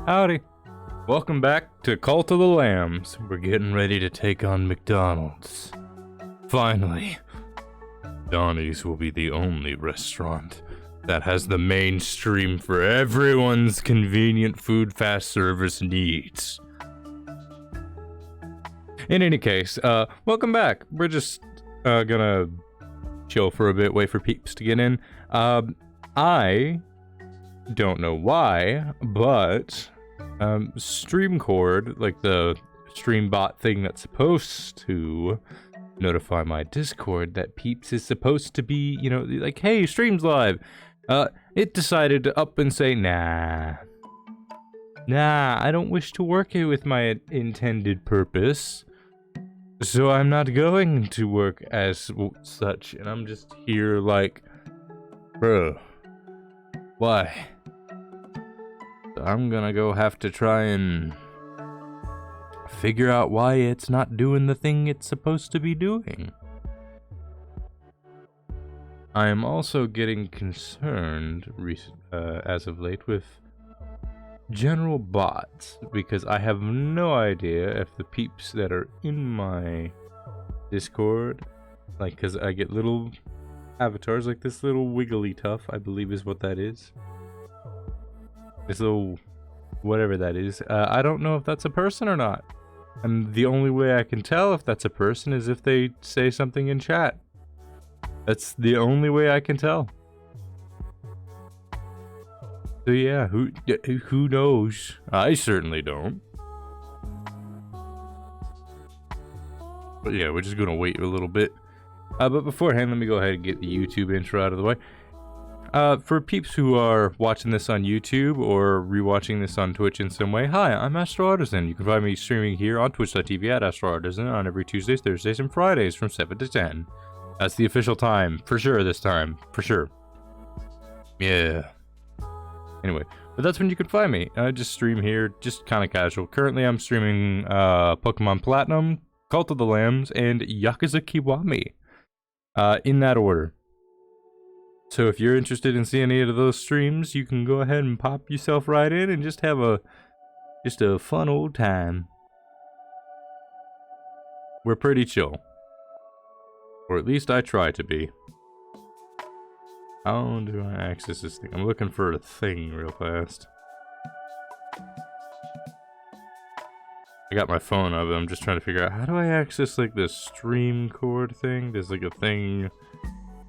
Howdy. Welcome back to Cult of the Lambs. We're getting ready to take on McDonald's. Finally, Donnie's will be the only restaurant that has the mainstream for everyone's convenient food fast service needs. In any case, welcome back. We're just gonna chill for a bit, wait for peeps to get in. I don't know why, but StreamCord, like the stream bot thing that's supposed to notify my Discord that peeps is supposed to be, you know, like, hey, stream's live. It decided to up and say, nah, I don't wish to work here with my intended purpose. So I'm not going to work as such, and I'm just here like, bro, why? I'm gonna go have to try and figure out why it's not doing the thing it's supposed to be doing. I am also getting concerned as of late with general bots, because I have no idea if the peeps that are in my Discord, like, because I get little avatars like this little wiggly tough, I believe is what that is. This little whatever that is. I don't know if that's a person or not. And the only way I can tell if that's a person is if they say something in chat. That's the only way I can tell. So yeah, who knows? I certainly don't. But yeah, we're just gonna wait a little bit. But beforehand, let me go ahead and get the YouTube intro out of the way. For peeps who are watching this on YouTube or rewatching this on Twitch in some way, hi, I'm Astral Artisan. You can find me streaming here on twitch.tv at Astral Artisan on every Tuesdays, Thursdays, and Fridays from 7 to 10. That's the official time, for sure this time, for sure. Yeah. Anyway, but that's when you can find me. I just stream here, just kind of casual. Currently, I'm streaming Pokemon Platinum, Cult of the Lambs, and Yakuza Kiwami. In that order. So if you're interested in seeing any of those streams, you can go ahead and pop yourself right in and just have a fun old time. We're pretty chill. Or at least I try to be. How do I access this thing? I'm looking for a thing real fast. I got my phone up, I'm just trying to figure out how do I access like this stream cord thing? There's like a thing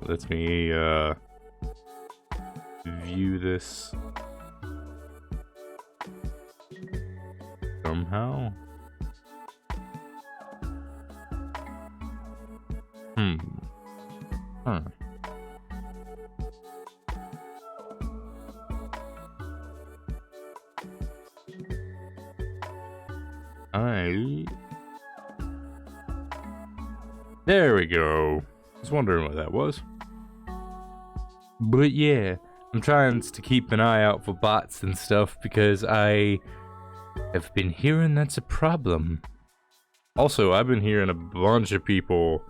that lets me view this somehow. Huh. There we go. I was wondering what that was. But yeah, I'm trying to keep an eye out for bots and stuff because I have been hearing that's a problem. Also, I've been hearing a bunch of people,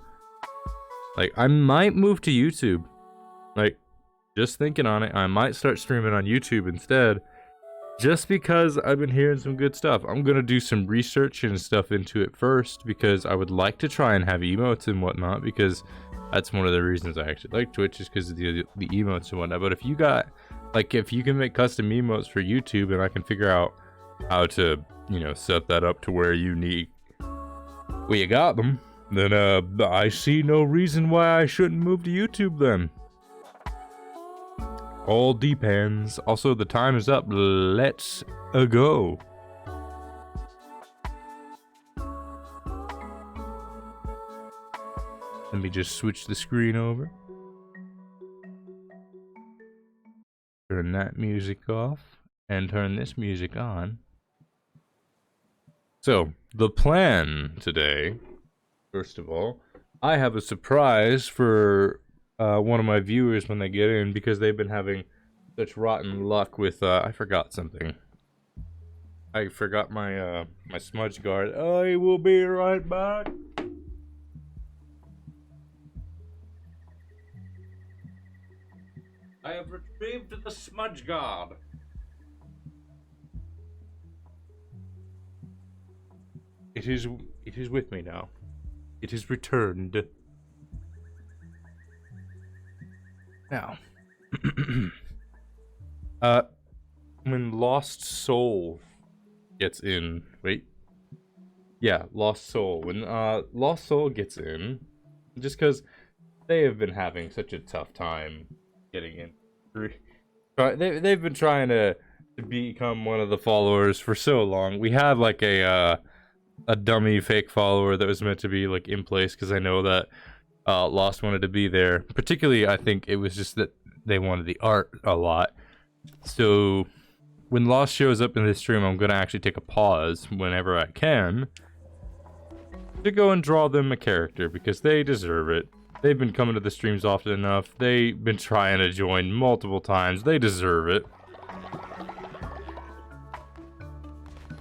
like, I might move to YouTube. Like, just thinking on it, I might start streaming on YouTube instead. Just because I've been hearing some good stuff. I'm gonna do some research and stuff into it first because I would like to try and have emotes and whatnot, because that's one of the reasons I actually like Twitch, is because of the emotes and whatnot. But if you got, like, if you can make custom emotes for YouTube and I can figure out how to, you know, set that up to where you need, well, you got them, then I see no reason why I shouldn't move to YouTube then. All depends. Also, the time is up. Let's go. Let me just switch the screen over. Turn that music off and turn this music on. So, the plan today, first of all, I have a surprise for one of my viewers when they get in, because they've been having such rotten luck with I forgot something. I forgot my my smudge guard. I will be right back. I have retrieved the smudge guard. It is with me now. It is returned. Now, when Lost Soul gets in, wait, yeah, Lost Soul. When Lost Soul gets in, just because they have been having such a tough time getting in. They've been trying to become one of the followers for so long. We had like a dummy fake follower that was meant to be like in place because I know that Lost wanted to be there. Particularly, I think it was just that they wanted the art a lot. So when Lost shows up in this stream, I'm gonna actually take a pause whenever I can to go and draw them a character because they deserve it. They've been coming to the streams often enough. They've been trying to join multiple times. They deserve it.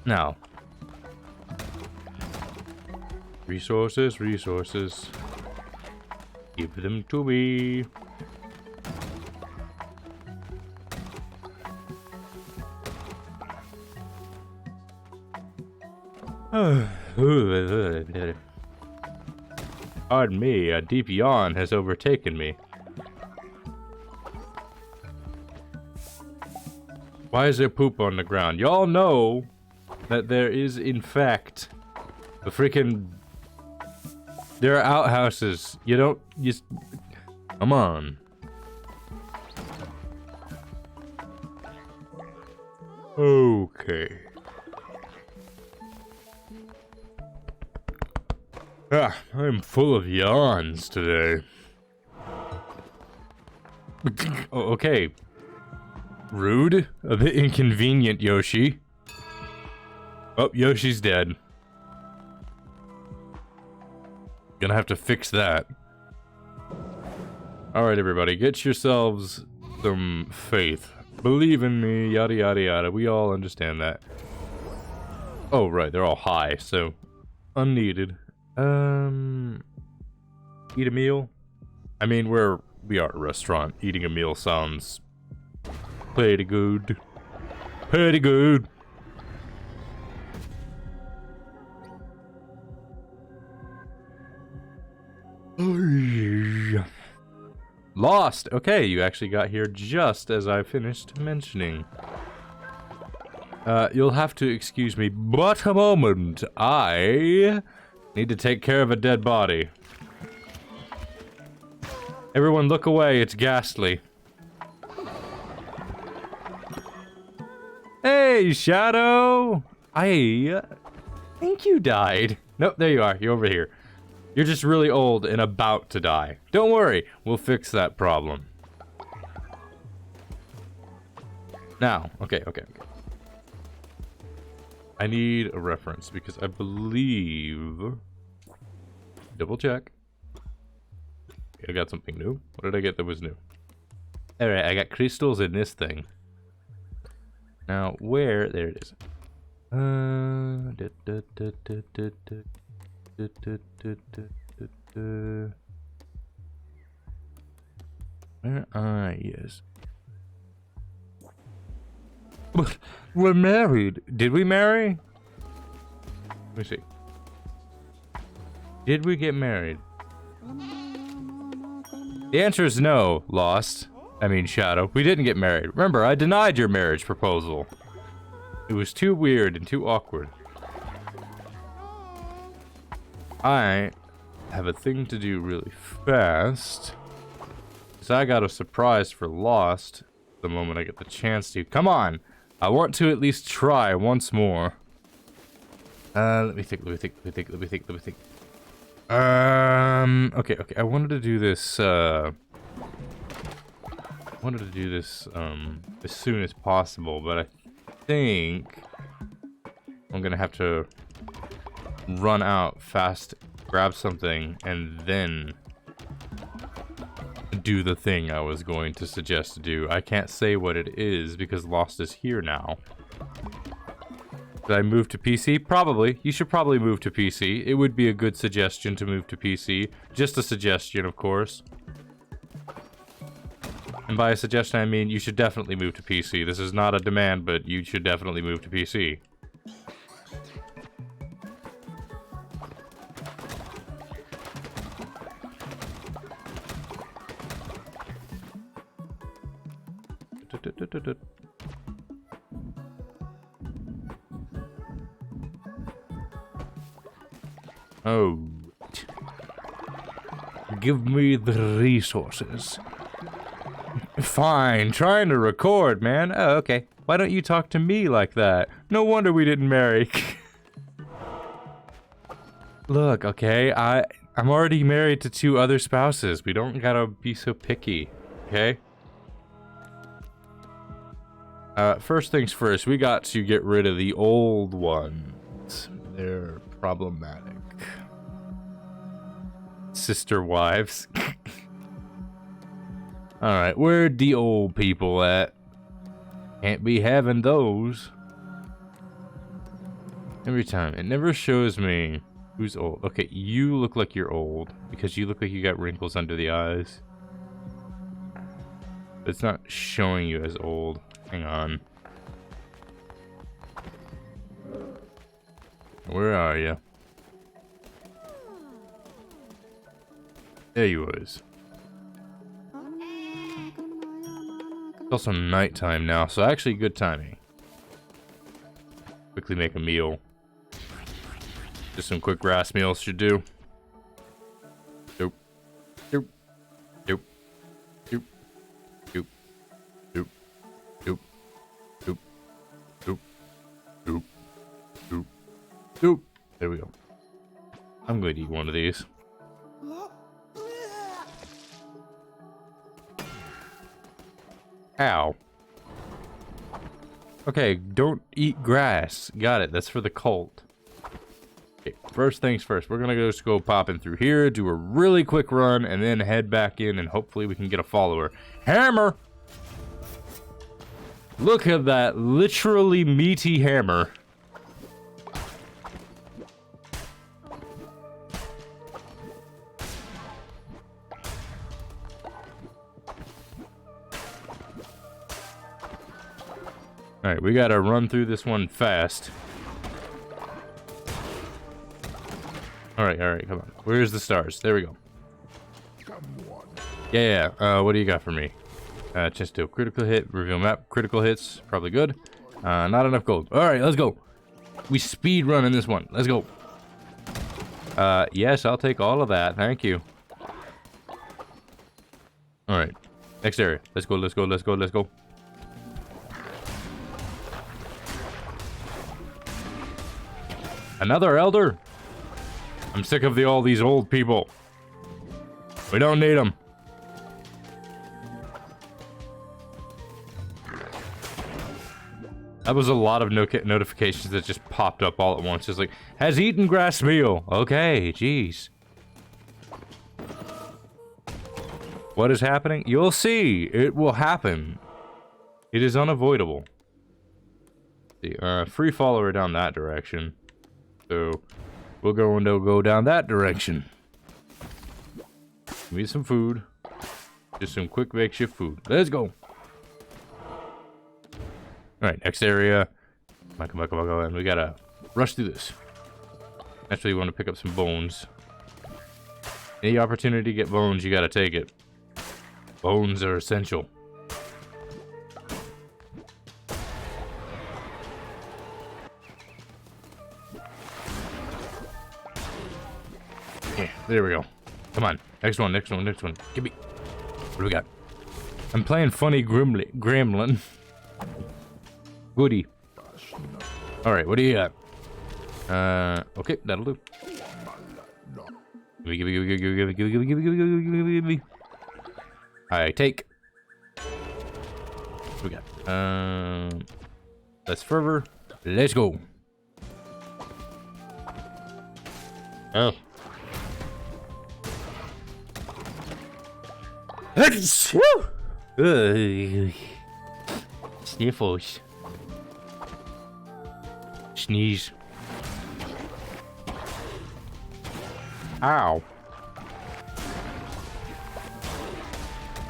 Now, resources. Give them to me. Pardon me, a deep yawn has overtaken me. Why is there poop on the ground? Y'all know that there is, in fact, a freaking... There are outhouses. You don't... Just... Come on. Okay. I'm full of yawns today. Oh, okay. Rude. A bit inconvenient, Yoshi. Oh, Yoshi's dead. Gonna have to fix that. Alright, everybody. Get yourselves some faith. Believe in me, yada yada yada. We all understand that. Oh, right. They're all high, so... Unneeded. Eat a meal? I mean, we are a restaurant. Eating a meal sounds pretty good. Pretty good. Lost! Okay, you actually got here just as I finished mentioning. You'll have to excuse me but a moment. I need to take care of a dead body. Everyone look away, it's ghastly. Hey, Shadow! I think you died. Nope, there you are. You're over here. You're just really old and about to die. Don't worry, we'll fix that problem. Now, okay. I need a reference because I believe... Double check. I got something new. What did I get that was new? Alright, I got crystals in this thing. Now, where... There it is. Where yes. We're married. Did we marry? Let me see. Did we get married? The answer is no, Lost. I mean, Shadow. We didn't get married. Remember, I denied your marriage proposal. It was too weird and too awkward. I have a thing to do really fast. So I got a surprise for Lost the moment I get the chance to. Come on! I want to at least try once more. Let me think. Okay. I wanted to do this, as soon as possible, but I think I'm gonna have to run out fast, grab something, and then do the thing I was going to suggest to do. I can't say what it is because Lost is here now. Did I move to PC? Probably. You should probably move to PC. It would be a good suggestion to move to PC. Just a suggestion, of course. And by a suggestion, I mean you should definitely move to PC. This is not a demand, but you should definitely move to PC. Oh. Give me the resources. Fine, trying to record, man. Oh, okay. Why don't you talk to me like that? No wonder we didn't marry. Look, okay, I'm already married to 2 other spouses. We don't gotta be so picky, okay? First things first, we got to get rid of the old ones. They're problematic. Sister wives. Alright, where'd the old people at? Can't be having those. Every time. It never shows me who's old. Okay, you look like you're old. Because you look like you got wrinkles under the eyes. But it's not showing you as old. Hang on. Where are you? There you was. It's also nighttime now, so actually good timing. Quickly make a meal. Just some quick grass meals should do. Doop. Doop. Doop. Doop. Doop. Doop. Doop. Doop. Doop. Doop. Doop. Doop. There we go. I'm going to eat one of these. Ow. Okay, don't eat grass. Got it. That's for the cult. Okay, first things first. We're gonna just go popping through here, do a really quick run, and then head back in, and hopefully we can get a follower. Hammer! Look at that literally meaty hammer. Alright, we gotta run through this one fast. Alright, come on. Where's the stars? There we go. Yeah, what do you got for me? Chest to critical hit, reveal map, critical hits, probably good. Not enough gold. Alright, let's go. We speed run in this one. Let's go. Yes, I'll take all of that. Thank you. Alright, next area. Let's go, let's go, let's go, let's go. Another elder? I'm sick of all these old people. We don't need them. That was a lot of notifications that just popped up all at once. It's like, has eaten grass meal. Okay, jeez. What is happening? You'll see. It will happen. It is unavoidable. See, free follower down that direction. So, we'll go down that direction. Give me some food. Just some quick makeshift food. Let's go. Alright, next area. Come on. We gotta rush through this. Actually, we want to pick up some bones. Any opportunity to get bones, you gotta take it. Bones are essential. Yeah, there we go. Come on. Next one. Give me. What do we got? I'm playing funny gremlin. Goody. Alright, what do you got? Okay, that'll do. Give me. I take. What we got? Let's fervor. Let's go. Oh. Sniffles. Sneeze. Ow.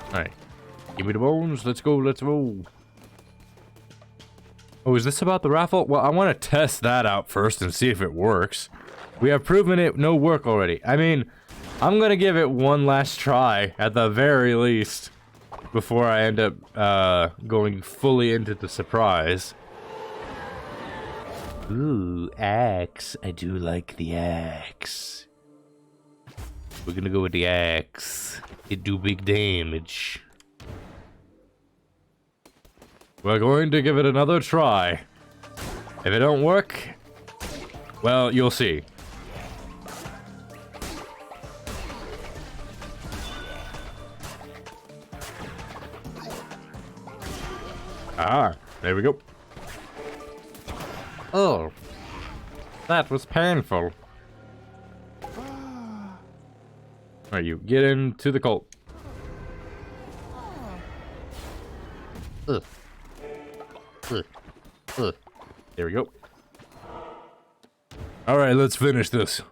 Alright. Give me the bones. Let's go. Oh, is this about the raffle? Well, I want to test that out first and see if it works. We have proven it no work already. I mean, I'm gonna give it one last try, at the very least. before I end up going fully into the surprise. Ooh, axe. I do like the axe. We're gonna go with the axe. It do big damage. We're going to give it another try. If it don't work, well, you'll see. Ah, there we go. Oh, that was painful. Alright, you get into the cult. Ugh. Ugh. Ugh. There we go. Alright, let's finish this.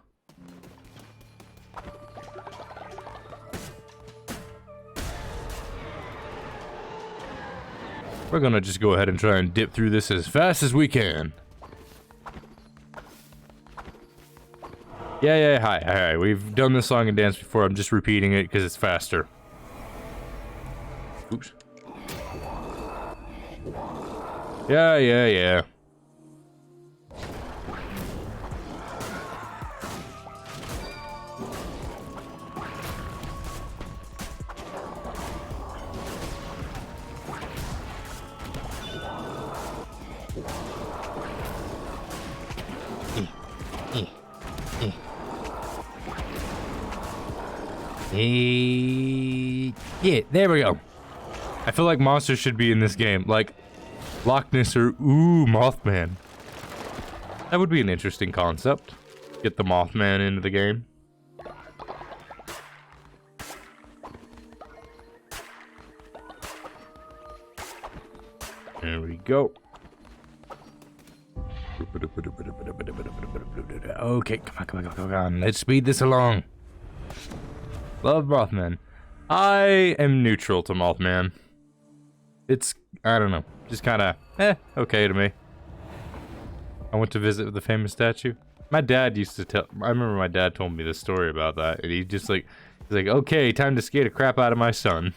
We're gonna just go ahead and try and dip through this as fast as we can. Yeah, hi. We've done this song and dance before. I'm just repeating it because it's faster. Oops. Yeah. Yeah, there we go. I feel like monsters should be in this game, like Loch Ness or Mothman. That would be an interesting concept. Get the Mothman into the game. There we go. Okay, come on. Let's speed this along. Love Mothman. I am neutral to Mothman. It's, I don't know, just kind of, okay to me. I went to visit the famous statue. My dad used to tell, I remember my dad told me this story about that, and he just like, he's like, okay, time to scare the crap out of my son.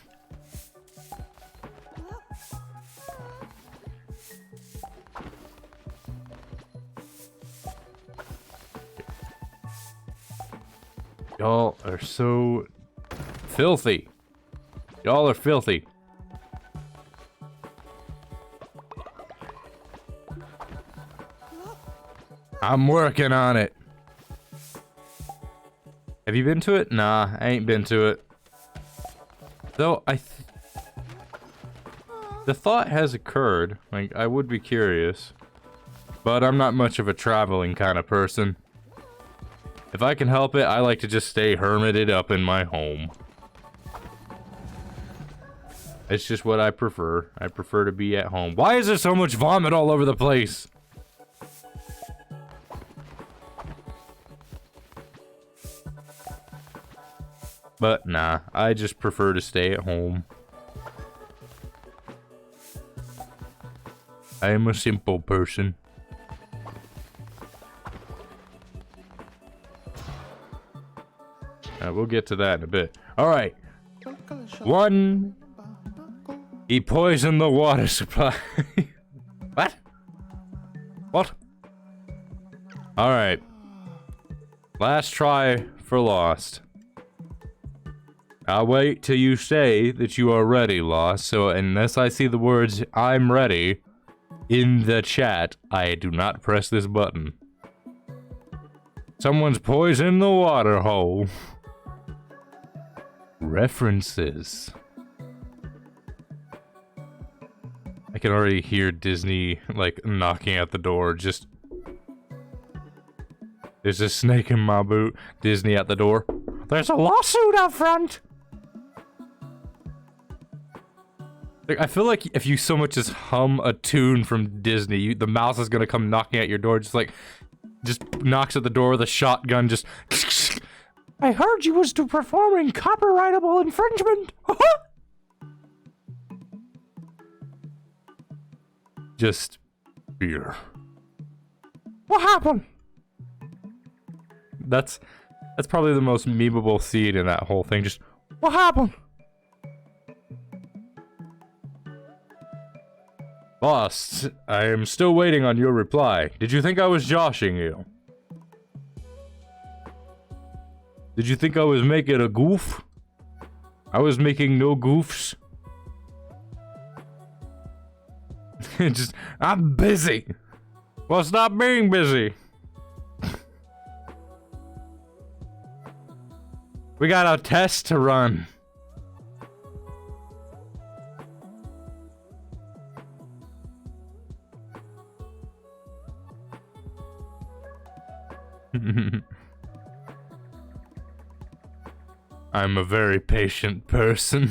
Y'all are so filthy. Y'all are filthy. I'm working on it. Have you been to it? Nah, I ain't been to it. Though the thought has occurred. Like, I would be curious. But I'm not much of a traveling kind of person. If I can help it, I like to just stay hermited up in my home. It's just what I prefer. I prefer to be at home. Why is there so much vomit all over the place? But nah, I just prefer to stay at home. I am a simple person. We'll get to that in a bit. Alright. 1. He poisoned the water supply. What? What? Alright. Last try for Lost. I'll wait till you say that you are ready, Lost. So unless I see the words, I'm ready, in the chat, I do not press this button. Someone's poisoned the water hole. References. I can already hear Disney, like, knocking at the door, just... There's a snake in my boot. Disney at the door. There's a lawsuit out front! Like, I feel like if you so much as hum a tune from Disney, the mouse is gonna come knocking at your door, just like... Just knocks at the door with a shotgun, just... I heard you was performing copyrightable infringement! Just... fear. What happened? That's probably the most memeable scene in that whole thing. Just, what happened? Boss, I am still waiting on your reply. Did you think I was joshing you? Did you think I was making a goof? I was making no goofs. I'm busy. Well, stop being busy. We got a test to run. I'm a very patient person.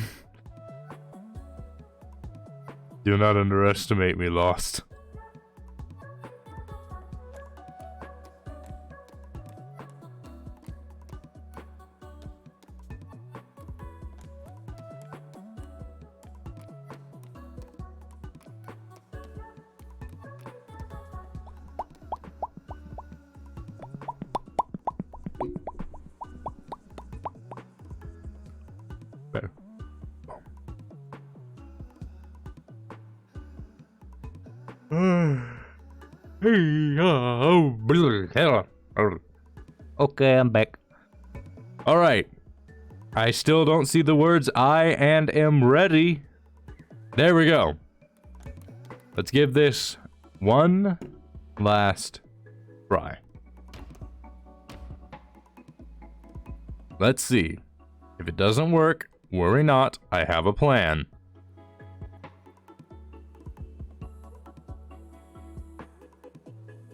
Do not underestimate me, Lost. Better. Okay, I'm back. Alright. I still don't see the words I and am ready. There we go. Let's give this one last try. Let's see. If it doesn't work, worry not, I have a plan.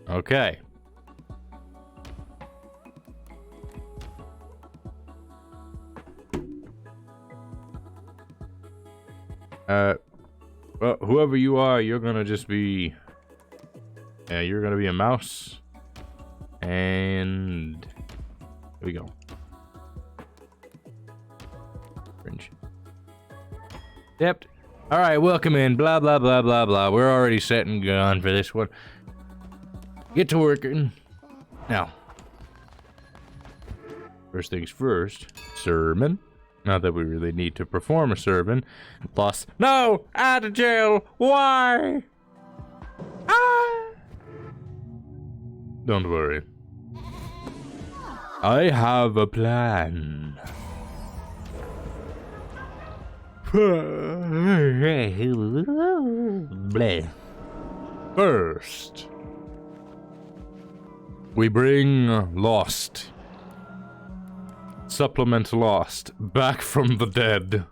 Okay. Well, whoever you are, you're gonna just be... Yeah, you're gonna be a mouse. And... Here we go. Cringe. Yep. Alright, welcome in. Blah, blah, blah, blah, blah. We're already set and gone for this one. Get to working. Now. First things first. Sermon. Not that we really need to perform a sermon. Lost. No! Out of jail! Why? Ah! Don't worry. I have a plan. First, we bring Lost. Supplement Lost back from the dead.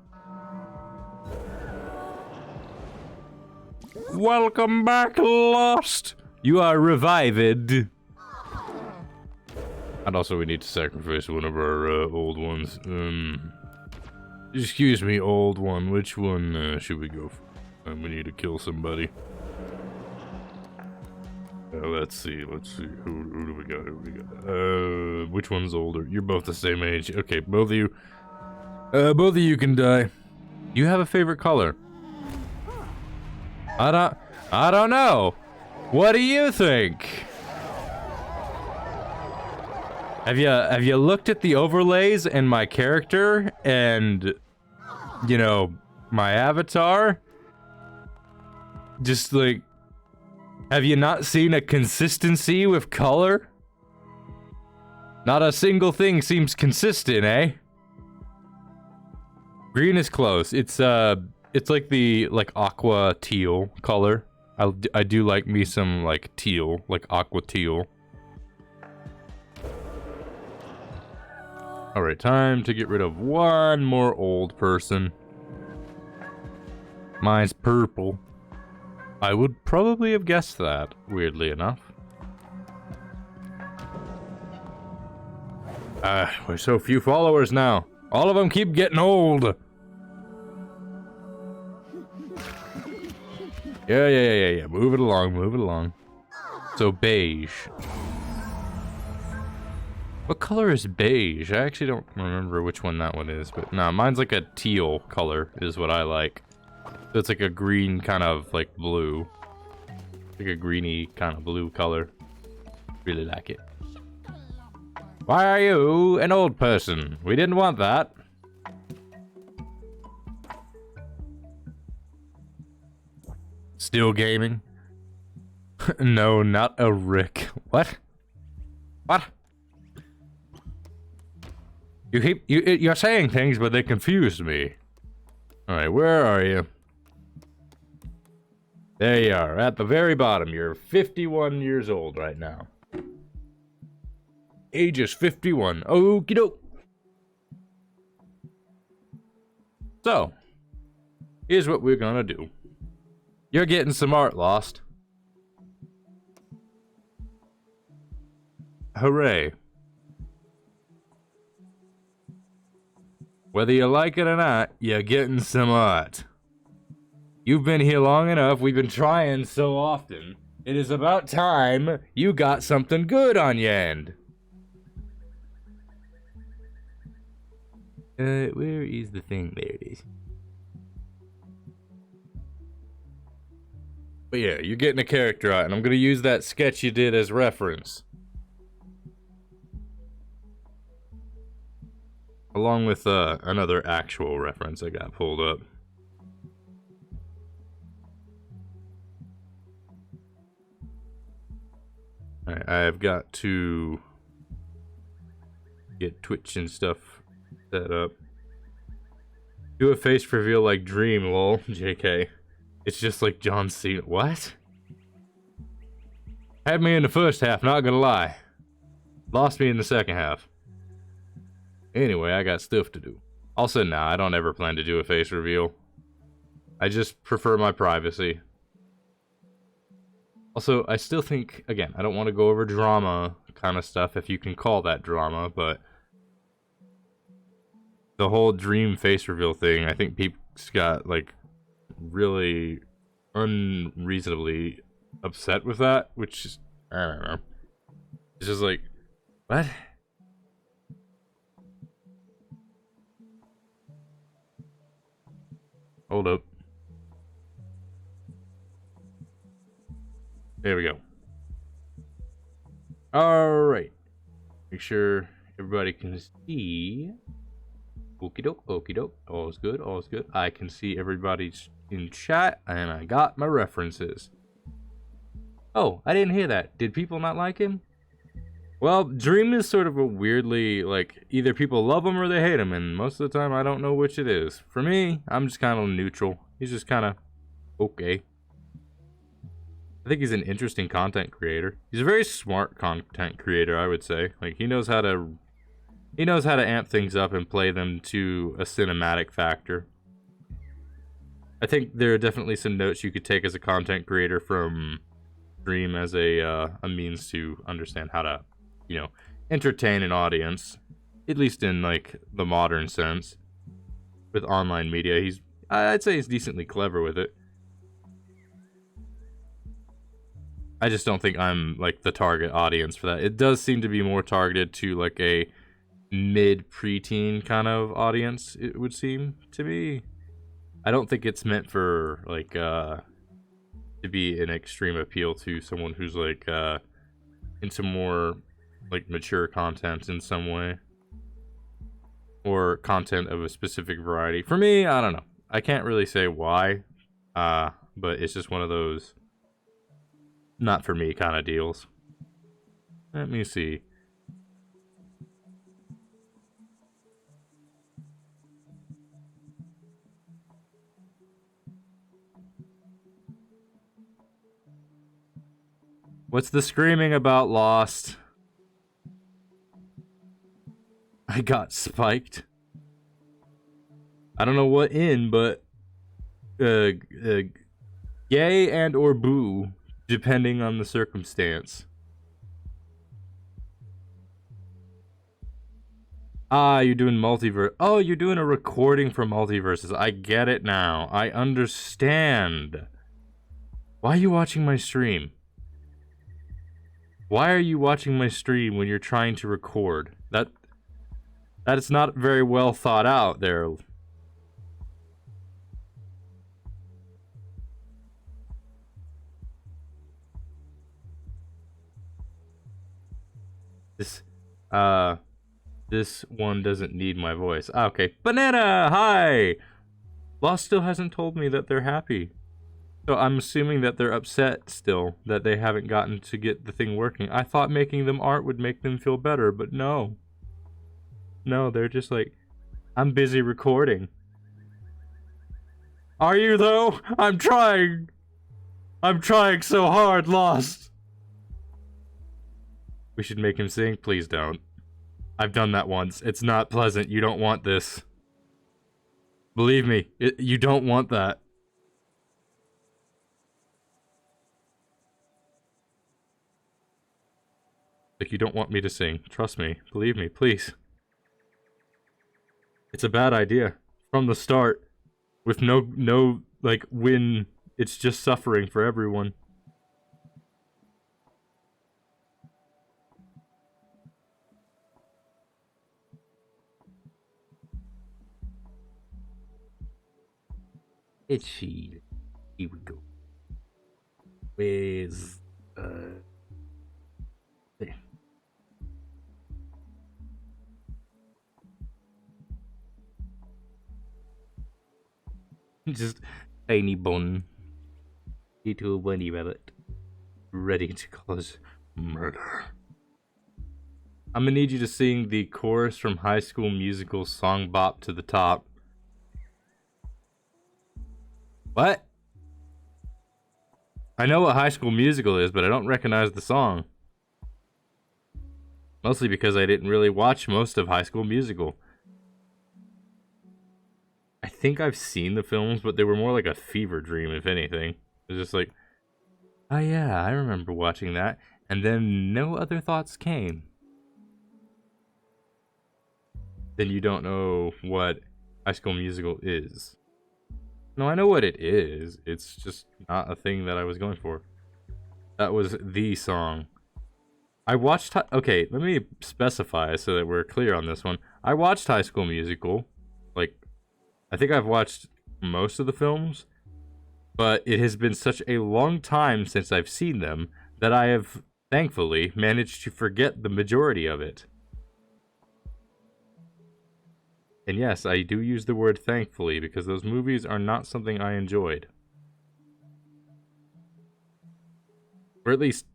Welcome back, Lost. You are revived. And also we need to sacrifice one of our old ones. Excuse me, old one. Which one should we go for? We need to kill somebody. Let's see. Who do we got? Which one's older? You're both the same age. Okay, both of you can die. You have a favorite color? I don't know. What do you think? Have you looked at the overlays and my character and, you know, my avatar? Just like, have you not seen a consistency with color? Not a single thing seems consistent, eh? Green is close. It's like the aqua teal color. I do like me some like teal, like aqua teal. Alright, time to get rid of one more old person. Mine's purple. I would probably have guessed that, weirdly enough. We're so few followers now. All of them keep getting old. Yeah. Move it along. So, beige. What color is beige? I actually don't remember which one that one is, but no, mine's like a teal color is what I like. So it's like a green kind of like blue. Like a greeny kind of blue color. Really like it. Why are you an old person? We didn't want that. Still gaming? No, not a Rick. What? What? You're saying things, but they confused me. Alright, where are you? There you are, at the very bottom. You're 51 years old right now. Age is 51. Okie doke. So, here's what we're gonna do. You're getting some art lost. Hooray. Whether you like it or not, you're getting some art. You've been here long enough, we've been trying so often. It is about time you got something good on your end. Where is the thing? There it is. But yeah, you're getting a character art, and I'm gonna use that sketch you did as reference. Along with another actual reference I got pulled up. Alright, I've got to get Twitch and stuff set up. Do a face reveal like Dream, lol, JK. It's just like John Cena. What? Had me in the first half, not gonna lie. Lost me in the second half. Anyway, I got stuff to do. Also, nah, I don't ever plan to do a face reveal. I just prefer my privacy. Also, I still think, again, I don't want to go over drama kind of stuff, if you can call that drama, but the whole Dream face reveal thing, I think people got, like, really unreasonably upset with that, which is, I don't know. It's just like, what? Hold up. There we go. Alright. Make sure everybody can see. Okie doke, okie doke. All's good, all's good. I can see everybody's in chat, and I got my references. Oh, I didn't hear that. Did people not like him? Well, Dream is sort of a weirdly, like, either people love him or they hate him, and most of the time I don't know which it is. For me, I'm just kind of neutral. He's just kind of okay. I think he's an interesting content creator. He's a very smart content creator, I would say. Like, he knows how to amp things up and play them to a cinematic factor. I think there are definitely some notes you could take as a content creator from Dream as a means to understand how to, you know, entertain an audience, at least in like the modern sense. With online media, I'd say he's decently clever with it. I just don't think I'm like the target audience for that. It does seem to be more targeted to like a mid-preteen kind of audience, it would seem to me. I don't think it's meant for like to be an extreme appeal to someone who's like into more like mature content in some way, or content of a specific variety. For me, I don't know. I can't really say why, but it's just one of those not for me kind of deals. Let me see. What's the screaming about, Lost? I got spiked. I don't know what in, but gay and or boo, depending on the circumstance. Ah, you're doing multiverse. Oh, you're doing a recording for multiverses. I get it now. I understand. Why are you watching my stream? Why are you watching my stream when you're trying to record? That is not very well thought out there. This one doesn't need my voice. Okay. Banana, hi! Lost still hasn't told me that they're happy. So I'm assuming that they're upset still that they haven't gotten to get the thing working. I thought making them art would make them feel better, but no. No, they're just like, I'm busy recording. Are you though? I'm trying. I'm trying so hard, Lost. We should make him sing? Please don't. I've done that once. It's not pleasant. You don't want this. Believe me, you don't want that. Like, you don't want me to sing. Trust me. Believe me, please. It's a bad idea. From the start. With no, like, win. It's just suffering for everyone. Itchy. Here we go. Where's... there. Just tiny bun. Little bunny rabbit. Ready to cause murder. I'm gonna need you to sing the chorus from High School Musical Song Bop to the Top. What? I know what High School Musical is, but I don't recognize the song. Mostly because I didn't really watch most of High School Musical. I think I've seen the films, but they were more like a fever dream, if anything. It was just like, oh yeah, I remember watching that. And then no other thoughts came. Then you don't know what High School Musical is. No, I know what it is. It's just not a thing that I was going for. That was the song. I watched... Okay, let me specify so that we're clear on this one. I watched High School Musical. Like, I think I've watched most of the films. But it has been such a long time since I've seen them that I have, thankfully, managed to forget the majority of it. And yes, I do use the word thankfully because those movies are not something I enjoyed. Or at least,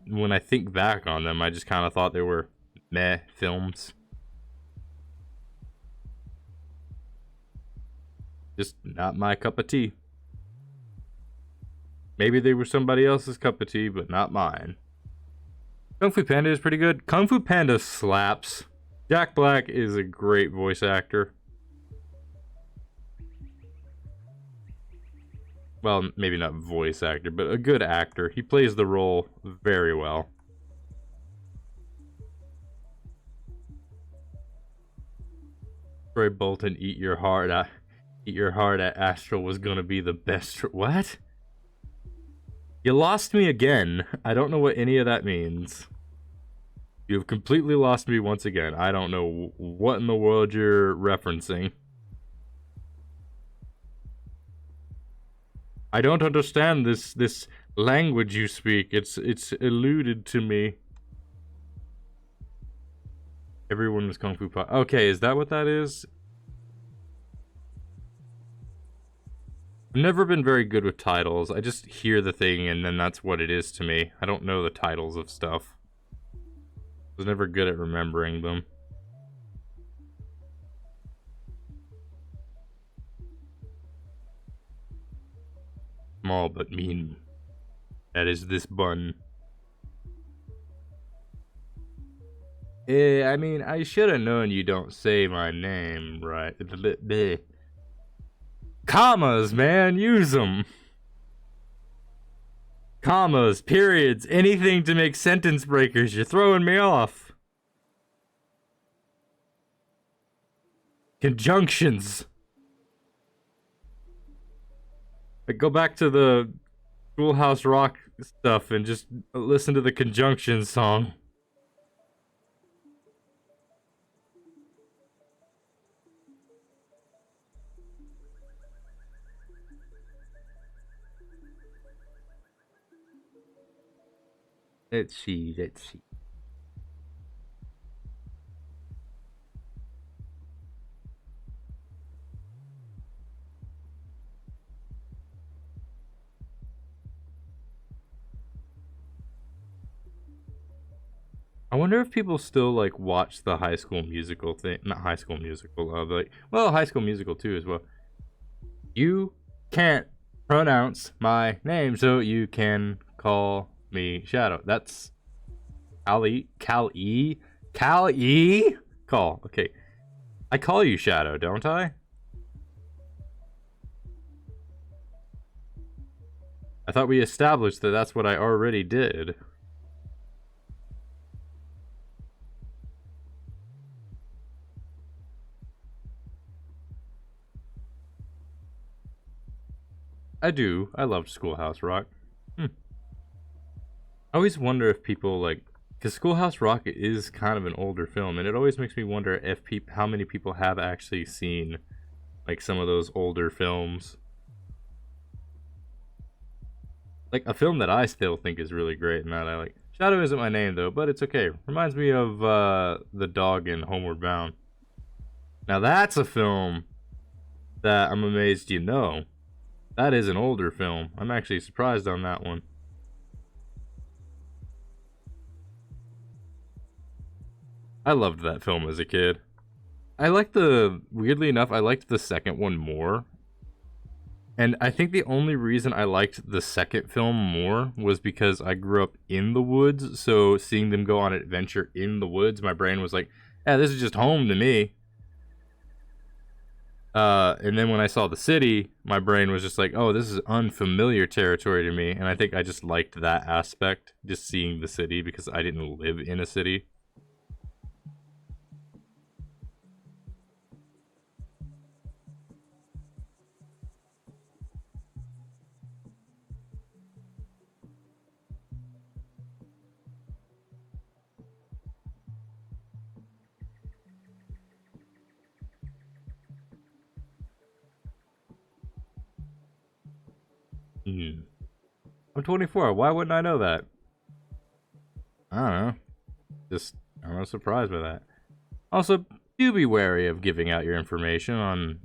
when I think back on them, I just kind of thought they were meh films. Just not my cup of tea. Maybe they were somebody else's cup of tea, but not mine. Kung Fu Panda is pretty good. Kung Fu Panda slaps. Jack Black is a great voice actor. Well, maybe not voice actor, but a good actor. He plays the role very well. Troy Bolton, eat your heart at Astral was gonna be the best. What? You lost me again. I don't know what any of that means. You have completely lost me once again. I don't know what in the world you're referencing. I don't understand this language you speak. It's eluded to me. Everyone was Kung Fu Panda. Okay, is that what that is? I've never been very good with titles. I just hear the thing and then that's what it is to me. I don't know the titles of stuff. I was never good at remembering them. Small but mean. That is this bun. I mean, I should have known you don't say my name right. Commas, man, use them. Commas, periods, anything to make sentence breakers. You're throwing me off. Conjunctions. Like, go back to the Schoolhouse Rock stuff and just listen to the conjunction song. Let's see. I wonder if people still like watch the High School Musical thing. Not High School Musical, but like, well, High School Musical too as well. You can't pronounce my name, so you can call me Shadow. That's Cal-E? Cal-E? Call. Okay. I call you Shadow, don't I? I thought we established that that's what I already did. I do. I loved Schoolhouse Rock. I always wonder if people like, because Schoolhouse Rock is kind of an older film, and it always makes me wonder if how many people have actually seen like some of those older films. Like a film that I still think is really great and that I like. Shadow isn't my name though, but it's okay. Reminds me of the dog in Homeward Bound. Now that's a film that I'm amazed you know. That is an older film. I'm actually surprised on that one. I loved that film as a kid. Weirdly enough, I liked the second one more. And I think the only reason I liked the second film more was because I grew up in the woods. So seeing them go on an adventure in the woods, my brain was like, yeah, this is just home to me. And then when I saw the city, my brain was just like, oh, this is unfamiliar territory to me. And I think I just liked that aspect, just seeing the city, because I didn't live in a city. I'm 24. Why wouldn't I know that? I don't know. Just, I'm surprised by that. Also, do be wary of giving out your information on,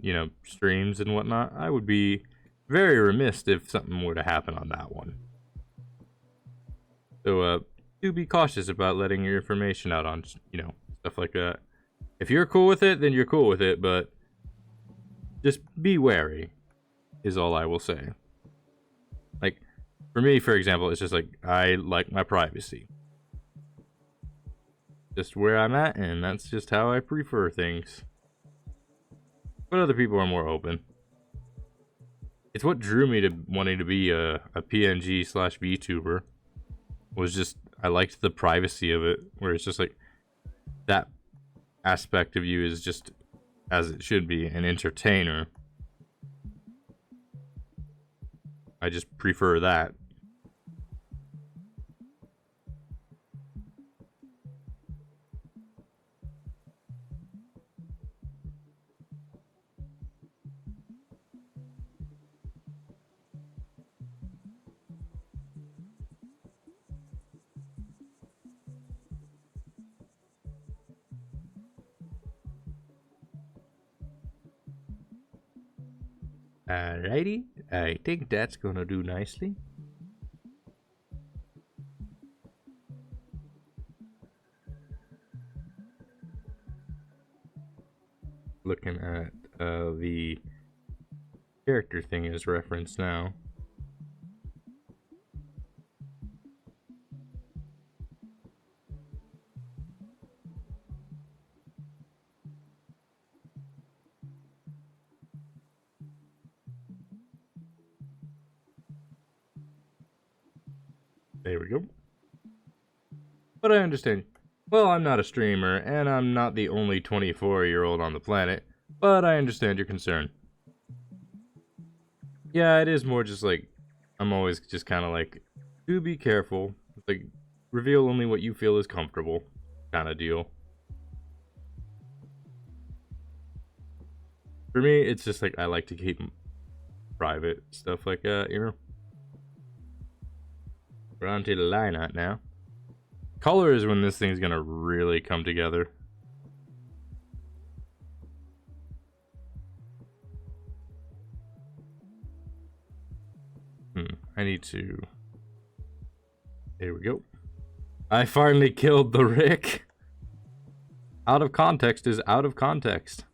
streams and whatnot. I would be very remiss if something were to happen on that one. So, do be cautious about letting your information out on, stuff like that. If you're cool with it, then you're cool with it, but just be wary, is all I will say. Like, for me, for example, it's just like, I like my privacy. Just where I'm at, and that's just how I prefer things. But other people are more open. It's what drew me to wanting to be a PNG / VTuber. Was just, I liked the privacy of it, where it's just like, that aspect of you is just, as it should be, an entertainer. I just prefer that. Alrighty, I think that's gonna do nicely. Looking at the character thing is referenced now. There we go. But I understand. Well, I'm not a streamer, and I'm not the only 24-year-old on the planet, but I understand your concern. Yeah, it is more just like, I'm always just kind of like, do be careful. Like, reveal only what you feel is comfortable, kind of deal. For me, it's just like, I like to keep private stuff like that, We're on to the lineup now. Color is when this thing's gonna really come together. I need to... There we go. I finally killed the Rick. Out of context is out of context.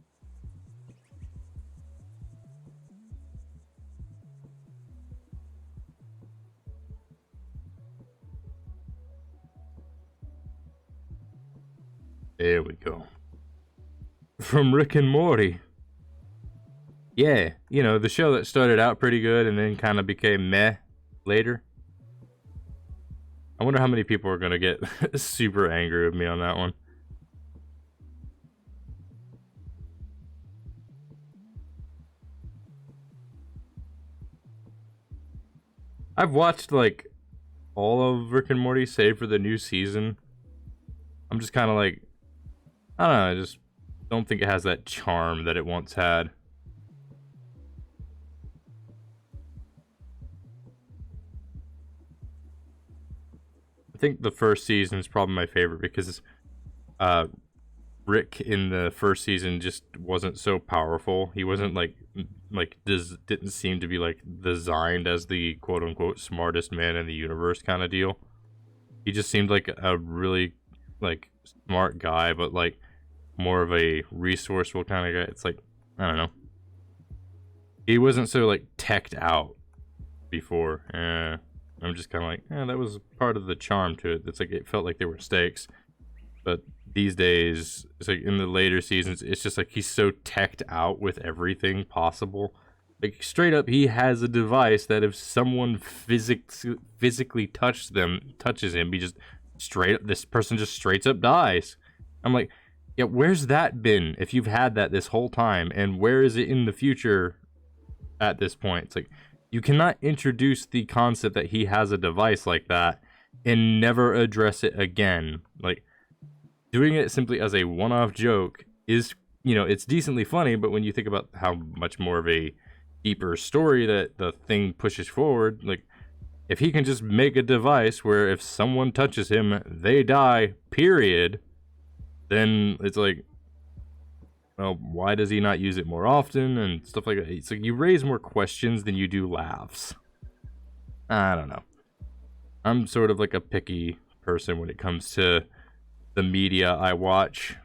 There we go. From Rick and Morty. Yeah, you know, the show that started out pretty good and then kind of became meh later. I wonder how many people are going to get super angry with me on that one. I've watched, like, all of Rick and Morty, save for the new season. I'm just kind of like, I don't know, I just don't think it has that charm that it once had. I think the first season is probably my favorite because Rick in the first season just wasn't so powerful. He wasn't didn't seem to be like designed as the quote unquote smartest man in the universe kind of deal. He just seemed like a really like smart guy, but like more of a resourceful kind of guy. It's like, I don't know. He wasn't so like teched out before. I'm just kind of like, that was part of the charm to it. It's like it felt like there were stakes. But these days, it's like in the later seasons, it's just like he's so teched out with everything possible. Like straight up, he has a device that if someone physically touches him, he just this person just straight up dies. I'm like, yeah, where's that been if you've had that this whole time? And where is it in the future at this point? It's like, you cannot introduce the concept that he has a device like that and never address it again. Like, doing it simply as a one-off joke is, you know, it's decently funny, but when you think about how much more of a deeper story that the thing pushes forward, like, if he can just make a device where if someone touches him, they die, period, then it's like, well, why does he not use it more often and stuff like that? It's like you raise more questions than you do laughs. I don't know. I'm sort of like a picky person when it comes to the media I watch.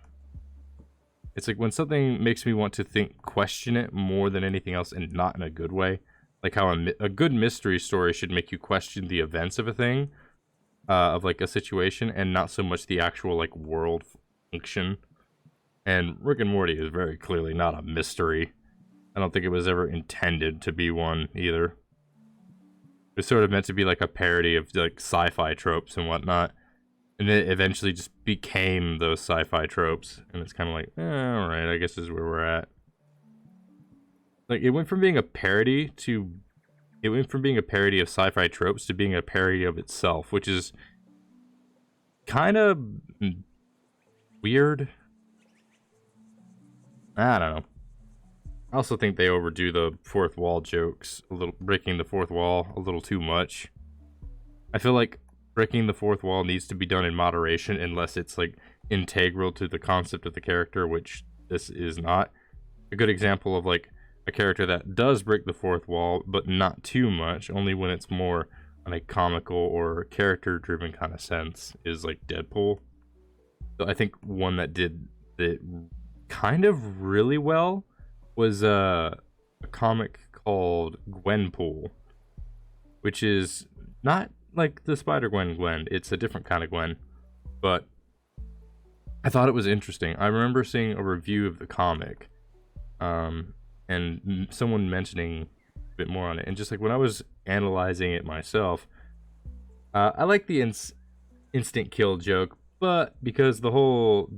It's like when something makes me want to question it more than anything else, and not in a good way. Like how a good mystery story should make you question the events of a thing, of like a situation, and not so much the actual like world function. And Rick and Morty is very clearly not a mystery. I don't think it was ever intended to be one either. It's sort of meant to be like a parody of like sci-fi tropes and whatnot. And it eventually just became those sci-fi tropes. And it's kind of like, alright, I guess this is where we're at. Like, it went from being a parody to... It went from being a parody of sci-fi tropes to being a parody of itself, which is kind of weird. I don't know. I also think they overdo the fourth wall jokes a little, breaking the fourth wall a little too much. I feel like breaking the fourth wall needs to be done in moderation unless it's like integral to the concept of the character, which this is not. A good example of like a character that does break the fourth wall, but not too much, only when it's more on a comical or character driven kind of sense, is like Deadpool. So I think one that did it kind of really well was a comic called Gwenpool, which is not like the Spider-Gwen. It's a different kind of Gwen, but I thought it was interesting. I remember seeing a review of the comic, and someone mentioning a bit more on it, and just like when I was analyzing it myself, I like the instant kill joke, but because the whole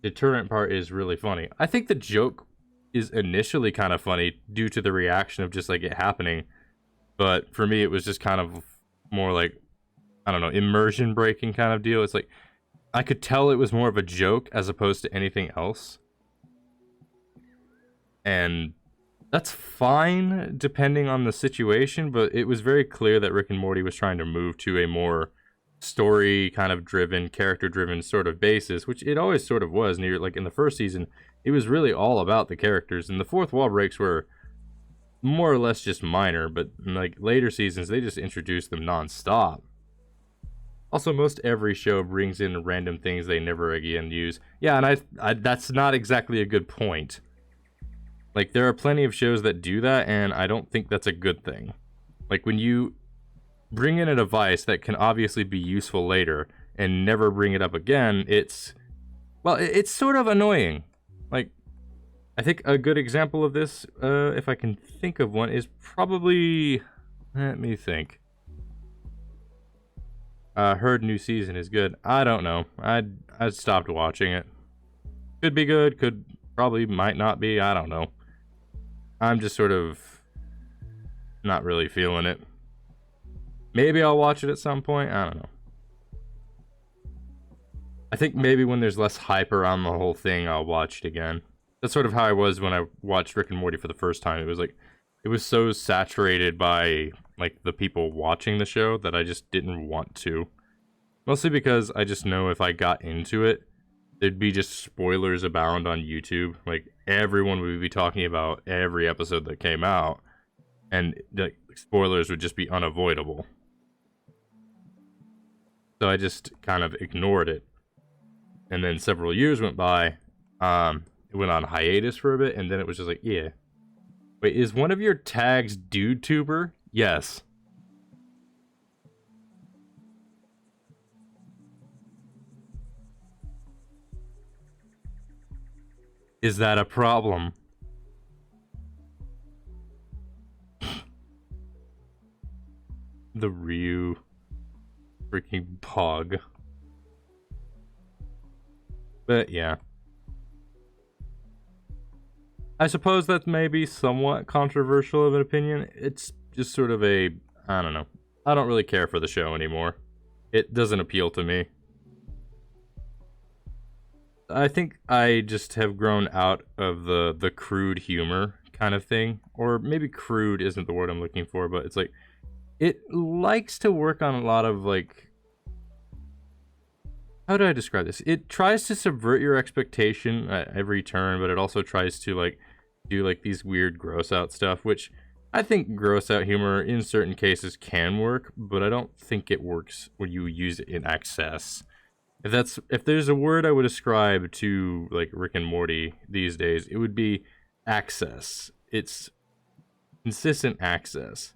deterrent part is really funny. I think the joke is initially kind of funny due to the reaction of just like it happening, but for me it was just kind of more like, I don't know, immersion breaking kind of deal. It's like I could tell it was more of a joke as opposed to anything else, and that's fine depending on the situation, but it was very clear that Rick and Morty was trying to move to a more story kind of driven, character driven sort of basis, which it always sort of was. Near like in the first season, it was really all about the characters, and the fourth wall breaks were more or less just minor, but in like later seasons they just introduced them non-stop. Also, most every show brings in random things they never again use. Yeah, and I that's not exactly a good point. Like, there are plenty of shows that do that, and I don't think that's a good thing. Like, when you bring in a device that can obviously be useful later and never bring it up again, it's sort of annoying. Like, I think a good example of this, if I can think of one, is probably, let me think. Heard new season is good. I don't know. I stopped watching it. Could be good. Probably might not be. I don't know. I'm just sort of not really feeling it. Maybe I'll watch it at some point. I don't know. I think maybe when there's less hype around the whole thing, I'll watch it again. That's sort of how I was when I watched Rick and Morty for the first time. It was like, it was so saturated by like the people watching the show that I just didn't want to. Mostly because I just know if I got into it, there'd be just spoilers abound on YouTube. Like, everyone would be talking about every episode that came out, and the spoilers would just be unavoidable. So I just kind of ignored it. And then several years went by. It went on hiatus for a bit, and then it was just like, yeah. Wait, is one of your tags DudeTuber? Yes. Is that a problem? The Ryu freaking pog. But yeah. I suppose that's maybe somewhat controversial of an opinion. It's just sort of a, I don't know. I don't really care for the show anymore. It doesn't appeal to me. I think I just have grown out of the crude humor kind of thing. Or maybe crude isn't the word I'm looking for, but it's like, it likes to work on a lot of like, how do I describe this? It tries to subvert your expectation at every turn, but it also tries to like do like these weird gross out stuff, which I think gross out humor in certain cases can work, but I don't think it works when you use it in excess. If there's a word I would ascribe to like Rick and Morty these days, it would be access. It's consistent access.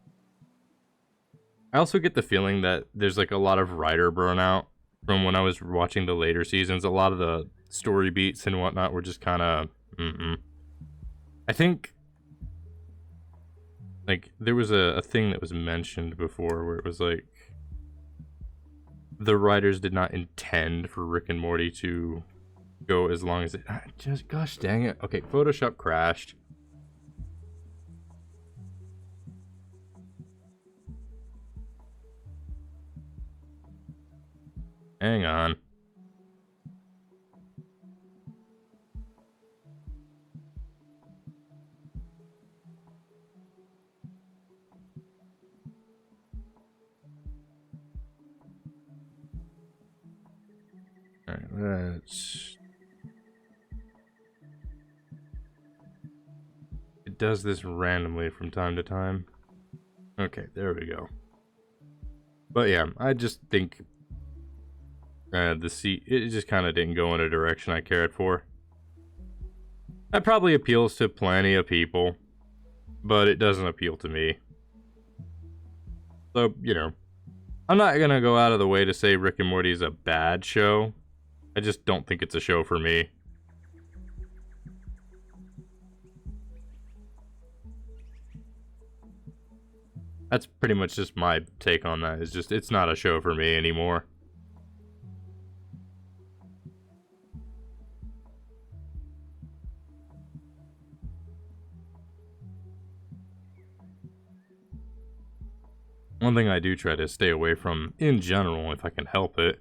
I also get the feeling that there's like a lot of writer burnout from when I was watching the later seasons. A lot of the story beats and whatnot were just kind of I think like there was a thing that was mentioned before where it was like the writers did not intend for Rick and Morty to go as long as it just, gosh dang it. Okay, Photoshop crashed. Hang on. Alright, let's... It does this randomly from time to time. Okay, there we go. But yeah, I just think it just kind of didn't go in a direction I cared for. That probably appeals to plenty of people, but it doesn't appeal to me. So, you know, I'm not gonna go out of the way to say Rick and Morty is a bad show. I just don't think it's a show for me. That's pretty much just my take on that. It's just, it's not a show for me anymore. One thing I do try to stay away from, in general, if I can help it,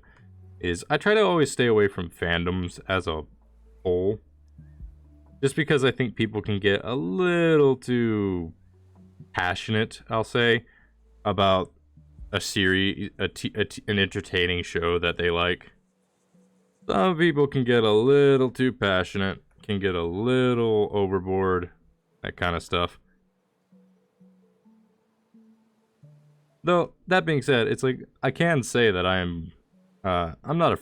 is I try to always stay away from fandoms as a whole. Just because I think people can get a little too passionate, I'll say, about a series, an entertaining show that they like. Some people can get a little too passionate, can get a little overboard, that kind of stuff. Though, that being said, it's like, I can say that I am I'm not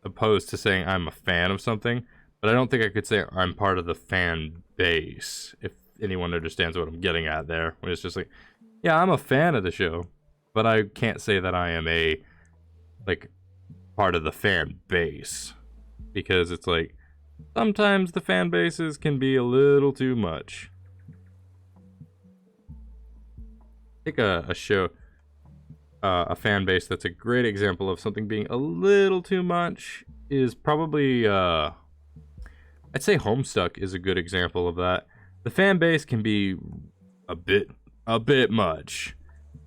opposed to saying I'm a fan of something, but I don't think I could say I'm part of the fan base, if anyone understands what I'm getting at there. When it's just like, yeah, I'm a fan of the show, but I can't say that I am a, like, part of the fan base. Because it's like, sometimes the fan bases can be a little too much. I think a show, a fan base that's a great example of something being a little too much is probably, I'd say Homestuck is a good example of that. The fan base can be a bit much,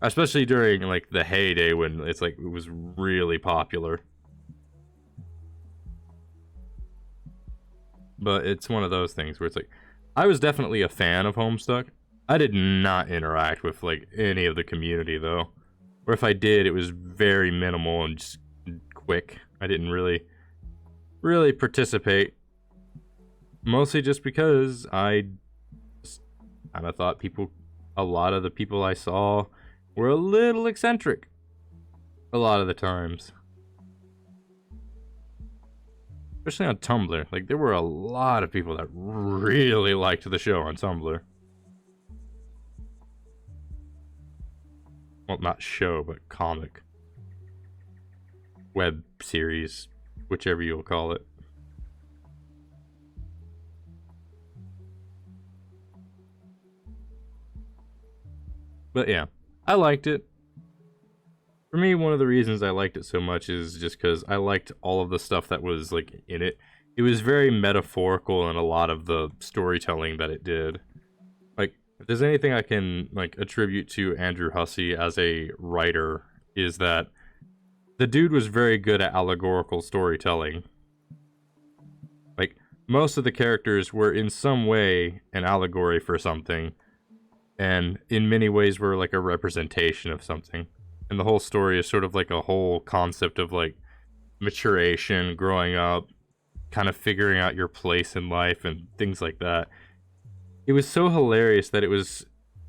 especially during like the heyday when it's like it was really popular. But it's one of those things where it's like, I was definitely a fan of Homestuck. I did not interact with like any of the community though, or if I did, it was very minimal and just quick. I didn't really participate, mostly just because I kind of thought a lot of the people I saw were a little eccentric a lot of the times. Especially on Tumblr. Like, there were a lot of people that really liked the show on Tumblr. Well, not show, but comic. Web series. Whichever you'll call it. But yeah, I liked it. For me, one of the reasons I liked it so much is just because I liked all of the stuff that was, like, in it. It was very metaphorical in a lot of the storytelling that it did. Like, if there's anything I can, like, attribute to Andrew Hussey as a writer, is that the dude was very good at allegorical storytelling. Like, most of the characters were in some way an allegory for something, and in many ways were, like, a representation of something. And the whole story is sort of like a whole concept of like maturation, growing up, kind of figuring out your place in life and things like that. It was so hilarious that it was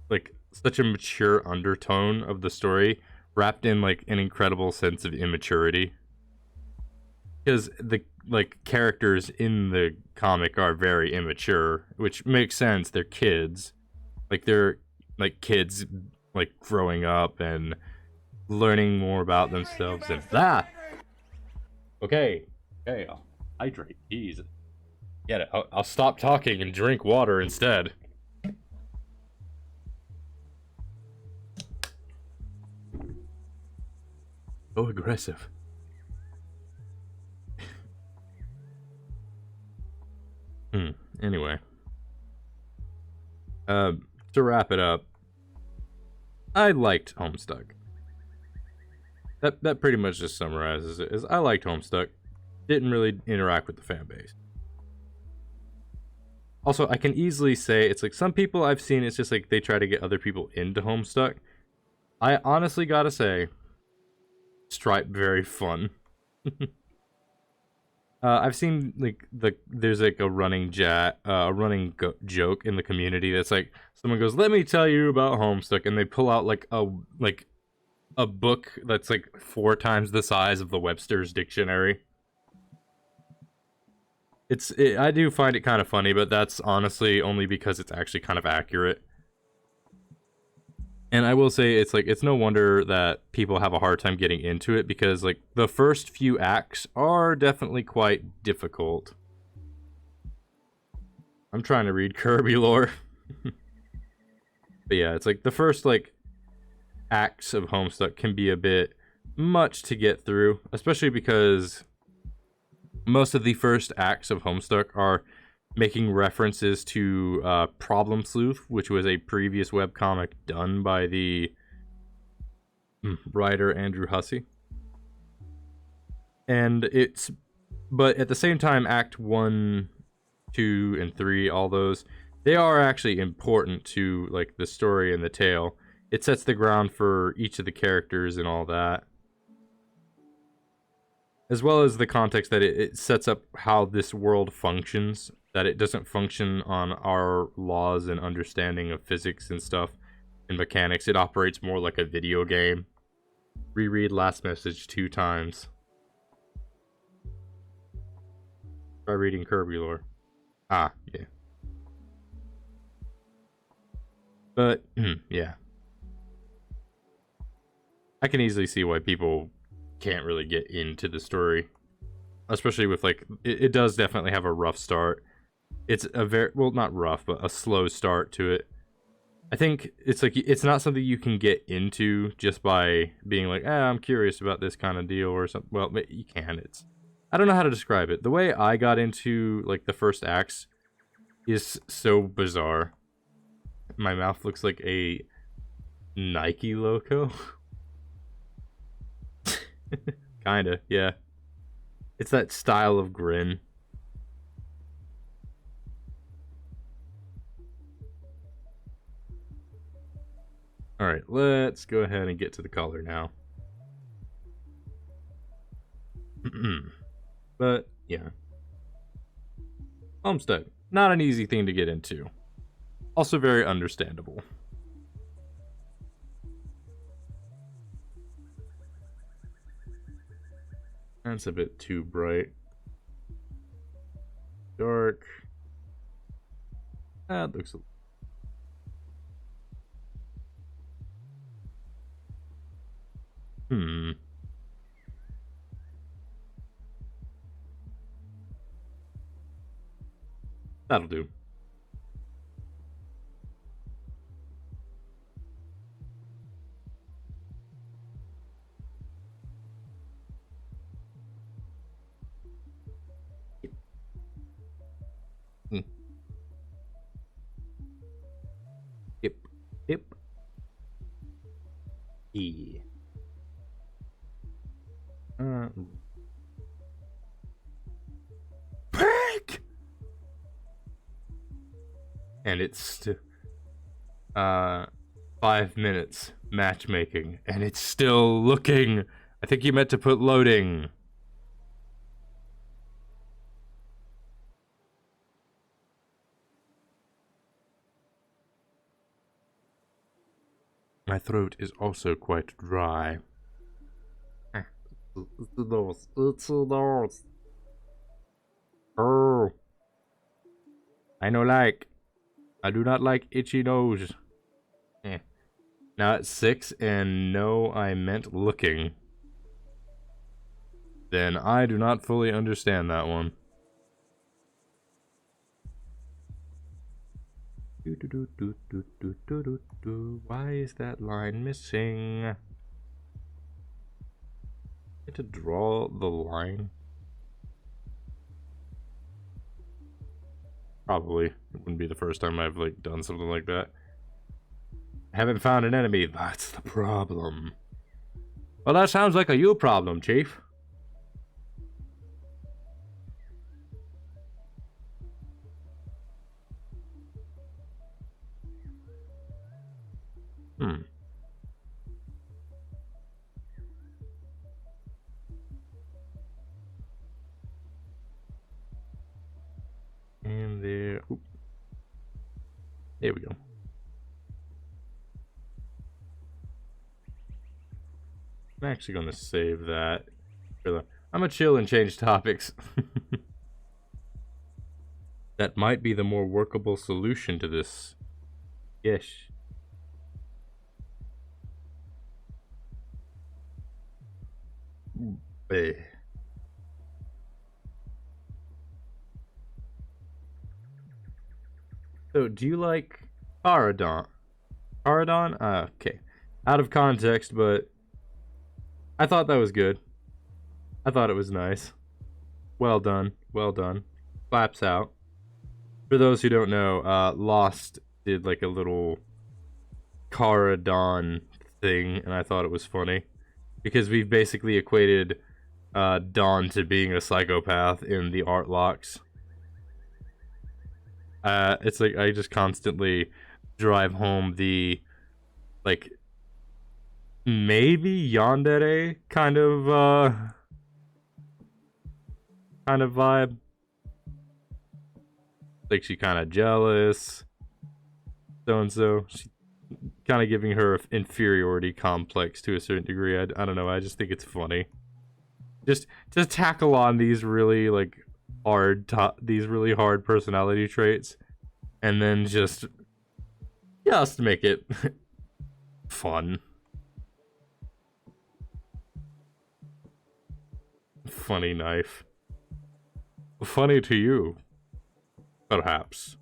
like such a mature undertone of the story wrapped in like an incredible sense of immaturity. Because the like characters in the comic are very immature, which makes sense. They're kids. Like they're like kids like growing up and learning more about themselves and okay, I'll hydrate. Jeez, get it. I'll stop talking and drink water instead. So aggressive. Anyway, to wrap it up, I liked Homestuck. That pretty much just summarizes it. Is I liked Homestuck. Didn't really interact with the fan base. Also, I can easily say it's like some people I've seen, it's just like they try to get other people into Homestuck. I honestly gotta say, Stripe very fun. I've seen like there's like a running joke in the community that's like someone goes, "Let me tell you about Homestuck," and they pull out like a book that's like 4 times the size of the Webster's Dictionary. I do find it kind of funny, but that's honestly only because it's actually kind of accurate. And I will say it's no wonder that people have a hard time getting into it, because like the first few acts are definitely quite difficult. I'm trying to read Kirby lore. But yeah, it's like the first like acts of Homestuck can be a bit much to get through, especially because most of the first acts of Homestuck are making references to Problem Sleuth, which was a previous webcomic done by the writer Andrew Hussey. And but at the same time, Act 1, 2, and 3, all those, they are actually important to like the story and the tale. It sets the ground for each of the characters and all that. As well as the context that it sets up how this world functions. That it doesn't function on our laws and understanding of physics and stuff and mechanics. It operates more like a video game. Reread Last Message 2 times. Try reading Kirby lore. Ah, yeah. But, yeah. I can easily see why people can't really get into the story. Especially with, like, it does definitely have a rough start. It's a very, well, not rough, but a slow start to it. I think it's like, it's not something you can get into just by being like, I'm curious about this kind of deal or something. Well, you can. I don't know how to describe it. The way I got into, like, the first acts is so bizarre. My mouth looks like a Nike logo. Kinda, yeah. It's that style of grin. Alright, let's go ahead and get to the color now. But, yeah. Homestead. Not an easy thing to get into. Also very understandable. That's a bit too bright. Dark. That looks a... That'll do. Yep. E. Break! And it's 5 minutes matchmaking, and it's still looking. I think you meant to put loading. My throat is also quite dry. It's the nose. It's the nose. Oh. I no like. I do not like itchy nose. Now it's 6, and no, I meant looking. Then I do not fully understand that one. Why is that line missing? I have to draw the line. Probably. It wouldn't be the first time I've, like, done something like that. Haven't found an enemy. That's the problem. Well, that sounds like a you problem, Chief. And there... Oop. There we go. I'm actually going to save that. I'm going to chill and change topics. That might be the more workable solution to this. Yes. So, do you like Paradon? Paradon? Okay. Out of context, but I thought that was good. I thought it was nice. Well done. Well done. Claps out. For those who don't know, Lost did like a little Caradon thing, and I thought it was funny. Because we've basically equated Dawn to being a psychopath in the art locks. It's like I just constantly drive home the, like, maybe yandere kind of vibe. Like, she kind of jealous, so and so. She kind of giving her inferiority complex to a certain degree. I don't know. I just think it's funny. Just to tackle on these really, like, these really hard personality traits, and then just make it fun. Funny knife. Funny to you, perhaps.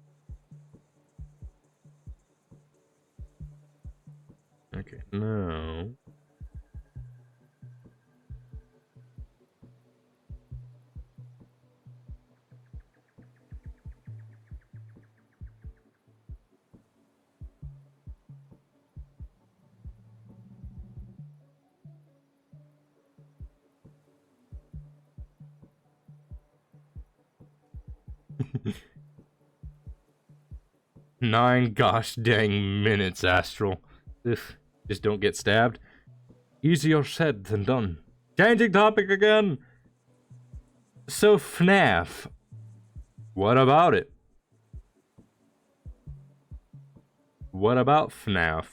Okay, no. Nine gosh dang minutes, Astral. Ugh, just don't get stabbed. Easier said than done. Changing topic again. So FNAF, what about it? What about FNAF?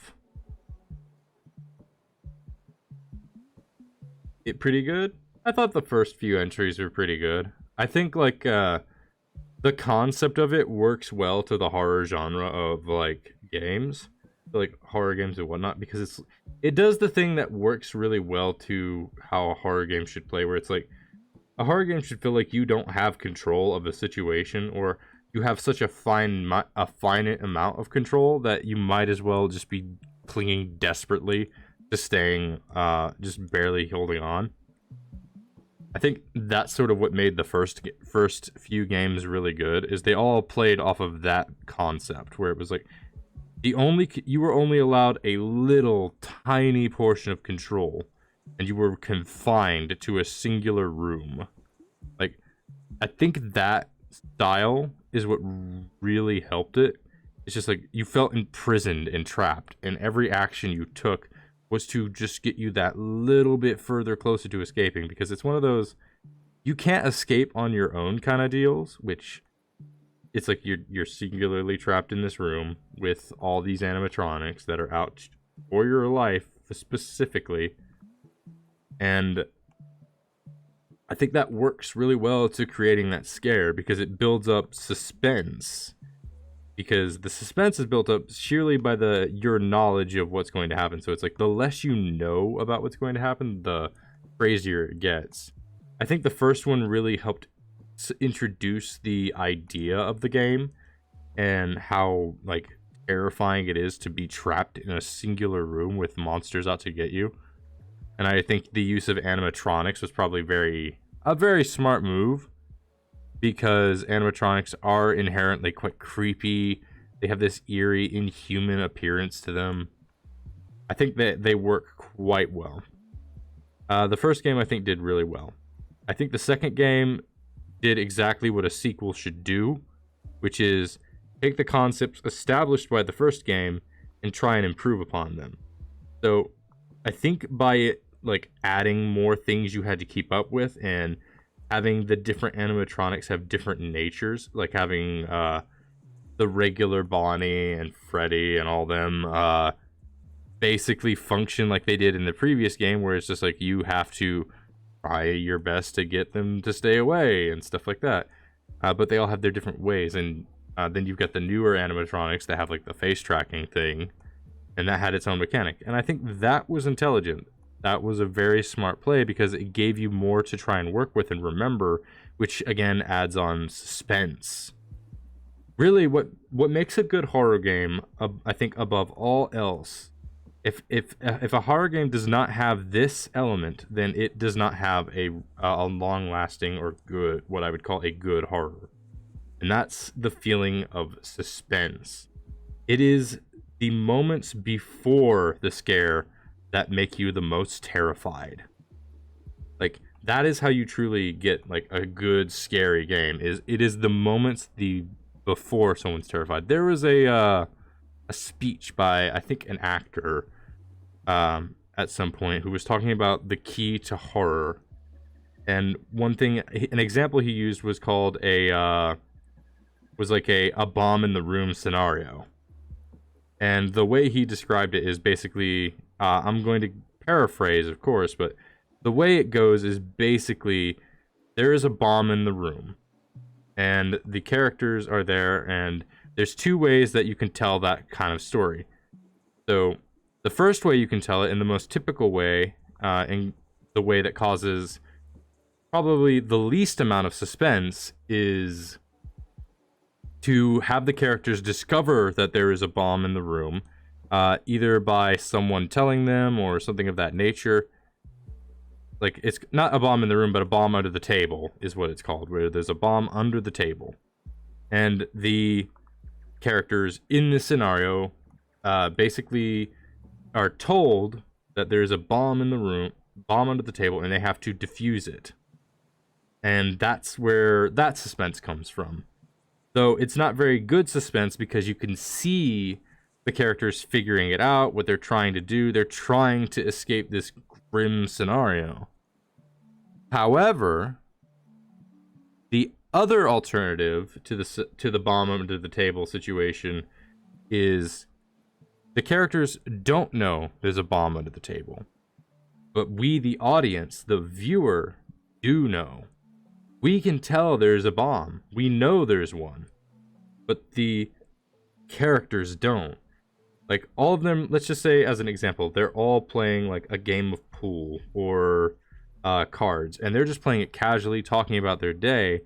It pretty good? I thought the first few entries were pretty good. I think like the concept of it works well to the horror genre of like games, like horror games and whatnot, because it does the thing that works really well to how a horror game should play, where it's like a horror game should feel like you don't have control of a situation, or you have such a finite amount of control that you might as well just be clinging desperately to staying just barely holding on. I think that's sort of what made the first few games really good, is they all played off of that concept, where it was like you were only allowed a little tiny portion of control, and you were confined to a singular room. Like, I think that style is what really helped it. It's just like you felt imprisoned and trapped, and every action you took was to just get you that little bit further closer to escaping, because it's one of those you can't escape on your own kind of deals, which it's like you're singularly trapped in this room with all these animatronics that are out for your life specifically. And I think that works really well to creating that scare, because it builds up suspense. Because the suspense is built up sheerly by your knowledge of what's going to happen. So it's like the less you know about what's going to happen, the crazier it gets. I think the first one really helped introduce the idea of the game and how like terrifying it is to be trapped in a singular room with monsters out to get you. And I think the use of animatronics was probably a very smart move, because animatronics are inherently quite creepy. They have this eerie, inhuman appearance to them. I think that they work quite well. The first game, I think, did really well. I think the second game did exactly what a sequel should do, which is take the concepts established by the first game and try and improve upon them. So I think by it, like, adding more things you had to keep up with, and having the different animatronics have different natures, like having the regular Bonnie and Freddy and all them basically function like they did in the previous game, where it's just like you have to try your best to get them to stay away and stuff like that. But they all have their different ways, and then you've got the newer animatronics that have like the face tracking thing, and that had its own mechanic. And I think that was intelligent. That was a very smart play, because it gave you more to try and work with and remember, which again adds on suspense. Really, what makes a good horror game, I think above all else, if a horror game does not have this element, then it does not have a long-lasting or good, what I would call a good horror. And that's the feeling of suspense. It is the moments before the scare that make you the most terrified. Like, that is how you truly get like a good scary game. It is the moments before someone's terrified. There was a speech by, I think, an actor at some point, who was talking about the key to horror. And an example he used was called a bomb in the room scenario. And the way he described it is basically, I'm going to paraphrase, of course, but the way it goes is basically there is a bomb in the room. and the characters are there, and there's two ways that you can tell that kind of story. So the first way you can tell it, in the most typical way, in the way that causes probably the least amount of suspense, is to have the characters discover that there is a bomb in the room, either by someone telling them or something of that nature. Like, it's not a bomb in the room, but a bomb under the table is what it's called, where there's a bomb under the table. And the characters in this scenario basically are told that there's a bomb in the room, bomb under the table, and they have to defuse it. And that's where that suspense comes from. Though it's not very good suspense, because you can see the characters figuring it out, what they're trying to do. They're trying to escape this grim scenario. However, the other alternative to the bomb under the table situation is the characters don't know there's a bomb under the table, but we, the audience, the viewer, do know. We can tell there's a bomb. We know there's one, but the characters don't. Like, all of them, let's just say as an example, they're all playing like a game of pool or cards, and they're just playing it casually, talking about their day,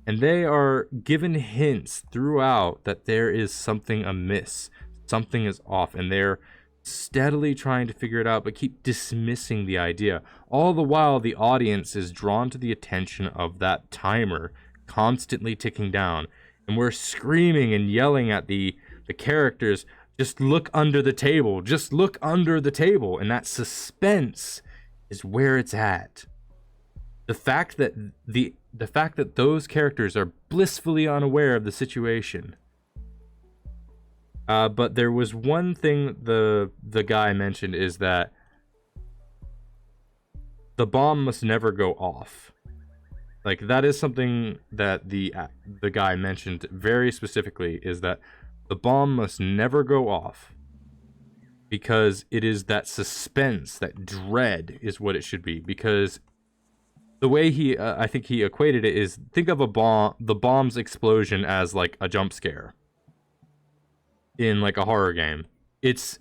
and they are given hints throughout that there is something amiss, something is off, and they're steadily trying to figure it out, but keep dismissing the idea. All the while, the audience is drawn to the attention of that timer constantly ticking down, and we're screaming and yelling at the characters, just look under the table, just look under the table. And that suspense is where it's at. The fact that the fact that those characters are blissfully unaware of the situation. But there was one thing the guy mentioned, is that the bomb must never go off. Like, that is something that the guy mentioned very specifically, is that the bomb must never go off, because it is that suspense, that dread is what it should be. Because the way he, I think he equated it is, think of the bomb's explosion as like a jump scare in like a horror game. It's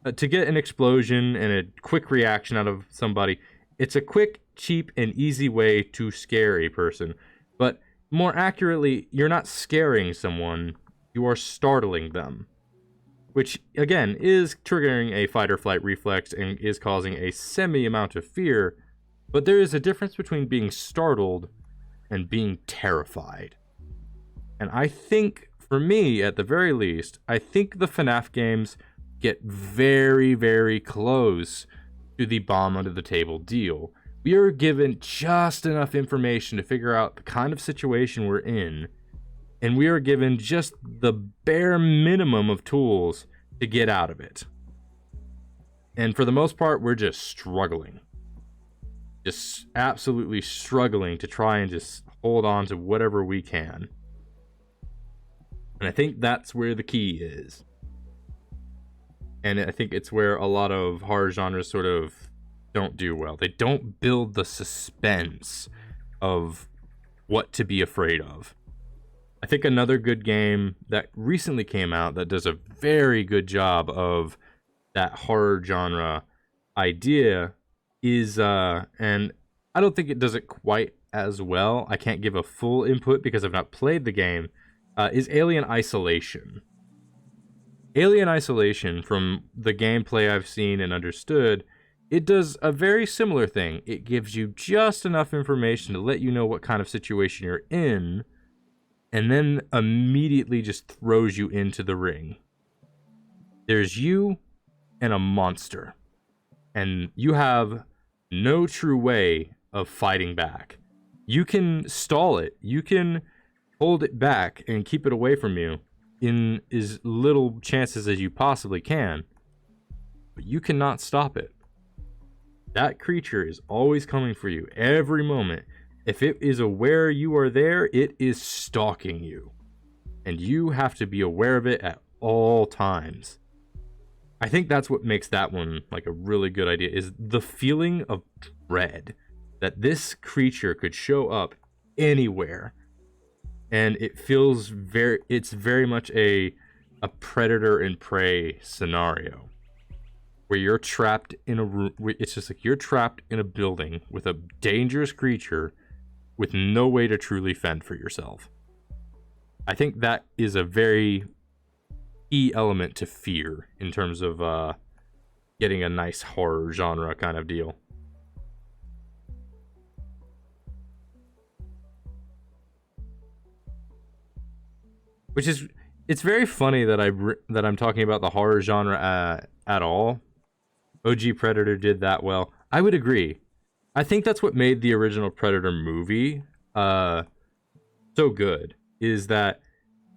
to get an explosion and a quick reaction out of somebody. It's a quick, cheap, and easy way to scare a person. But more accurately, you're not scaring someone, you are startling them. Which, again, is triggering a fight or flight reflex and is causing a semi-amount of fear. But there is a difference between being startled and being terrified. And I think, for me, at the very least, I think the FNAF games get very, very close to the bomb under the table deal. We are given just enough information to figure out the kind of situation we're in, and we are given just the bare minimum of tools to get out of it. And for the most part, we're just struggling. Just absolutely struggling to try and just hold on to whatever we can. And I think that's where the key is. And I think it's where a lot of horror genres sort of don't do well. They don't build the suspense of what to be afraid of. I think another good game that recently came out that does a very good job of that horror genre idea is, and I don't think it does it quite as well. I can't give a full input because I've not played the game, is Alien Isolation. Alien Isolation, from the gameplay I've seen and understood, it does a very similar thing. It gives you just enough information to let you know what kind of situation you're in, and then immediately just throws you into the ring. There's you and a monster, and you have no true way of fighting back. You can stall it, you can hold it back and keep it away from you in as little chances as you possibly can, but you cannot stop it. That creature is always coming for you every moment. If it is aware you are there, it is stalking you, and you have to be aware of it at all times. I think that's what makes that one like a really good idea, is the feeling of dread that this creature could show up anywhere. and it feels it's very much a predator and prey scenario where you're trapped in a room. It's just like you're trapped in a building with a dangerous creature with no way to truly fend for yourself. I think that is a very key element to fear in terms of getting a nice horror genre kind of deal. Which is, it's very funny that I'm talking about the horror genre at all. OG Predator did that well. I would agree. I think that's what made the original Predator movie so good, is that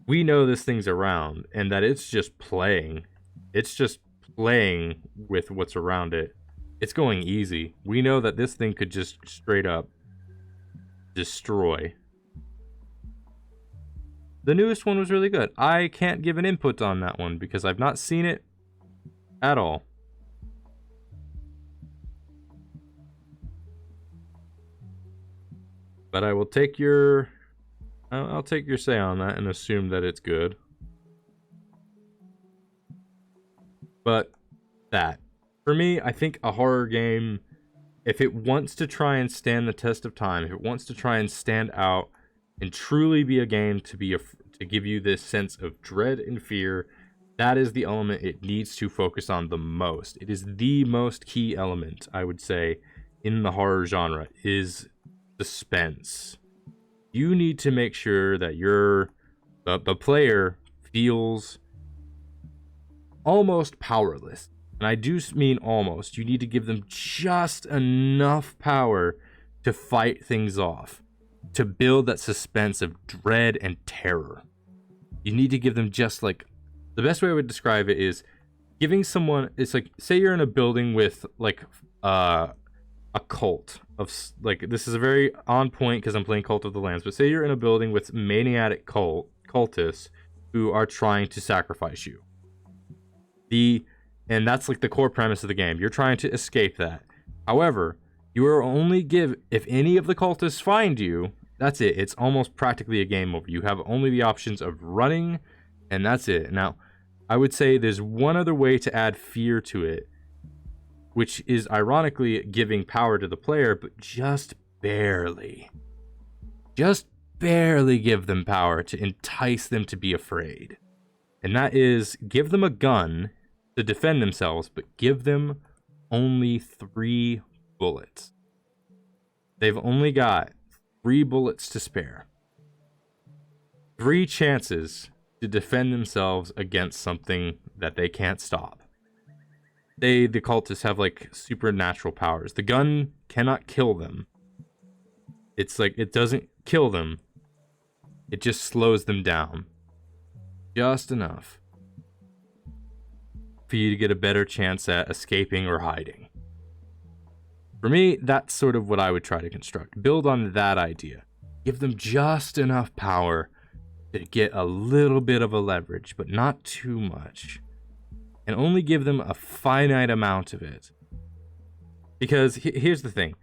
we know this thing's around and that it's just playing. It's just playing with what's around it. It's going easy. We know that this thing could just straight up destroy. The newest one was really good. I can't give an input on that one because I've not seen it at all. But I will take I'll take your say on that and assume that it's good. But that, for me, I think a horror game, if it wants to try and stand the test of time, if it wants to try and stand out and truly be a game to give you this sense of dread and fear, that is the element it needs to focus on the most. It is the most key element, I would say, in the horror genre, is suspense. You need to make sure that the player feels almost powerless. And I do mean almost. You need to give them just enough power to fight things off, to build that suspense of dread and terror. You need to give them just like, the best way I would describe it is giving someone, it's like, say you're in a building with like a cult of, like, this is a very on point because I'm playing Cult of the Lambs, but say you're in a building with maniac cultists who are trying to sacrifice you. And that's like the core premise of the game. You're trying to escape that. However, you are only if any of the cultists find you, that's it. It's almost practically a game over. You have only the options of running, and that's it. Now, I would say there's one other way to add fear to it, which is ironically giving power to the player, but just barely. Just barely give them power to entice them to be afraid. And that is, give them a gun to defend themselves, but give them only 3 bullets. They've only got 3 bullets to spare. 3 chances to defend themselves against something that they can't stop. The cultists have like supernatural powers. The gun cannot kill them. It's like, it doesn't kill them. It just slows them down. Just enough for you to get a better chance at escaping or hiding. For me, that's sort of what I would try to construct. Build on that idea. Give them just enough power to get a little bit of a leverage, but not too much. And only give them a finite amount of it. Because here's the thing.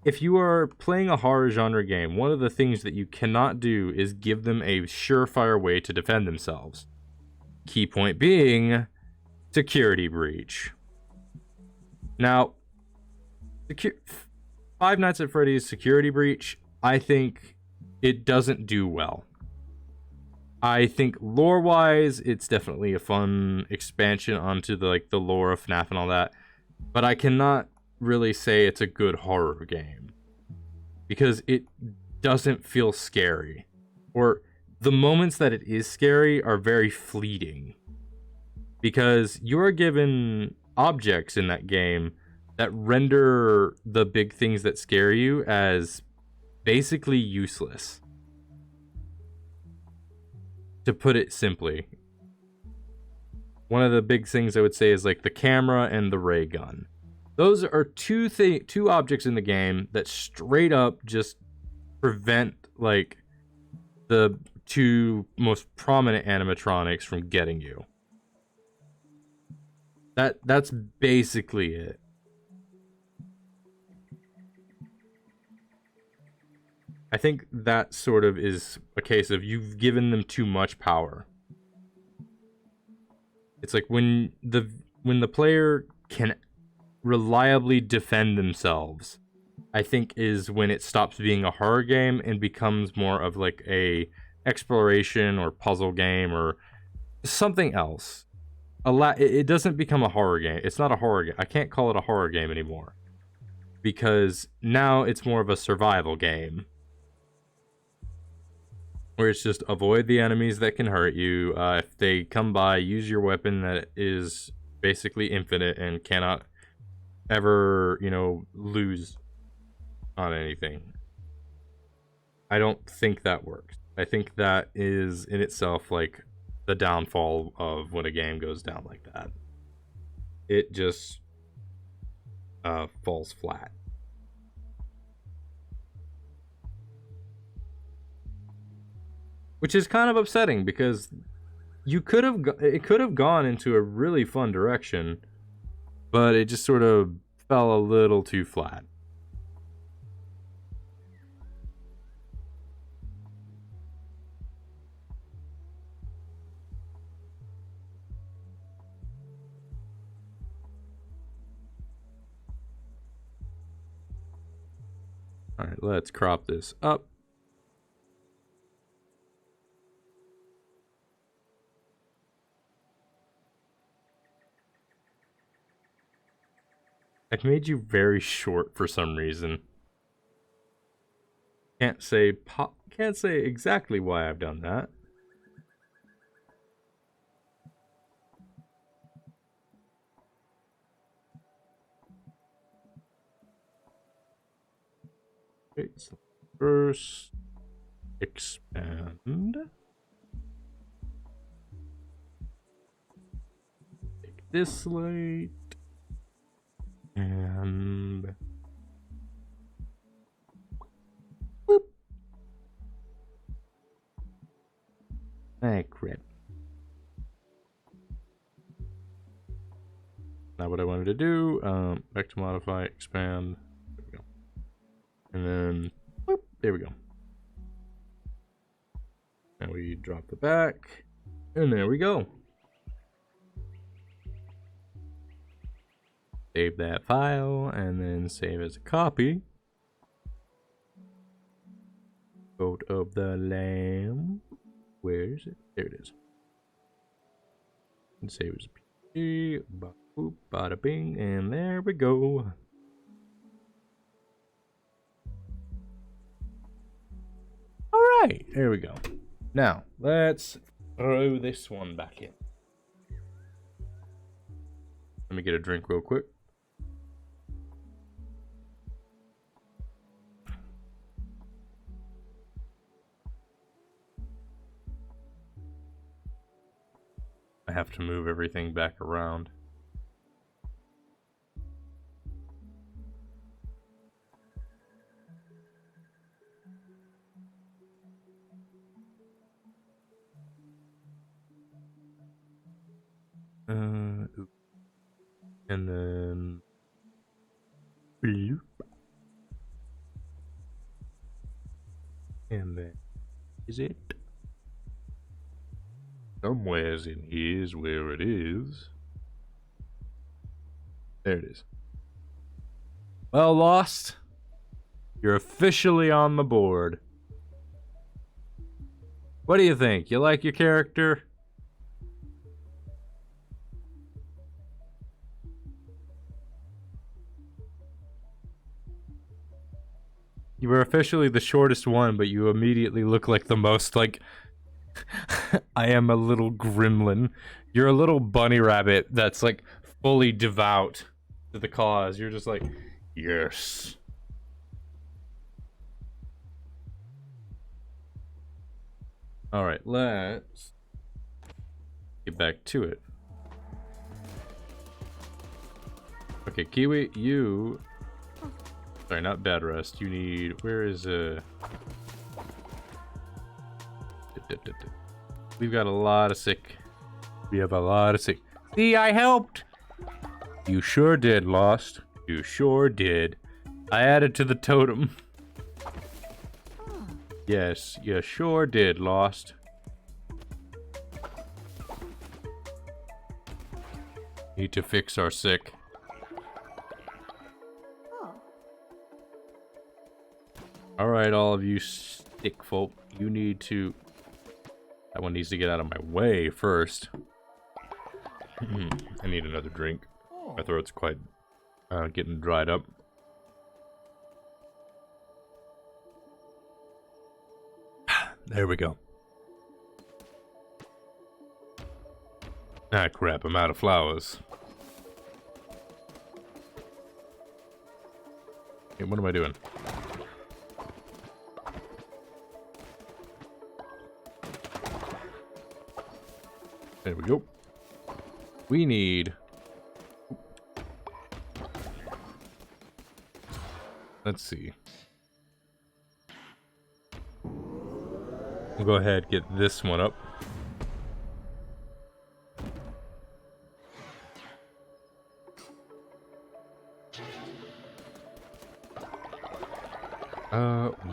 If you are playing a horror genre game, one of the things that you cannot do is give them a surefire way to defend themselves. Key point being, security breach. Now, Five Nights at Freddy's security breach, I think it doesn't do well. I think lore-wise, it's definitely a fun expansion onto the lore of FNAF and all that, but I cannot really say it's a good horror game because it doesn't feel scary, or the moments that it is scary are very fleeting because you are given objects in that game that render the big things that scare you as basically useless. To put it simply, one of the big things I would say is like the camera and the ray gun. Those are two objects in the game that straight up just prevent like the 2 most prominent animatronics from getting you. That's basically it. I think that sort of is a case of you've given them too much power. It's like when the player can reliably defend themselves, I think is when it stops being a horror game and becomes more of like a exploration or puzzle game or something else. It doesn't become a horror game. It's not a horror game. I can't call it a horror game anymore, because now it's more of a survival game, where it's just avoid the enemies that can hurt you. If they come by, use your weapon that is basically infinite and cannot ever, lose on anything. I don't think that works. I think that is in itself like the downfall of when a game goes down like that. It just falls flat. Which is kind of upsetting, because it could have gone into a really fun direction, but it just sort of fell a little too flat. All right, let's crop this up. I've made you very short for some reason. Can't say exactly why I've done that. Okay, so first expand. Take this slate. And whoop. Hey, crap. Now what I wanted to do, back to modify, expand. There we go. And then whoop, there we go. Now we drop the back, and there we go. Save that file, and then save as a copy. Coat of the lamb. Where is it? There it is. And save as a PNG. Boop, bada bing, and there we go. Alright, there we go. Now, let's throw this one back in. Let me get a drink real quick. I have to move everything back around. And then bloop. And then is it? Somewheres in here is where it is. There it is. Well, Lost, you're officially on the board. What do you think? You like your character? You were officially the shortest one, but you immediately look like the most, like, I am a little gremlin. You're a little bunny rabbit that's, like, fully devout to the cause. You're just like, yes. Alright, let's get back to it. Okay, Kiwi, you... Sorry, not bed rest. You need... Where is... We've got a lot of sick. We have a lot of sick. See, I helped! You sure did, Lost. You sure did. I added to the totem. Yes, you sure did, Lost. Need to fix our sick. Alright, all of you stick folk, you need to... That one needs to get out of my way first. I need another drink. My throat's quite getting dried up. There we go. Ah, crap, I'm out of flowers. Hey, what am I doing? There we go. We need... Let's see. We'll go ahead and get this one up.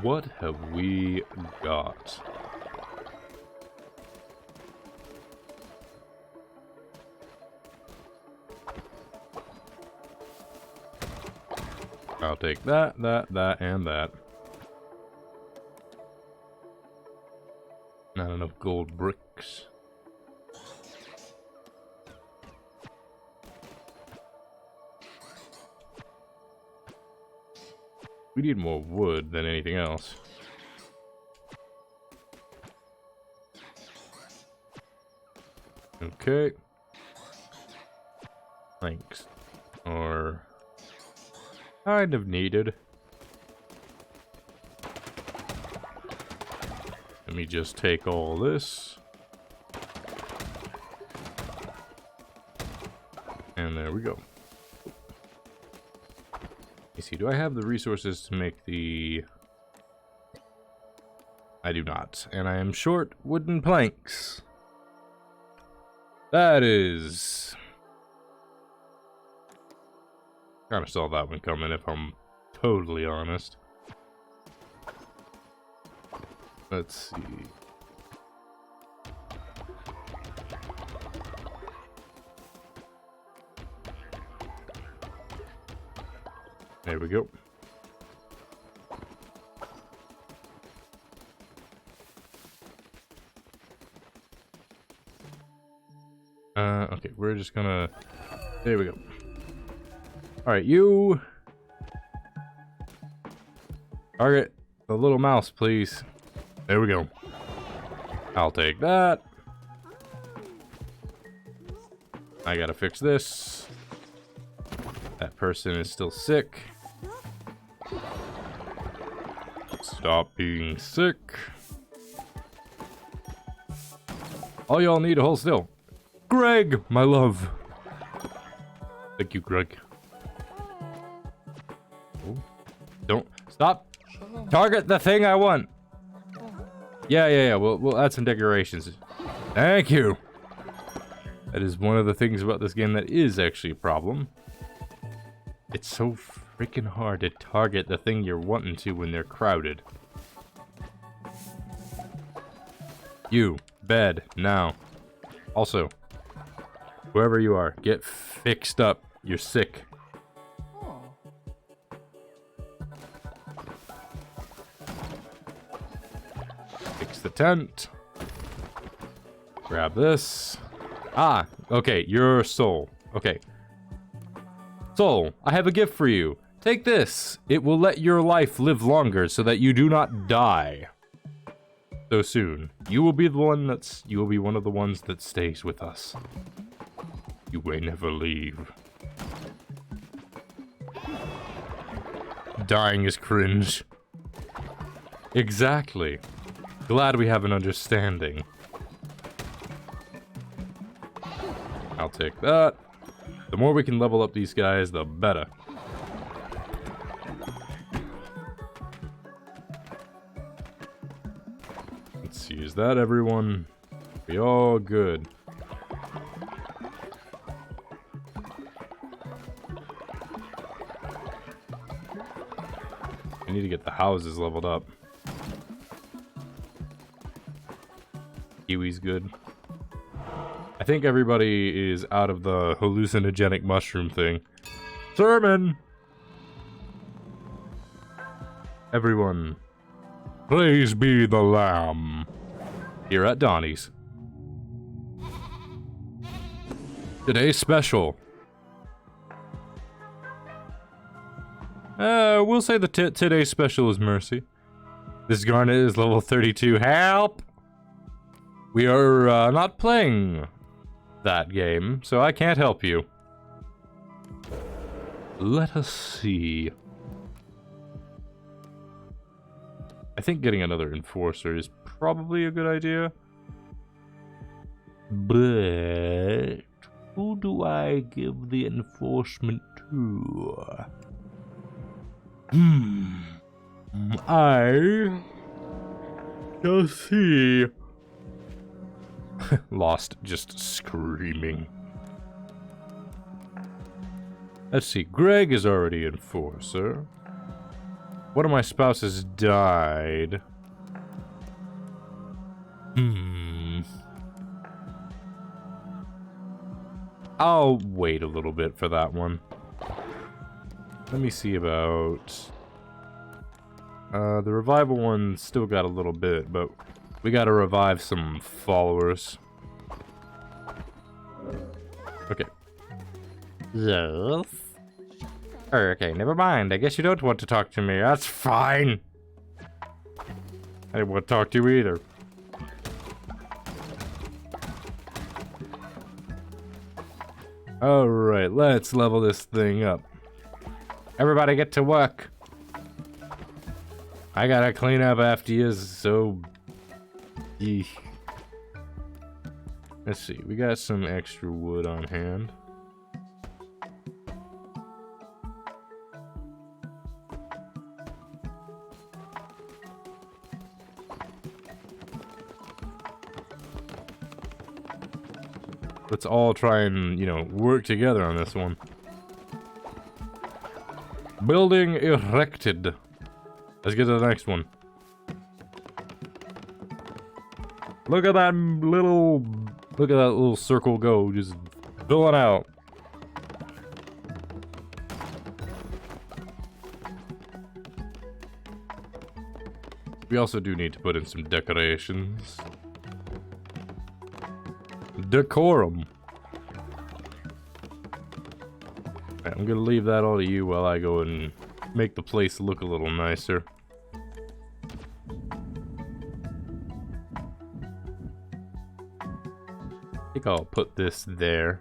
What have we got? I'll take that, and that. Not enough gold bricks. We need more wood than anything else. Okay. Thanks. Or... kind of needed. Let me just take all this. And there we go. Let's see, do I have the resources to make the... I do not. And I am short wooden planks. That is... kind of saw that one coming, if I'm totally honest. Let's see. There we go. Okay, we're just gonna... there we go. Alright, you... target the little mouse, please. There we go. I'll take that. I gotta fix this. That person is still sick. Stop being sick. All y'all need to hold still. Greg, my love. Thank you, Greg. Oh, don't stop. Target the thing I want. Yeah. We'll add some decorations. Thank you. That is one of the things about this game that is actually a problem. It's so freaking hard to target the thing you're wanting to when they're crowded. You, bed, now. Also, whoever you are, get fixed up. You're sick. Fix the tent. Grab this. Ah, okay, you're soul. Okay. Soul, I have a gift for you. Take this. It will let your life live longer so that you do not die so soon. You will be one of the ones that stays with us. You may never leave. Dying is cringe. Exactly. Glad we have an understanding. I'll take that. The more we can level up these guys, the better. Let's see, is that everyone? We all good. I need to get the houses leveled up. Kiwi's good. I think everybody is out of the hallucinogenic mushroom thing. Sermon! Everyone, praise be the Lamb. Here at Donnie's. Today's special. We'll say the today's special is Mercy. This Garnet is level 32. Help! We are not playing that game, so I can't help you. Let us see. I think getting another enforcer is probably a good idea. But who do I give the enforcement to? I shall see. Lost, just screaming. Let's see, Greg is already enforcer. One of my spouses died. I'll wait a little bit for that one. Let me see about... the revival one still got a little bit, but we gotta revive some followers. Okay. Yes? Okay, never mind. I guess you don't want to talk to me. That's fine. I didn't want to talk to you either. Alright, let's level this thing up. Everybody get to work. I gotta clean up after you, so... Eesh. Let's see, we got some extra wood on hand. Let's all try and, you know, work together on this one. Building erected. Let's get to the next one. Look at that little circle go, just filling out. We also do need to put in some decorations. Decorum. Right, I'm gonna leave that all to you while I go and make the place look a little nicer. I think I'll put this there.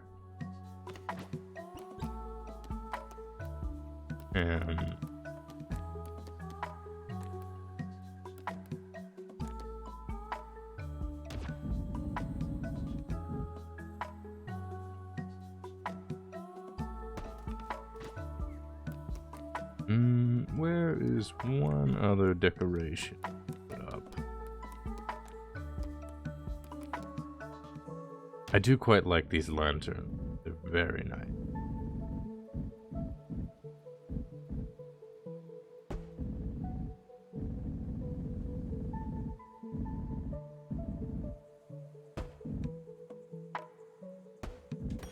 And where is one other decoration put up? I do quite like these lanterns. They're very nice.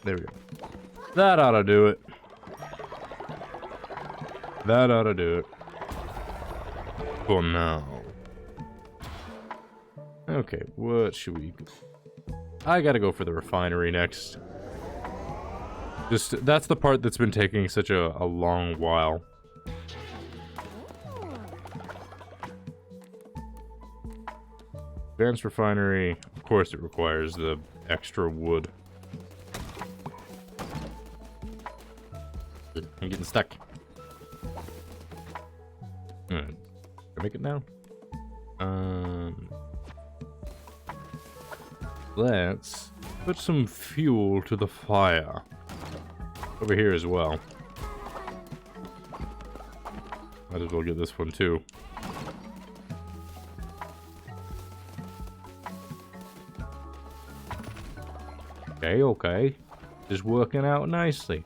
There we go. That ought to do it. That ought to do it. For now. Okay, what should we... I gotta go for the refinery next. Just, that's the part that's been taking such a long while. Advanced refinery, of course it requires the extra wood. I'm getting stuck. Can I make it now? Let's put some fuel to the fire. Over here as well. Might as well get this one too. Okay, okay. Just working out nicely.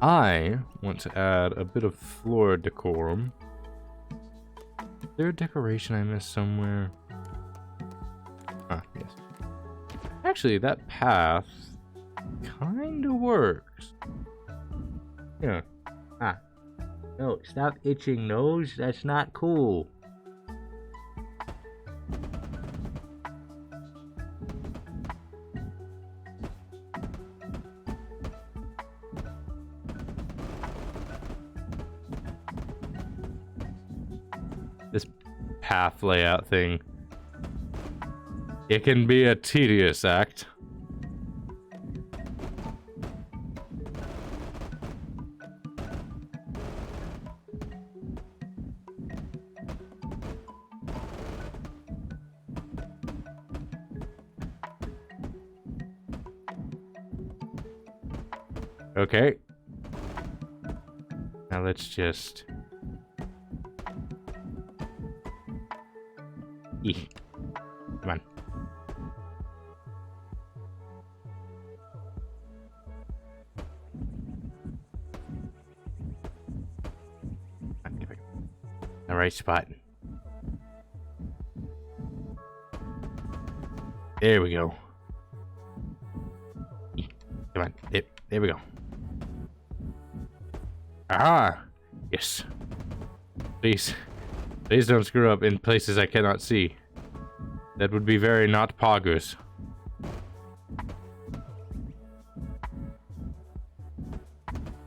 I want to add a bit of floor decorum. Is there a decoration I missed somewhere? Ah, yes. Actually, that path kind of works. Yeah. Ah. No, stop itching nose. That's not cool. This path layout thing. It can be a tedious act. Okay. Now let's just... Come on. All right, spot. There we go. Come on. There we go. Aha! Yes. Please. Please don't screw up in places I cannot see. That would be very not poggers.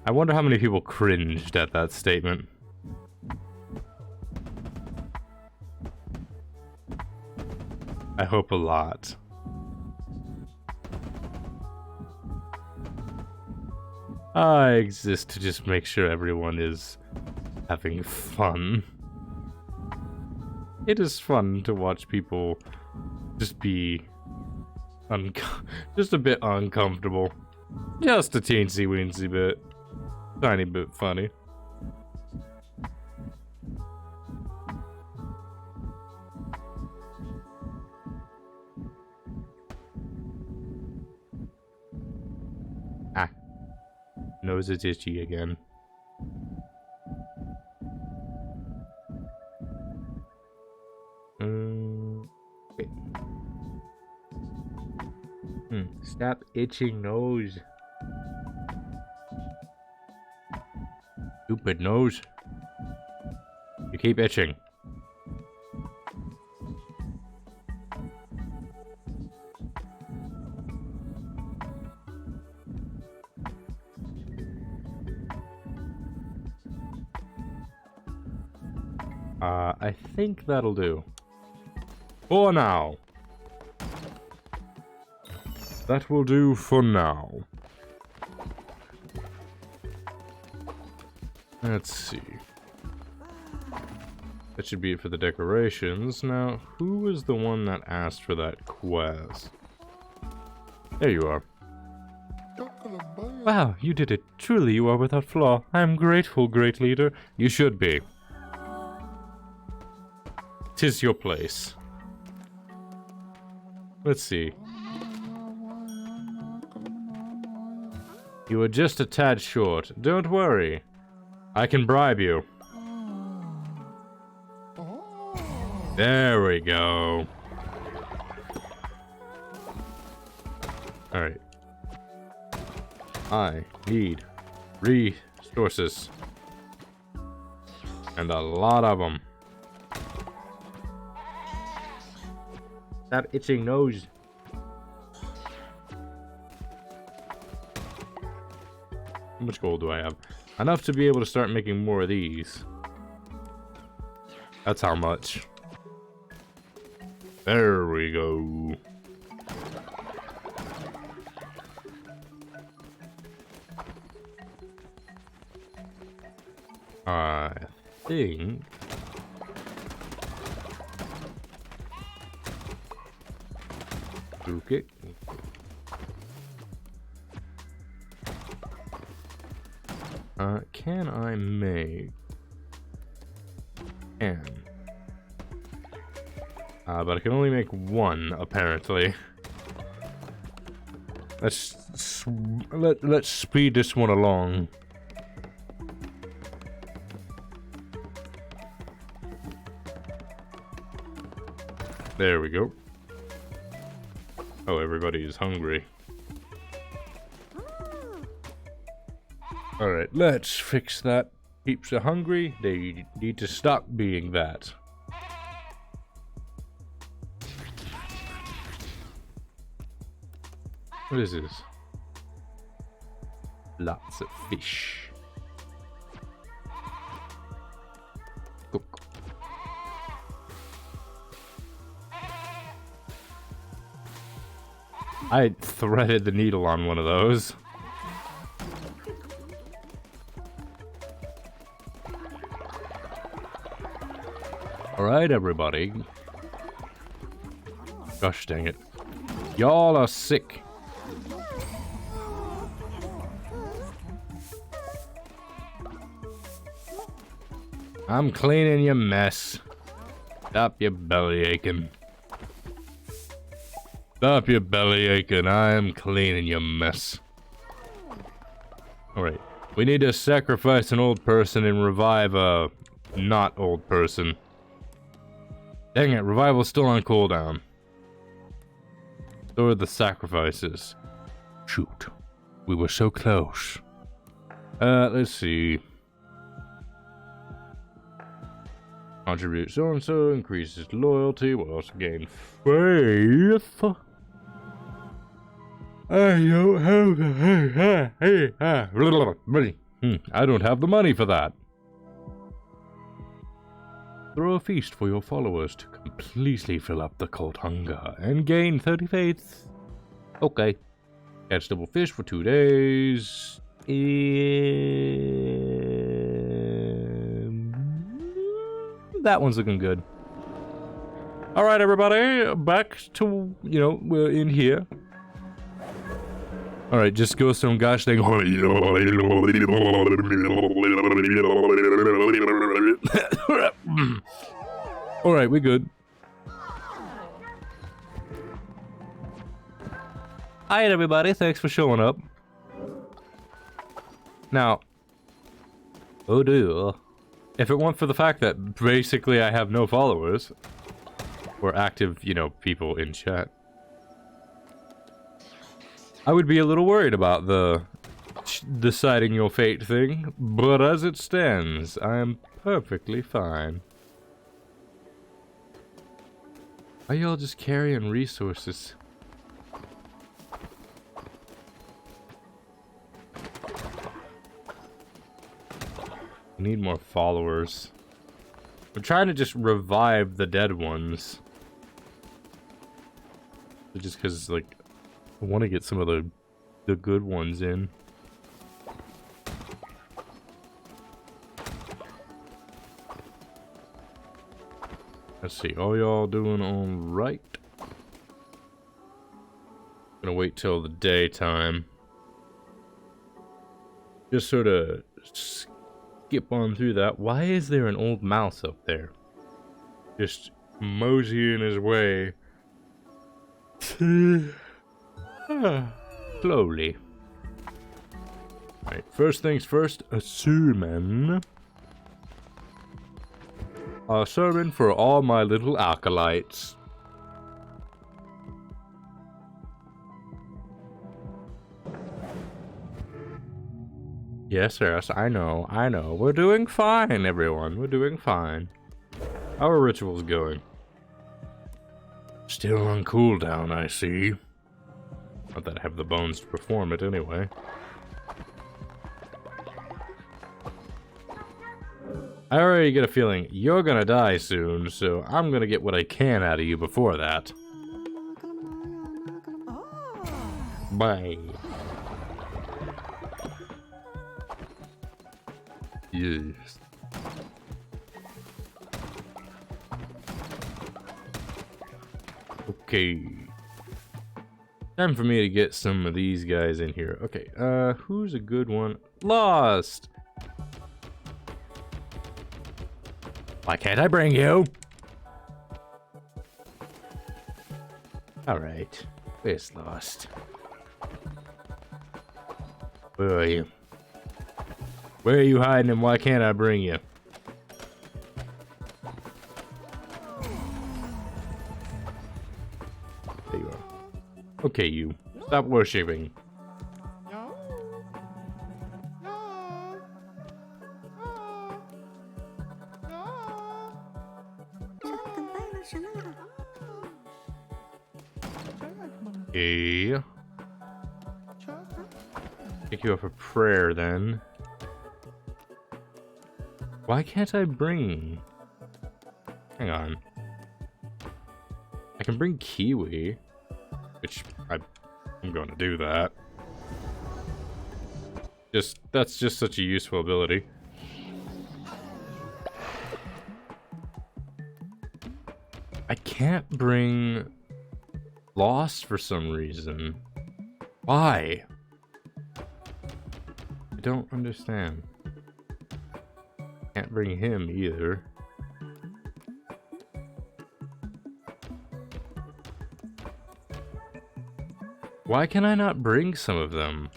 I wonder how many people cringed at that statement. I hope a lot. I exist to just make sure everyone is having fun. It is fun to watch people just be just a bit uncomfortable. Just a teensy weensy bit. Tiny bit funny. Ah. Nose is itchy again. Okay. Stop itching nose. Stupid nose. You keep itching. I think that'll do. For now. That will do for now. Let's see. That should be it for the decorations. Now, who was the one that asked for that quest? There you are. Wow, you did it. Truly, you are without flaw. I am grateful, great leader. You should be. 'Tis your place. Let's see. You were just a tad short. Don't worry. I can bribe you. There we go. Alright. I need resources. And a lot of them. Stop itching nose. How much gold do I have? Enough to be able to start making more of these. That's how much. There we go. I think... Okay. Can I make... but I can only make one, apparently. Let's speed this one along. There we go. Oh, everybody is hungry. Alright, let's fix that. Peeps are hungry. They need to stop being that. What is this? Lots of fish. Cook. I threaded the needle on one of those. Alright, everybody. Gosh dang it. Y'all are sick. I'm cleaning your mess. Stop your belly aching. Stop your belly aching. I am cleaning your mess. Alright. We need to sacrifice an old person and revive a not old person. Dang it, revival's still on cooldown. So are the sacrifices. Shoot. We were so close. Let's see. Contribute so-and-so, increases loyalty, will also gain faith. I don't have I don't have the money for that. Throw a feast for your followers to completely fill up the cult hunger and gain 30 faith. Okay. Catch double fish for 2 days. That one's looking good. Alright, everybody. Back to, we're in here. Alright, just go some gosh dang. Alright, we good. Alright, everybody. Thanks for showing up. Now. Oh, dear. If it weren't for the fact that basically I have no followers. Or active, people in chat. I would be a little worried about the deciding your fate thing, but as it stands, I am perfectly fine. Why y'all just carrying resources? I need more followers. I'm trying to just revive the dead ones. Just because, like, I want to get some of the good ones in. Let's see, all y'all doing all right? Gonna wait till the daytime. Just sort of skip on through that. Why is there an old mouse up there? Just moseying his way. Slowly. Alright, first things first, a sermon. A sermon for all my little acolytes. Yes, I know. We're doing fine, everyone. We're doing fine. How are rituals going? Still on cooldown, I see. Not that I have the bones to perform it anyway. I already get a feeling you're gonna die soon, so I'm gonna get what I can out of you before that. Bye. Yes. Okay. Time for me to get some of these guys in here. Okay, who's a good one? Lost! Why can't I bring you? Alright. Where's Lost? Where are you? Where are you hiding and why can't I bring you? There you are. Okay, you. Stop worshipping. Okay. Take you up a prayer then. Why can't I bring... Hang on. I can bring Kiwi, which I'm going to do that. That's just such a useful ability. I can't bring Lost for some reason. Why? I don't understand. Can't bring him either. Why can I not bring some of them?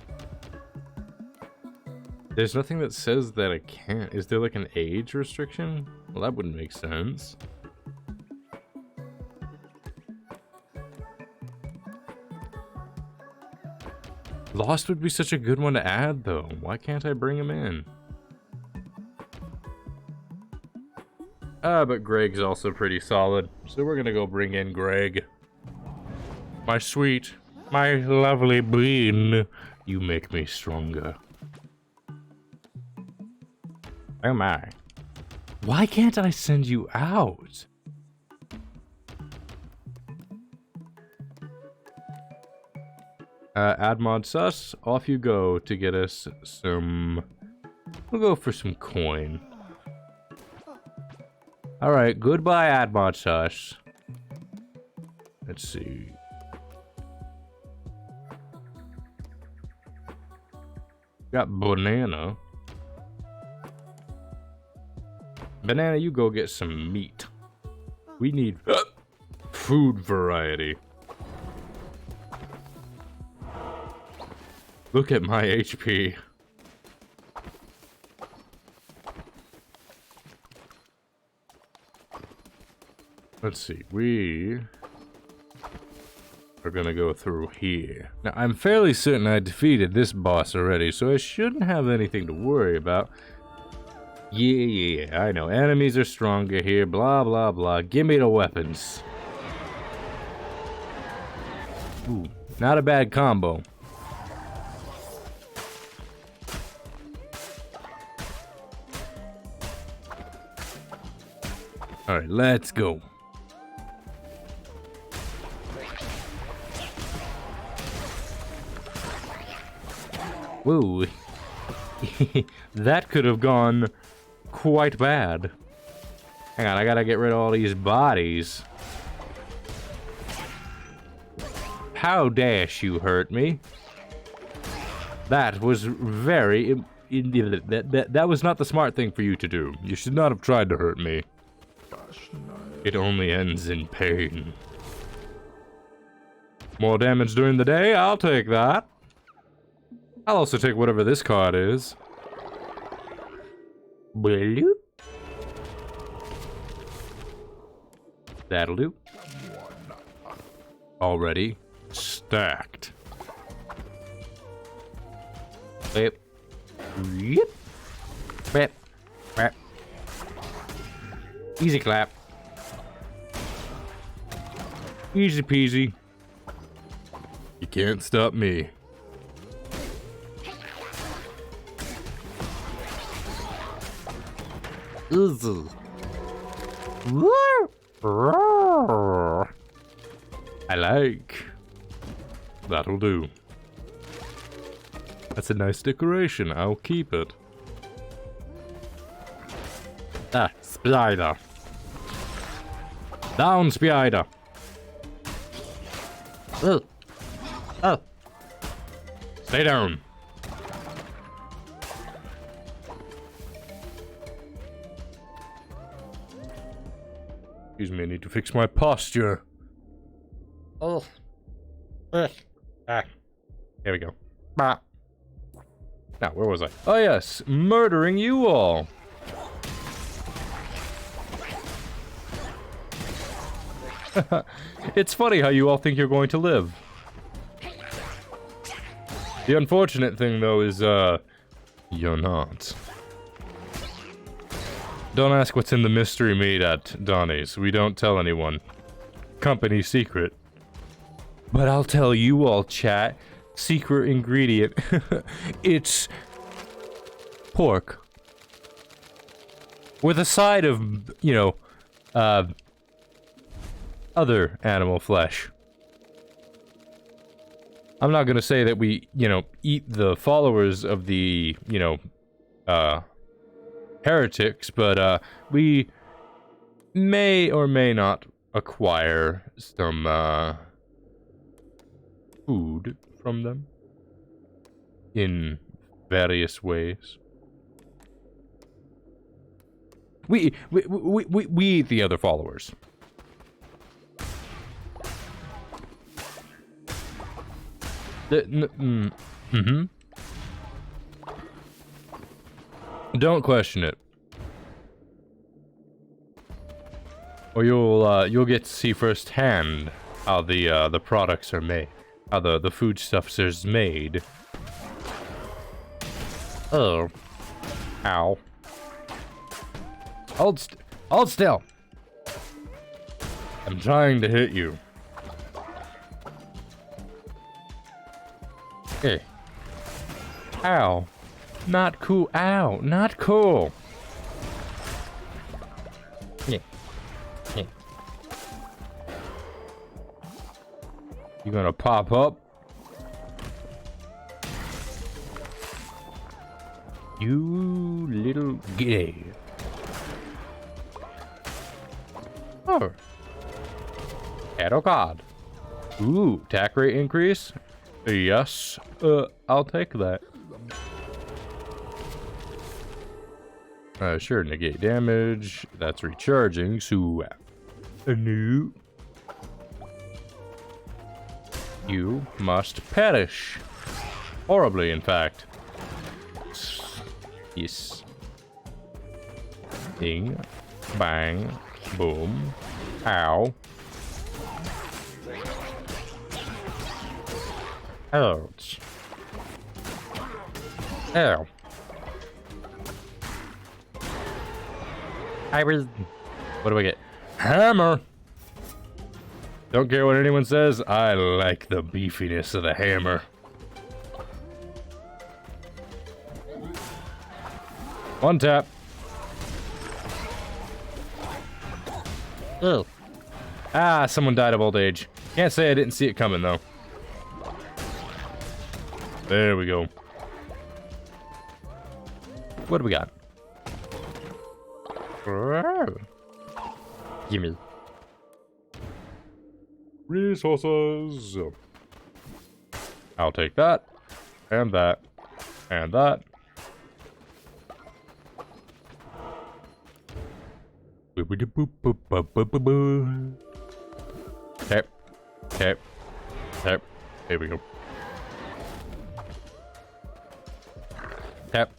There's nothing that says that I can't. Is there like an age restriction? Well, that wouldn't make sense. Lost would be such a good one to add, though. Why can't I bring him in? But Greg's also pretty solid, so we're gonna go bring in Greg. My sweet, my lovely bean. You make me stronger. Oh my. Why can't I send you out? Add mod sus, off you go to get us some... We'll go for some coin. Alright, goodbye add mod sus. Let's see. Got banana. Banana, you go get some meat. We need food variety. Look at my HP. Let's see, we are gonna go through here. Now, I'm fairly certain I defeated this boss already, so I shouldn't have anything to worry about. Yeah, I know. Enemies are stronger here, blah, blah, blah. Give me the weapons. Ooh, not a bad combo. Alright, let's go. Whoa. That could have gone quite bad. Hang on, I gotta get rid of all these bodies. How dare you hurt me? That was very... That was not the smart thing for you to do. You should not have tried to hurt me. It only ends in pain. More damage during the day? I'll take that. I'll also take whatever this card is. Bloop. That'll do. Already stacked. Yep. Yep. Bap. Bap. Easy clap. Easy peasy. You can't stop me. I like. That'll do. That's a nice decoration. I'll keep it. Ah, spider. Down, spider. Oh. Oh. Stay down. Excuse me, I need to fix my posture. Oh. Ah. Here we go. Bah. Now, where was I? Oh yes, murdering you all. It's funny how you all think you're going to live. The unfortunate thing, though, is, you're not. Don't ask what's in the mystery meat at Donnie's. We don't tell anyone. Company secret. But I'll tell you all, chat. Secret ingredient. It's pork. With a side of, you know, other animal flesh. I'm not gonna say that we, you know, eat the followers of the, you know, heretics, but, we may or may not acquire some, food from them. In various ways. We eat the other followers. Don't question it. Or you'll get to see firsthand how the products are made. How the foodstuffs is made. Oh. Ow. Hold still. I'm trying to hit you. Hey. Ow. Not cool. Ow. Not cool. Yeah. Yeah. You gonna pop up? You little gay. Oh. Cattle cod. Ooh, attack rate increase? Yes. I'll take that. Sure, negate damage. That's recharging, so... no. You must perish. Horribly, in fact. Yes. Ding. Bang. Boom. Ow. Ouch. Ow. What do we get? Hammer! Don't care what anyone says, I like the beefiness of the hammer. One tap. Ugh. Ah, someone died of old age. Can't say I didn't see it coming, though. There we go. What do we got? Gimme. Resources. I'll take that. And that. And that. Okay. Okay. Okay. Here we go. Tap.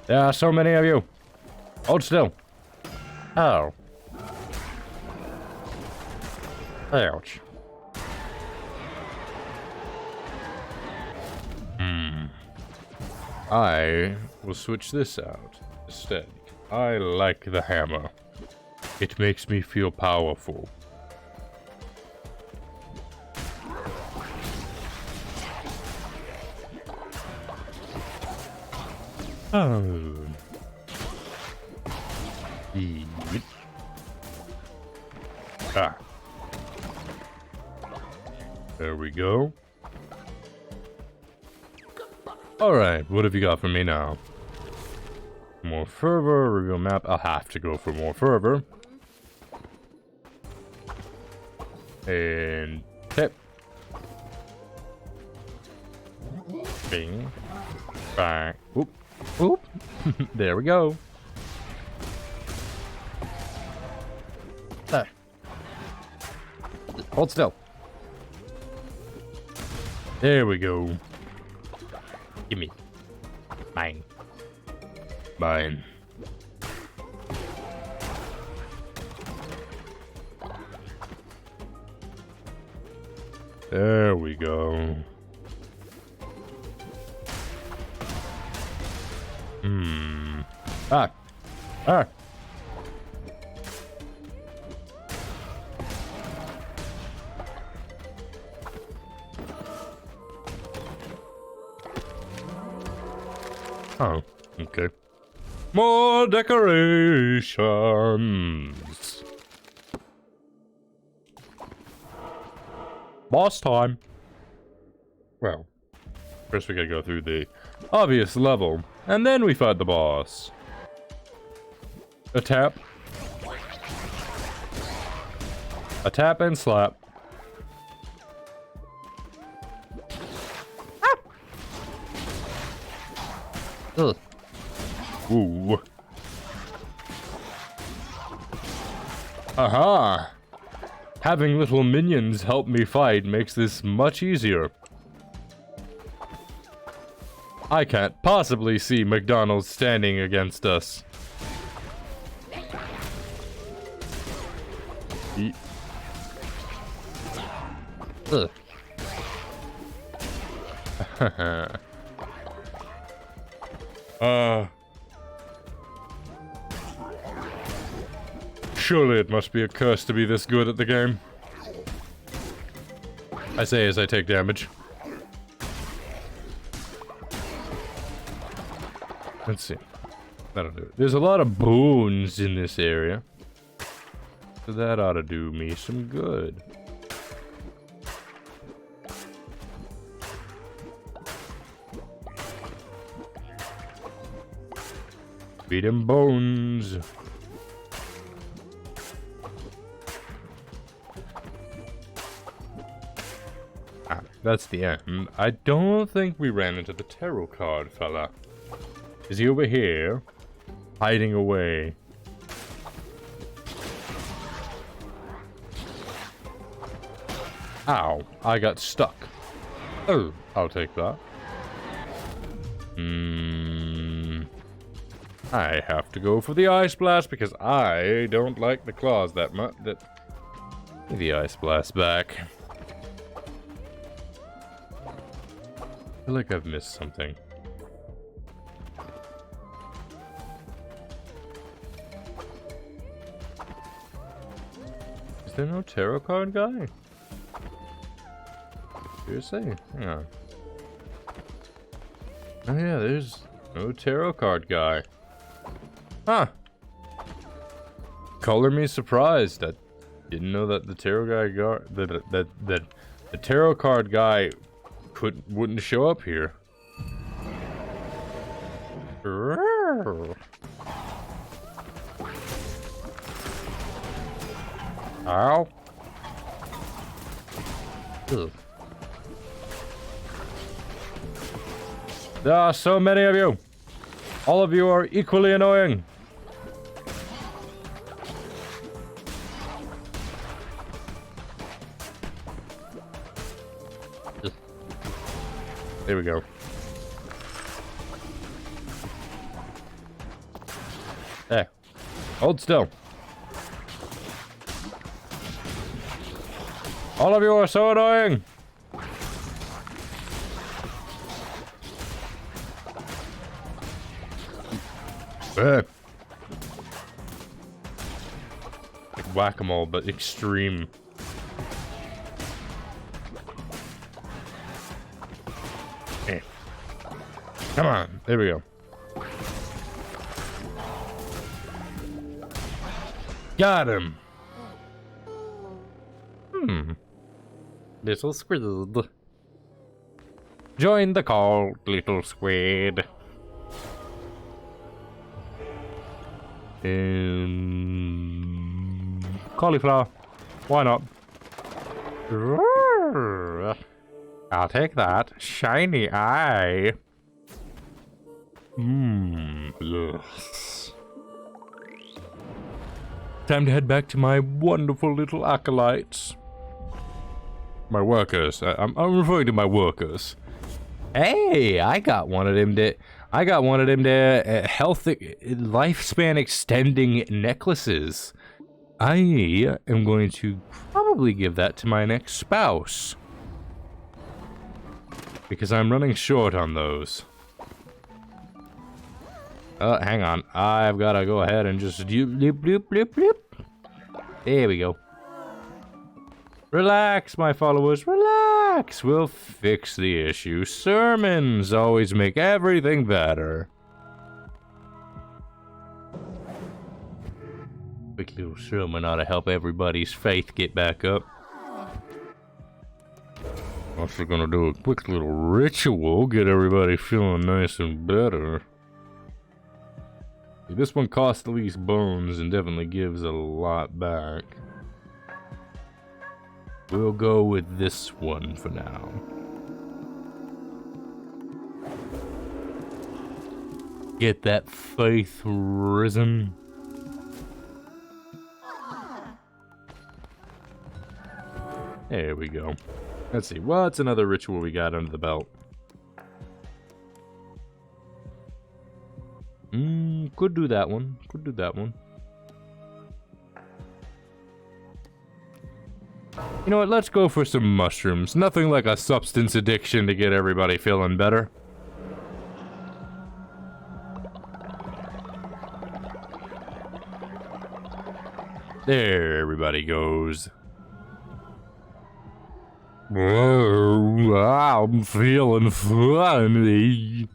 There are so many of you. Hold still. Oh. Ouch. I will switch this out instead. I like the hammer. It makes me feel powerful. Oh. Ah. There we go. Alright, what have you got for me now? More fervor, reveal map. I'll have to go for more fervor. And tip. Bing. Bang. Oop. Oop. There we go. There. Hold still. There we go. Gimme. Mine. There we go. Ah. Ah. Oh, okay. More decorations. Boss time. Well, first we gotta go through the obvious level, and then we fight the boss. A tap. A tap and slap. Ah! Ugh. Ooh. Aha! Having little minions help me fight makes this much easier. I can't possibly see McDonald's standing against us. Ugh. Surely it must be a curse to be this good at the game. I say as I take damage. Let's see. That'll do it. There's a lot of bones in this area. So that ought to do me some good. Beat him bones. Ah, that's the end. I don't think we ran into the tarot card fella. Is he over here? Hiding away. Ow, I got stuck. Oh, I'll take that. I have to go for the ice blast because I don't like the claws that much. Give me the ice blast back. I feel like I've missed something. Is there no tarot card guy? Seriously? Hang on. Oh yeah, there's no tarot card guy. Huh. Color me surprised. I didn't know that the tarot guy that the tarot card guy wouldn't show up here. Ow. Ugh. There are so many of you. All of you are equally annoying. There we go. There. Hold still. All of you are so annoying. Like whack-a-mole, but extreme. Come on, there we go. Got him. Little squid. Join the cult, little squid. Cauliflower. Why not? I'll take that. Shiny eye. Yes. Time to head back to my wonderful little acolytes. My workers. I'm referring to my workers. Hey, I got one of them to health lifespan extending necklaces. I am going to probably give that to my next spouse. because I'm running short on those. Hang on. I've got to go ahead and just doop, doop, doop, doop, doop. There we go. Relax, my followers, relax. We'll fix the issue. Sermons always make everything better. Quick little sermon ought to help everybody's faith get back up. Also gonna do a quick little ritual, get everybody feeling nice and better. This one costs the least bones and definitely gives a lot back. We'll go with this one for now. Get that faith risen. There we go. Let's see, what's another ritual we got under the belt? Could do that one. Could do that one. You know what, let's go for some mushrooms. Nothing like a substance addiction to get everybody feeling better. There everybody goes. Whoa, I'm feeling funny.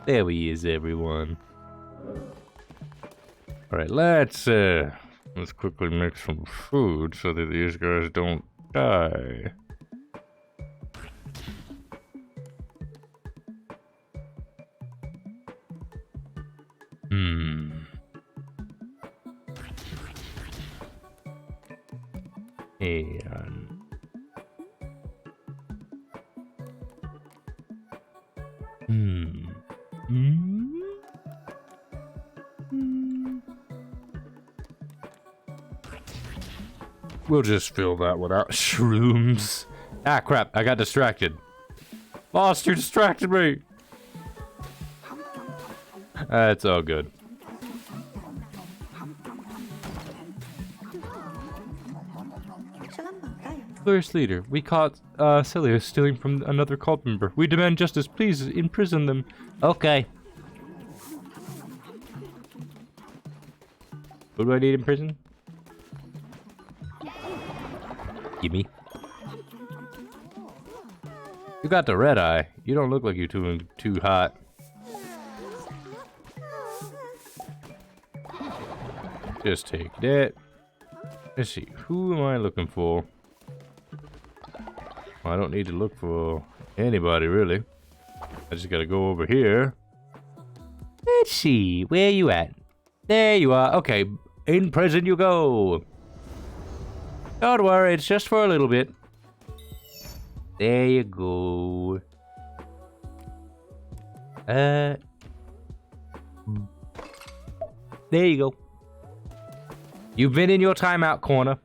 There he is, everyone. Alright, let's quickly make some food so that these guys don't die. We'll just fill that without shrooms. Ah, crap. I got distracted. Lost, you distracted me. It's all good. First leader, we caught Celius stealing from another cult member. We demand justice. Please imprison them. Okay. What do I need in prison? Gimme. You got the red eye. You don't look like you're too hot. Just take that. Let's see. Who am I looking for? Well, I don't need to look for anybody, really. I just gotta go over here. Let's see. Where you at? There you are. Okay. In prison you go. Don't worry. It's just for a little bit. There you go. There you go. You've been in your timeout corner.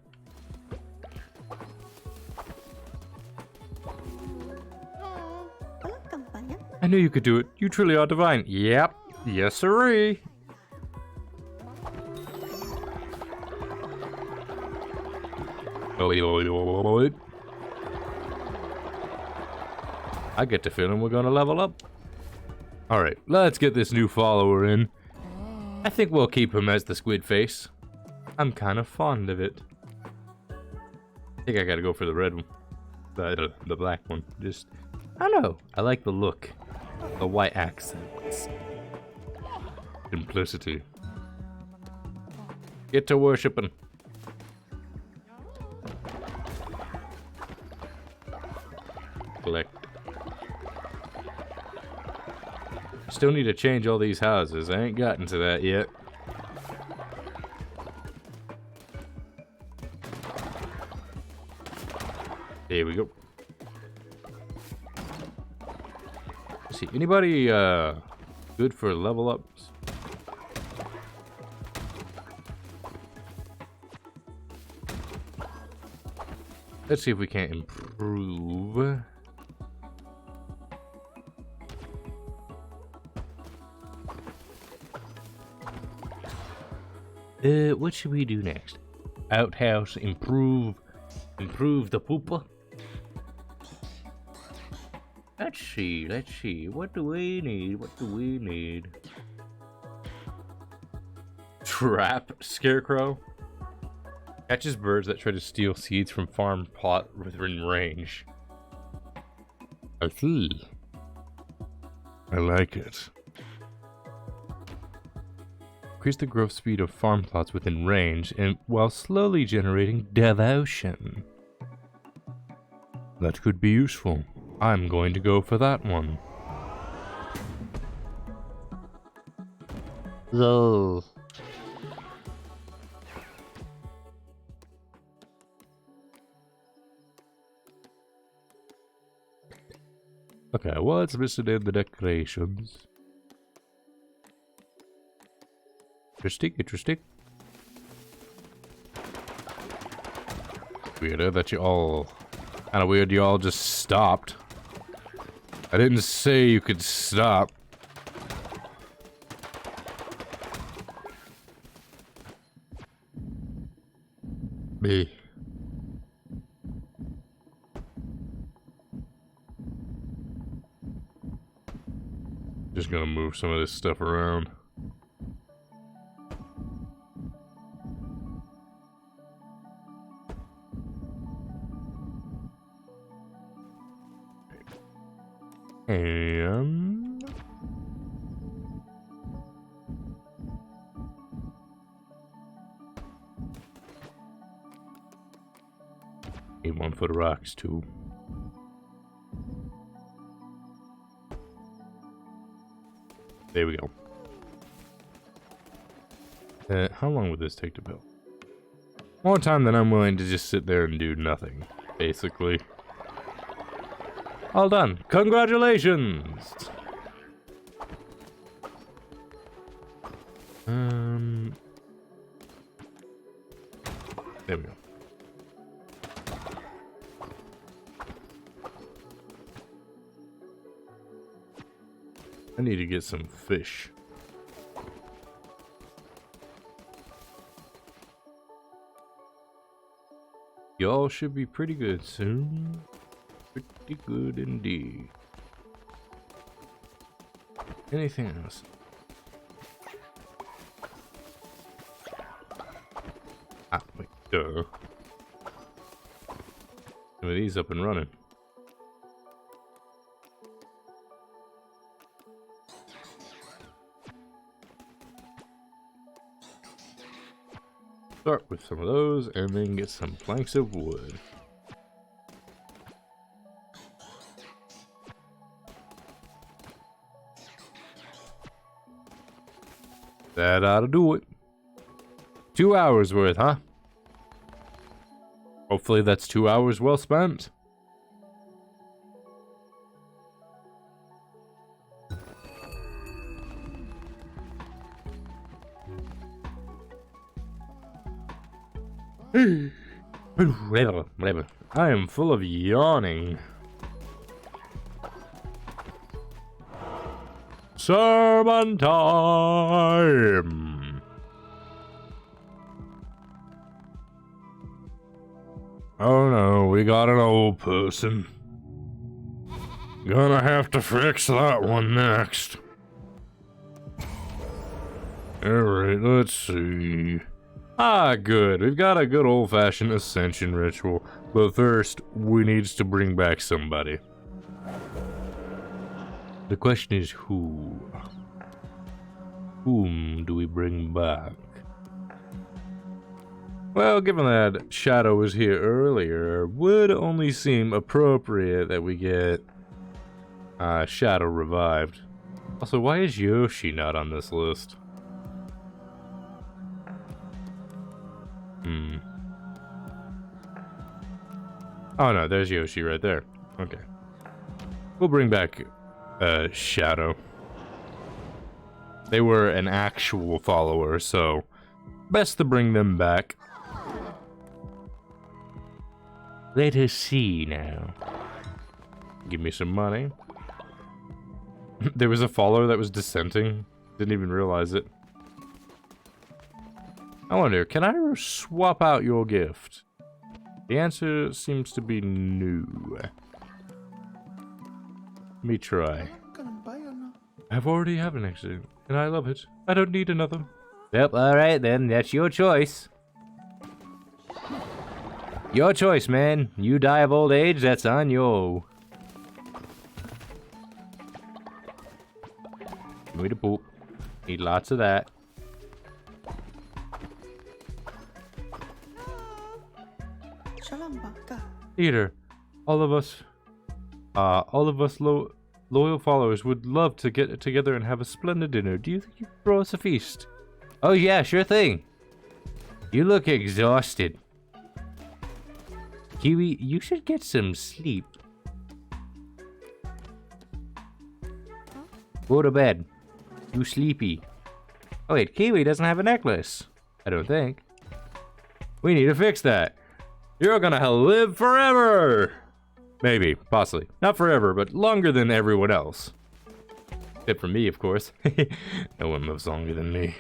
I knew you could do it. You truly are divine. Yep. Yes, sirree. I get the feeling we're gonna level up. Alright, let's get this new follower in. I think we'll keep him as the squid face. I'm kind of fond of it. I think I gotta go for the red one. The black one. Just, I don't know. I like the look. The white accents. Simplicity. Get to worshiping. Collect. Still need to change all these houses. I ain't gotten to that yet. There we go. Let's see, anybody good for level ups? Let's see if we can't improve. What should we do next? Outhouse, improve the pooper. Let's see, let's see. What do we need? What do we need? Trap scarecrow. Catches birds that try to steal seeds from farm plot within range. I see. I like it. Increase the growth speed of farm plots within range and while slowly generating devotion. That could be useful. I'm going to go for that one. So. Okay, what's listed in the decorations? Interesting, interesting. Weird that you all... Kinda weird you all just stopped. I didn't say you could stop. Me. Just gonna move some of this stuff around. And need one for the rocks too. There we go. How long would this take to build? More time than I'm willing to just sit there and do nothing, basically. All done. Congratulations! There we go. I need to get some fish. Y'all should be pretty good soon. Pretty good indeed. Anything else? Ah, wait, duh. Some of these up and running. Start with some of those and then get some planks of wood. That ought to do it. 2 hours worth, huh? Hopefully that's 2 hours well spent. I am full of yawning. Sermon time! Oh no, we got an old person. Gonna have to fix that one next. Alright, let's see. Ah, good. We've got a good old-fashioned ascension ritual. But first, we need to bring back somebody. The question is who? Whom do we bring back? Well, given that Shadow was here earlier, would only seem appropriate that we get Shadow revived. Also, why is Yoshi not on this list? Oh no, there's Yoshi right there. Okay. We'll bring back Shadow. They were an actual follower, so best to bring them back. Let us see now. Give me some money. There was a follower that was dissenting. Didn't even realize it. I wonder, can I swap out your gift? The answer seems to be no. Let me try. I've already had an accident, and I love it. I don't need another. Yep, alright then. That's your choice. Your choice, man. You die of old age, that's on you. Give me the poop. Need lots of that. Peter, all of us loyal followers would love to get together and have a splendid dinner. Do you think you could throw us a feast? Oh yeah, sure thing. You look exhausted. Kiwi, you should get some sleep. Go to bed. You sleepy. Oh wait, Kiwi doesn't have a necklace. I don't think. We need to fix that. You're gonna live forever! Maybe, possibly. Not forever, but longer than everyone else. Except for me, of course. No one lives longer than me.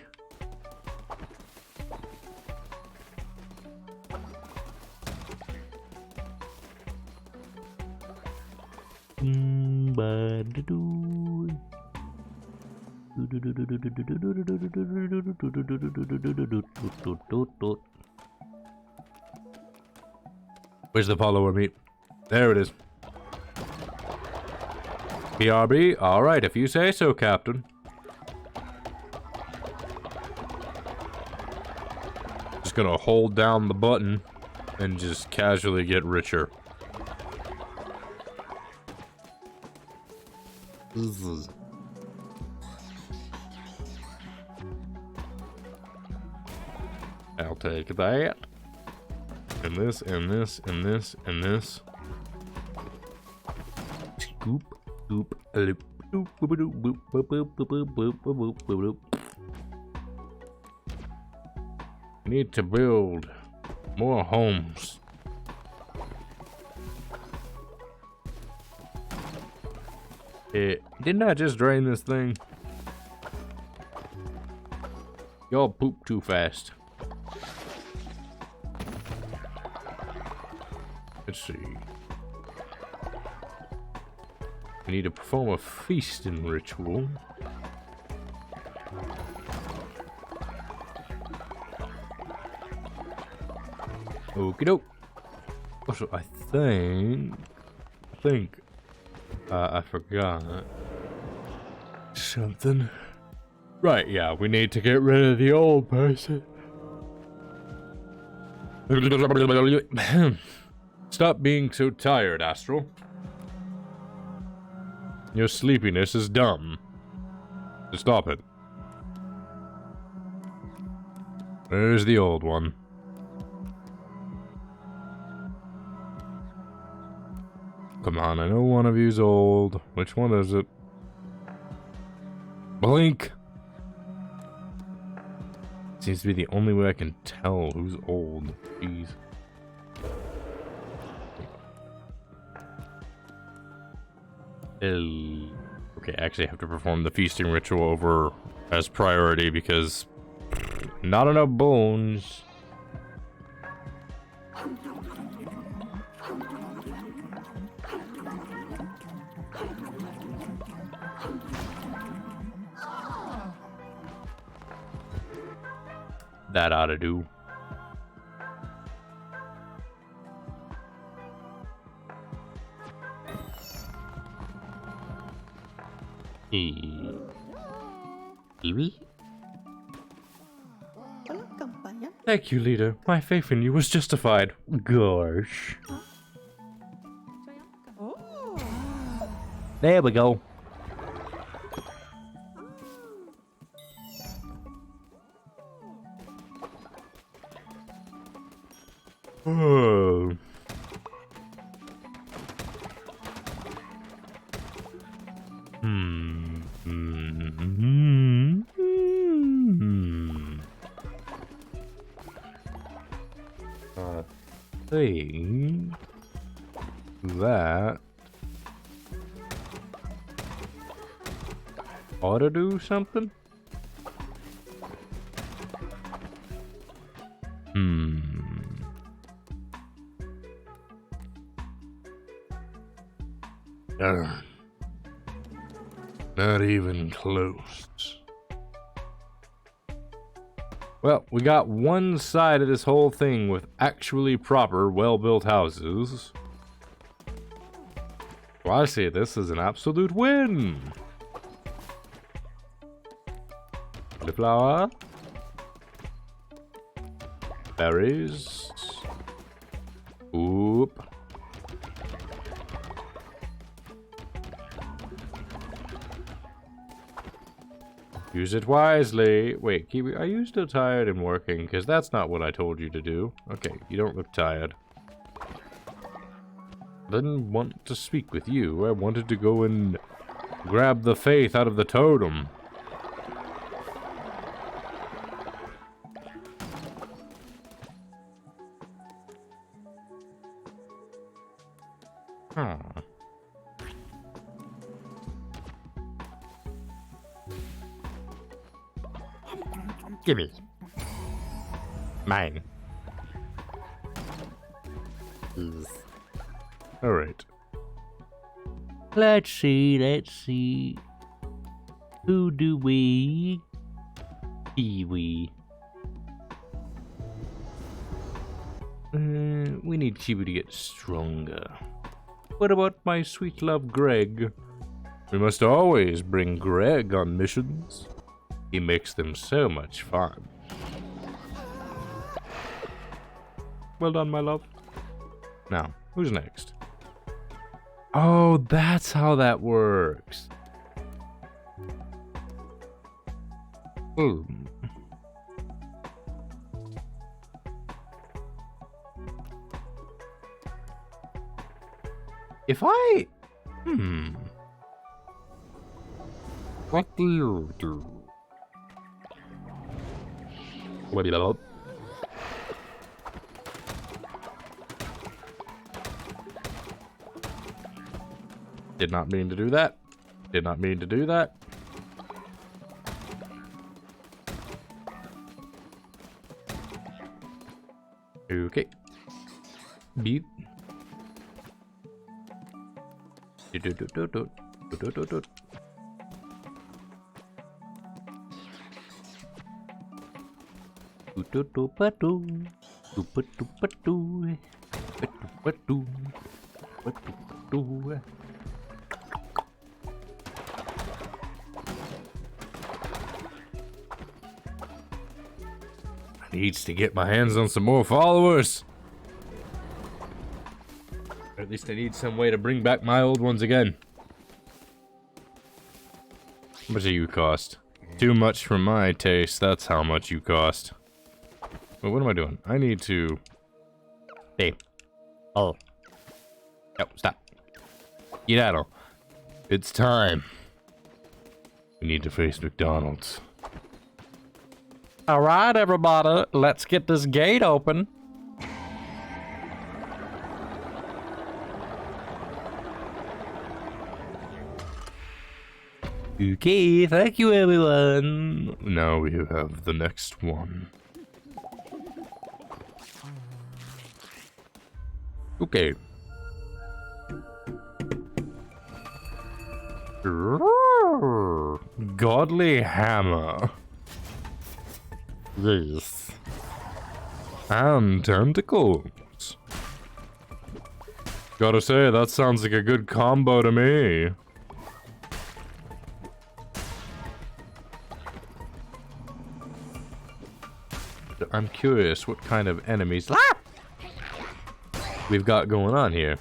Where's the follower meat? There it is. PRB? Alright, if you say so, Captain. Just gonna hold down the button and just casually get richer. I'll take that. And this, and this, and this, and this. Scoop, scoop, loop, boop, boop, boop, boop, boop, boop, boop, boop, boop, boop, boop. Need to build more homes. Didn't I just drain this thing? Y'all poop too fast. Let's see. We need to perform a feasting ritual. Okie doke. Also, I think I forgot something. Right, yeah, we need to get rid of the old person. Stop being so tired, Astral. Your sleepiness is dumb. Stop it. There's the old one. Come on, I know one of you's old. Which one is it? Blink! Seems to be the only way I can tell who's old. Jeez. Okay, actually I have to perform the feasting ritual over as priority because not enough bones. That ought to do. Thank you, leader. My faith in you was justified. Gosh. There we go. Oh. Think that ought to do something. Not even close. Well, we got one side of this whole thing with actually proper, well-built houses. Well, I see this as an absolute win. Cauliflower. Berries. Oop. Use it wisely. Wait, Kiwi, are you still tired and working? Because that's not what I told you to do. Okay, you don't look tired. I didn't want to speak with you. I wanted to go and grab the faith out of the totem. Huh. Gimme. Mine. Alright. Let's see. Who do we? Kiwi. We need Kiwi to get stronger. What about my sweet love Greg? We must always bring Greg on missions. He makes them so much fun. Well done, my love. Now, who's next? Oh, that's how that works. Ooh. If I... What do you do? What do you love? Did not mean to do that. Did not mean to do that. Okay. Beep. I needs to get my hands on some more followers. Or at least I need some way to bring back my old ones again. How much do you cost? Too much for my taste, that's how much you cost. Well, what am I doing? I need to... Hey. Oh. No, stop. Skedaddle. It's time. We need to face McDonald's. Alright, everybody. Let's get this gate open. Okay, thank you, everyone. Now we have the next one. Okay. Godly hammer. Yes. And tentacles. Gotta say, that sounds like a good combo to me. I'm curious what kind of enemies we've got going on here.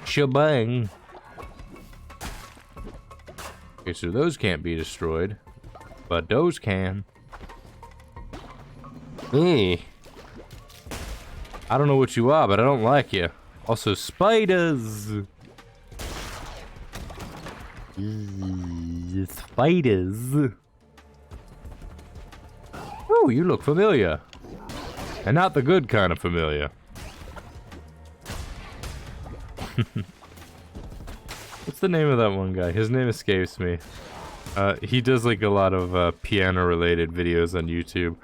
Shebang. Okay, so those can't be destroyed, but those can. I don't know what you are, but I don't like you. Also, spiders. Spiders. Oh, you look familiar. And not the good kind of familiar. What's the name of that one guy? His name escapes me. He does like a lot of piano related videos on YouTube.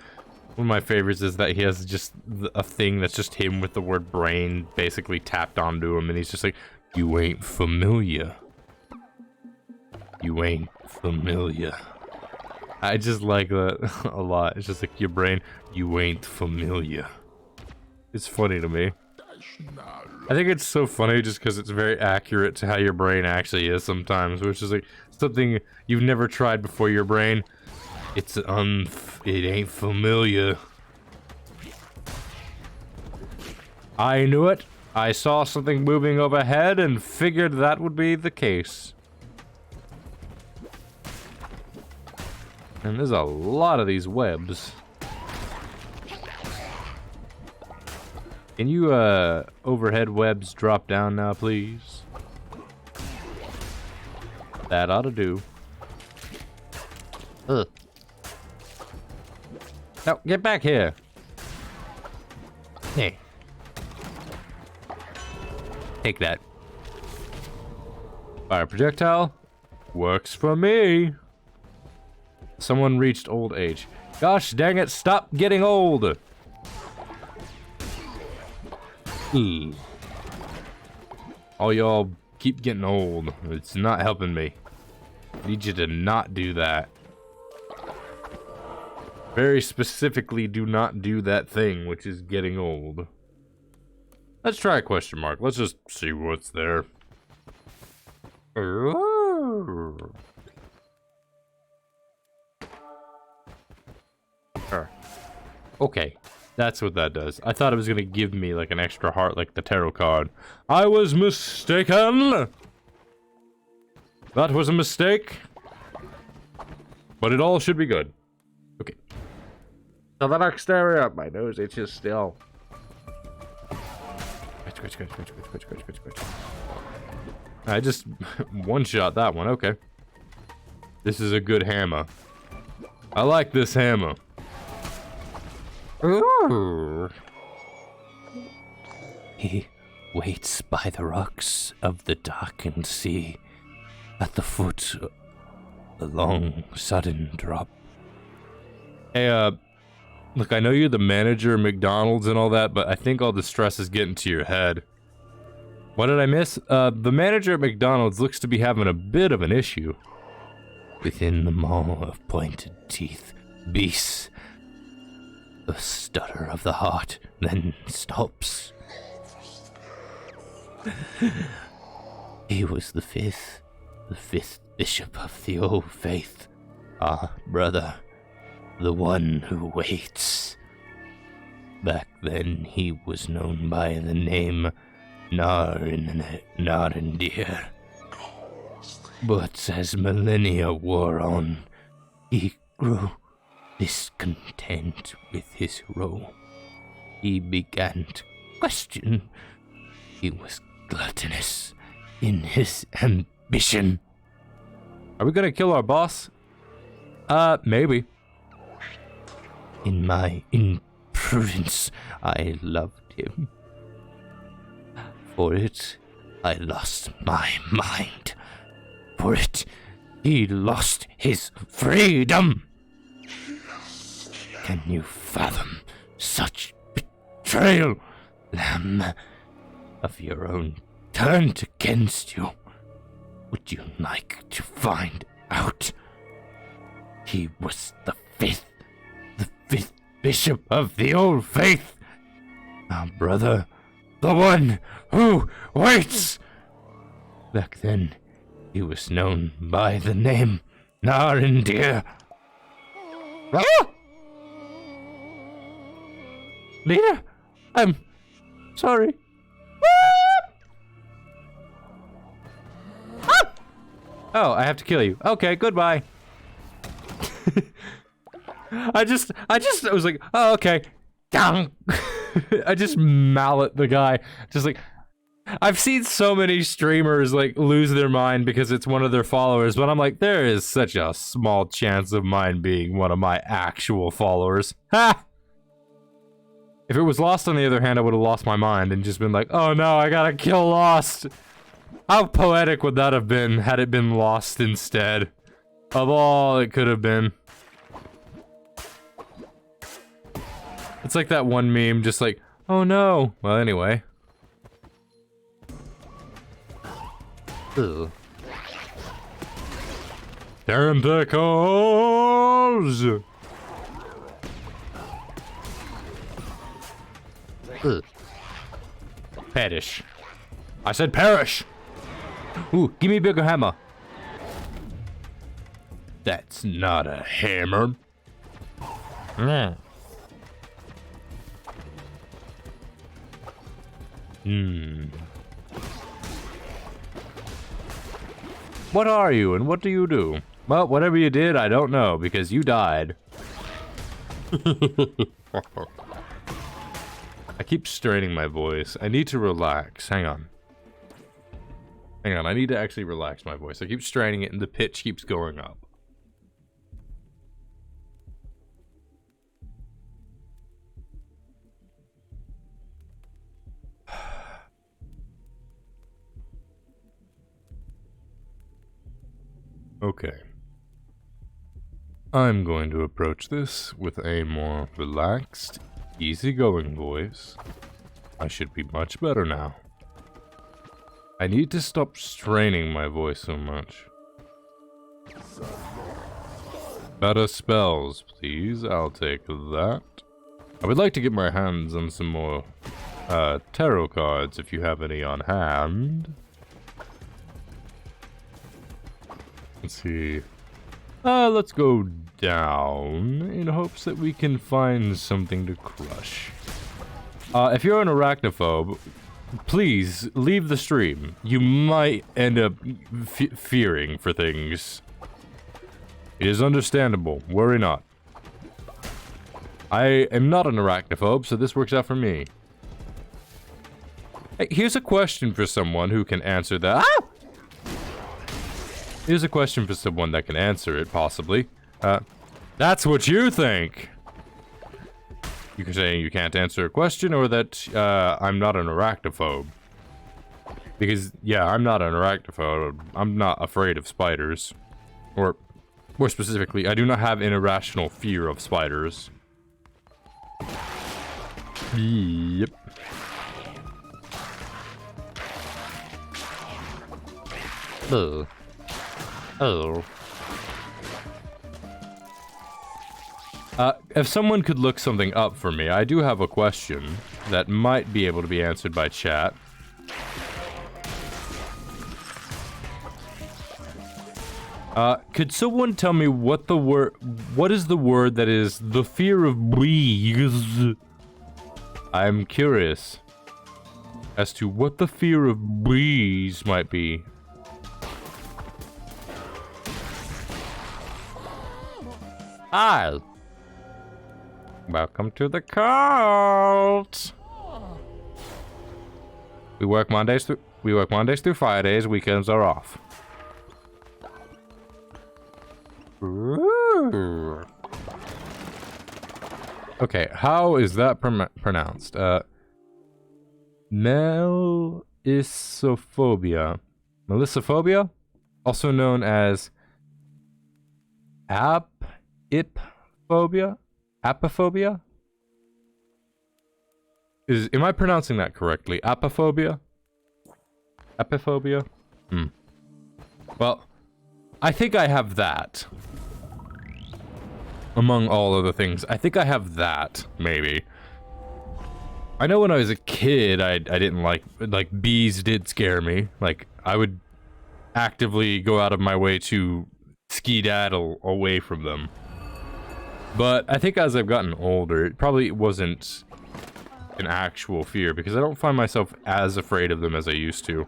One of my favorites is that he has just a thing that's just him with the word brain basically tapped onto him, and he's just like, you ain't familiar. You ain't familiar. I just like that a lot. It's just like your brain, you ain't familiar. It's funny to me. I think it's so funny just because it's very accurate to how your brain actually is sometimes, which is like something you've never tried before. Your brain, it ain't familiar. I knew it. I saw something moving overhead and figured that would be the case. And there's a lot of these webs. Can you, overhead webs drop down now, please? That ought to do. Ugh. No, get back here. Hey. Take that. Fire projectile. Works for me. Someone reached old age. Gosh dang it, stop getting old. All y'all keep getting old. It's not helping me. I need you to not do that. Very specifically, do not do that thing, which is getting old. Let's try a question mark. Let's just see what's there. Okay, that's what that does. I thought it was gonna give me like an extra heart like the tarot card. I was mistaken! That was a mistake. But it all should be good. Okay. So the next area, my nose itches still. I just one-shot that one, okay. This is a good hammer. I like this hammer. Ooh. He waits by the rocks of the darkened sea, at the foot of the long, sudden drop. Hey, look, I know you're the manager of McDonald's and all that, but I think all the stress is getting to your head. What did I miss? The manager at McDonald's looks to be having a bit of an issue. Within the maw of pointed teeth, beasts. The stutter of the heart then stops. He was the fifth bishop of the old faith. Ah, brother, the one who waits. Back then he was known by the name Narendir. But as millennia wore on, he grew discontent with his role. He began to question. He was gluttonous in his ambition. Are we gonna kill our boss? Maybe. In my imprudence, I loved him. For it, I lost my mind. For it, he lost his freedom. Can you fathom such betrayal? Lamb of your own turned against you. Would you like to find out? He was the fifth bishop of the old faith. Our brother, the one who waits. Back then, he was known by the name Narendir. Ah! Leader, I'm sorry. Ah! Oh, I have to kill you. Okay, goodbye. I was like, oh, okay. I just mallet the guy. Just like, I've seen so many streamers like lose their mind because it's one of their followers, but I'm like, there is such a small chance of mine being one of my actual followers. Ha! If it was Lost, on the other hand, I would have lost my mind and just been like, oh no, I gotta kill Lost. How poetic would that have been had it been Lost instead of all it could have been? It's like that one meme, just like, oh no. Well, anyway. Ugh. Tentacles! Ugh. Perish. I said perish! Ooh, give me a bigger hammer. That's not a hammer. Mm. What are you and what do you do? Well, whatever you did, I don't know, because you died. I keep straining my voice. I need to relax. Hang on. Hang on, I need to actually relax my voice. I keep straining it and the pitch keeps going up. Okay. I'm going to approach this with a more relaxed, easygoing voice. I should be much better now. I need to stop straining my voice so much. Better spells, please. I'll take that. I would like to get my hands on some more tarot cards if you have any on hand. Let's see. Let's go down in hopes that we can find something to crush. If you're an arachnophobe, please leave the stream. You might end up fearing for things. It is understandable. Worry not. I am not an arachnophobe, so this works out for me. Hey, here's a question for someone who can answer that. Ah! Here's a question for someone that can answer it, possibly. That's what you think! You can say you can't answer a question, or that, I'm not an arachnophobe. Because, yeah, I'm not an arachnophobe. I'm not afraid of spiders. Or, more specifically, I do not have an irrational fear of spiders. Yep. Ugh. Oh. If someone could look something up for me, I do have a question that might be able to be answered by chat. Could someone tell me what is the word that is the fear of bees? I'm curious as to what the fear of bees might be. Hi. Welcome to the cult. We work Mondays through Fridays. Weekends are off. Ooh. Okay, how is that pronounced? Melissophobia. Melissophobia, also known as Apophobia? Apophobia? Am I pronouncing that correctly? Apophobia? Apophobia? Well, I think I have that. Among all other things, I think I have that, maybe. I know when I was a kid, I didn't like bees did scare me. Like, I would actively go out of my way to skedaddle away from them. But I think as I've gotten older, it probably wasn't an actual fear, because I don't find myself as afraid of them as I used to.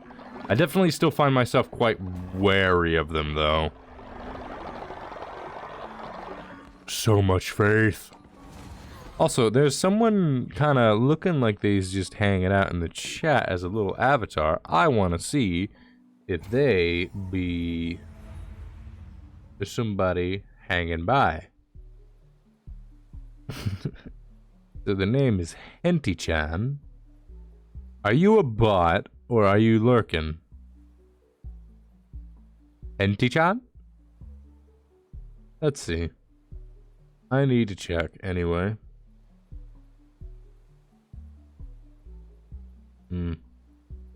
I definitely still find myself quite wary of them, though. So much faith. Also, there's someone kind of looking like they's just hanging out in the chat as a little avatar. I want to see if they be somebody hanging by. So the name is Henty-chan. Are you a bot or are you lurking? Henty-chan? Let's see. I need to check anyway.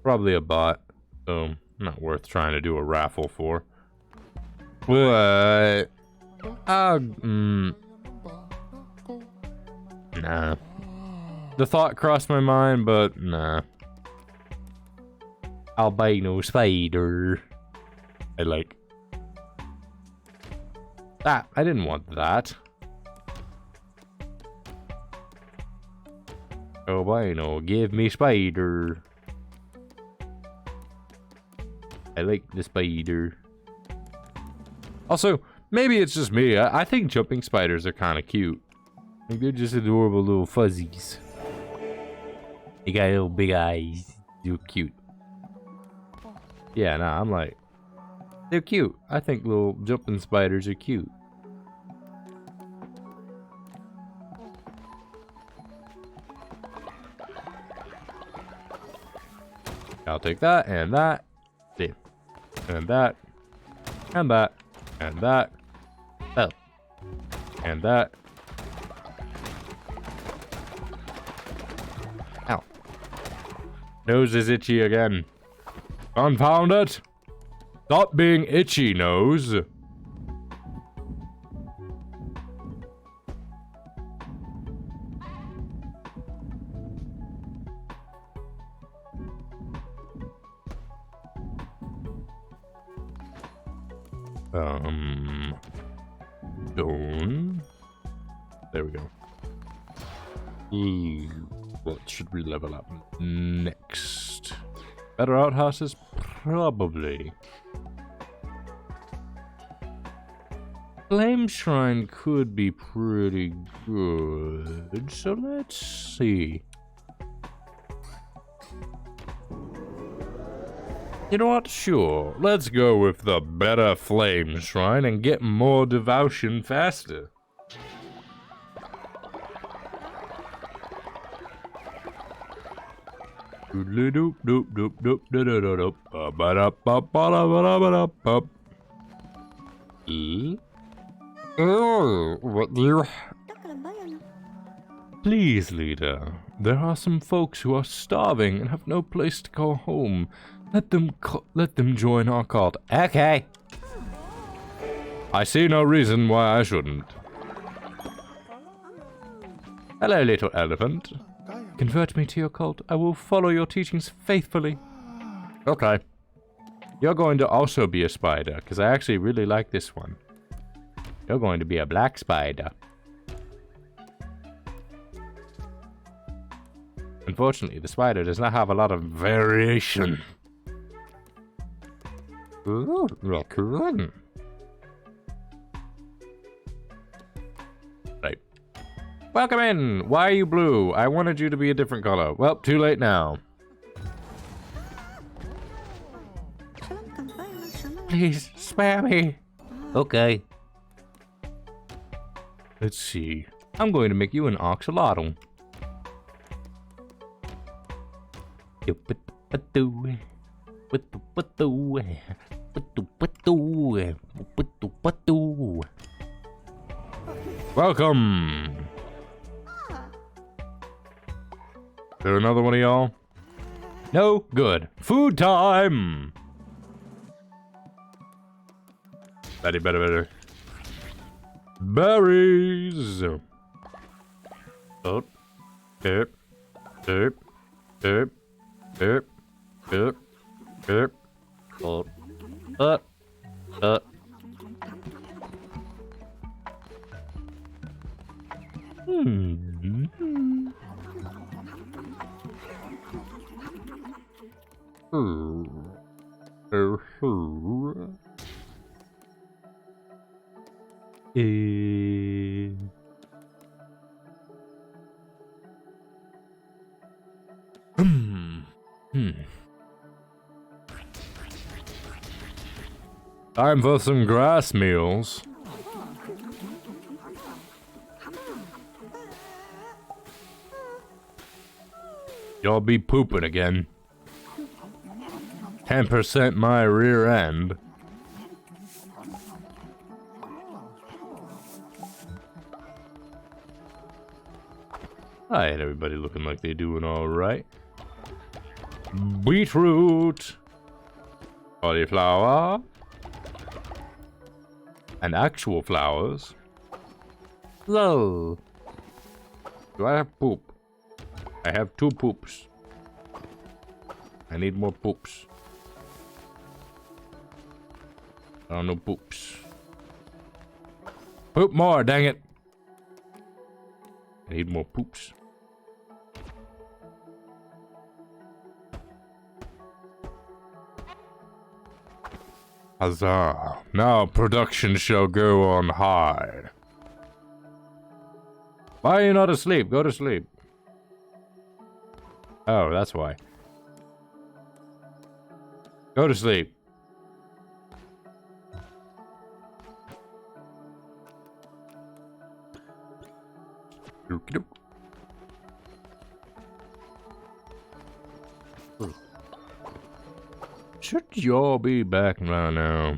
Probably a bot, so not worth trying to do a raffle for. What? Nah. The thought crossed my mind, but nah. Albino spider. I like. Ah, I didn't want that. Albino, give me spider. I like the spider. Also, maybe it's just me. I think jumping spiders are kind of cute. Like, they're just adorable little fuzzies. They got little big eyes. They're cute. Yeah, nah, I'm like, they're cute. I think little jumping spiders are cute. I'll take that, and that, and that, and that, and that, oh, and that. Ow. Nose is itchy again. Confound it! Stop being itchy, nose. Stone. There we go. What should we level up next? Better outhouses? Probably. Flame Shrine could be pretty good, so let's see. You know what? Sure. Let's go with the better Flame Shrine and get more devotion faster. Oh, what do you... Please, leader. There are some folks who are starving and have no place to call home. Let them join our cult. Okay. I see no reason why I shouldn't. Hello, little elephant. Convert me to your cult. I will follow your teachings faithfully. Okay. You're going to also be a spider, because I actually really like this one. You're going to be a black spider. Unfortunately, the spider does not have a lot of variation. Ooh, look good. Right. Welcome in! Why are you blue? I wanted you to be a different color. Well, too late now. Please, spare me. Okay. Let's see. I'm going to make you an axolotl. Welcome. Is there another one of y'all? No? Good. Food time! Better. Berries! Oh. Derp. Derp. Derp. Derp. Derp. Derp. Time for some grass meals. Y'all be pooping again. 10% my rear end. Alright, everybody looking like they're doing alright. beetroot, cauliflower, and actual flowers. Lol. Do I have poop? I have 2 poops. I need more poops. Oh, no poops. Poop more, dang it. I need more poops. Huzzah. Now production shall go on high. Why are you not asleep? Go to sleep. Oh, that's why. Go to sleep. Should y'all be back by now?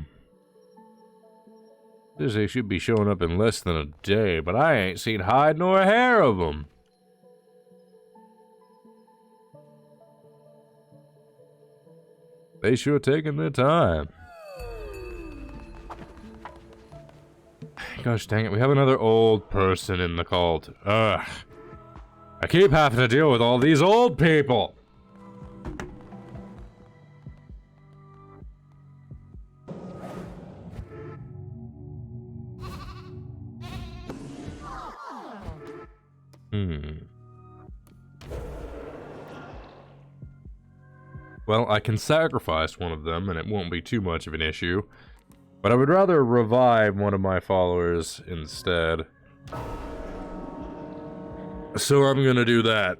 They should be showing up in less than a day, but I ain't seen hide nor hair of them. They sure taking their time. Gosh dang it, we have another old person in the cult. Ugh. I keep having to deal with all these old people. Well, I can sacrifice one of them and it won't be too much of an issue. But I would rather revive one of my followers instead. So I'm gonna do that.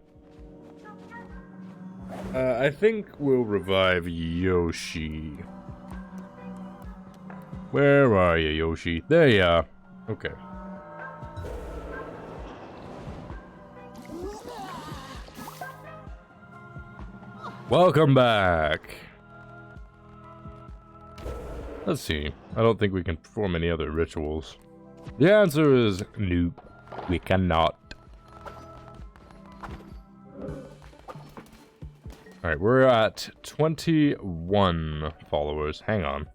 I think we'll revive Yoshi. Where are you, Yoshi? There you are. Okay. Welcome back. Let's see. I don't think we can perform any other rituals. The answer is nope. We cannot. Alright, we're at 21 followers. Hang on.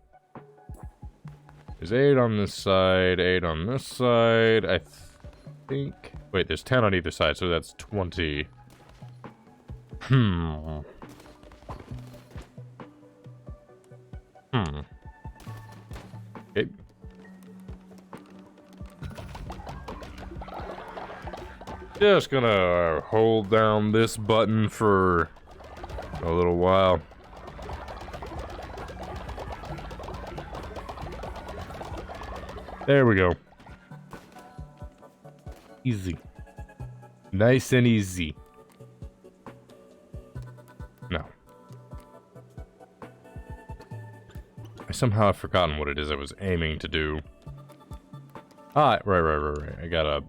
There's 8 on this side, 8 on this side. I think... Wait, there's 10 on either side, so that's 20. Okay. Just gonna hold down this button for a little while. There we go. Easy. Nice and easy. No. I somehow have forgotten what it is I was aiming to do. Ah, right. I gotta...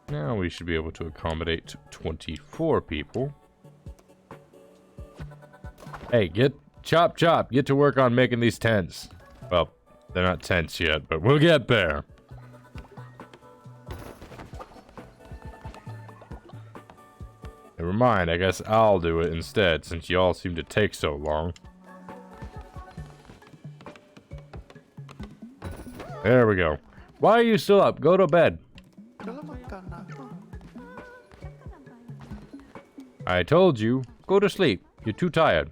Now we should be able to accommodate 24 people. Hey, chop, get to work on making these tents. Well, they're not tents yet, but we'll get there. Never mind, I guess I'll do it instead, since y'all seem to take so long. There we go. Why are you still up? Go to bed. I told you, go to sleep. You're too tired.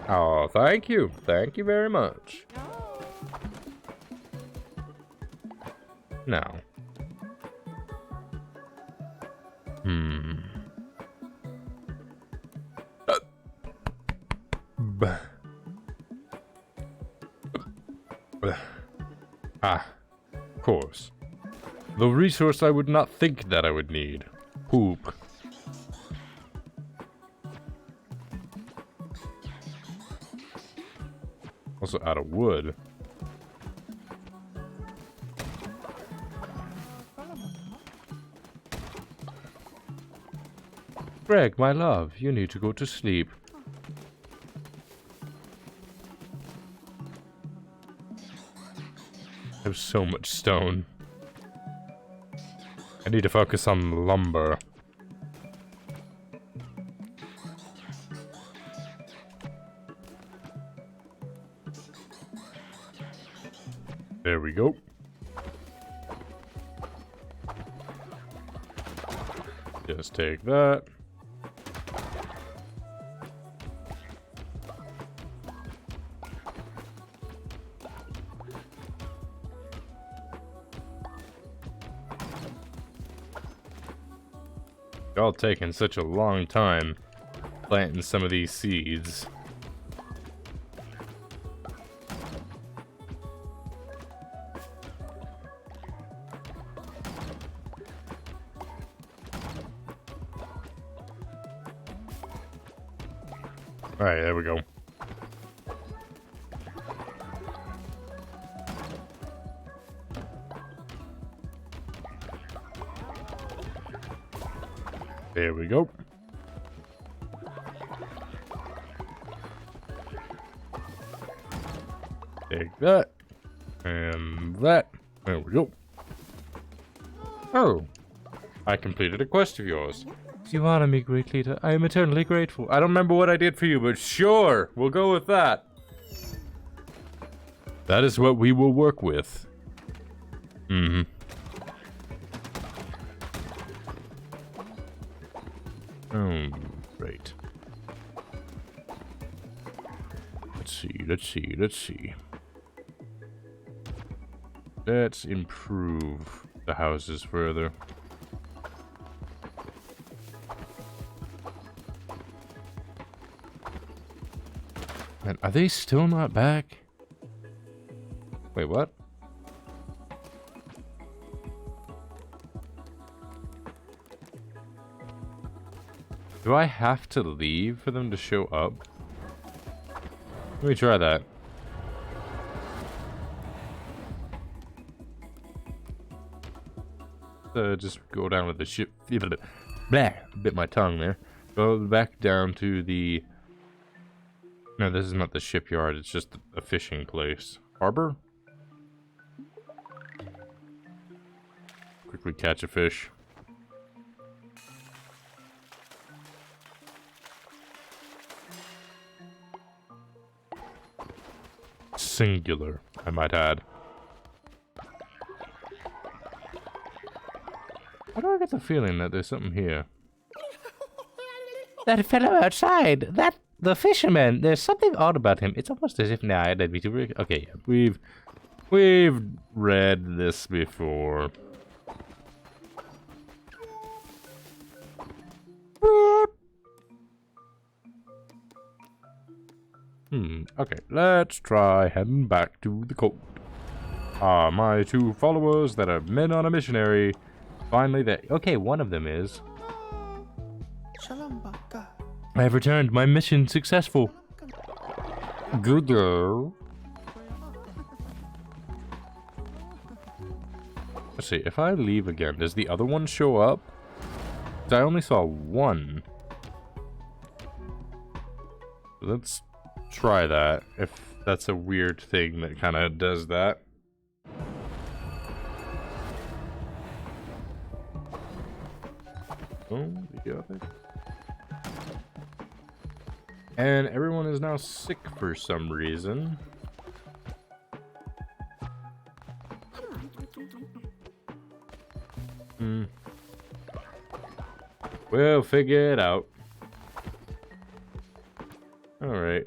Oh, thank you. Thank you very much. Now. Of course. The resource I would not think that I would need. Poop. Also out of wood. Greg, my love, you need to go to sleep. There's so much stone. I need to focus on lumber. There we go. Just take that. Y'all taking such a long time planting some of these seeds. Alright, there we go. There we go. Take that. And that. There we go. Oh. I completed a quest of yours. You honor me greatly. I am eternally grateful. I don't remember what I did for you, but sure. We'll go with that. That is what we will work with. Mm-hmm. Oh, right. Let's see. Let's improve the houses further. And are they still not back? Wait, what? Do I have to leave for them to show up? Let me try that. Just go down with the ship. Blah, bit my tongue there. Go back down to the... No, this is not the shipyard. It's just a fishing place. Harbor? Quickly catch a fish. Singular, I might add. Why do I get the feeling that there's something here? That fellow outside! The fisherman! There's something odd about him. It's almost as if now I'd be too... Okay, we've read this before. Okay, let's try heading back to the coast. My two followers that are men on a missionary. Finally, okay, one of them is. I have returned. My mission successful. Good girl. Let's see, if I leave again, does the other one show up? I only saw one. Let's try that, if that's a weird thing that kind of does that. Oh, the other. And everyone is now sick for some reason. We'll figure it out. Alright.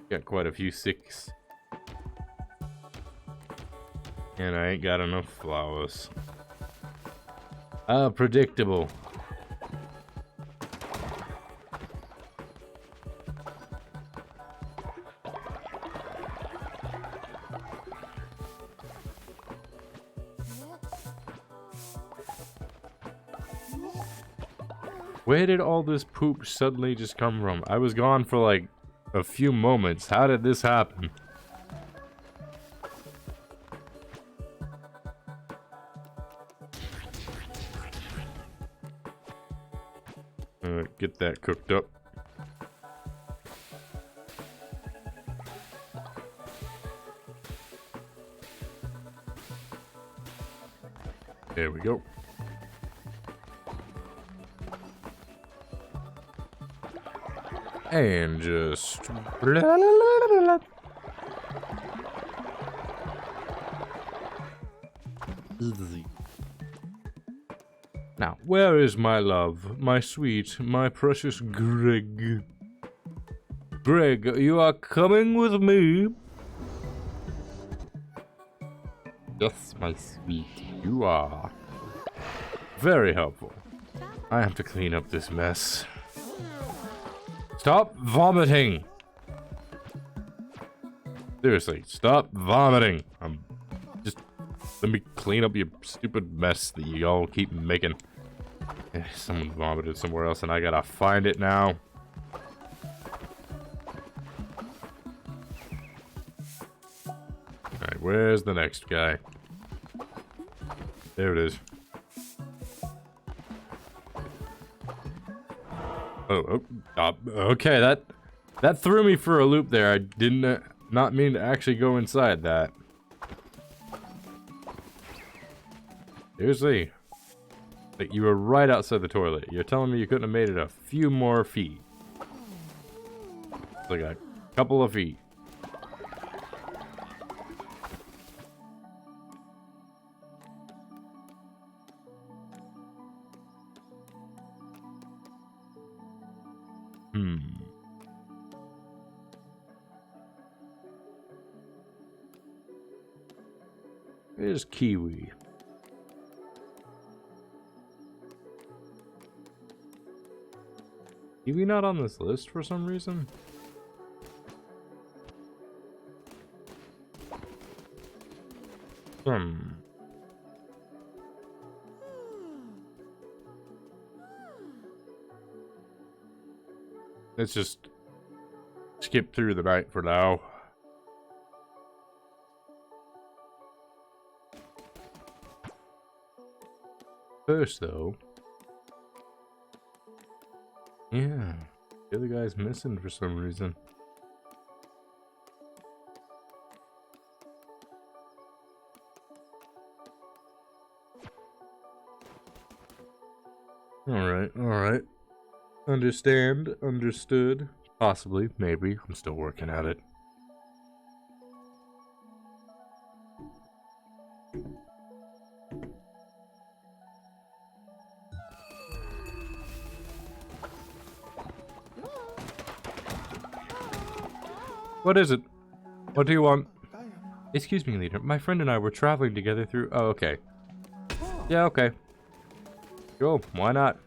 Got quite a few sicks. And I ain't got enough flowers. Predictable. Where did all this poop suddenly just come from? I was gone for like a few moments. How did this happen? Get that cooked up. There we go. And just... Easy. Now, where is my love, my sweet, my precious Greg? Greg, you are coming with me? Yes, my sweet, you are. Very helpful. I have to clean up this mess. Stop vomiting! Seriously, stop vomiting. Let me clean up your stupid mess that you all keep making. Someone vomited somewhere else and I gotta find it now. Alright, where's the next guy? There it is. Okay, that threw me for a loop there. I didn't not mean to actually go inside that. Seriously, like you were right outside the toilet. You're telling me you couldn't have made it a few more feet? Like a couple of feet. Here's Kiwi. Kiwi not on this list for some reason? Let's just skip through the night for now. First, though, yeah, the other guy's missing for some reason. Alright. Understand, understood. Possibly, maybe. I'm still working at it. What is it? What do you want? Excuse me, leader. My friend and I were traveling together through... Oh, okay. Yeah, okay. Cool. Why not?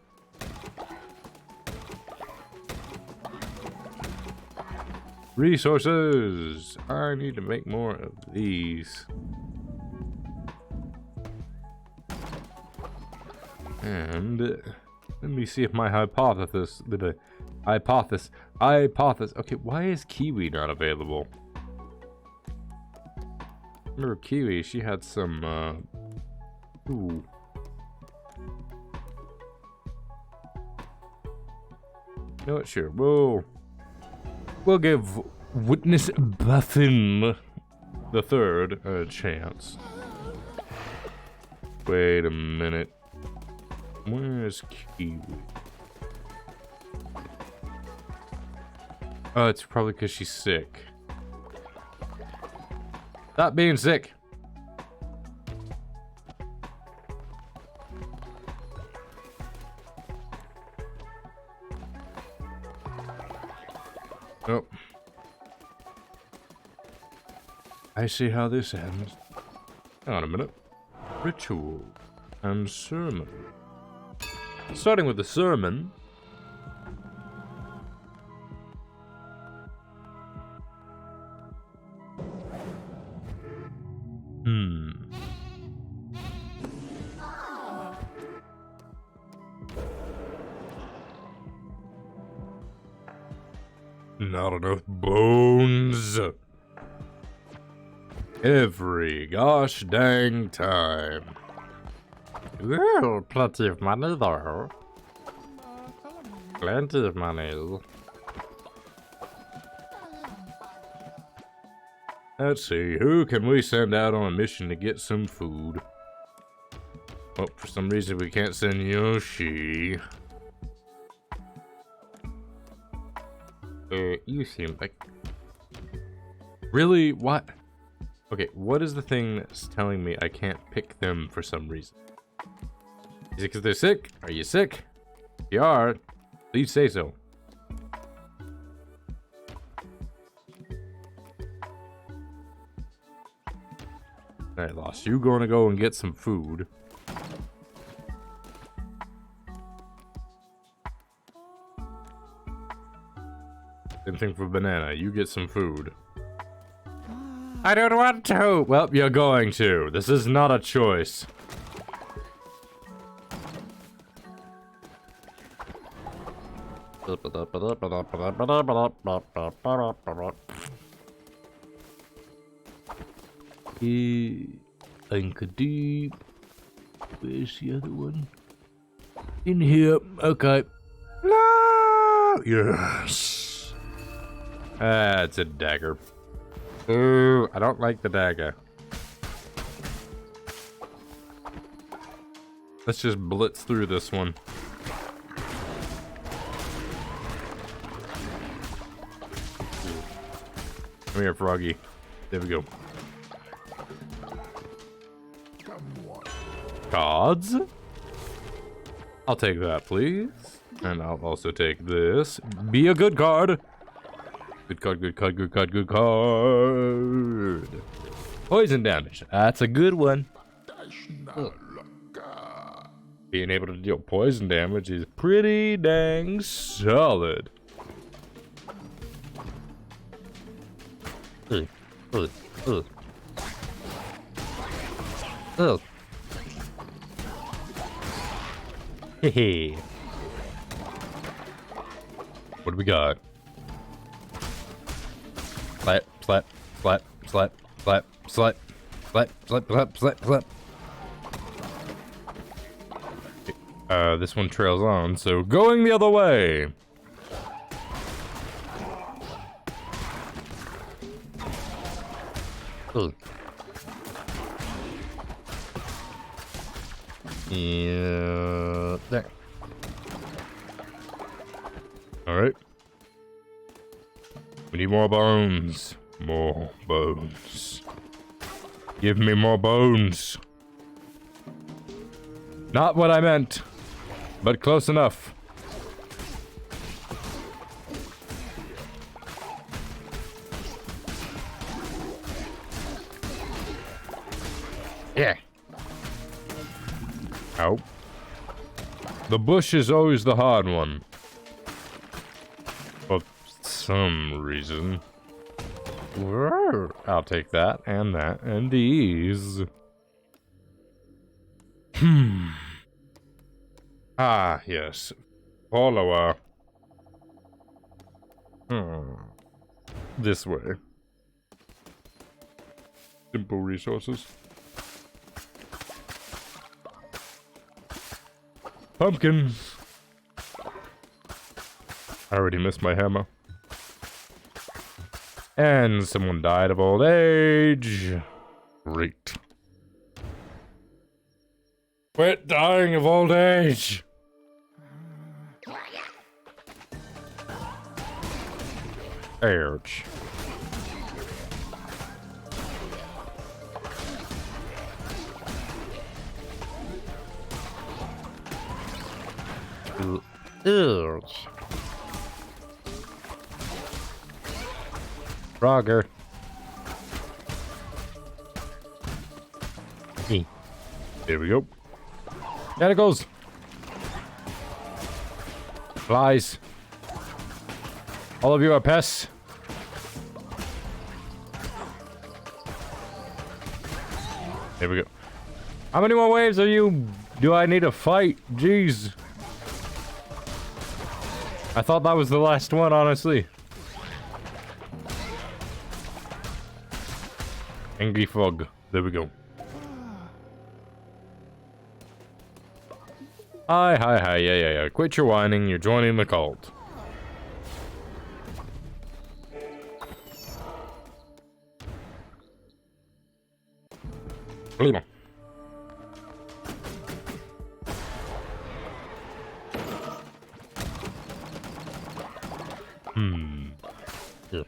Resources! I need to make more of these. And... let me see if my hypothesis... Okay, why is Kiwi not available? Remember Kiwi, she had some, ooh. You know what, sure, we'll give Witness Buffin the Third a chance. Wait a minute. Where's Kiwi? Oh, it's probably because she's sick. Stop being sick. Oh. I see how this ends. Hang on a minute. Ritual and sermon. Starting with the sermon. Not enough bones. Every gosh dang time. Well, plenty of money though. Plenty of money. Let's see, who can we send out on a mission to get some food? Oh, for some reason we can't send Yoshi. You seem like... Really? What? Okay, what is the thing that's telling me I can't pick them for some reason? Is it because they're sick? Are you sick? If you are, please say so. Alright, Lost. You gonna go and get some food. Same thing for Banana. You get some food. I don't want to! Well, you're going to. This is not a choice. Anchor deep. Where's the other one? In here. Okay. No! Yes. Ah, it's a dagger. Ooh, I don't like the dagger. Let's just blitz through this one. Come here, Froggy. There we go. Cards? I'll take that, please. And I'll also take this. Be a good card. Good card, good card, good card, good card. Poison damage. That's a good one. Ugh. Being able to deal poison damage is pretty dang solid. Ugh. Ugh. Ugh. Ugh. Hey. What do we got? Slap, slap, slap, slap, slap, slap, slap, slap, slap, slap, slap. This one trails on, so going the other way. Ugh. Yeah, there. Alright. We need more bones. More bones. Give me more bones. Not what I meant, but close enough. Yeah. Ow. The bush is always the hard one. For some reason. I'll take that, and these. Ah, yes. Follower. This way. Simple resources. Pumpkins. I already missed my hammer. And someone died of old age. Great. Quit dying of old age. Ouch. Ouch. Frogger. There we go. Tentacles. Flies. All of you are pests. There we go. How many more waves do I need to fight? Jeez. I thought that was the last one, honestly. Angry frog. There we go. Hi, yeah. Quit your whining, you're joining the cult. Yeah.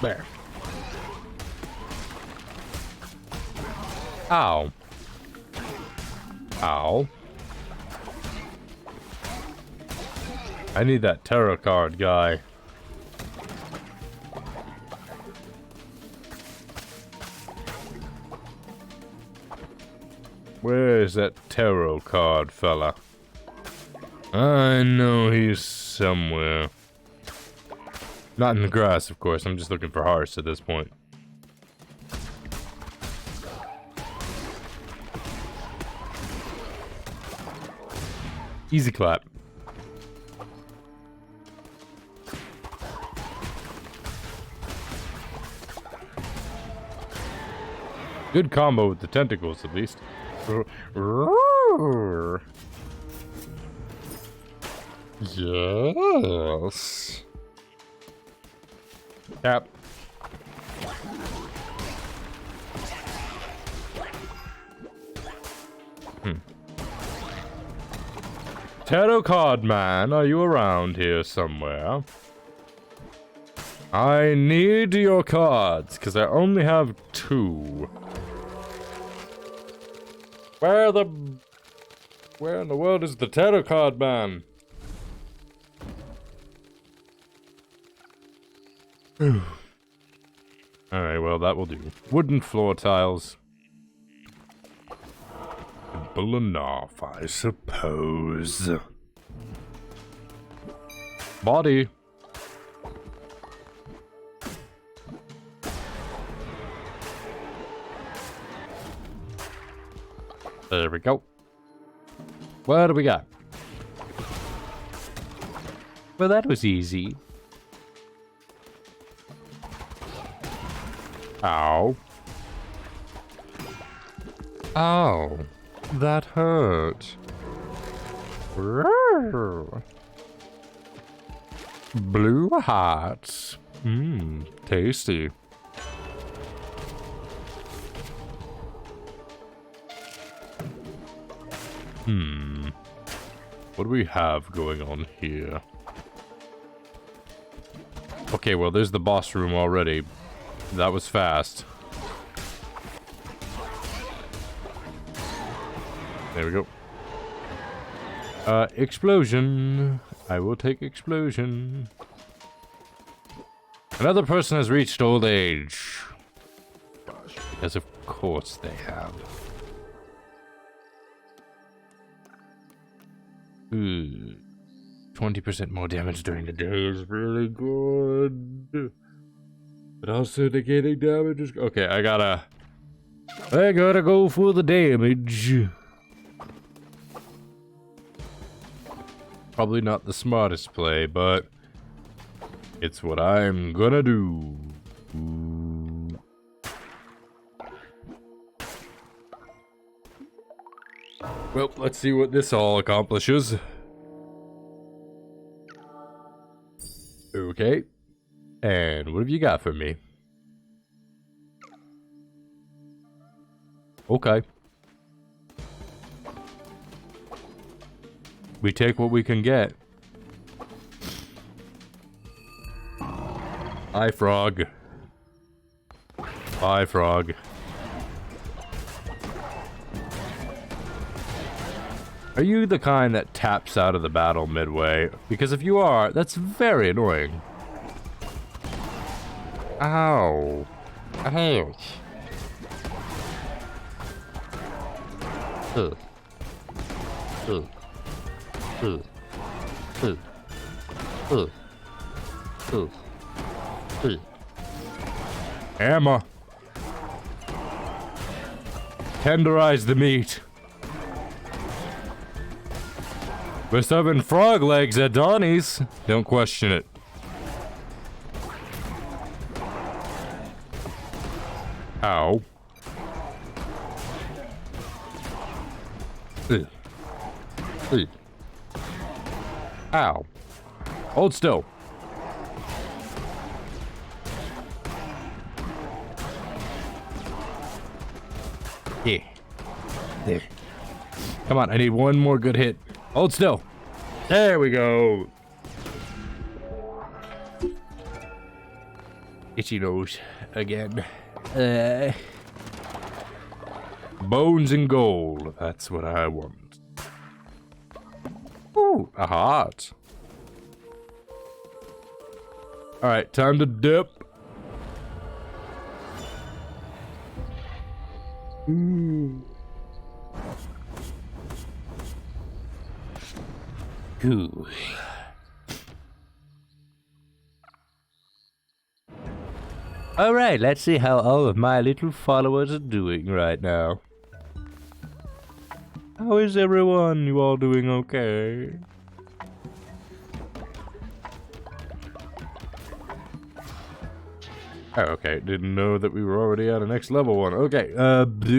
There. Ow. Ow. I need that tarot card guy. Where is that tarot card fella? I know he's somewhere. Not in the grass, of course. I'm just looking for hearts at this point. Easy clap. Good combo with the tentacles, at least. Yes. Tap. Tarot card man, are you around here somewhere? I need your cards, because I only have 2. Where in the world is the tarot card man? Alright, well, that will do. Wooden floor tiles. Simple enough, I suppose. Body. There we go. What do we got? Well, that was easy. Ow. Ow. That hurt. Blue hearts. Mmm, tasty. What do we have going on here? Okay, well, there's the boss room already. That was fast. There we go. Explosion. I will take explosion. Another person has reached old age. As of course they have. 20% more damage during the day is really good. But also negating damage is... Okay, I gotta go for the damage. Probably not the smartest play, but it's what I'm gonna do. Well, let's see what this all accomplishes. Okay. And what have you got for me? Okay. We take what we can get. Bye, frog. Bye, frog. Are you the kind that taps out of the battle midway? Because if you are, that's very annoying. Ow. Ouch. Hammer. Tenderize the meat. We're serving frog legs at Donnie's. Don't question it. Ow. Ow. Hold still. Yeah. There. Come on, I need one more good hit. Hold still. There we go. Itchy nose again. Bones and gold. That's what I want. Ooh, a heart. Alright, time to dip. Ooh. Ooh. Alright, let's see how all of my little followers are doing right now. How is everyone? You all doing okay? Oh, okay. Didn't know that we were already at a next level one. Okay,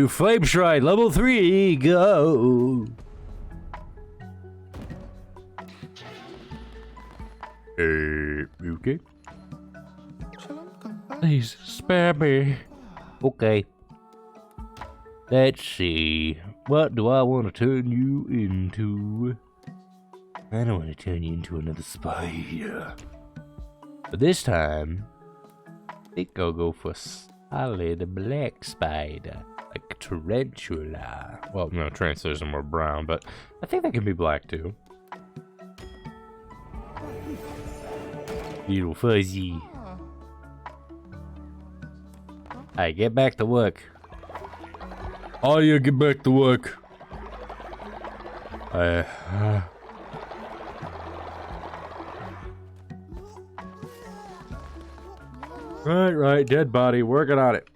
Flame Shrine, level 3, go! Okay. Please, spare me. Okay. Let's see. What do I want to turn you into? I don't want to turn you into another spider. But this time, I think I'll go for solid black spider. Like tarantula. Well, no, tarantulas are more brown, but I think they can be black too. Little fuzzy. Alright, get back to work. Oh yeah, get back to work. Right, dead body, working on it.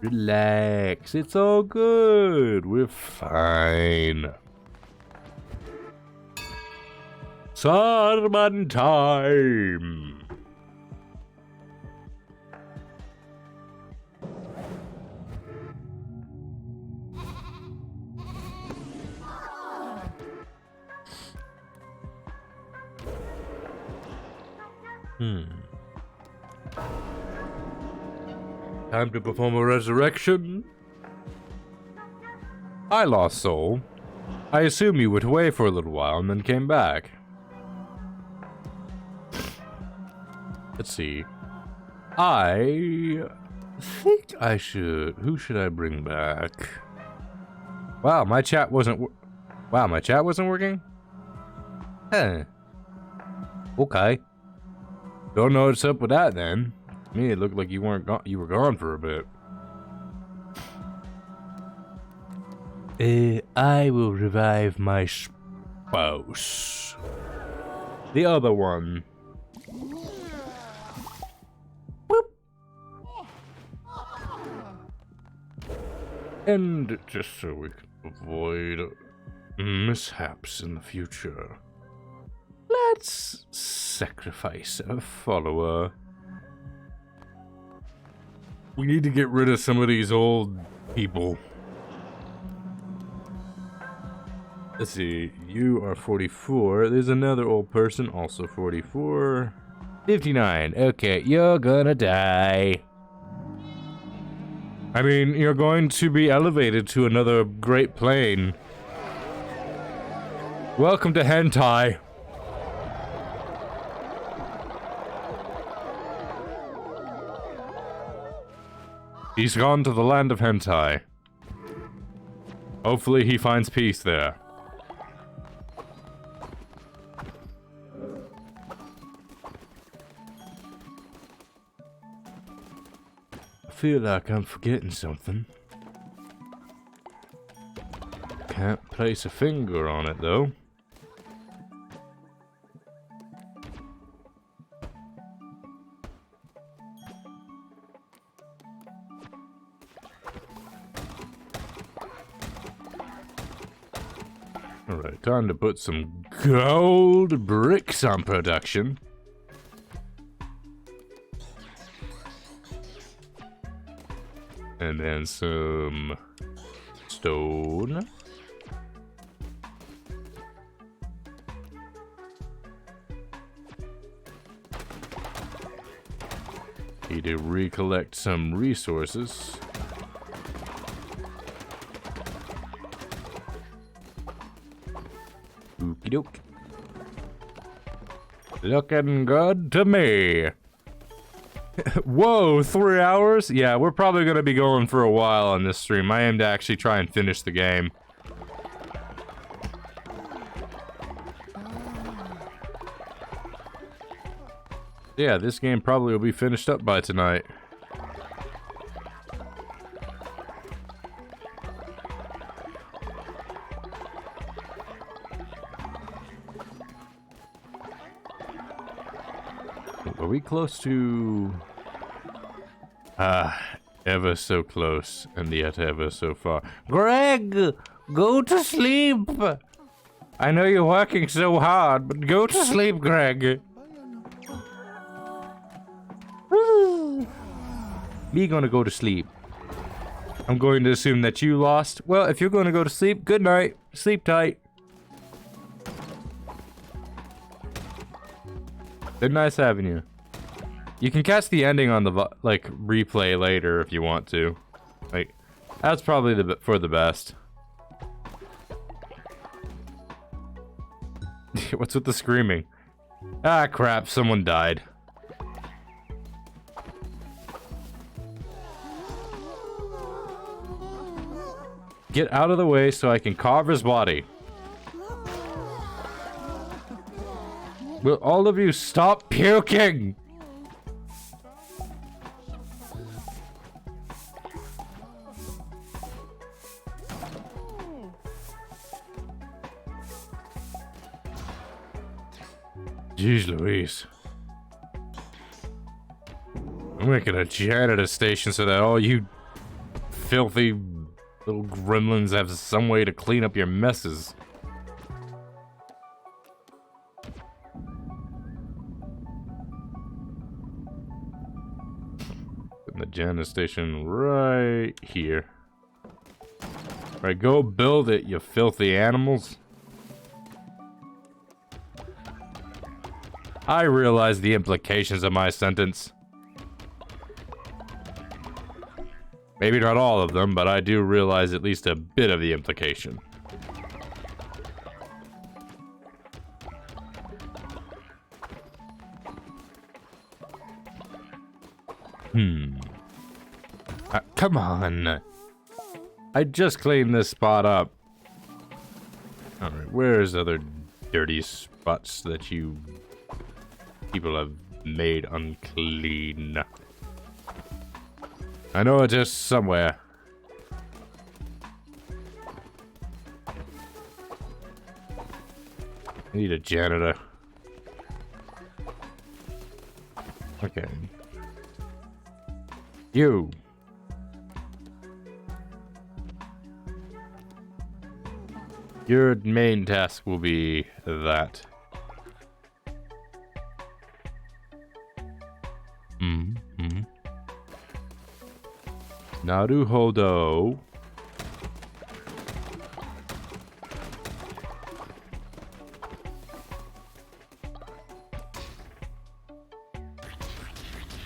Relax, it's all good. We're fine. Sermon time. Time to perform a resurrection. I lost soul. I assume you went away for a little while and then came back. Let's see. I think I should... Who should I bring back? Wow, my chat wasn't... Wow, my chat wasn't working? Huh. Okay. Don't know what's up with that then. To me, it looked like you weren't gone. You were gone for a bit. I will revive my spouse. The other one. Whoop. And just so we can avoid mishaps in the future, let's sacrifice a follower. We need to get rid of some of these old people. Let's see, you are 44. There's another old person, also 44. 59. Okay, you're gonna die. I mean, you're going to be elevated to another great plane. Welcome to hentai. He's gone to the land of hentai. Hopefully he finds peace there. I feel like I'm forgetting something. Can't place a finger on it though. Alright, time to put some gold bricks on production. And then some stone. Need to recollect some resources. Okie doke. Looking good to me. Whoa, 3 hours? Yeah, we're probably gonna be going for a while on this stream. I aim to actually try and finish the game. Yeah, this game probably will be finished up by tonight. Are we close to... ever so close, and yet ever so far. Greg! Go to sleep! I know you're working so hard, but go to sleep, Greg! Me gonna go to sleep. I'm going to assume that you lost. Well, if you're going to go to sleep, good night. Sleep tight. Been nice having you. You can catch the ending on the like replay later if you want to. Like, that's probably for the best. What's with the screaming? Ah, crap! Someone died. Get out of the way so I can carve his body. Will all of you stop puking? Jeez Louise. I'm making a janitor station so that all you filthy little gremlins have some way to clean up your messes. Putting the janitor station right here. Alright, go build it, you filthy animals. I realize the implications of my sentence. Maybe not all of them, but I do realize at least a bit of the implication. Come on. I just cleaned this spot up. Alright, where's other dirty spots that you people have made unclean? I know it's just somewhere. I need a janitor. Okay. You. Your main task will be that. Naruhodo.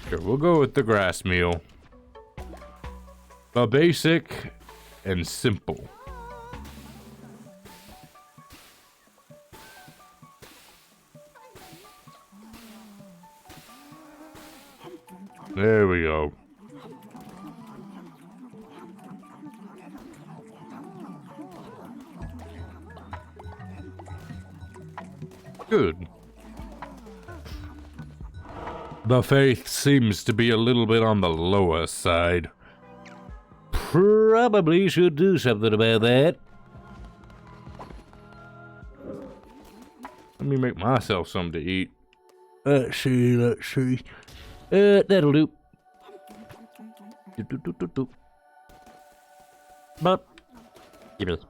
Sure, we'll go with the grass meal. The basic and simple. There we go. Good. The faith seems to be a little bit on the lower side. Probably should do something about that. Let me make myself something to eat. Let's see. That'll do. But give it.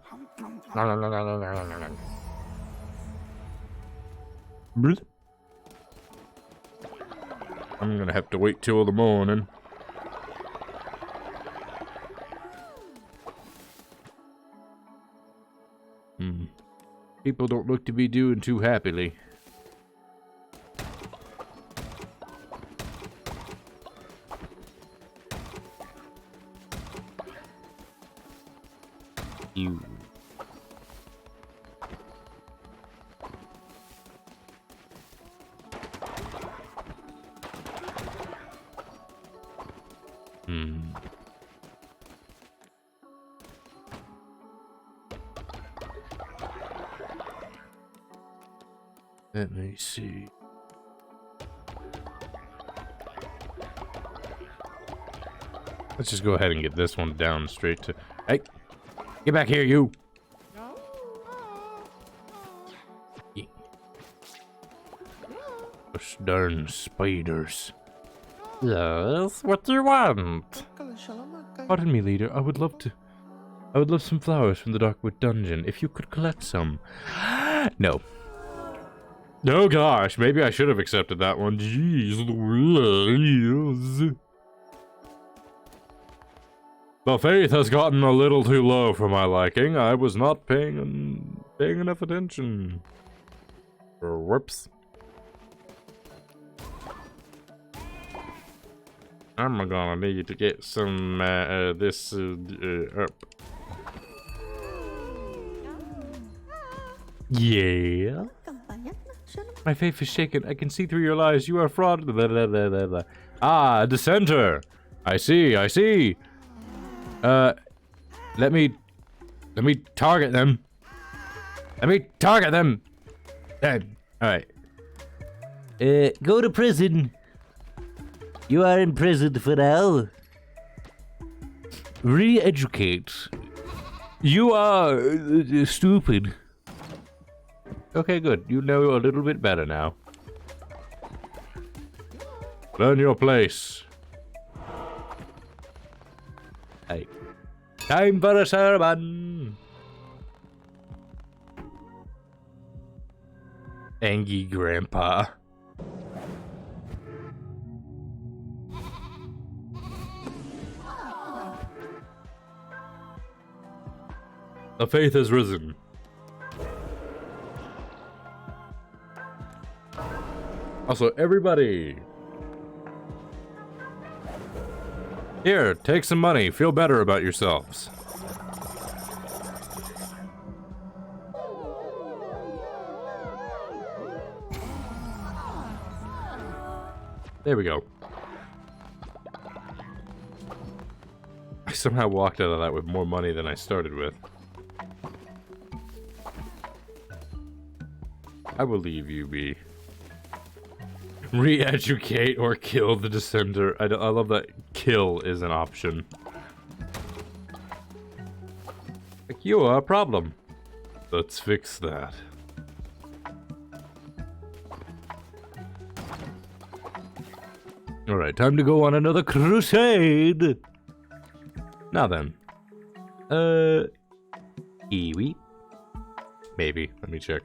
I'm gonna have to wait till the morning. People don't look to be doing too happily. You. Let me see. Let's just go ahead and get this one down straight to... Hey! Get back here, you! Gosh darn spiders. Yes, what do you want? Pardon me, leader. I would love some flowers from the Darkwood dungeon. If you could collect some. No. Oh gosh, maybe I should have accepted that one. Jeez Louise. The faith has gotten a little too low for my liking. I was not paying enough attention. Whoops. I'm gonna need to get some this up. Yeah. My faith is shaken. I can see through your lies. You are a fraud. Blah, blah, blah, blah, blah. Ah, a dissenter. I see. I see. Let me target them. Let me target them. Then, all right. Go to prison. You are in prison for now. Re-educate. You are stupid. Okay, good. You know a little bit better now. Learn your place. Hey. Time for a sermon. Angry Grandpa. The faith has risen. Also, everybody. Here, take some money. Feel better about yourselves. There we go. I somehow walked out of that with more money than I started with. I will leave you be. Re-educate or kill the dissenter. I love that kill is an option. Like, you are a problem. Let's fix that. Alright, time to go on another crusade! Now then. Kiwi? Maybe. Let me check.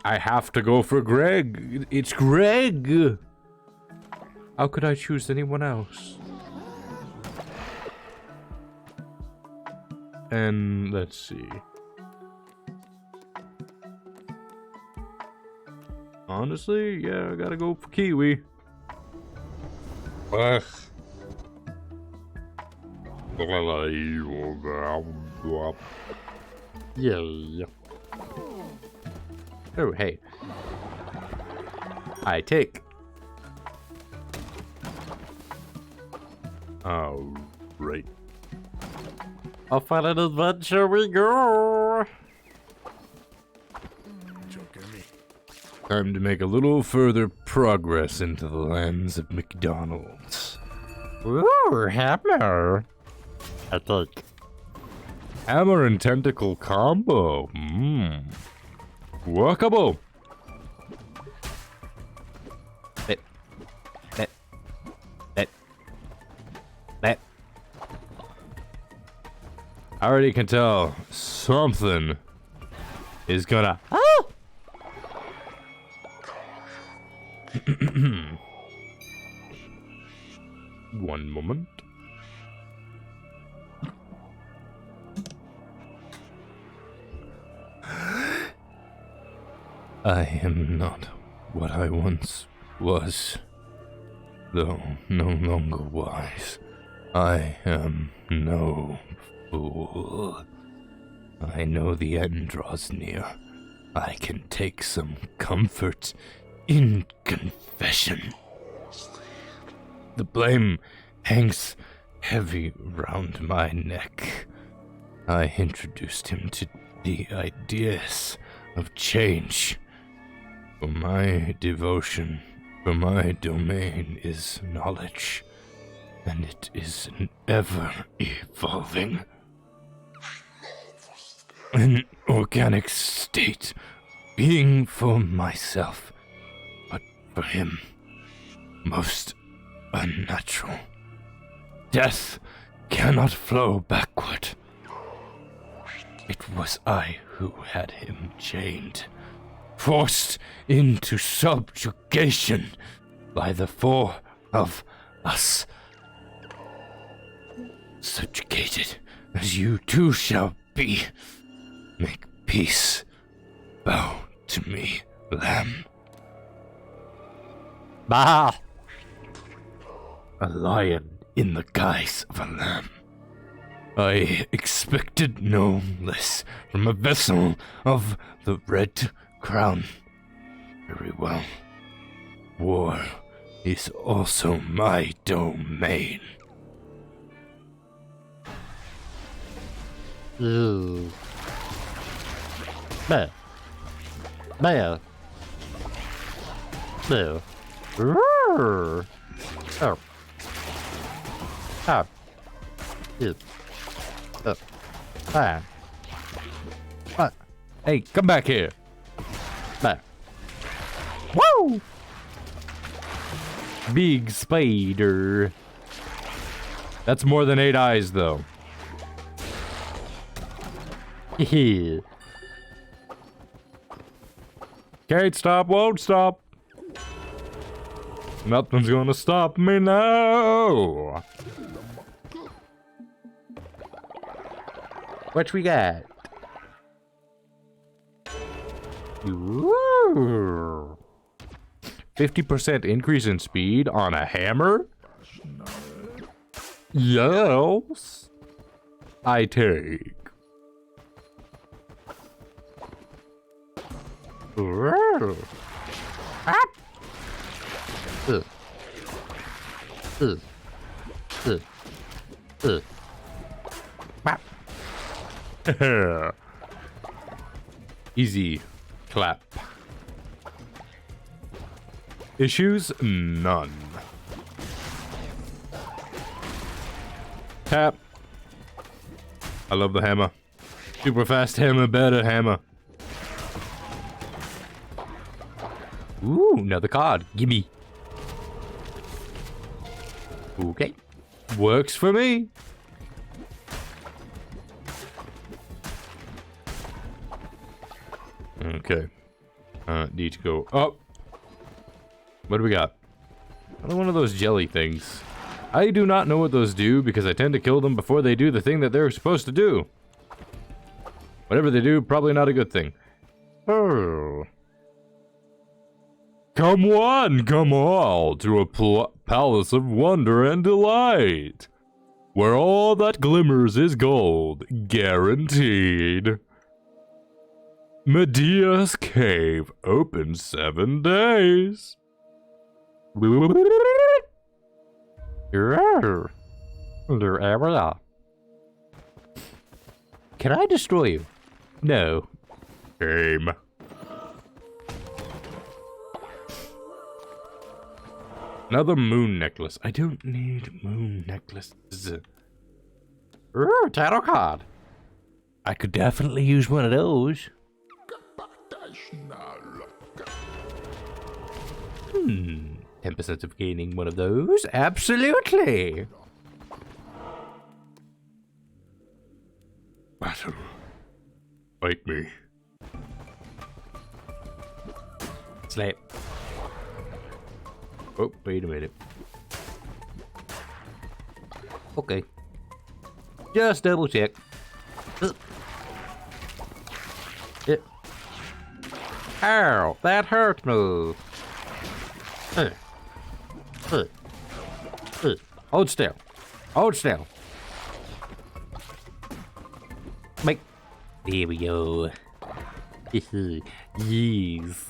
I have to go for Greg. It's Greg. How could I choose anyone else? And let's see. Honestly, yeah, I gotta go for Kiwi. Ugh. Yeah. Oh, hey. I take. Oh, right. Off on an adventure we go. Time to make a little further progress into the lands of McDonald's. Ooh, hammer. I take. Hammer and tentacle combo. Mmm. Workable. I already can tell something is gonna. Oh! One moment. I am not what I once was. though no longer wise, I am no fool. I know the end draws near. I can take some comfort in confession. The blame hangs heavy round my neck. I introduced him to the ideas of change. For my devotion, for my domain is knowledge, and it is an ever-evolving, an organic state, being for myself, but for him, most unnatural. Death cannot flow backward. It was I who had him chained, forced into subjugation by the four of us. Subjugated as you too shall be. Make peace. Bow to me, lamb. Bah! A lion in the guise of a lamb. I expected no less from a vessel of the Red Crown. Very well. War is also my domain. Ooh. Bear. Bear. Bear. Roar. Oh. Ah. It. Ah. What? Hey, come back here. Bear. Woo! Big spider. That's more than 8 eyes, though. Hehe. Can't stop, won't stop. Nothing's gonna stop me now. What we got? Ooh. 50% increase in speed on a hammer? Yes. I take. Ooh. Ah. Uh. Uh. Uh. Uh. Easy clap. Issues? None. Tap. I love the hammer. Super fast hammer, better hammer. Ooh, another card. Gimme. Okay. Works for me. Okay. Need to go up. What do we got? Another one of those jelly things. I do not know what those do because I tend to kill them before they do the thing that they're supposed to do. Whatever they do, probably not a good thing. Oh. Come one, come all, to a palace of wonder and delight, where all that glimmers is gold, guaranteed. Medea's Cave, open 7 days. Can I destroy you? No. Game. Another moon necklace. I don't need moon necklaces. Tarot card. I could definitely use one of those. 10% of gaining one of those? Absolutely! Battle. Fight me. Slap. Oh, wait a minute. Okay. Just double check. Ow, that hurt me. Hold still. Hold still. Make. There we go. Yes.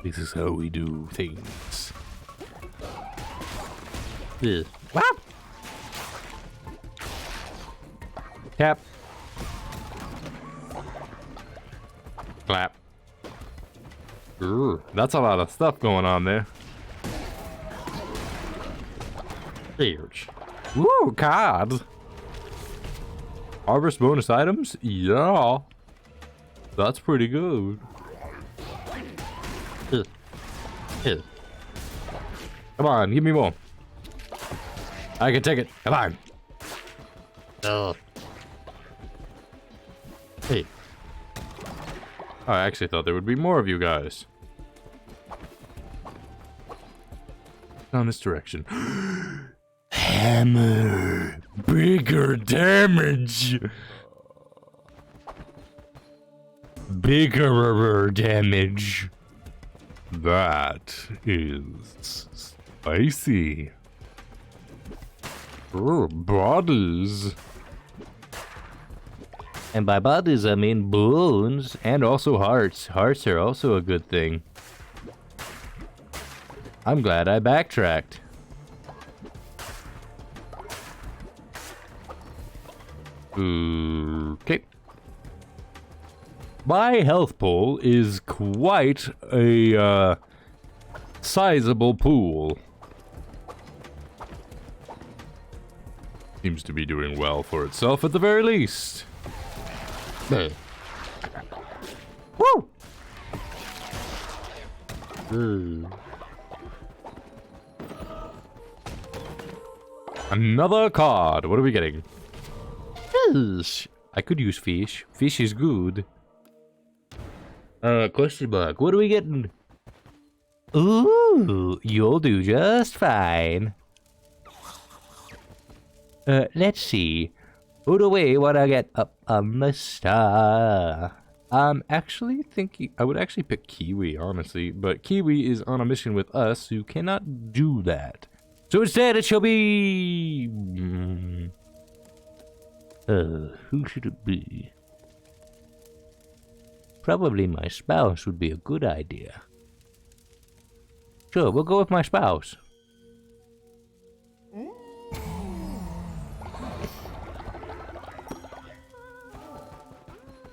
This is how we do things. What? Tap. Clap. Ooh, that's a lot of stuff going on there. Huge. Woo, cards. Harvest bonus items? Yeah. That's pretty good. Come on, give me more. I can take it. Come on. Hey. I actually thought there would be more of you guys. Down this direction. Hammer. Bigger damage. Bigger damage. That is spicy. Oh, bodies. And by bodies, I mean bones. And also hearts. Hearts are also a good thing. I'm glad I backtracked. Okay. My health pool is quite a sizable pool. Seems to be doing well for itself at the very least. Woo! Another card. What are we getting? Fish. I could use fish. Fish is good. Question mark. What are we getting? Ooh, you'll do just fine. Let's see. Put away what I get up on the star. I'm actually thinking I would actually pick Kiwi, honestly, but Kiwi is on a mission with us who cannot do that. So instead, it shall be. Who should it be? Probably my spouse would be a good idea. Sure, we'll go with my spouse.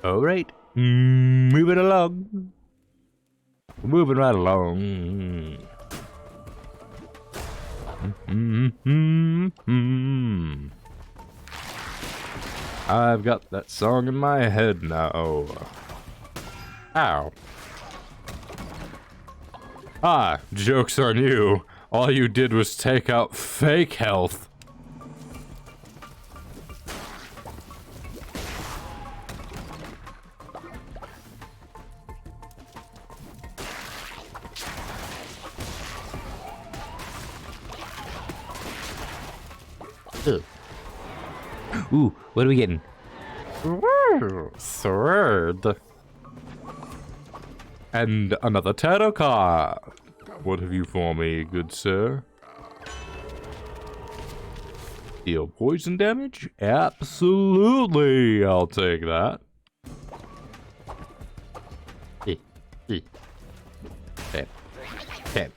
Alright, moving along. Moving right along. I've got that song in my head now. Ow. Ah, joke's on you. All you did was take out fake health. Ooh, what are we getting? Sword. And another tarot card. What have you for me, good sir? Deal poison damage? Absolutely, I'll take that. Tap, tap,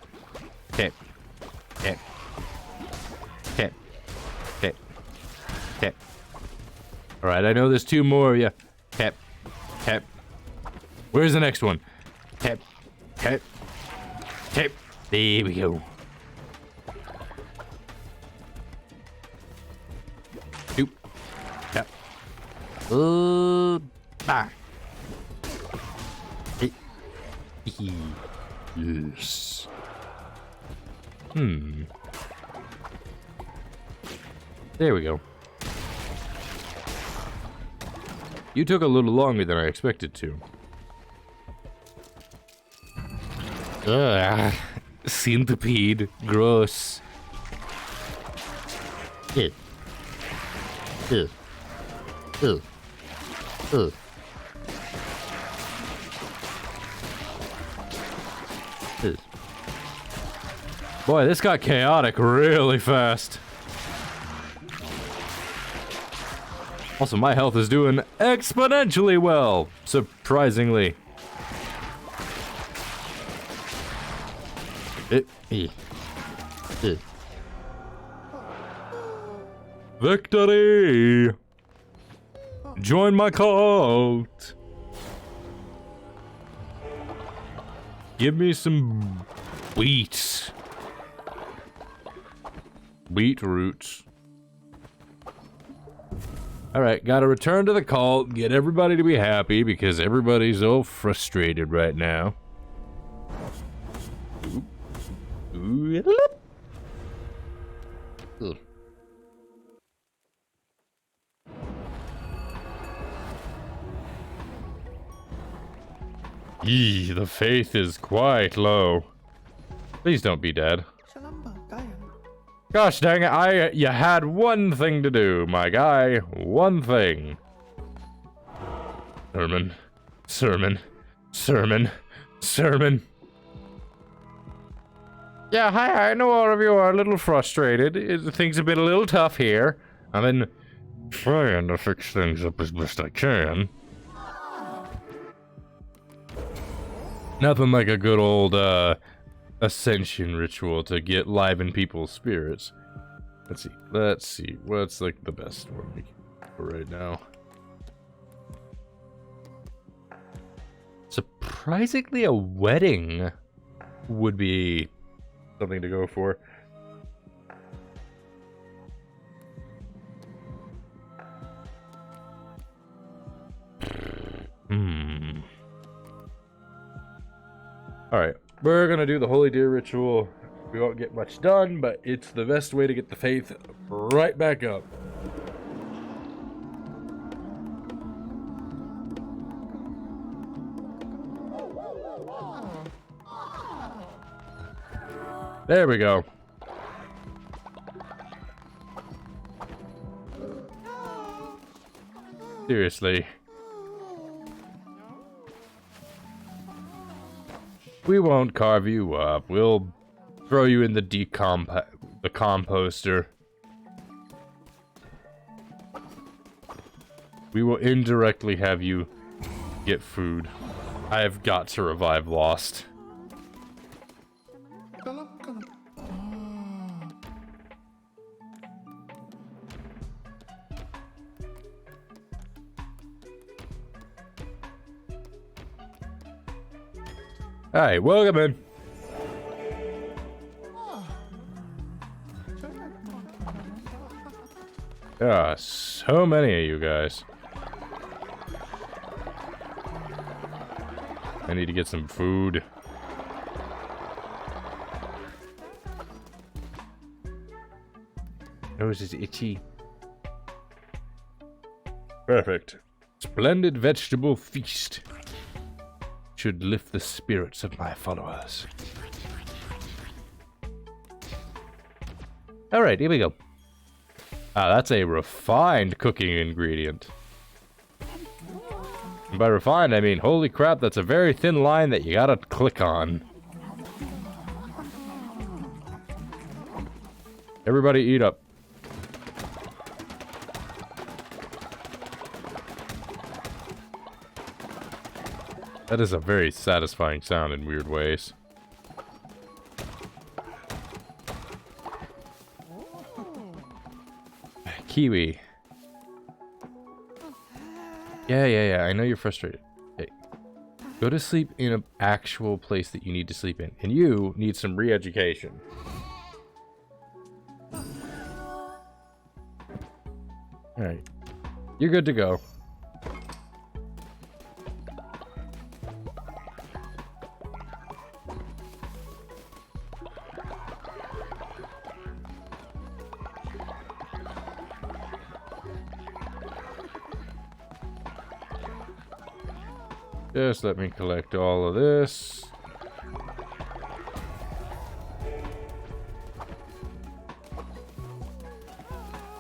tap, tap, tap, tap, tap. Alright, I know there's two more of you. Tap, tap. Where's the next one? Tap, tap, tap. There we go. Doop. Tap. Bah. Yes. There we go. You took a little longer than I expected to. Ugh. Centipede. Gross. Ew. Ew. Ew. Ew. Boy, this got chaotic really fast. Also, my health is doing exponentially well, surprisingly. Victory! Join my cult! Give me some wheat. Beetroots. Alright, gotta return to the cult, get everybody to be happy because everybody's all frustrated right now. Yee, the faith is quite low. Please don't be dead. Gosh dang it, you had one thing to do, my guy. One thing. Sermon. Sermon. Sermon. Sermon. Yeah, hi, I know all of you are a little frustrated. Things have been a little tough here. I've been trying to fix things up as best I can. Nothing like a good old, ascension ritual to get liven people's spirits. Let's see. What's, like, the best one we can do for right now? Surprisingly, a wedding would be something to go for. Alright, we're gonna do the Holy Deer ritual. We won't get much done, but it's the best way to get the faith right back up. There we go. Seriously. We won't carve you up. We'll throw you in the composter. We will indirectly have you get food. I have got to revive Lost. Alright, welcome in. There are so many of you guys. I need to get some food. Nose is itchy. Perfect. Splendid vegetable feast. Should lift the spirits of my followers. Alright, here we go. Ah, that's a refined cooking ingredient. And by refined, I mean, holy crap, that's a very thin line that you gotta click on. Everybody eat up. That is a very satisfying sound in weird ways. Kiwi. Yeah, I know you're frustrated. Hey, go to sleep in an actual place that you need to sleep in. And you need some re-education. Alright. You're good to go. Just let me collect all of this.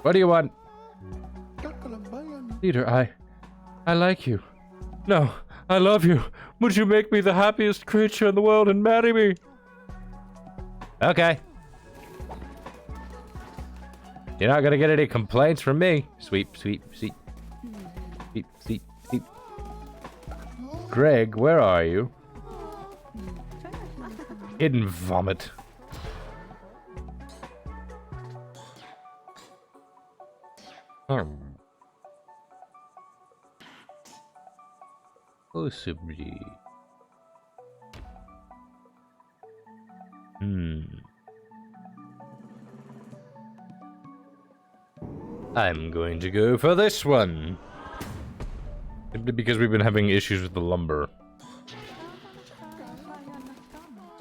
What do you want? Leader, I like you. No, I love you. Would you make me the happiest creature in the world and marry me? Okay. You're not gonna get any complaints from me. Sweep, sweep, sweep. Sleep, sleep, sleep. Greg, where are you? Hidden vomit. Possibly. I'm going to go for this one. Simply because we've been having issues with the lumber.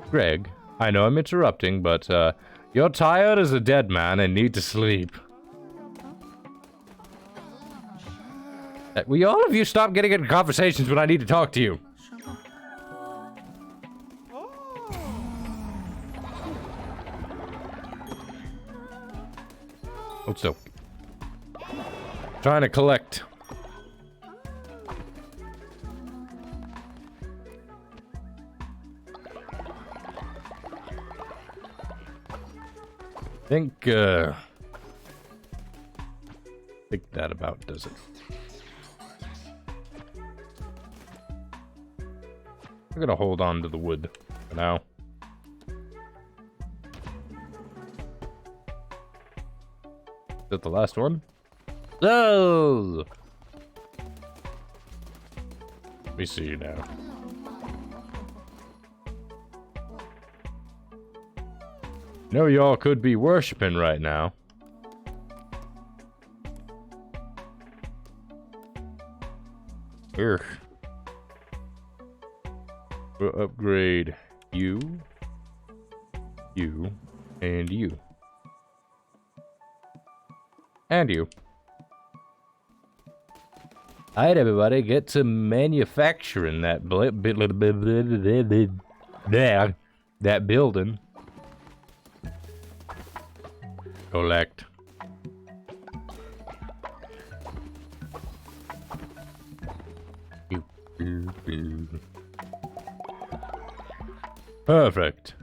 Greg, I know I'm interrupting, but you're tired as a dead man and need to sleep. Will all of you stop getting into conversations when I need to talk to you? Hold still. Trying to collect. Think that about does it. I'm gonna hold on to the wood for now. Is that the last one? Oh! Let me see now. Know y'all could be worshiping right now. Ugh. We'll upgrade you, you, and you. And you. Alright, everybody, get to manufacturing that that building. Collect. Perfect.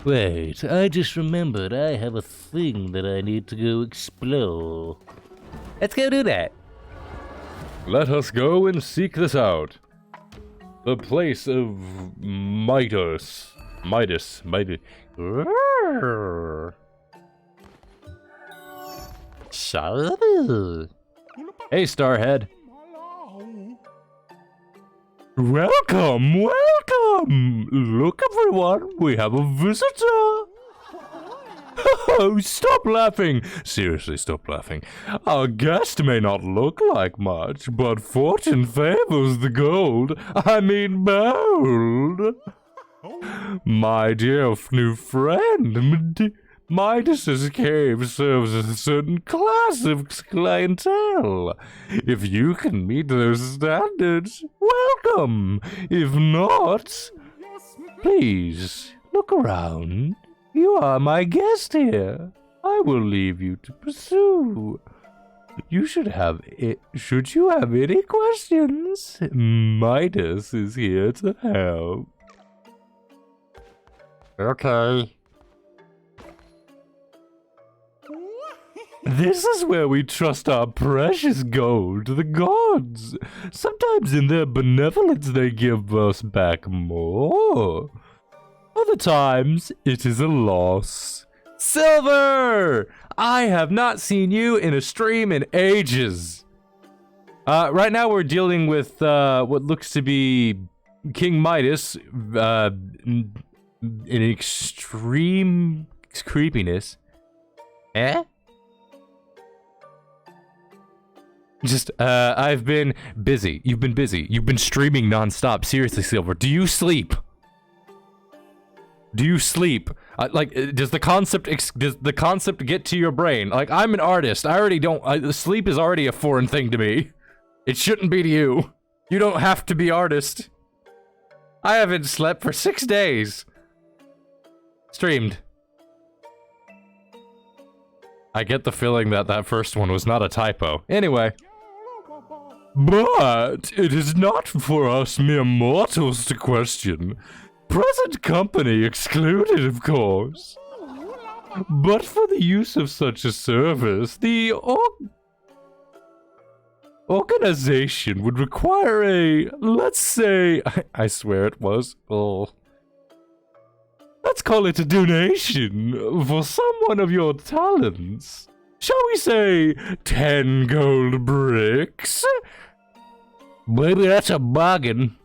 Wait, I just remembered I have a thing that I need to go explore. Let's go do that. Let us go and seek this out. The place of Midas. Midas. Sorry. Hey, Starhead. Welcome, welcome! Look, everyone, we have a visitor! Oh, stop laughing! Seriously, stop laughing. Our guest may not look like much, but fortune favors the bold. My dear new friend, Midas's cave serves a certain class of clientele. If you can meet those standards, welcome. If not, please look around. You are my guest here. I will leave you to pursue. Should you have any questions, Midas is here to help. Okay. This is where we trust our precious gold to the gods. Sometimes in their benevolence they give us back more. Other times it is a loss. Silver! I have not seen you in a stream in ages. Right now we're dealing with what looks to be King Midas in extreme creepiness. Eh? Just, I've been busy. You've been busy. You've been streaming nonstop. Seriously, Silver, do you sleep? Do you sleep? Does the concept get to your brain? Like, I'm an artist. I already don't, sleep is already a foreign thing to me. It shouldn't be to you. You don't have to be artist. I haven't slept for 6 days. Streamed. I get the feeling that that first one was not a typo. Anyway. But it is not for us mere mortals to question. Present company excluded, of course. But for the use of such a service, the organization would require a, let's say, I swear it was, let's call it a donation for someone of your talents. Shall we say 10 gold bricks? Baby, that's a bargain.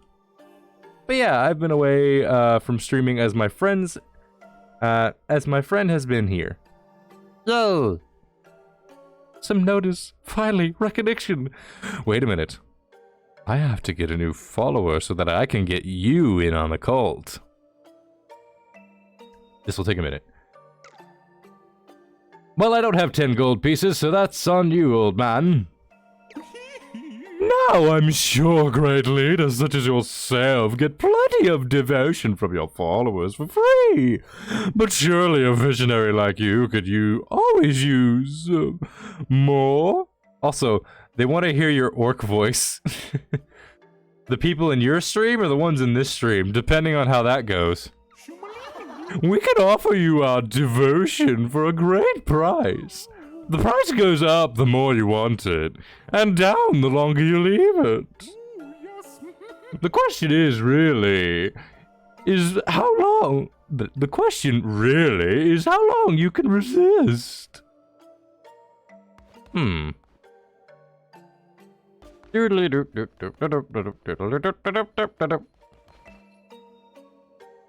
But yeah, I've been away from streaming as my friend has been here. So, Some notice, finally, recognition. Wait a minute. I have to get a new follower so that I can get you in on the cult. This will take a minute. Well, I don't have 10 gold pieces, so that's on you, old man. Now I'm sure great leaders such as yourself get plenty of devotion from your followers for free. But surely a visionary like you could always use more? Also, they want to hear your orc voice. The people in your stream or the ones in this stream, depending on how that goes. We can offer you our devotion for a great price. The price goes up the more you want it, and down the longer you leave it. The question is how long? The question really is how long you can resist.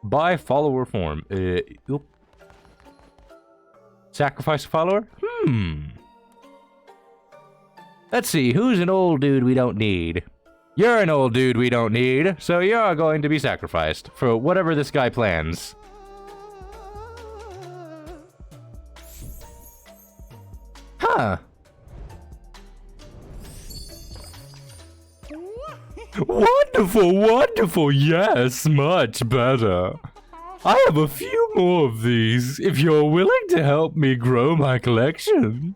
Buy follower form. Sacrifice a follower? Let's see, who's an old dude we don't need? You're an old dude we don't need, so you're going to be sacrificed for whatever this guy plans. Huh. Wonderful, wonderful, yes, much better. I have a few more of these, if you're willing to help me grow my collection.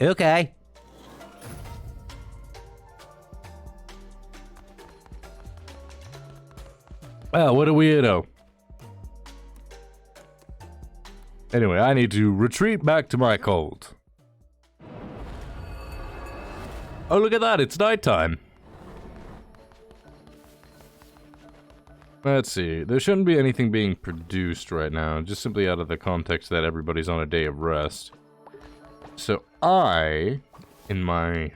okay. Well, what a weirdo. Anyway, I need to retreat back to my cult. Oh, look at that, it's nighttime. Let's see, there shouldn't be anything being produced right now, just simply out of the context that everybody's on a day of rest. So I, in my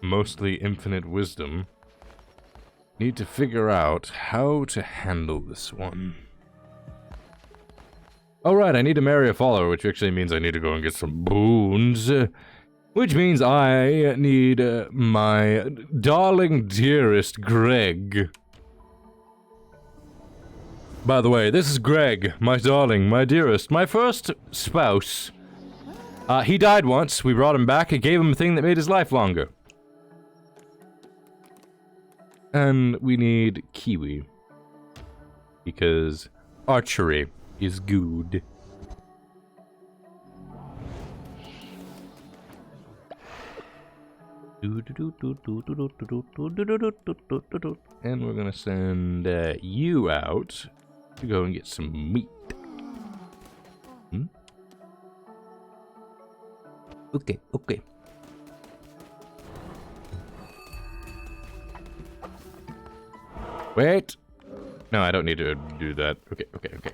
mostly infinite wisdom, need to figure out how to handle this one. Alright, I need to marry a follower, which actually means I need to go and get some boons. Which means I need my darling dearest Greg. By the way, this is Greg, my darling, my dearest, my first spouse. He died once, we brought him back and gave him a thing that made his life longer. And we need Kiwi. Because archery is good. And we're gonna send you out to go and get some meat. Okay, okay. Wait. No, I don't need to do that. Okay, okay, okay.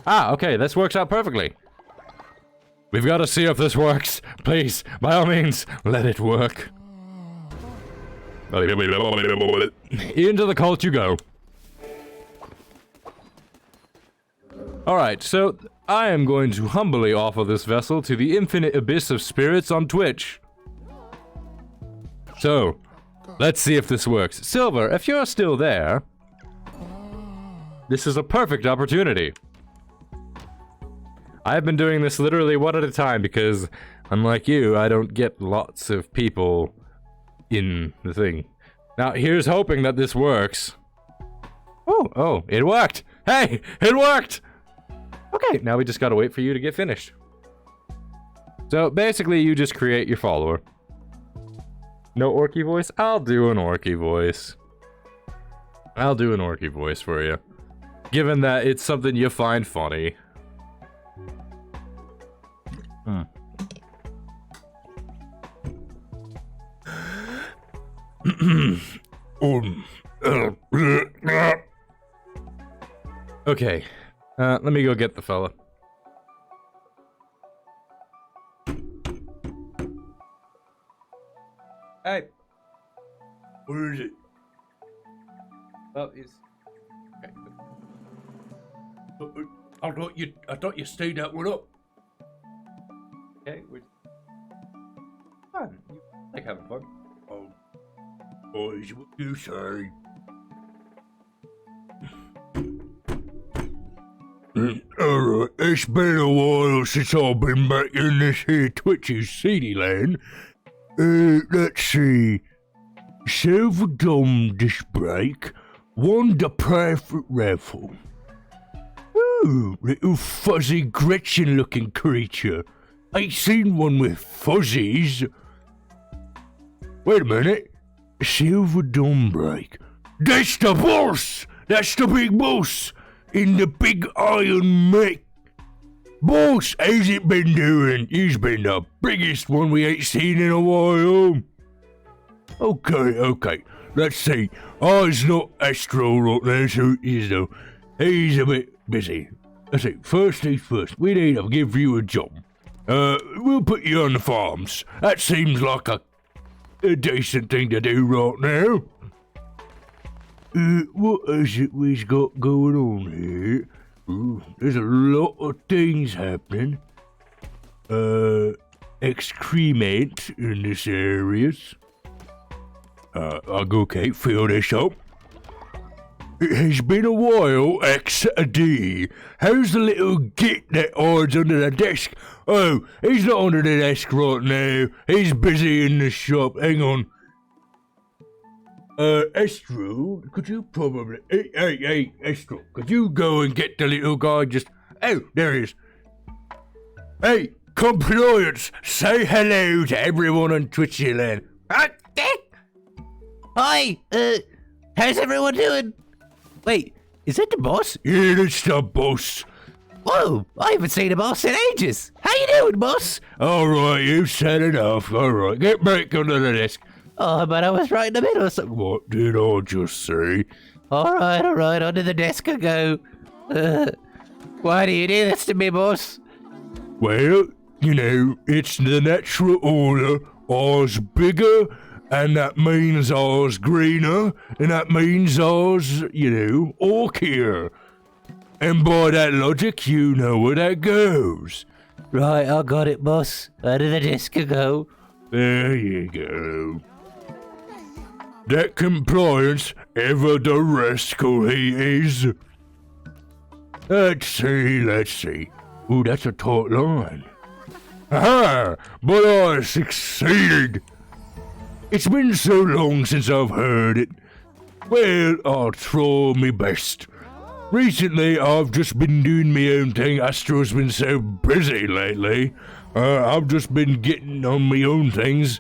Ah, okay, this works out perfectly. We've got to see if this works. Please, by all means, let it work. Into the cult you go. Alright, so I am going to humbly offer this vessel to the infinite abyss of spirits on Twitch. So, let's see if this works. Silver, if you're still there, this is a perfect opportunity. I've been doing this literally one at a time because, unlike you, I don't get lots of people in the thing. Now, here's hoping that this works. Oh, it worked! Hey, it worked! Okay, now we just gotta wait for you to get finished. So, basically, you just create your follower. No orky voice? I'll do an orky voice. I'll do an orky voice for you. Given that it's something you find funny. Okay, let me go get the fella. Hey, Where is it? well, he's okay. I thought you stayed that one up. Okay, we're fun. You like having fun. Oh, boys, what you say? Alright, it's been a while since I've been back in this here Twitch's CD land. Let's see. Silver Dome disc break won the private raffle. Ooh, little fuzzy Gretchen looking creature. Ain't seen one with fuzzies. Wait a minute. Silver Dome break. That's the boss! That's the big boss! In the big iron mech. Boss, how's it been doing? He's been the biggest one we ain't seen in a while. Okay. Let's see. It's not Astral right now, so he's a bit busy. Let's see. First things first, we need to give you a job. We'll put you on the farms. That seems like a decent thing to do right now. What is it we've got going on here? Ooh, there's a lot of things happening. Excrement in this areas. I'll go, Kate, fill this up. It has been a while, XD. How's the little git that hides under the desk? Oh, he's not under the desk right now. He's busy in the shop. Hang on. Astral, could you probably... Hey, Astral, could you go and get the little guy just... Oh, there he is. Hey, compliance, say hello to everyone on Twitchy land. Hi, how's everyone doing? Wait, is that the boss? Yeah, that's the boss. Whoa, I haven't seen a boss in ages. How you doing, boss? Alright, you've said enough. Alright, get back under the desk. Oh, but I was right in the middle of something. What did I just say? Alright, under the desk I go. Why do you do this to me, boss? Well, it's the natural order. Ours bigger, and that means ours greener, and that means ours, orkier. And by that logic, you know where that goes. Right, I got it, boss. Under the desk I go. There you go. That compliance, ever the rascal he is. Let's see. Ooh, that's a taut line. Aha! But I succeeded. It's been so long since I've heard it. Well, I'll try my best. Recently, I've just been doing my own thing. Astral's been so busy lately. I've just been getting on my own things.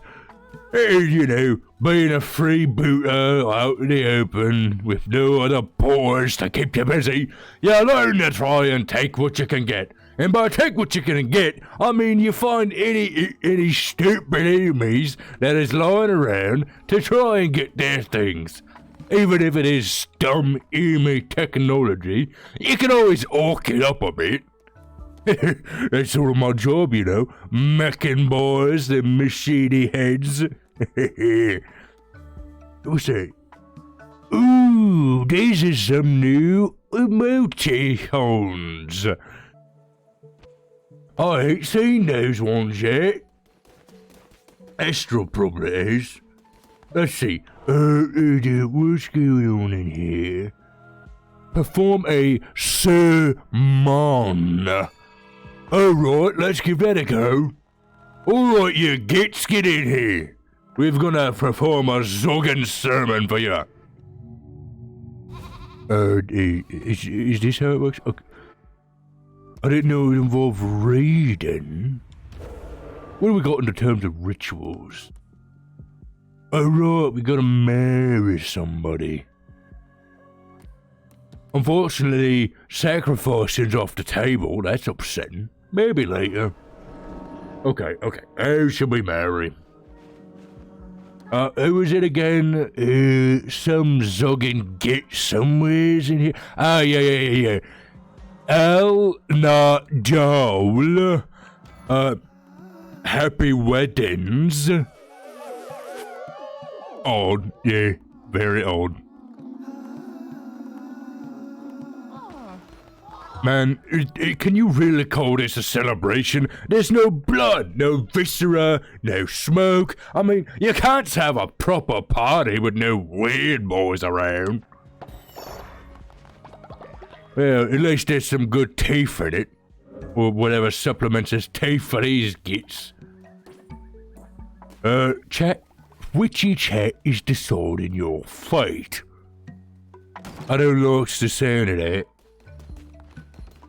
Being a freebooter out in the open with no other boys to keep you busy. You learn to try and take what you can get. And by take what you can get, I mean you find any stupid enemies that is lying around to try and get their things. Even if it is dumb, enemy technology, you can always orc it up a bit. That's sort of my job, Mecking boys, the machiny heads. What's that? Ooh, these are some new emoticons. I ain't seen those ones yet. Astral probably is. Let's see. What's going on in here? Perform a sermon. Alright, let's give that a go. Alright, you gits, get in here. We're gonna perform a zoggin sermon for you. Is this how it works? Okay. I didn't know it involved reading. What have we got in the terms of rituals? Alright, we gotta marry somebody. Unfortunately, sacrificing's off the table. That's upsetting. Maybe later. Okay. How shall we marry? Who was it again? Some zogging git somewheres in here. Ah, yeah. El not Joel. Happy weddings. Odd, yeah, very odd. Man, can you really call this a celebration? There's no blood, no viscera, no smoke. I mean, you can't have a proper party with no weird boys around. Well, at least there's some good teeth in it. Or whatever supplements his teeth for these gits. Chat, witchy chat is deciding your fate. I don't like the sound of that.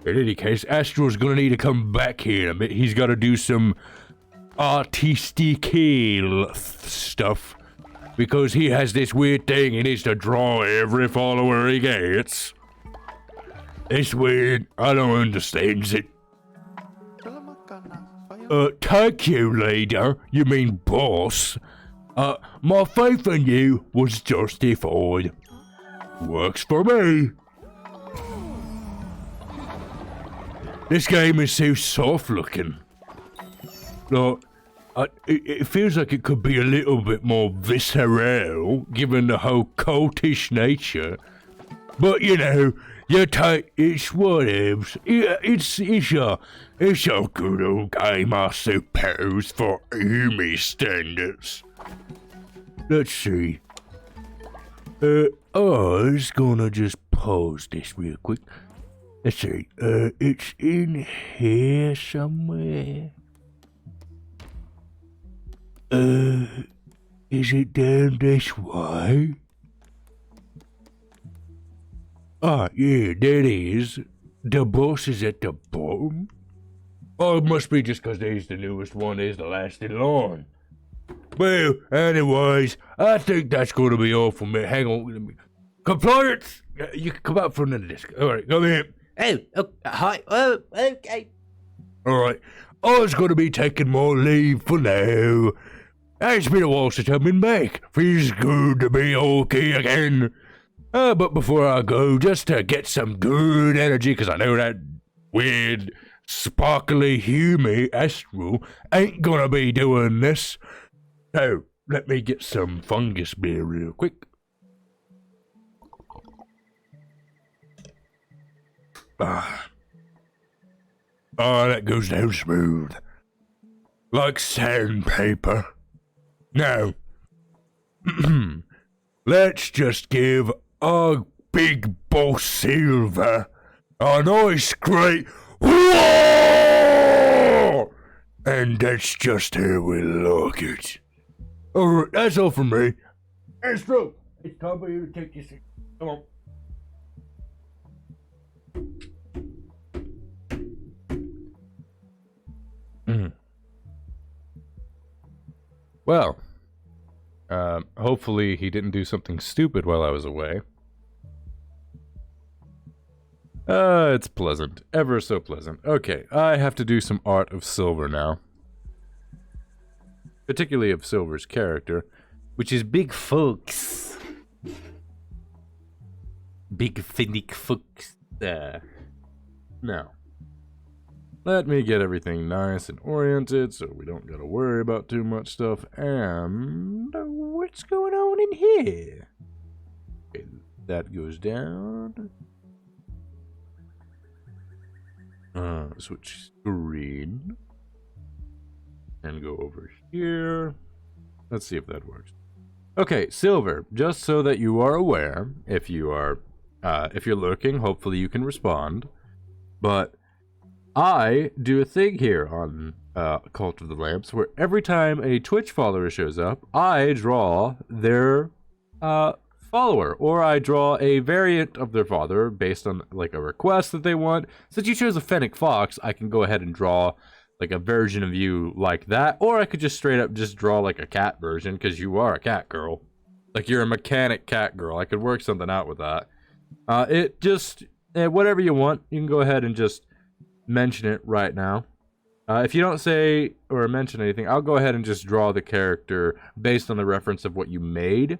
In any case, Astral's gonna need to come back here in a bit. He's gotta do some artistical stuff. Because he has this weird thing he needs to draw every follower he gets. It's weird. I don't understand it. Thank you, leader. You mean boss. My faith in you was justified. Works for me. This game is so soft looking. Like, it feels like it could be a little bit more visceral, given the whole cultish nature. But you know, you take it's whatevs. It's a good old game, I suppose, for Umi standards. Let's see. I was gonna just pause this real quick. Let's see. It's in here somewhere. Is it down this way? Ah, yeah, there it is. The boss is at the bottom. Oh, it must be just 'cause he's the newest one, he's the last in line. Well, anyways, I think that's going to be all for me. Hang on, let me... Compliance! You can come out from the desk. Alright, come here. Oh, hi. Oh, okay. Alright, I was going to be taking my leave for now. It's been a while since I've been back. Feels good to be okay again. But before I go, just to get some good energy, 'cause I know that weird, sparkly, humid Astral ain't gonna be doing this. So, let me get some fungus beer real quick. Oh, that goes down smooth. Like sandpaper. Now, let's just give our big boss Silver a nice great whoa! And that's just how we like it. Alright, that's all from me. Astral, it's time for you to take your seat. Come on. Well, hopefully he didn't do something stupid while I was away. It's pleasant. Ever so pleasant. Okay, I have to do some art of Silver now. Particularly of Silver's character, which is Big Folks. Big Finnick Folks. Now, let me get everything nice and oriented so we don't gotta worry about too much stuff. And what's going on in here? Okay, that goes down. Switch screen. And go over here. Let's see if that works. Okay, Silver, just so that you are aware, if you're looking, hopefully you can respond. But I do a thing here on Cult of the Lamps where every time a Twitch follower shows up, I draw their follower, or I draw a variant of their father based on like a request that they want. Since you chose a Fennec Fox, I can go ahead and draw like a version of you like that, or I could just straight up just draw like a cat version, because you are a cat girl. Like you're a mechanic cat girl. I could work something out with that. It just whatever you want, you can go ahead and just mention it right now. If you don't say or mention anything, I'll go ahead and just draw the character based on the reference of what you made.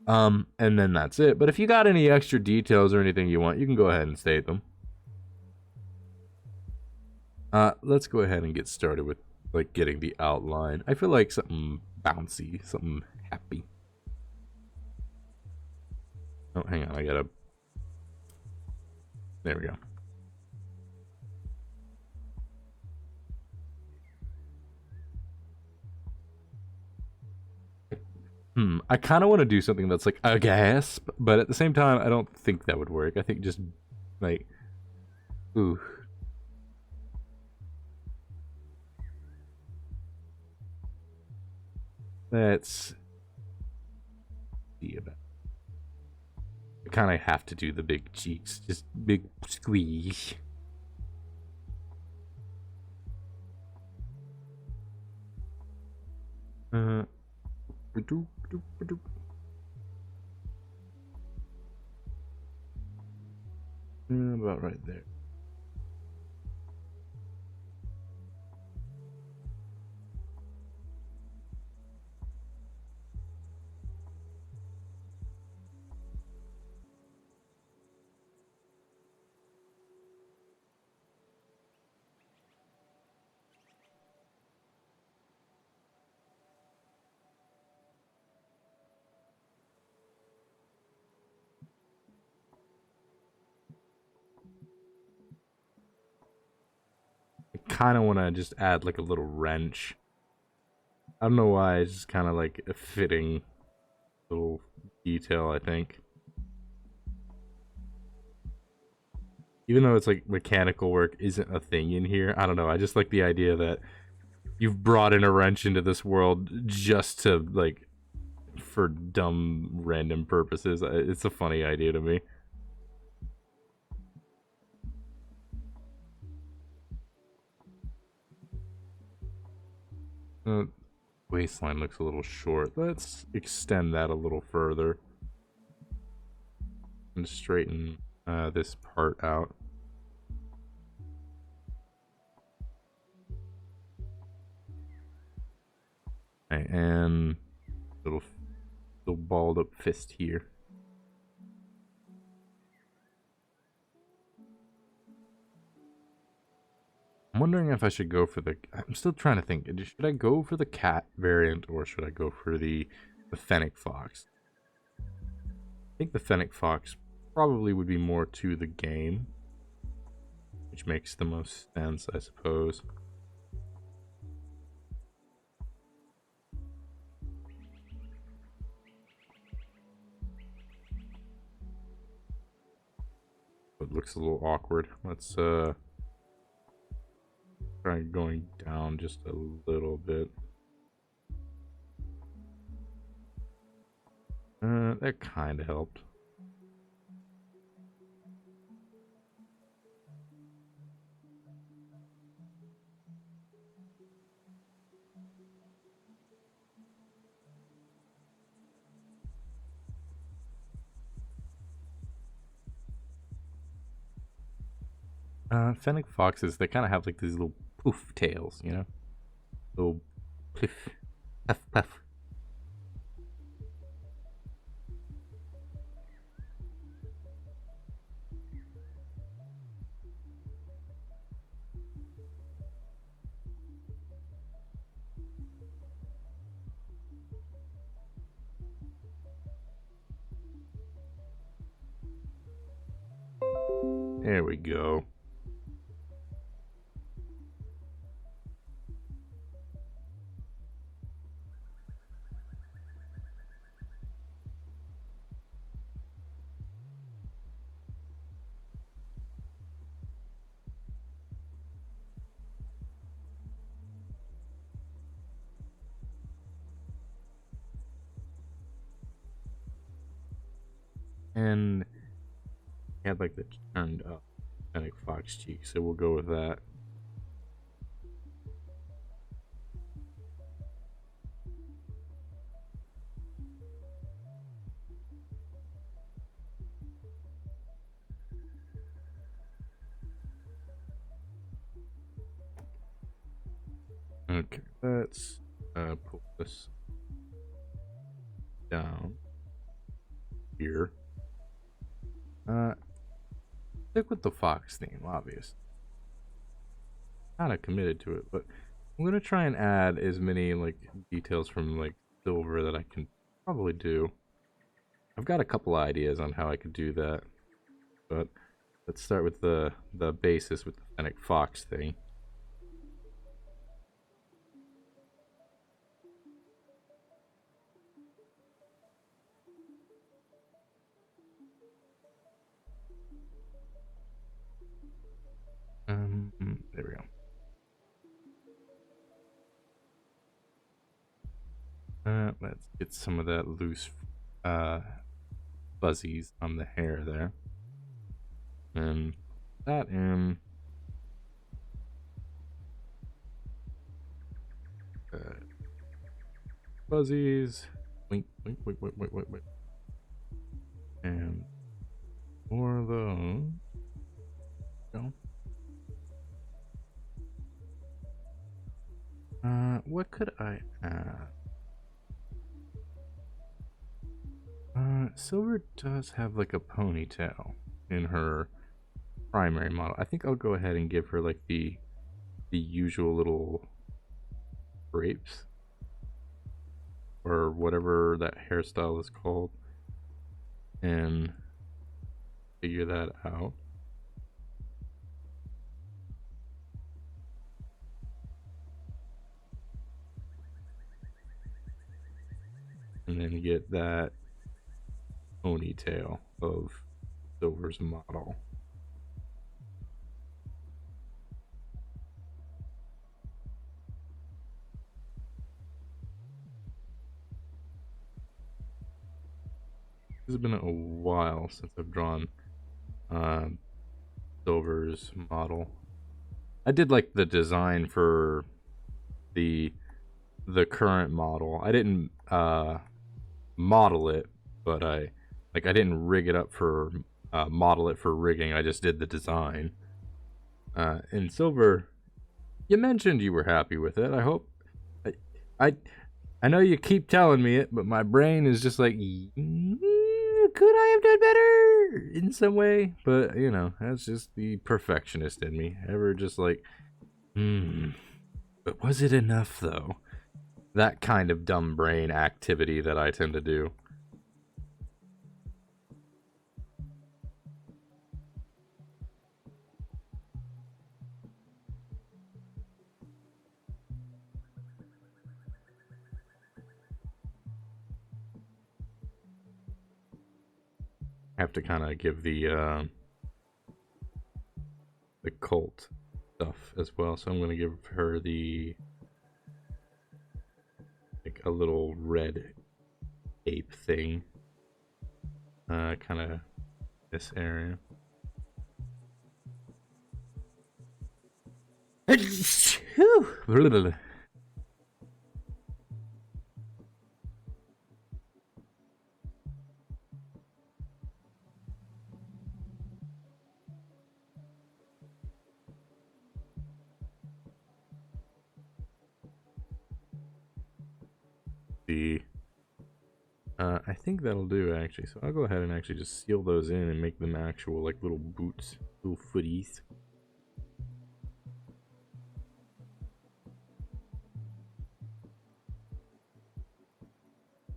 And then that's it. But if you got any extra details or anything you want, you can go ahead and state them. Let's go ahead and get started with like getting the outline. I feel like something bouncy, something happy. Oh, hang on, I gotta. There we go. I kind of want to do something that's like a gasp, but at the same time, I don't think that would work. I think just like, ooh. Let's see about. I kind of have to do the big cheeks, just big squeeze. About right there. Kind of want to just add like a little wrench. I don't know why, it's just kind of like a fitting little detail, I think. Even though it's like mechanical work isn't a thing in here, I don't know, I just like the idea that you've brought in a wrench into this world just to like, for dumb random purposes. It's a funny idea to me. Waistline looks a little short. Let's extend that a little further and straighten this part out. Okay, and little balled up fist here. I'm wondering if I should go for the. I'm still trying to think. Should I go for the cat variant or should I go for the fennec fox? I think the fennec fox probably would be more to the game, which makes the most sense, I suppose. It looks a little awkward. Let's try going down just a little bit. That kind of helped. Fennec foxes, they kind of have like these little poof tails, you know? Little pliff, puff, puff. There we go. And I had like the turned up fennec fox cheek, so we'll go with that. Okay, let's pull this down here. Stick with the fox theme, obvious. Kind of committed to it, but I'm gonna try and add as many like details from like silver that I can probably do. I've got a couple ideas on how I could do that, but let's start with the basis with the Fennec Fox thing. There we go. Let's get some of that loose fuzzies on the hair there. And that in. Fuzzies. Wink, wink, wink, wink, wink, wink, wink. And more of those. Go. What could I add? Silver does have like a ponytail in her primary model. I think I'll go ahead and give her like the usual little drapes or whatever that hairstyle is called, and figure that out. And then get that ponytail of Silver's model. It's been a while since I've drawn Silver's model. I did like the design for the current model. I didn't model it, but I didn't rig it up for model it for rigging. I just did the design. In Silver, you mentioned you were happy with it. I hope. I know you keep telling me it, but my brain is just like, could I have done better in some way? But you know, that's just the perfectionist in me. Ever just like, but was it enough though? That kind of dumb brain activity that I tend to do. Have to kind of give the cult stuff as well, so I'm gonna give her the like a little red ape thing, kind of this area. I think that'll do actually. So I'll go ahead and actually just seal those in and make them actual like little boots, little footies.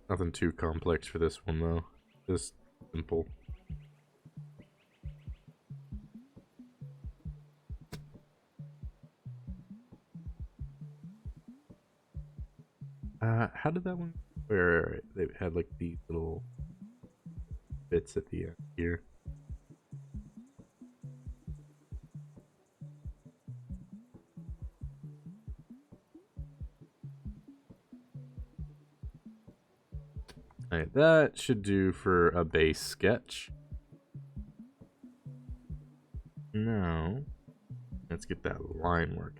Nothing too complex for this one though. Just simple. How did that one? Where they had like these little bits at the end here. Alright, that should do for a base sketch. Now, let's get that line work.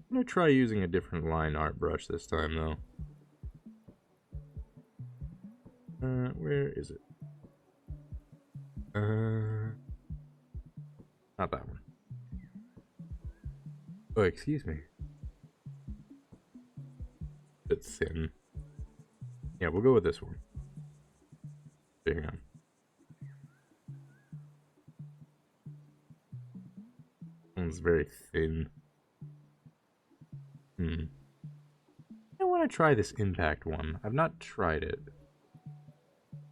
I'm gonna try using a different line art brush this time though. Where is it? Not that one. Oh, excuse me. bit thin. Yeah, we'll go with this one. There you go. One's very thin. I want to try this impact one. I've not tried it.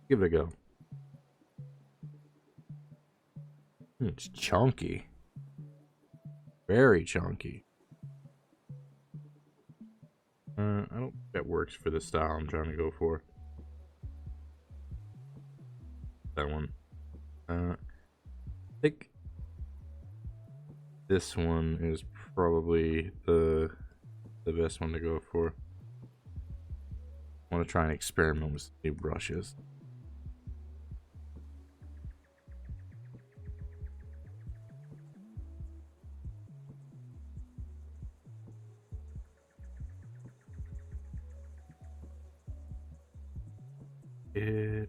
Give it a go. It's chunky. Very chunky. I don't think that works for the style I'm trying to go for. That one. I think this one is probably the best one to go for. I want to try and experiment with new brushes. There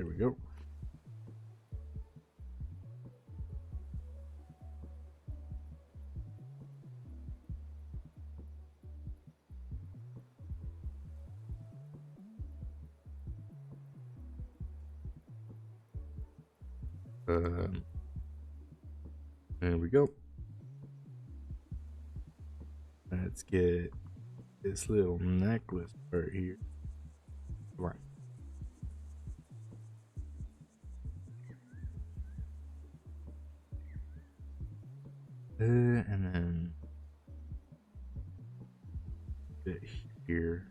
we go. There we go. Let's get this little necklace right here. Come on. And then it here.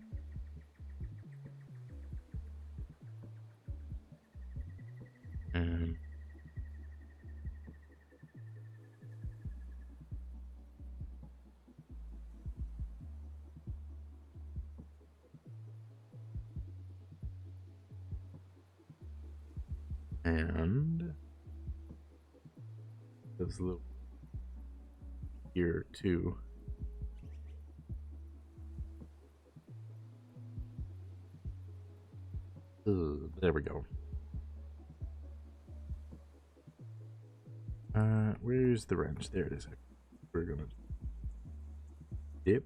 And this little here too. There we go. Where's the wrench? There it is. We're gonna dip.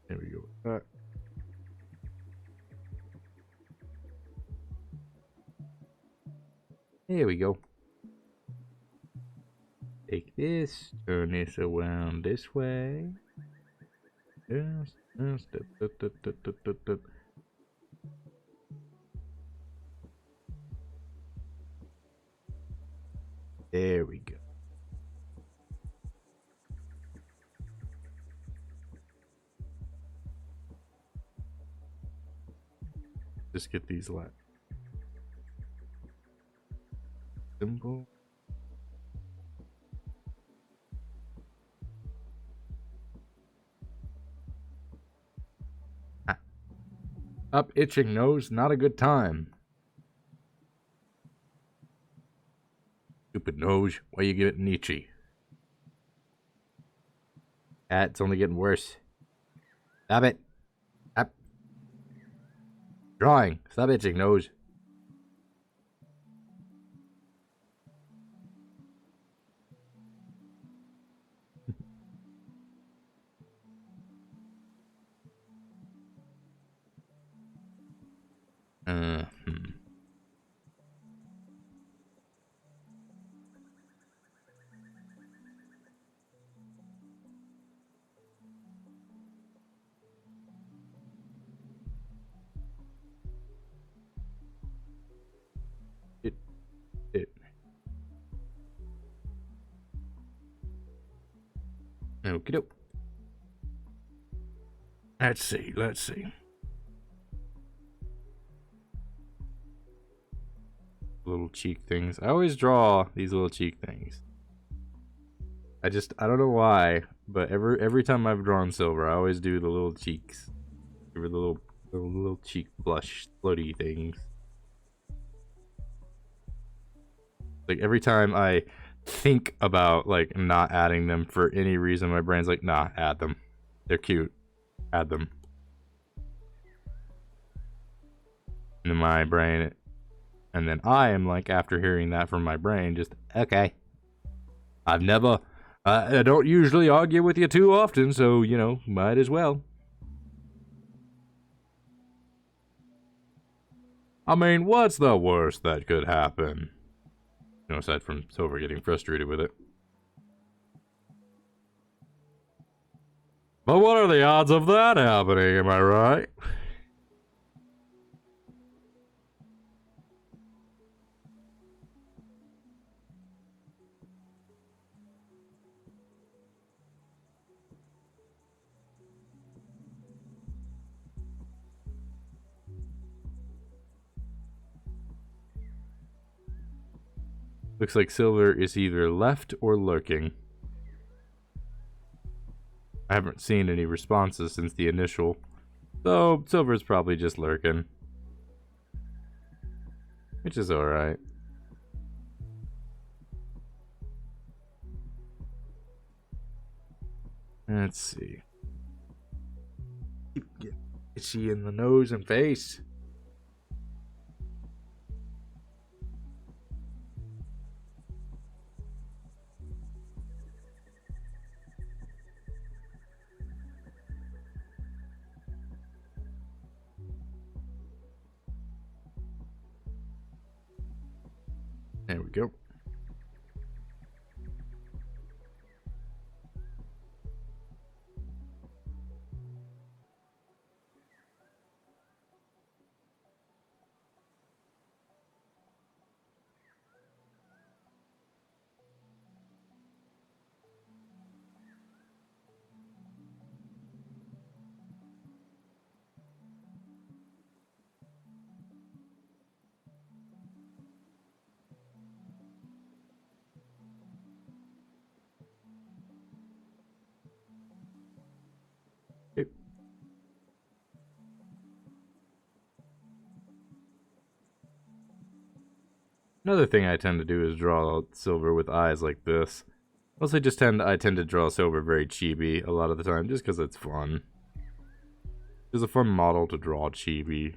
There we go. There we go. Take this, turn this around this way. Yes, yes, There we go. Just get these left. Simple. Up itching nose, not a good time. Stupid nose, why you getting itchy? It's only getting worse. Stop it. Stop. Drawing. Stop itching nose. Okie doke. Let's see. Little cheek things. I always draw these little cheek things. I don't know why, but every time I've drawn silver, I always do the little cheeks. Give her the little cheek blush floaty things. Like every time I think about like not adding them for any reason. My brain's like, nah, add them. They're cute. Add them. And then my brain, and then I am like, after hearing that from my brain, just okay. I've never, I don't usually argue with you too often, so you know, might as well. I mean, what's the worst that could happen? You know, aside from Silver getting frustrated with it. But what are the odds of that happening, am I right? Looks like Silver is either left or lurking. I haven't seen any responses since the initial, so Silver's probably just lurking. Which is alright. Let's see. Keep getting itchy in the nose and face. There we go. Another thing I tend to do is draw Silver with eyes like this. Mostly just I tend to draw Silver very chibi a lot of the time, just because it's fun. It's a fun model to draw chibi.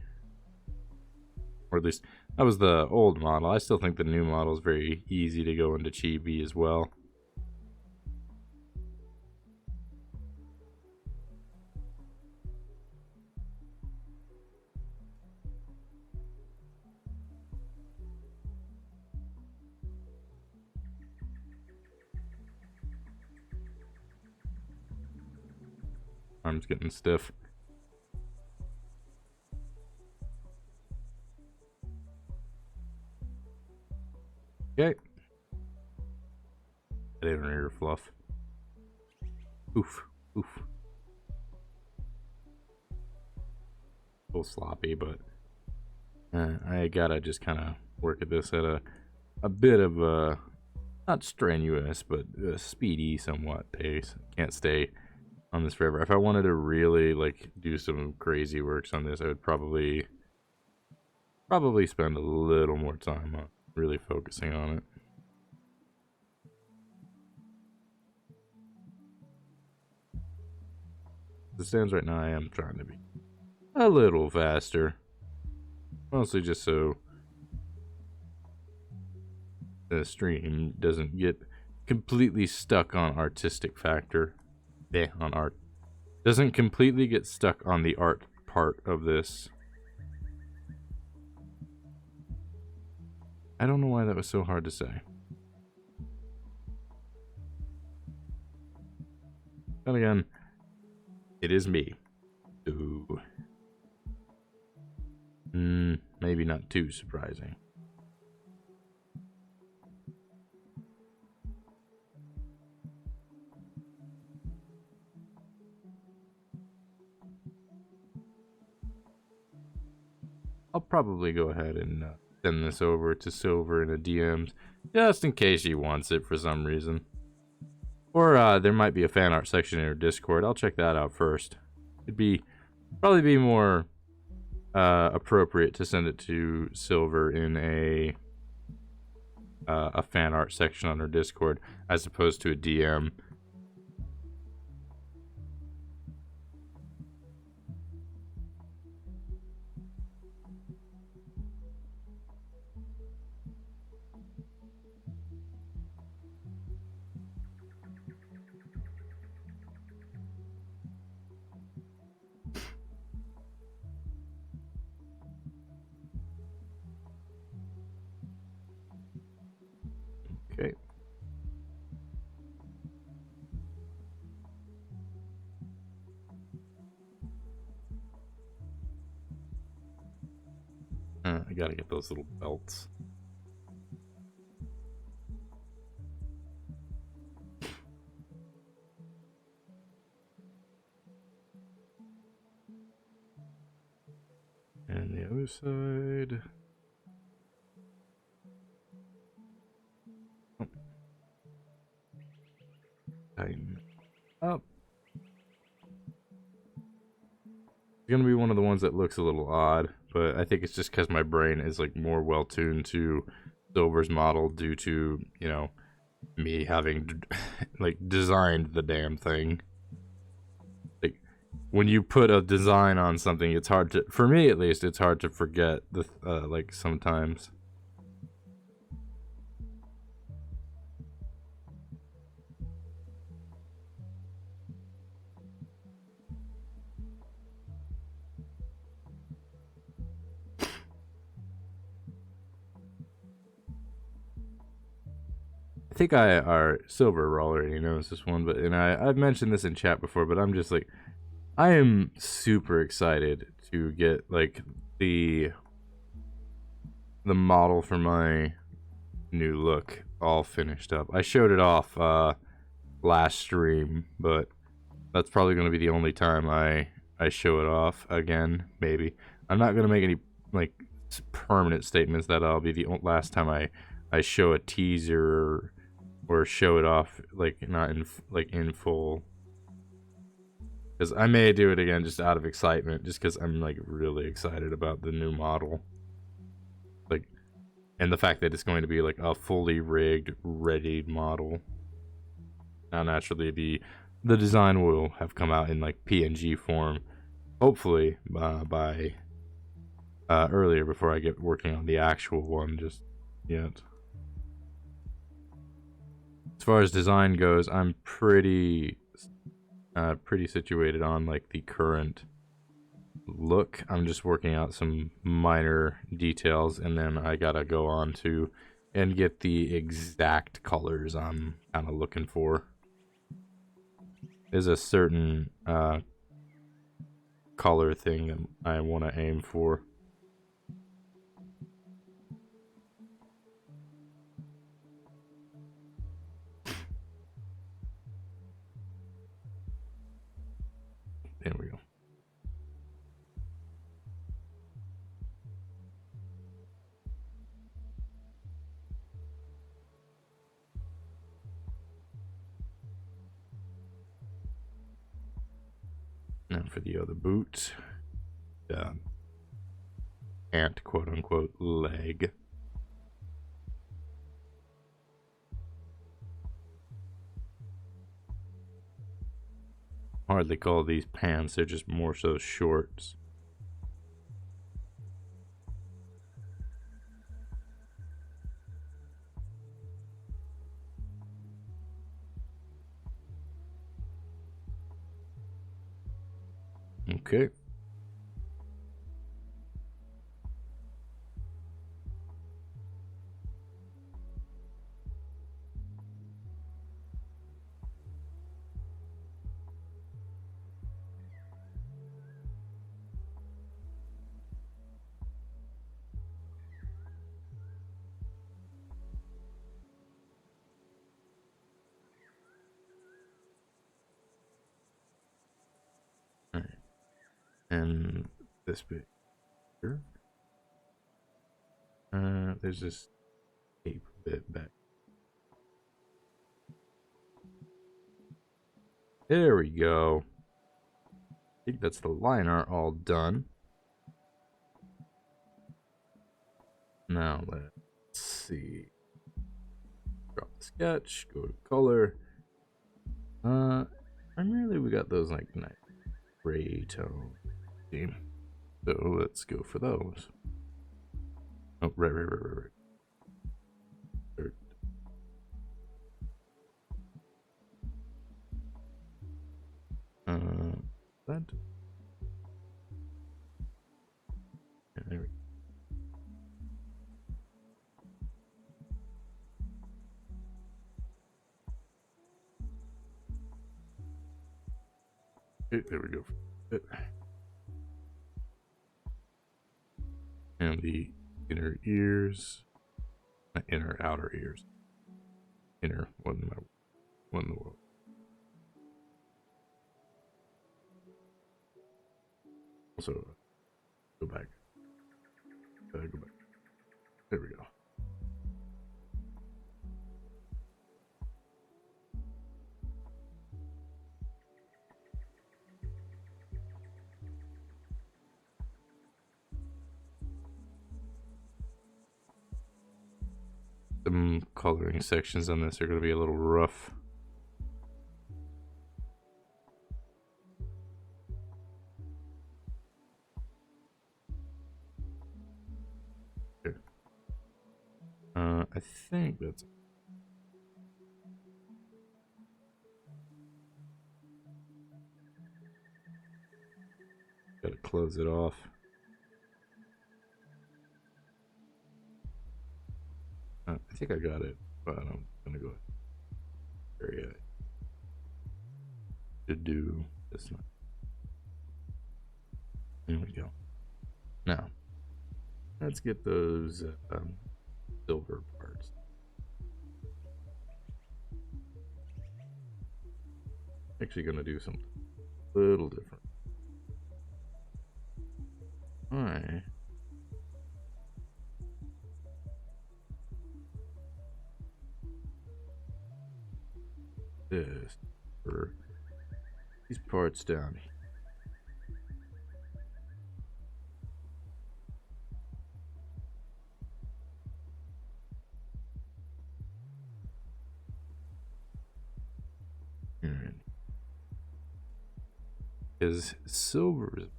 Or at least, that was the old model. I still think the new model is very easy to go into chibi as well. Arm's getting stiff. Okay. I didn't hear fluff. Oof. Oof. A little sloppy, but I gotta just kind of work at this at a bit of a, not strenuous, but a speedy somewhat pace. Can't stay on this forever. If I wanted to really like do some crazy works on this, I would probably spend a little more time on really focusing on it. As it stands right now, I am trying to be a little faster, mostly just so the stream doesn't get completely stuck on artistic factor. On art. Doesn't completely get stuck on the art part of this. I don't know why that was so hard to say. Then again, it is me. Ooh. Maybe not too surprising. I'll probably go ahead and send this over to Silver in the DMs, just in case he wants it for some reason. Or there might be a fan art section in your Discord. I'll check that out first. It'd probably be more appropriate to send it to Silver in a a fan art section on our Discord as opposed to a DM. Okay. I gotta get those little belts. And the other side. Oh. Tighten up. It's gonna be one of the ones that looks a little odd, but I think it's just because my brain is like more well tuned to Silver's model due to, you know, me having like designed the damn thing. Like when you put a design on something, it's hard to, for me at least, it's hard to forget the like sometimes. I think our Silver already knows this one, but I've mentioned this in chat before, but I'm just like, I am super excited to get like the model for my new look all finished up. I showed it off last stream, but that's probably going to be the only time I show it off again, maybe. I'm not going to make any like permanent statements that I'll be the last time I show a teaser or show it off, like not in in full, because I may do it again just out of excitement, just because I'm like really excited about the new model, like, and the fact that it's going to be like a fully rigged, ready model. Now naturally the design will have come out in like PNG form, hopefully by earlier, before I get working on the actual one just yet. As far as design goes, I'm pretty situated on like the current look. I'm just working out some minor details, and then I gotta go on to and get the exact colors I'm kind of looking for. There's a certain color thing that I want to aim for. There we go. Now for the other boot. Ant, quote unquote, leg. Hardly call these pants, they're just more so shorts. Okay. And this bit here. There's this tape bit back. There we go. I think that's the line art all done. Now let's see. sketch, go to color. Primarily we got those like nice gray tone theme. So let's go for those. Oh, right. Third. That. Yeah, there we go. Okay, there we go. And the inner ears, not inner, outer ears. Inner, one in the world. Also, go back. Go back. There we go. Some coloring sections on this are going to be a little rough. Here. I think that's... Gotta close it off. I think I got it, but I'm gonna go area to do this one. There we go. Now, let's get those silver parts. Actually, gonna do something a little different. All right. This for these parts down here. Because silver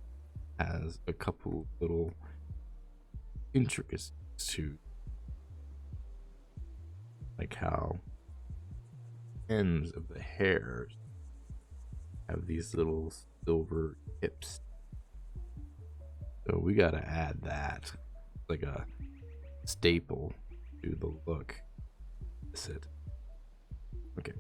has a couple little intricacies to, like how ends of the hairs have these little silver tips. So we gotta add that, like a staple to the look. That's it. Okay.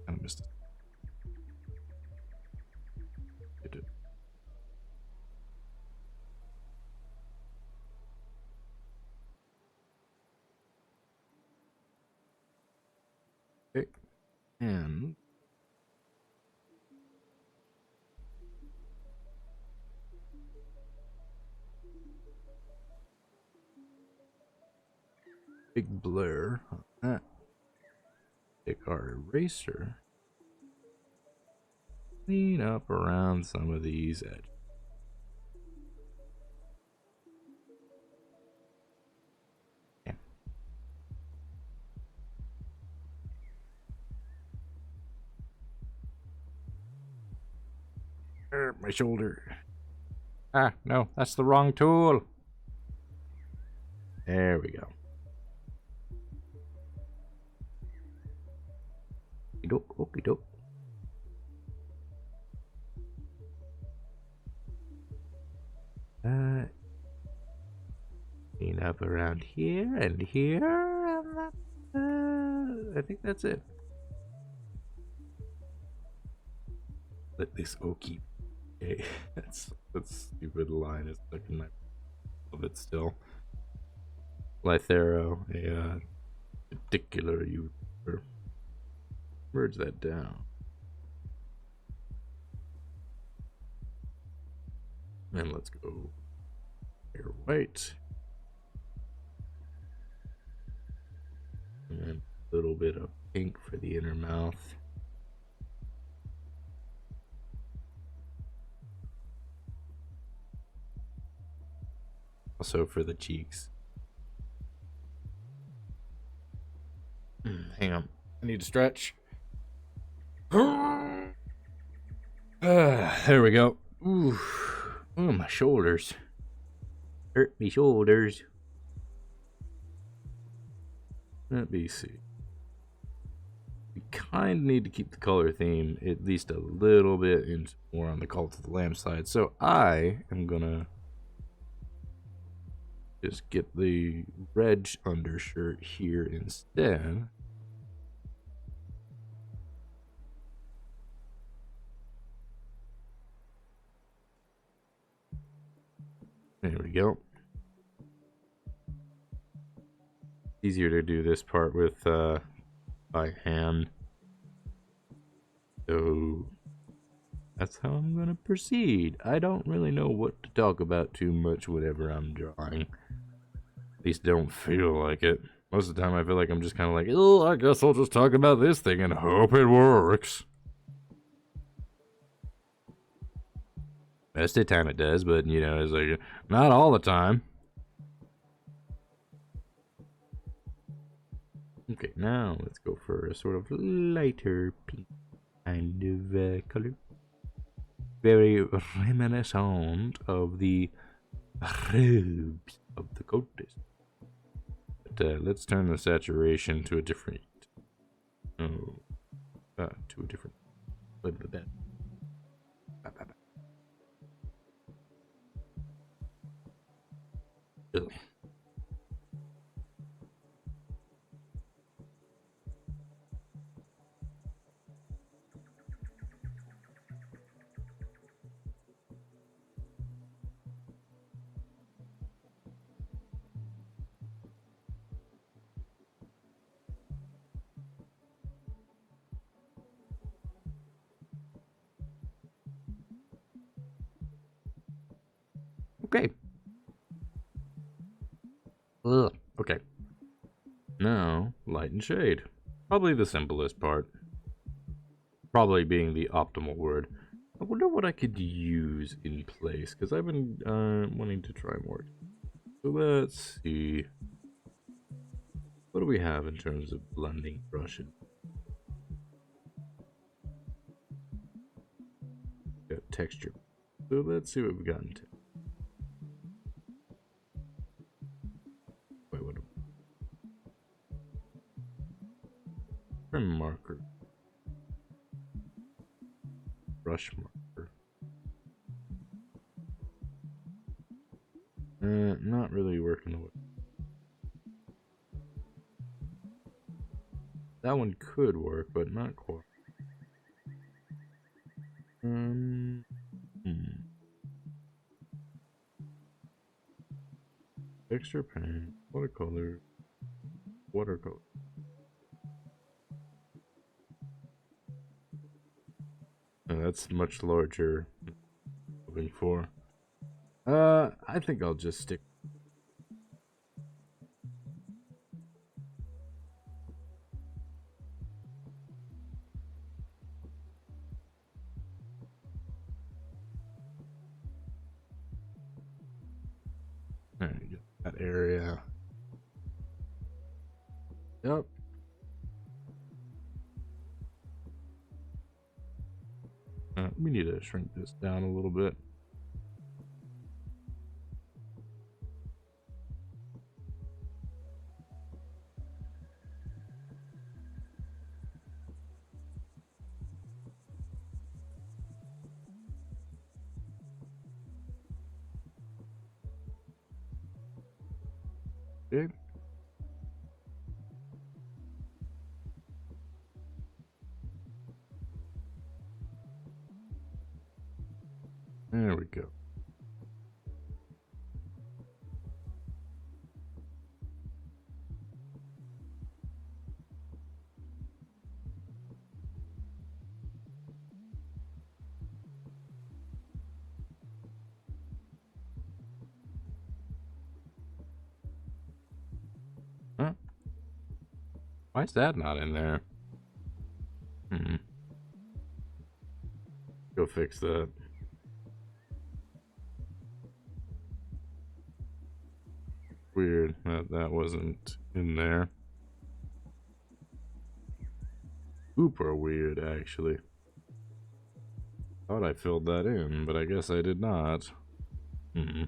Kind of missed it. It did. Okay. And big blur on that. Take our eraser, clean up around some of these edges. Yeah. My shoulder. Ah, no, that's the wrong tool. There we go. Okey doke. Clean up around here and here, and that, I think that's it. Let this oaky. Okay, that's stupid line is stuck in my of it still. Lythero, a particular YouTuber. Merge that down. And let's go hair white. And a little bit of pink for the inner mouth. also for the cheeks. Hang on. I need to stretch. There we go. Ooh, my shoulders. Hurt me shoulders. Let me see. We kind of need to keep the color theme at least a little bit more on the Cult of the Lamb side. So I am gonna just get the red undershirt here instead. There we go. Easier to do this part with by hand. So that's how I'm gonna proceed. I don't really know what to talk about too much whatever I'm drawing. At least I don't feel like it. Most of the time I feel like I'm just kind of like, oh, I guess I'll just talk about this thing and hope it works. Most of the time it does, but you know, it's like, not all the time. Okay, now let's go for a sort of lighter pink kind of color. Very reminiscent of the robes of the cultists. But let's turn the saturation to a different, to a different, Ugh. Okay. Ugh. Okay. Now, light and shade. Probably the simplest part. Probably being the optimal word. I wonder what I could use in place, because I've been wanting to try more. So let's see. What do we have in terms of blending brushes? Got texture. So let's see what we've got in texture. Wait, what? Trim marker. Brush marker. Not really working with. That one could work, but not quite. Texture paint, watercolor, watercolor. Oh, that's much larger. Moving for. I think I'll just stick. There you go. That area. Yep. We need to shrink this down a little bit. Okay. There we go. Huh? Why is that not in there? Go fix that. Weird that that wasn't in there. Super weird, actually. Thought I filled that in, but I guess I did not. Hmm.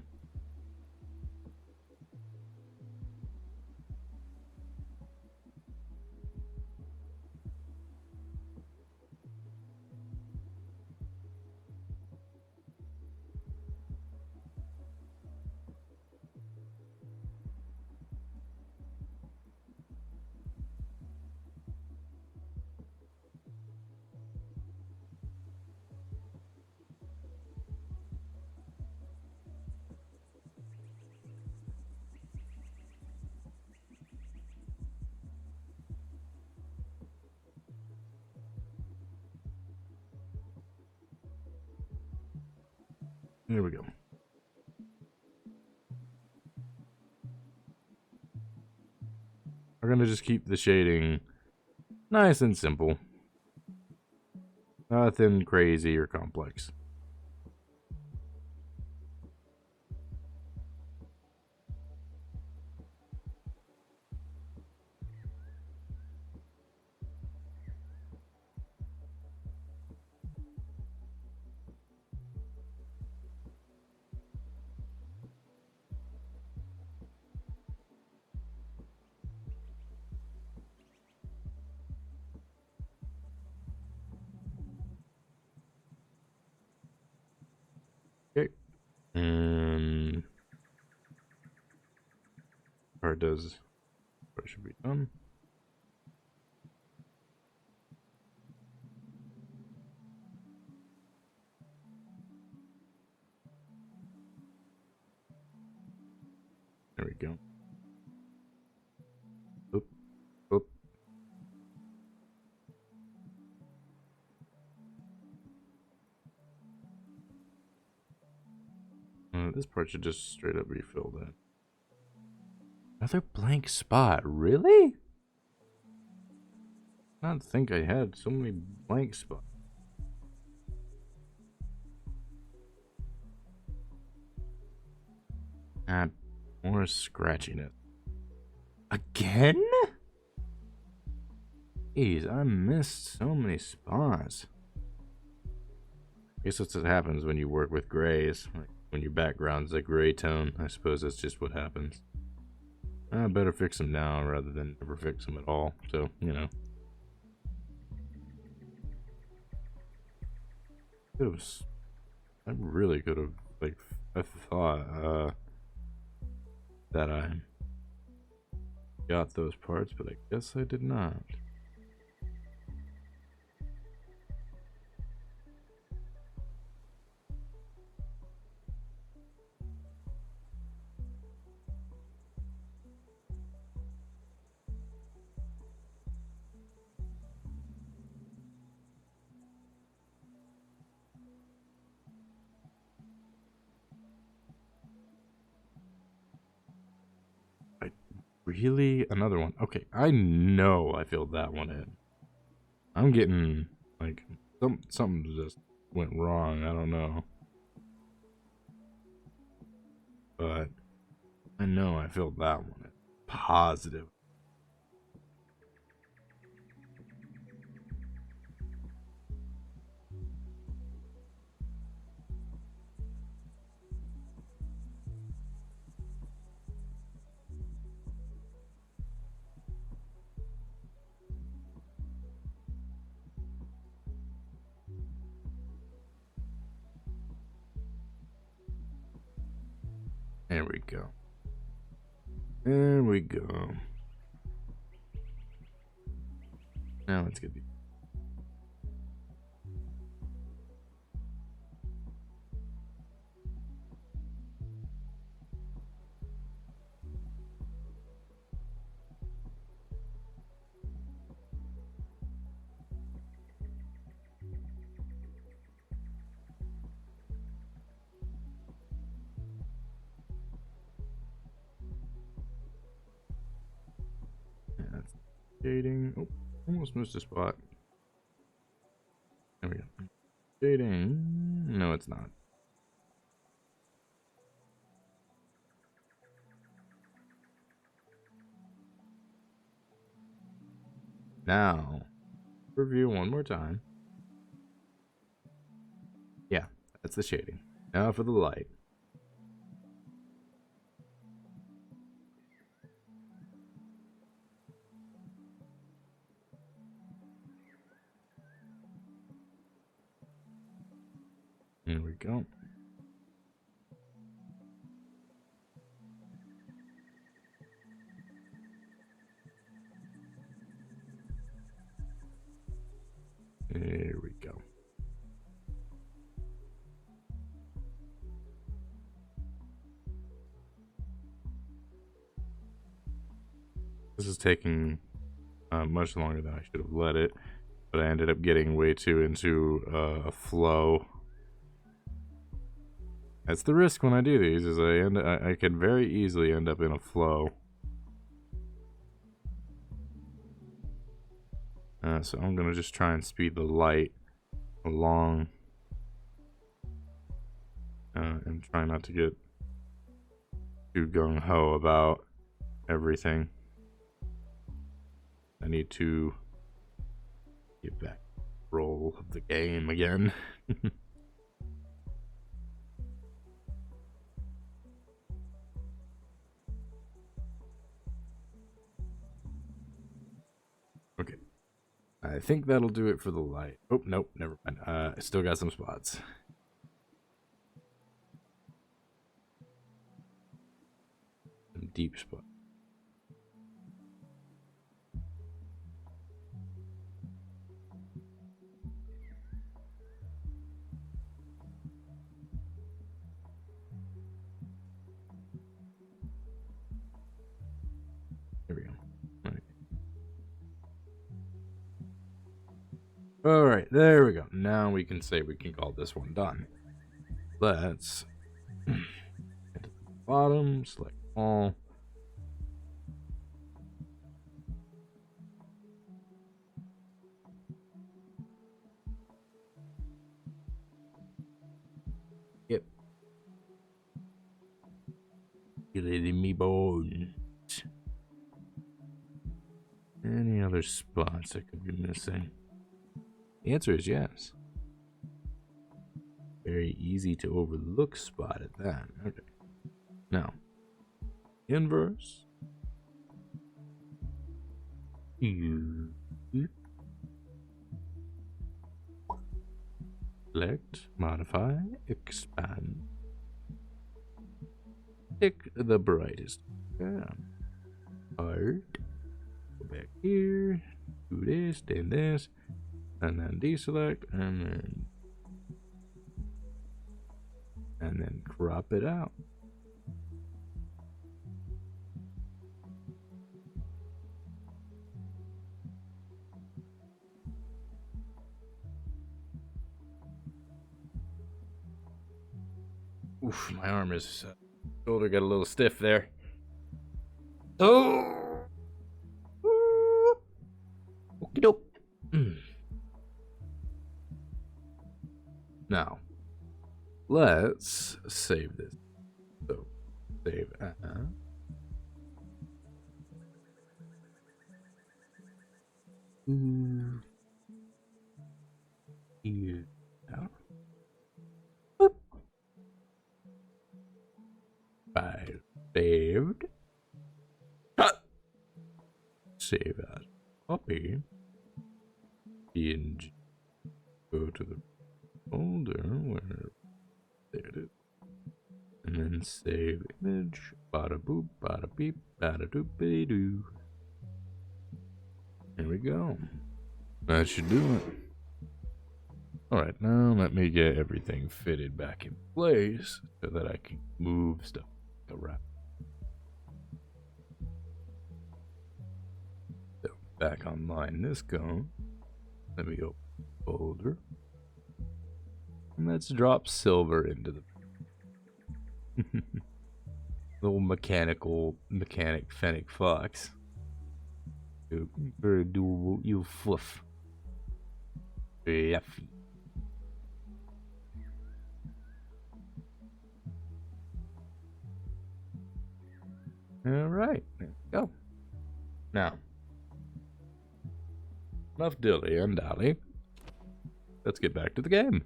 There we go. We're gonna just keep the shading nice and simple. Nothing crazy or complex. Okay. And part does what should be done. There we go. Oop, oop. This part should just straight up be filled in. Another blank spot, really? I don't think I had so many blank spots. Ah, more scratchiness. Again? Jeez, I missed so many spots. I guess that's what happens when you work with grays. Like when your background's a gray tone, I suppose that's just what happens. I better fix them now rather than never fix them at all. So, you know. I really could have, like, I thought that I got those parts, but I guess I did not. Really? Another one? Okay, I know I filled that one in. I'm getting, like, something just went wrong. I don't know. But I know I filled that one in. Positive. There we go. There we go. Now let's get the... Yeah, that's shading. Oh, almost missed a spot. There we go. Shading. No, it's not. Now, review one more time. Yeah, that's the shading. Now for the light. Here we go. There we go. This is taking much longer than I should have let it, but I ended up getting way too into a flow. That's the risk when I do these, is I can very easily end up in a flow. So I'm gonna just try and speed the light along, and try not to get too gung-ho about everything. I need to get back to the roll of the game again. Okay. I think that'll do it for the light. Oh, nope, never mind. I still got some spots. Some deep spots. There we go. All right, there we go. Now we can say we can call this one done. Let's get to the bottom, select all. Yep. Feel it in me bones. Any other spots I could be missing? The answer is yes. Very easy to overlook spot at that. Okay. Now, inverse. Select, modify, expand. Pick the brightest. Yeah. Art. Go back here. Do this, then this. And then deselect, and then crop it out. Oof, my arm is shoulder got a little stiff there. Oh, okie doke. Now, let's save this. So, save here. Boop. File saved. Cut. Save as copy. PNG. Go to the folder where there it is, and then save image. Bada boop, bada beep, bada doopity doo. There we go. That should do it. Alright, now let me get everything fitted back in place so that I can move stuff around. So, back online this go. Let me open the folder. And let's drop silver into the little mechanic fennec fox. Very doable, you fluff. Fluffy. Alright, there we go. Now, Enough dilly and dally. Let's get back to the game.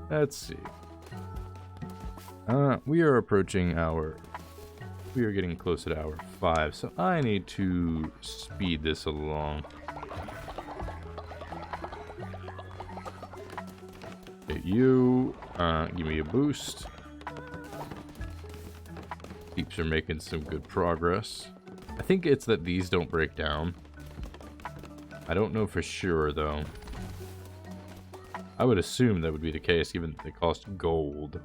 Let's see. We are approaching we are getting close to hour 5, so I need to speed this along. Okay, you, give me a boost. Peeps are making some good progress. I think it's that these don't break down. I don't know for sure, though. I would assume that would be the case, given that they cost gold.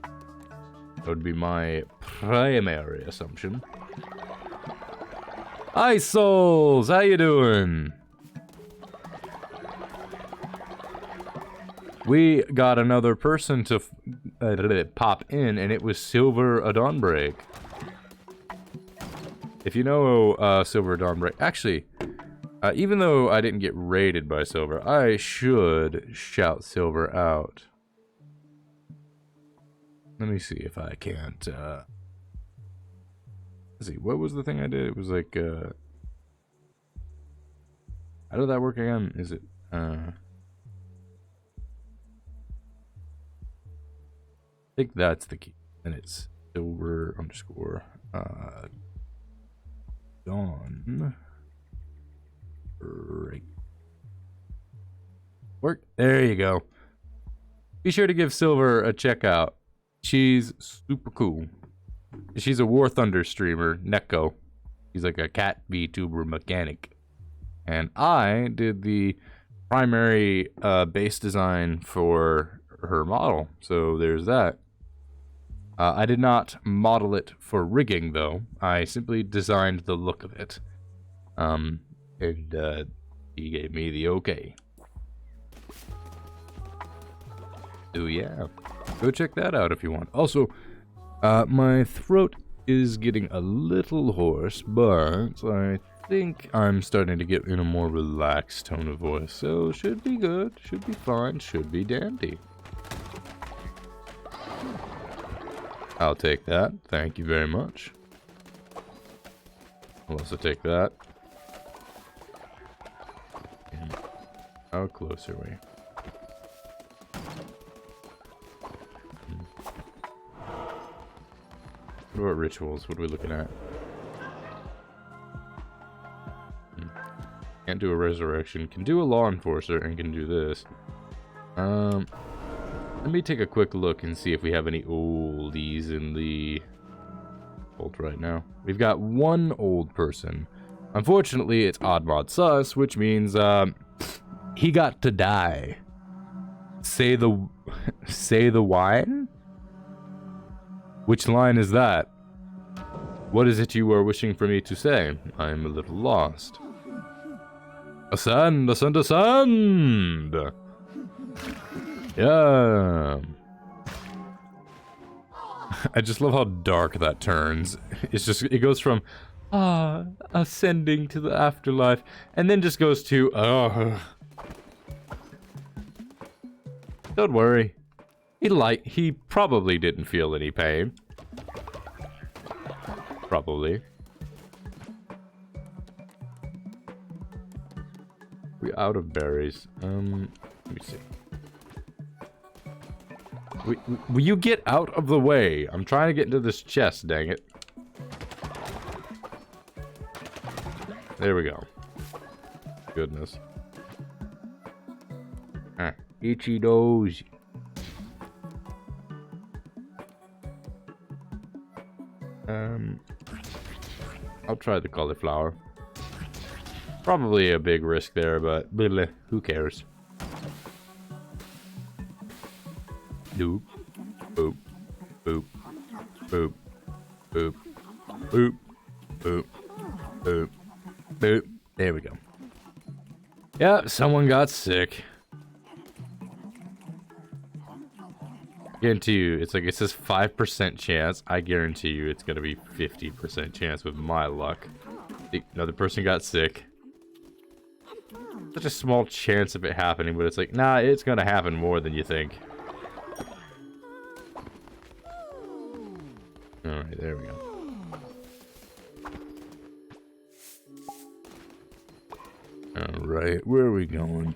That would be my primary assumption. Hi, Souls! How you doing? We got another person to pop in, and it was Silver a Dawnbreak. If you know Silver Dawnbreak... Actually, even though I didn't get raided by Silver, I should shout Silver out. Let me see if I can't, let's see, what was the thing I did? It was like, how did that work again? Is it, I think that's the key. And it's Silver underscore, Dawn. Right. Work. There you go. Be sure to give Silver a check out. She's super cool. She's a War Thunder streamer, Neko. She's like a cat VTuber mechanic. And I did the primary base design for her model. So there's that. I did not model it for rigging, though. I simply designed the look of it. And he gave me the okay. So yeah, go check that out if you want. Also, my throat is getting a little hoarse, but I think I'm starting to get in a more relaxed tone of voice. So should be good, should be fine, should be dandy. I'll take that. Thank you very much. I'll also take that. And how close are we? What about rituals? What are we looking at? Can't do a resurrection. Can do a law enforcer and can do this. Let me take a quick look and see if we have any oldies in the vault right now. We've got one old person. Unfortunately, it's Odd Mod Sus, which means he got to die. Say the wine? Which line is that? What is it you are wishing for me to say? I am a little lost. Ascend, ascend, ascend! Yeah. I just love how dark that turns. It's just, it goes from, ascending to the afterlife, and then just goes to, Don't worry. He probably didn't feel any pain. Probably. We out of berries. Let me see. Will you get out of the way? I'm trying to get into this chest, dang it. There we go. Goodness. Itchy nose. I'll try the cauliflower. Probably a big risk there, but who cares? Boop, boop, boop, boop, boop, boop, boop, boop, boop. There we go. Yeah, someone got sick. Guarantee you, it's like it says 5% chance. I guarantee you it's gonna be 50% chance with my luck. Another person got sick. Such a small chance of it happening, but it's like, nah, it's gonna happen more than you think. Alright, there we go. Alright, where are we going?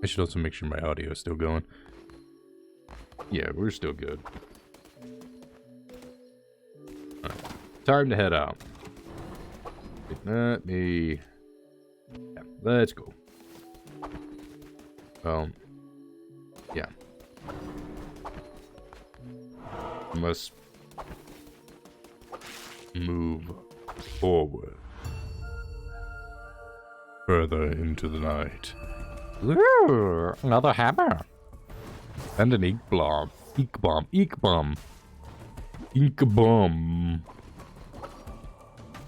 I should also make sure my audio is still going. Yeah, we're still good. Alright, time to head out. Let me... Yeah, let's go. Yeah. Must move forward. Further into the night. Ooh, another hammer. And an ink bomb. Ink bomb. Ink bomb. Ink bomb.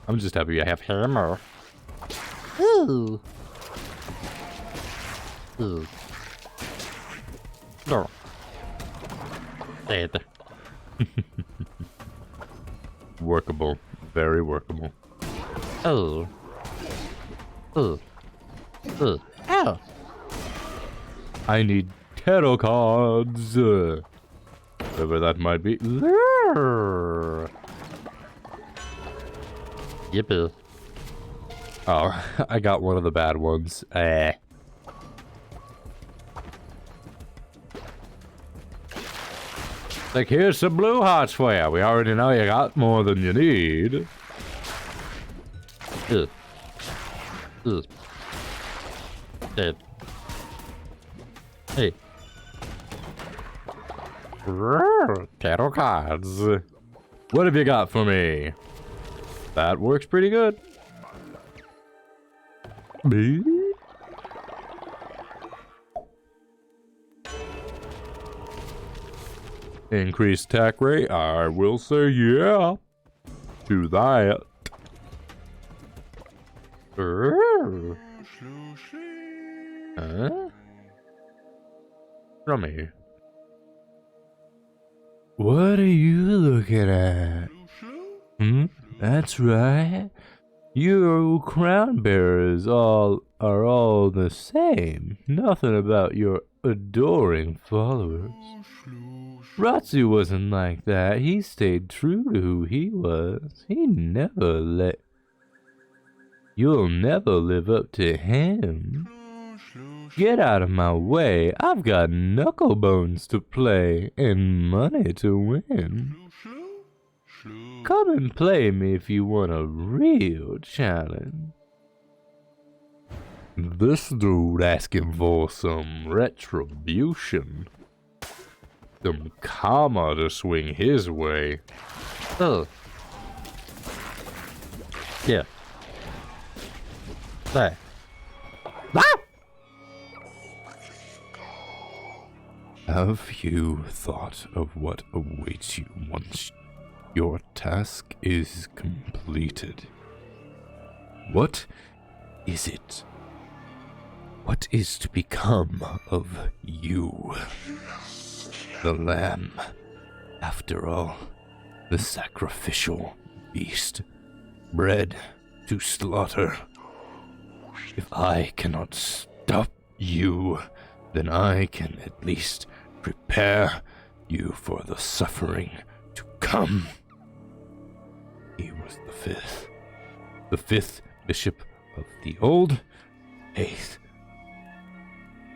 I'm just happy I have hammer. Ooh. Ooh. No. Dead. Workable. Very workable. Oh. Oh. Oh. Ow. I need tarot cards. Whatever that might be. Yippee. Oh, I got one of the bad ones. Like, here's some blue hearts for you. We already know you got more than you need. Ugh. Ugh. Dead. Hey. Tarot cards. What have you got for me? That works pretty good. Me? Increased attack rate? I will say yeah to that. Huh? From me. What are you looking at? That's right. You crown bearers are all the same. Nothing about your adoring followers. Ratsu wasn't like that. He stayed true to who he was. He never let... You'll never live up to him. Get out of my way. I've got knuckle bones to play and money to win. Come and play me if you want a real challenge. This dude asking for some retribution. Some karma to swing his way. Oh. Yeah. There. Ah! Have you thought of what awaits you once your task is completed? What is it? What is to become of you? The lamb, after all, the sacrificial beast, bred to slaughter. If I cannot stop you, then I can at least prepare you for the suffering to come. He was the fifth bishop of the old faith.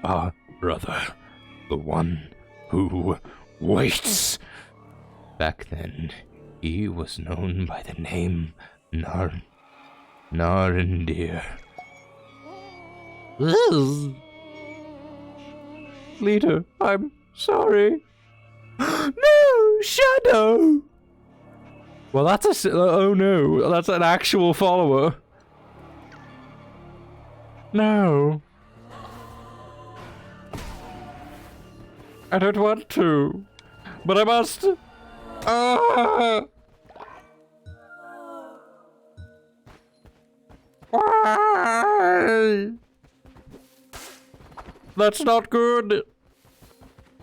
Our brother, the one who waits. Back then, he was known by the name Narendir. Ooh. Leader, I'm sorry. No, Shadow! Well, that's oh no, that's an actual follower. No. I don't want to, but I must. Why? That's not good.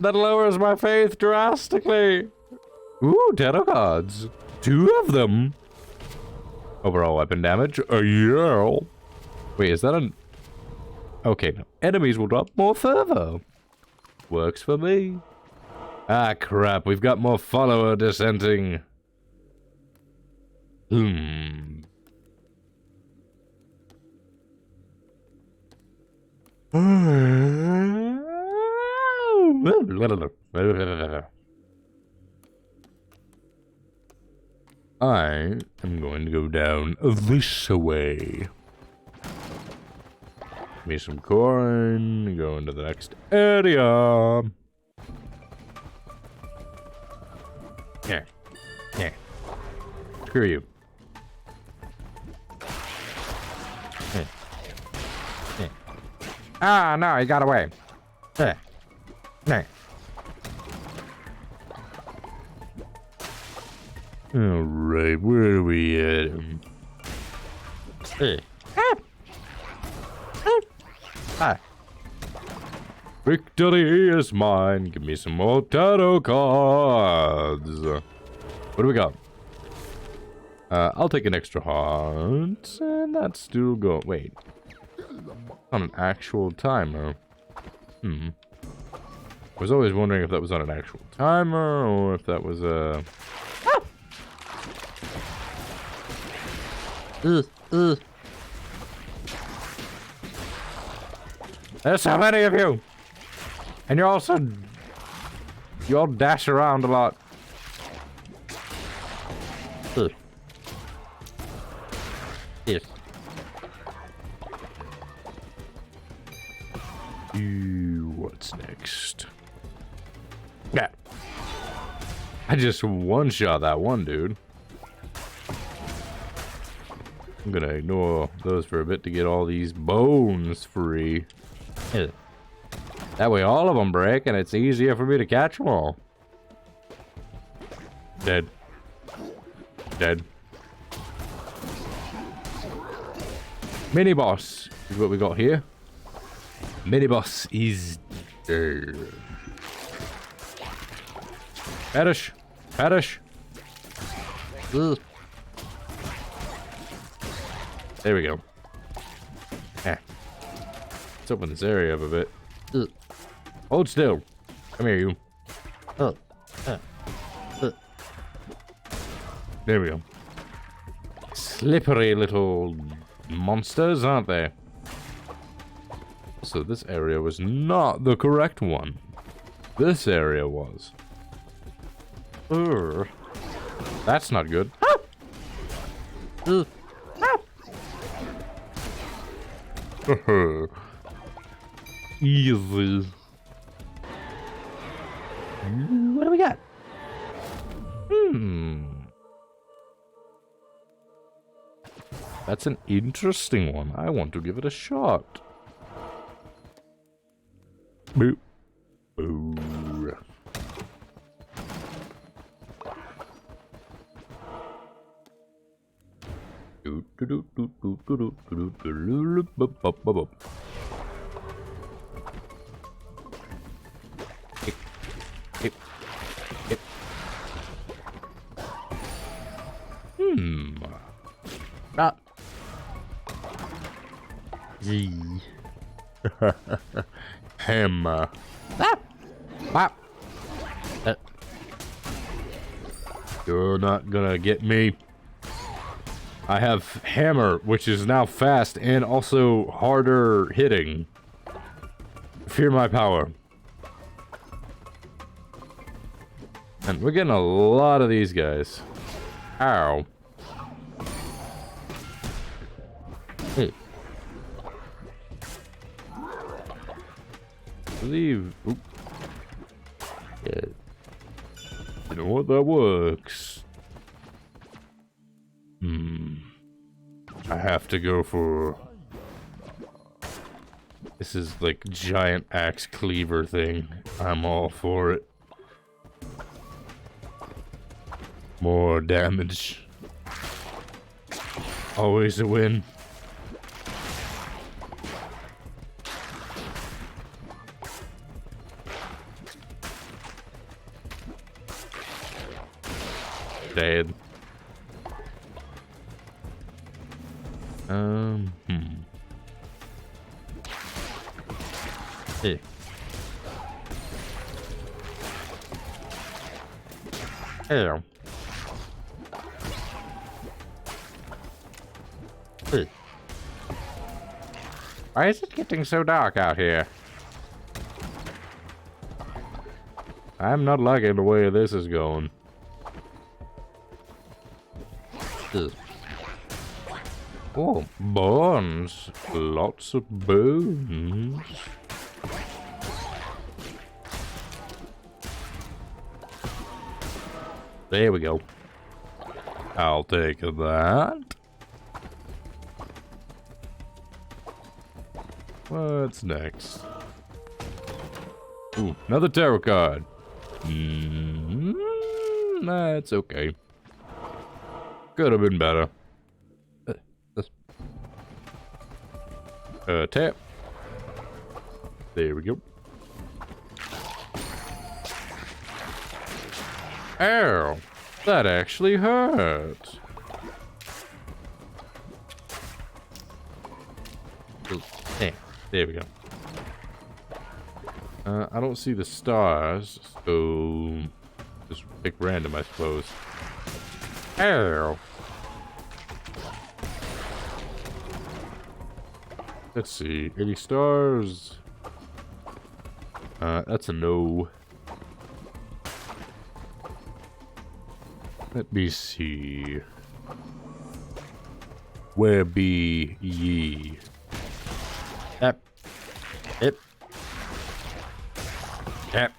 That lowers my faith drastically. Ooh, tarot cards. 2 of them. Overall weapon damage. A yell. Wait, is that an... Okay, no. Enemies will drop more further. Works for me. Ah, crap. We've got more follower dissenting. I am going to go down this way. Give me some corn, go into the next area. Yeah. Yeah. Screw you. Yeah. Yeah. Ah, no, he got away. Yeah. Yeah. Alright, where are we at? Hey. Hi. Victory is mine. Give me some more tarot cards. What do we got? I'll take an extra heart. And that's still go. Wait. On an actual timer. I was always wondering if that was on an actual timer or if that was a. There's so many of you, and you all dash around a lot. Yes. What's next? Yeah. I just one-shot that one dude. I'm gonna ignore those for a bit to get all these bones free. Yeah. That way all of them break and it's easier for me to catch them all. Dead. Dead. Mini boss is what we got here. Mini boss is dead. Perish. Perish. Ugh. There we go. Yeah. Let's open this area up a bit. Ugh. Hold still. Come here, you. There we go. Slippery little monsters, aren't they? So this area was not the correct one. This area was. That's not good. Easy. What do we got? That's an interesting one. I want to give it a shot. Boop. Boo. Ah. Z. Hammer. Ah. Ah. You're not gonna get me. I have hammer, which is now fast and also harder hitting. Fear my power. And we're getting a lot of these guys. Ow. Hey. Leave. Oop. Yeah. You know what? That works. I have to go for... This is like giant axe cleaver thing. I'm all for it. More damage. Always a win. Dead. Hey. Hello. Hey. Why is it getting so dark out here? I'm not liking the way this is going. Ugh. Oh, bones. Lots of bones. There we go. I'll take that. What's next? Ooh, another tarot card. That's okay. Could have been better. Tap. There we go. Ow! That actually hurt. There we go. I don't see the stars, so just pick random, I suppose. Ow! Let's see. Any stars? That's a no. Let me see. Where be ye? Tap. Hip. Tap.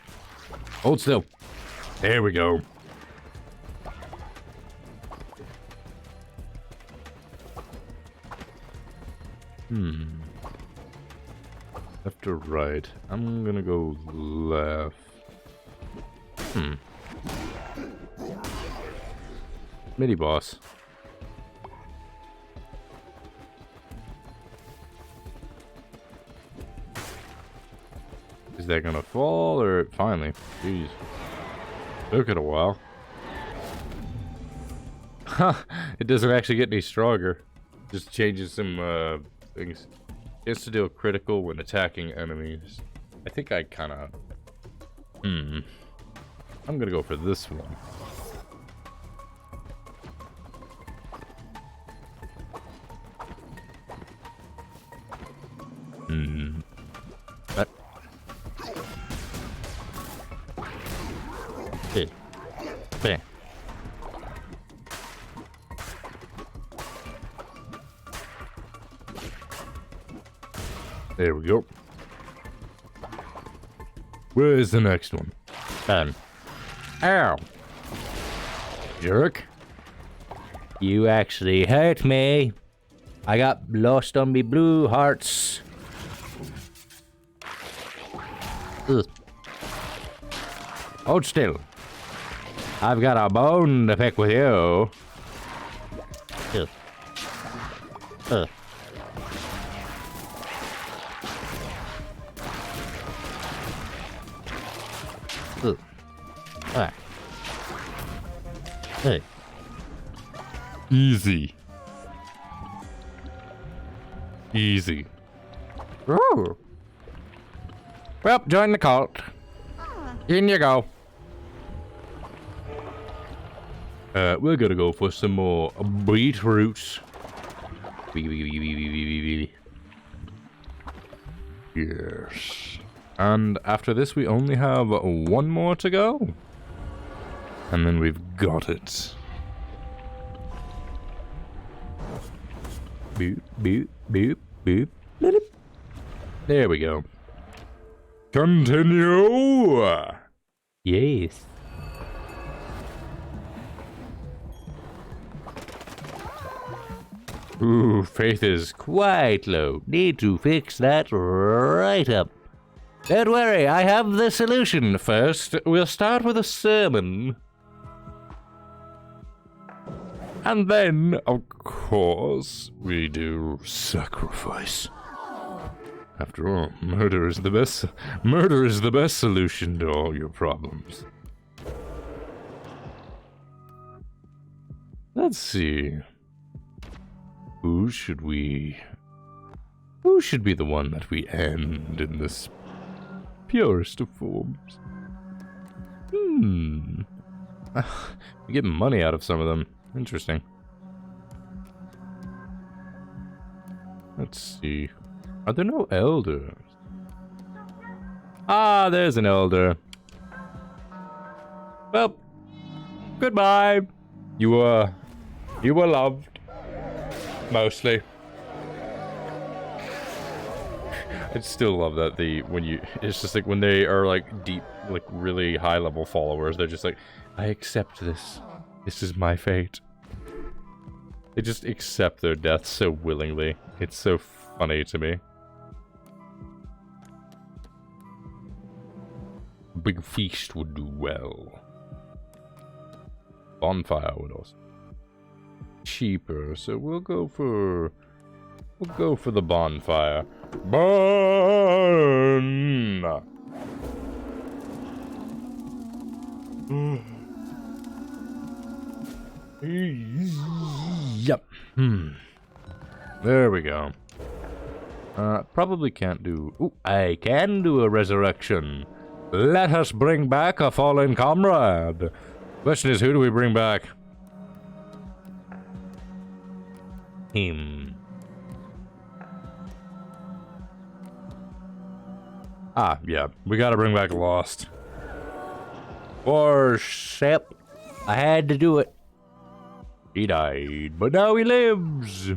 Hold still. There we go. Left or right? I'm gonna go left. Mini boss. Is that gonna fall or finally? Jeez. Took it a while. Huh. It doesn't actually get any stronger. Just changes some things. It's to deal critical when attacking enemies. I think I kinda... I'm gonna go for this one. That... Hey. Bam. There we go. Where is the next one? Done. Ow! Jerk. You actually hurt me. I got lost on me blue hearts. Ugh. Hold still. I've got a bone to pick with you. Ugh. Ugh. Ugh. Ah. Hey. Easy. Easy. Ooh. Well, join the cult. In you go. We're gonna go for some more beetroots. Yes. And after this, we only have one more to go. And then we've got it. Boop, boop, boop, boop. Boop. There we go. Continue! Yes. Ooh, faith is Quite low. Need to fix that right up. Don't worry, I have the solution. First, we'll start with a sermon. And then, of course, we do sacrifice. After all, murder is the best solution to all your problems. Let's see. Who should be the one that we end in this purest of forms? We get money out of some of them. Interesting. Let's see. Are there no elders? Ah, there's an elder. Well, goodbye. You were loved. Mostly. I still love that it's just like when they are like deep, like really high level followers, they're just like, I accept this. This is my fate. They just accept their death so willingly. It's so funny to me. A big feast would do well. Bonfire would also cheaper, so we'll go for the bonfire. Burn. Yep. There we go. Probably can't do... Ooh, I can do a resurrection. Let us bring back a fallen comrade. Question is, who do we bring back? Him. Ah, yeah. We gotta bring back Lost. Worship. I had to do it. He died, but now he lives.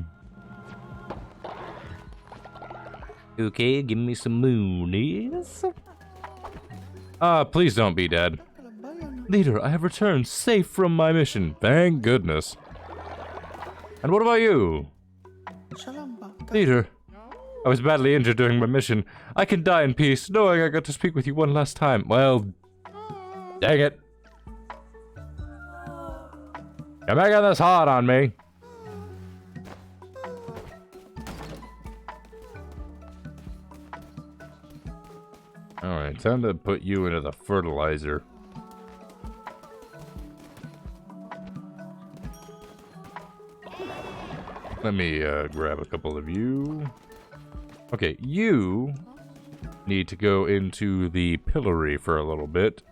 Okay, give me some moonies. Please don't be dead. Leader, I have returned safe from my mission. Thank goodness. And what about you? Leader, I was badly injured during my mission. I can die in peace, knowing I got to speak with you one last time. Well, dang it. You're making this hard on me. Alright, time to put you into the fertilizer. Let me grab a couple of you. Okay, you need to go into the pillory for a little bit.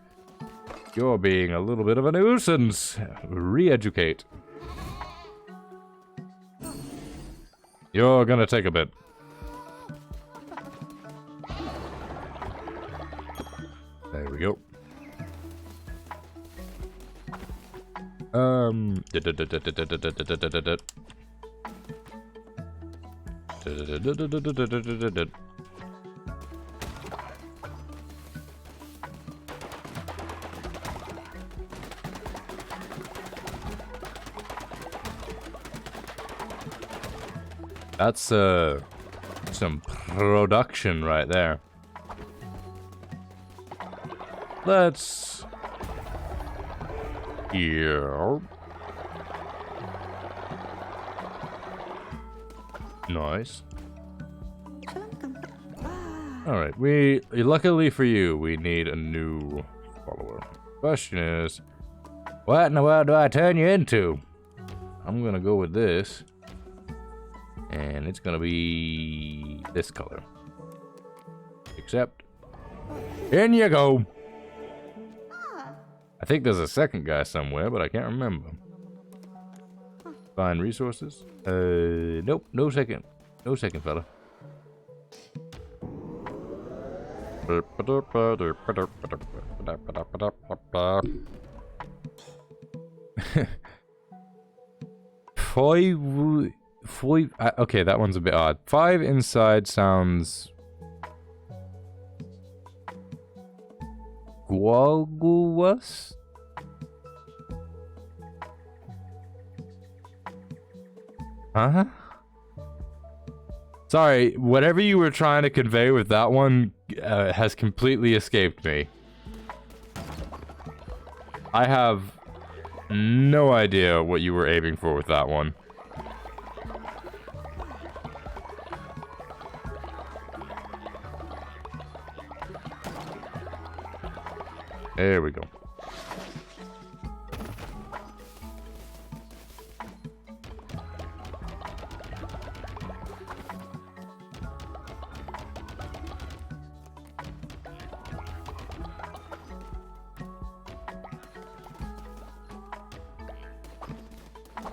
You're being a little bit of a nuisance. Re-educate. You're gonna take a bit. There we go. That's some production right there. Let's here. Nice. Alright, luckily for you, we need a new follower. Question is, what in the world do I turn you into? I'm gonna go with this. And it's gonna be this color. Except, in you go. I think there's a second guy somewhere, but I can't remember. Find resources. Nope, no second fella. Okay, that one's a bit odd. 5 inside sounds guaguas? Huh? Sorry, whatever you were trying to convey with that one has completely escaped me. I have no idea what you were aiming for with that one. There we go.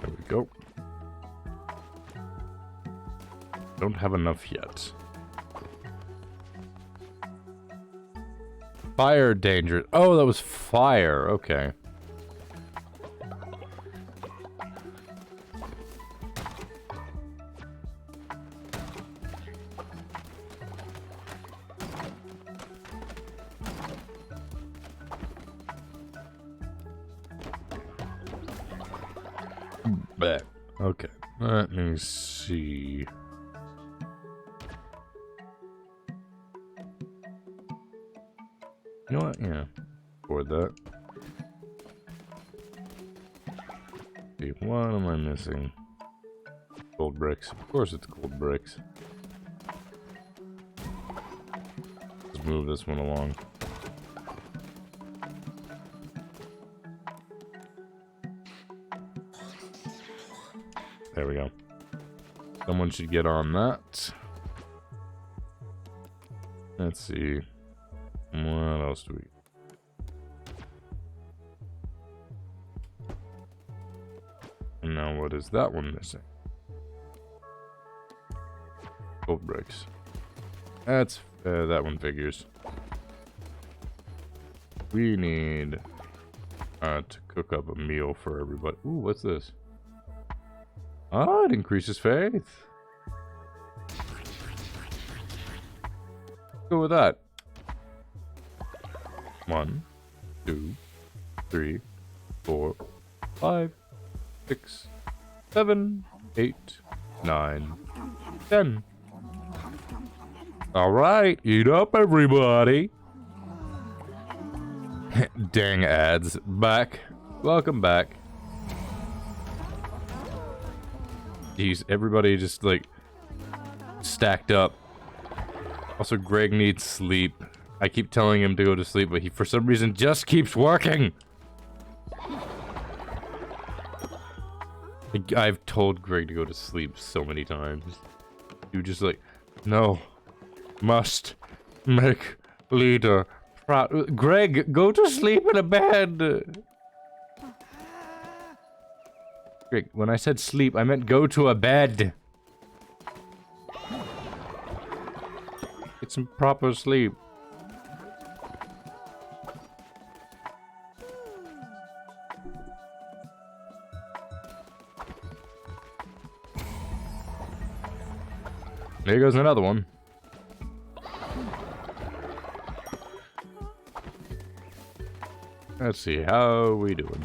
There we go. Don't have enough yet. Fire danger. Oh, that was fire. Okay. Bleh. Okay. Let me see. You know what? Yeah. Record that. See, what am I missing? Gold bricks. Of course it's gold bricks. Let's move this one along. There we go. Someone should get on that. Let's see. What else do we... And now what is that one missing? Gold bricks. That's... that one figures. We need... to cook up a meal for everybody. Ooh, what's this? Ah, it increases faith. Go with that. 1, 2, 3, 4, 5, 6, 7, 8, 9, 10. All right, eat up, everybody. Dang ads. Back. Welcome back. Jeez, everybody just like stacked up. Also, Greg needs sleep. I keep telling him to go to sleep, but he for some reason just keeps working. I've told Greg to go to sleep so many times. You just like, no, must make leader proud. Greg, go to sleep in a bed. Greg, when I said sleep, I meant go to a bed. Get some proper sleep. There goes another one. Let's see, how are we doing?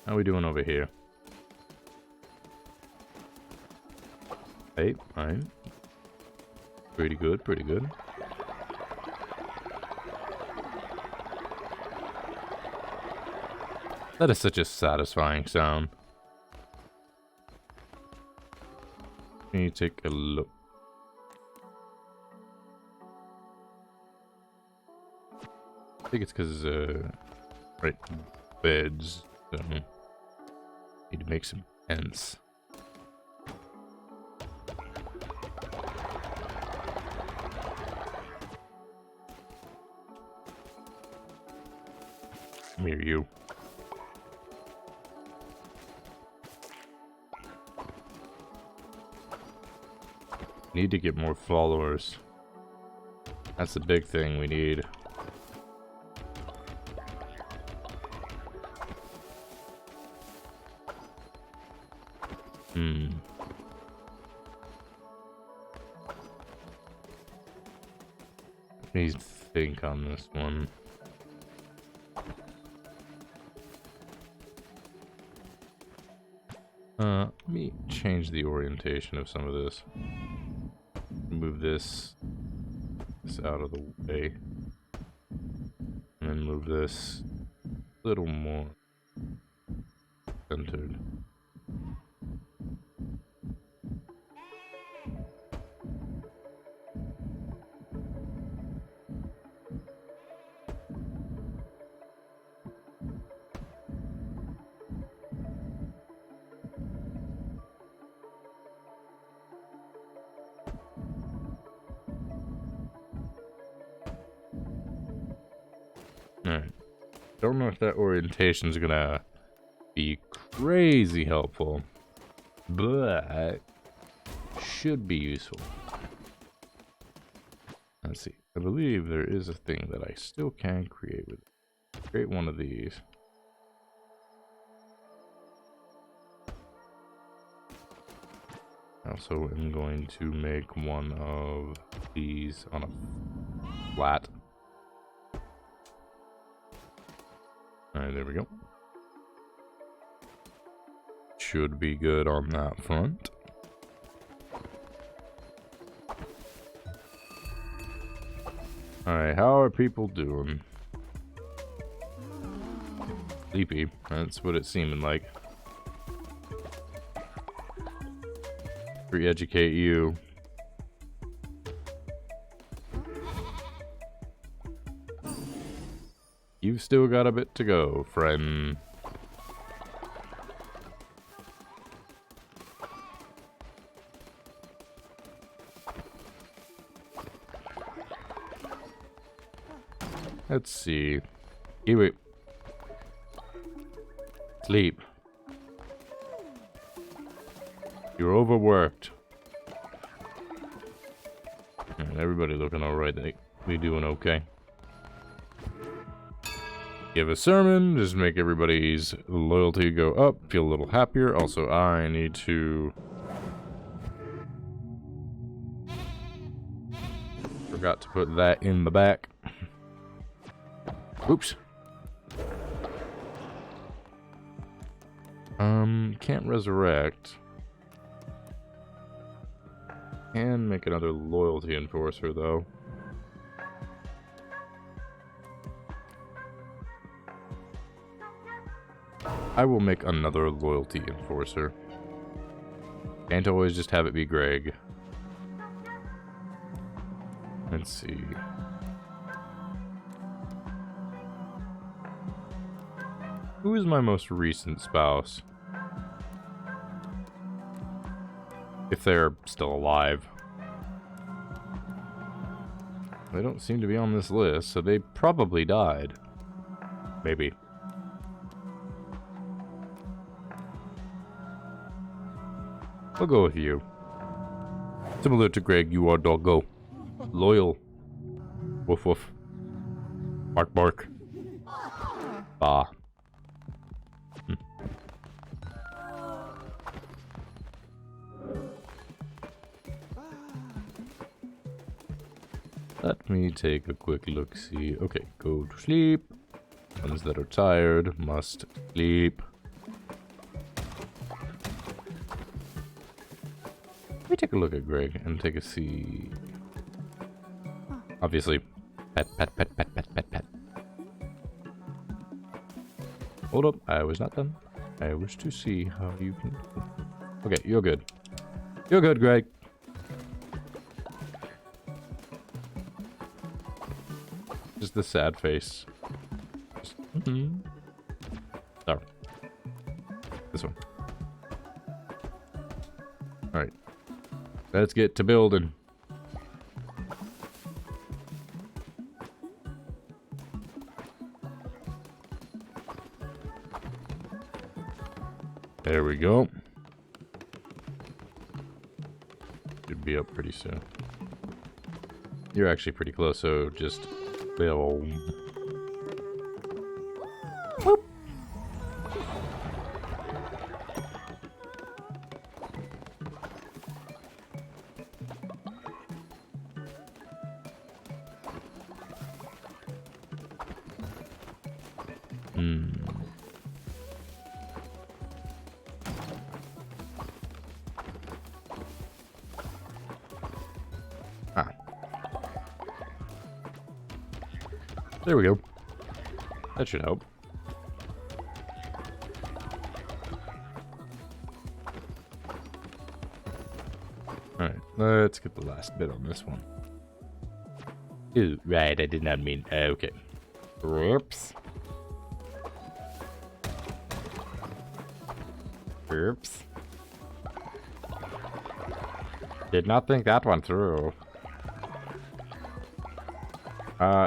How are we doing over here? Hey, fine. Pretty good, pretty good. That is such a satisfying sound. Let me take a look. I think it's because, right, beds. Need to make some ends. Come here, you. Need to get more followers. That's the big thing we need. Need to think on this one. Let me change the orientation of some of this. Move this out of the way. And then move this a little more centered. Alright. Don't know if that orientation is gonna be crazy helpful, but should be useful. Let's see. I believe there is a thing that I still can create with it. Create one of these. Also, I'm going to make one of these on a flat. Alright, there we go. Should be good on that front. Alright, how are people doing? Sleepy. That's what it's seeming like. Re-educate you. You've still got a bit to go, friend. Let's see. Kiwi. Sleep. You're overworked. And everybody looking alright. They doing okay. Give a sermon, just make everybody's loyalty go up, feel a little happier. Also, I need to... Forgot to put that in the back. Oops. Can't resurrect. Can make another loyalty enforcer, though. I will make another loyalty enforcer. Can't always just have it be Greg. Let's see. Who is my most recent spouse? If they're still alive. They don't seem to be on this list, so they probably died. Maybe. I'll go with you. Similar to Greg, you are doggo. Loyal. Woof woof. Bark bark. Bah. Let me take a quick look-see. Okay, go to sleep. Ones that are tired must sleep. Let me take a look at Greg and take a see. Obviously, pet, pet, pet, pet, pet, pet, pet. Hold up, I was not done. I wish to see how you can... Okay, you're good. You're good, Greg. Just the sad face. Just, Oh. This one. Alright. Let's get to building. There we go. Should be up pretty soon. You're actually pretty close, so just build. Whoop. There we go. That should help. Alright, let's get the last bit on this one. Ooh, right, I did not mean... okay. Whoops. Oops. Did not think that one through.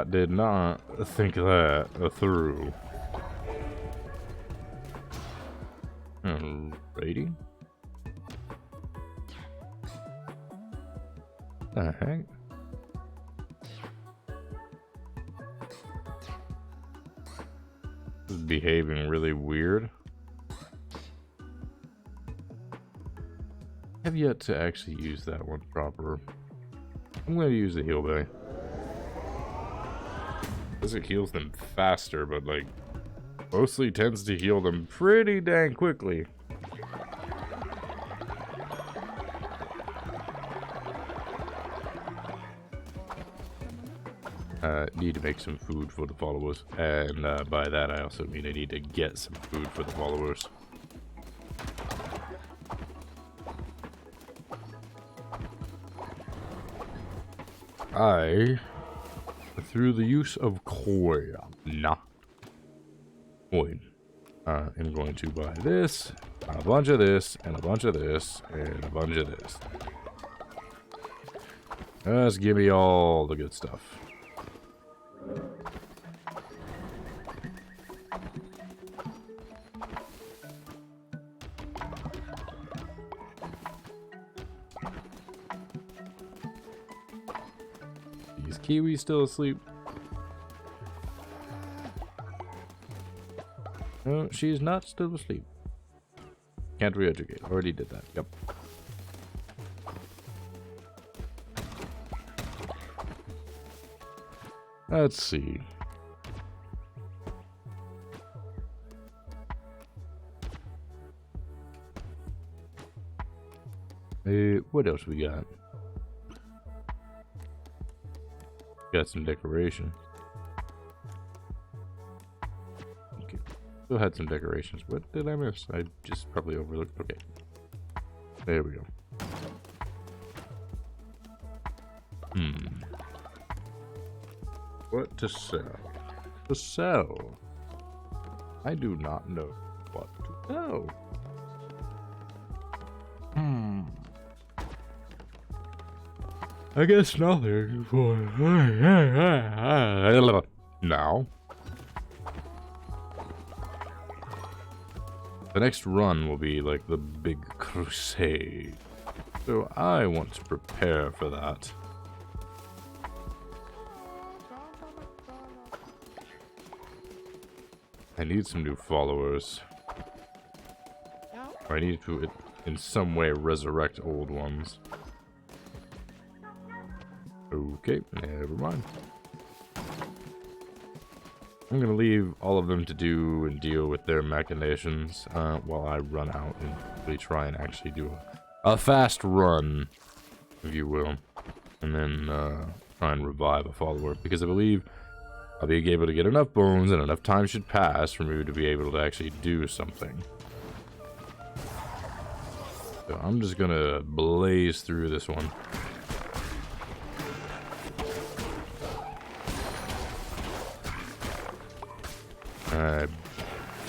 Did not think that through. the heck? This is behaving really weird. I have yet to actually use that one proper. I'm going to use the heal bay. Because it heals them faster, but like mostly tends to heal them pretty dang quickly. Need to make some food for the followers, and by that I also mean I need to get some food for the followers. Through the use of coin, I'm going to buy this, a bunch of this, and a bunch of this, and a bunch of this. Just give me all the good stuff. Is Kiwi still asleep? No, she's not still asleep. Can't re-educate. Already did that. Yep. Let's see. What else we got? Got some decoration. Okay. Still had some decorations. What did I miss? I just probably overlooked. Okay. There we go. What to sell? To sell? I do not know what to sell. I guess nothing for now. The next run will be like the big crusade, so I want to prepare for that. I need some new followers. I need to, in some way, resurrect old ones. Okay, never mind. I'm gonna leave all of them to do and deal with their machinations while I run out and really try and actually do a fast run, if you will, and then try and revive a follower, because I believe I'll be able to get enough bones and enough time should pass for me to be able to actually do something. So I'm just gonna blaze through this one. I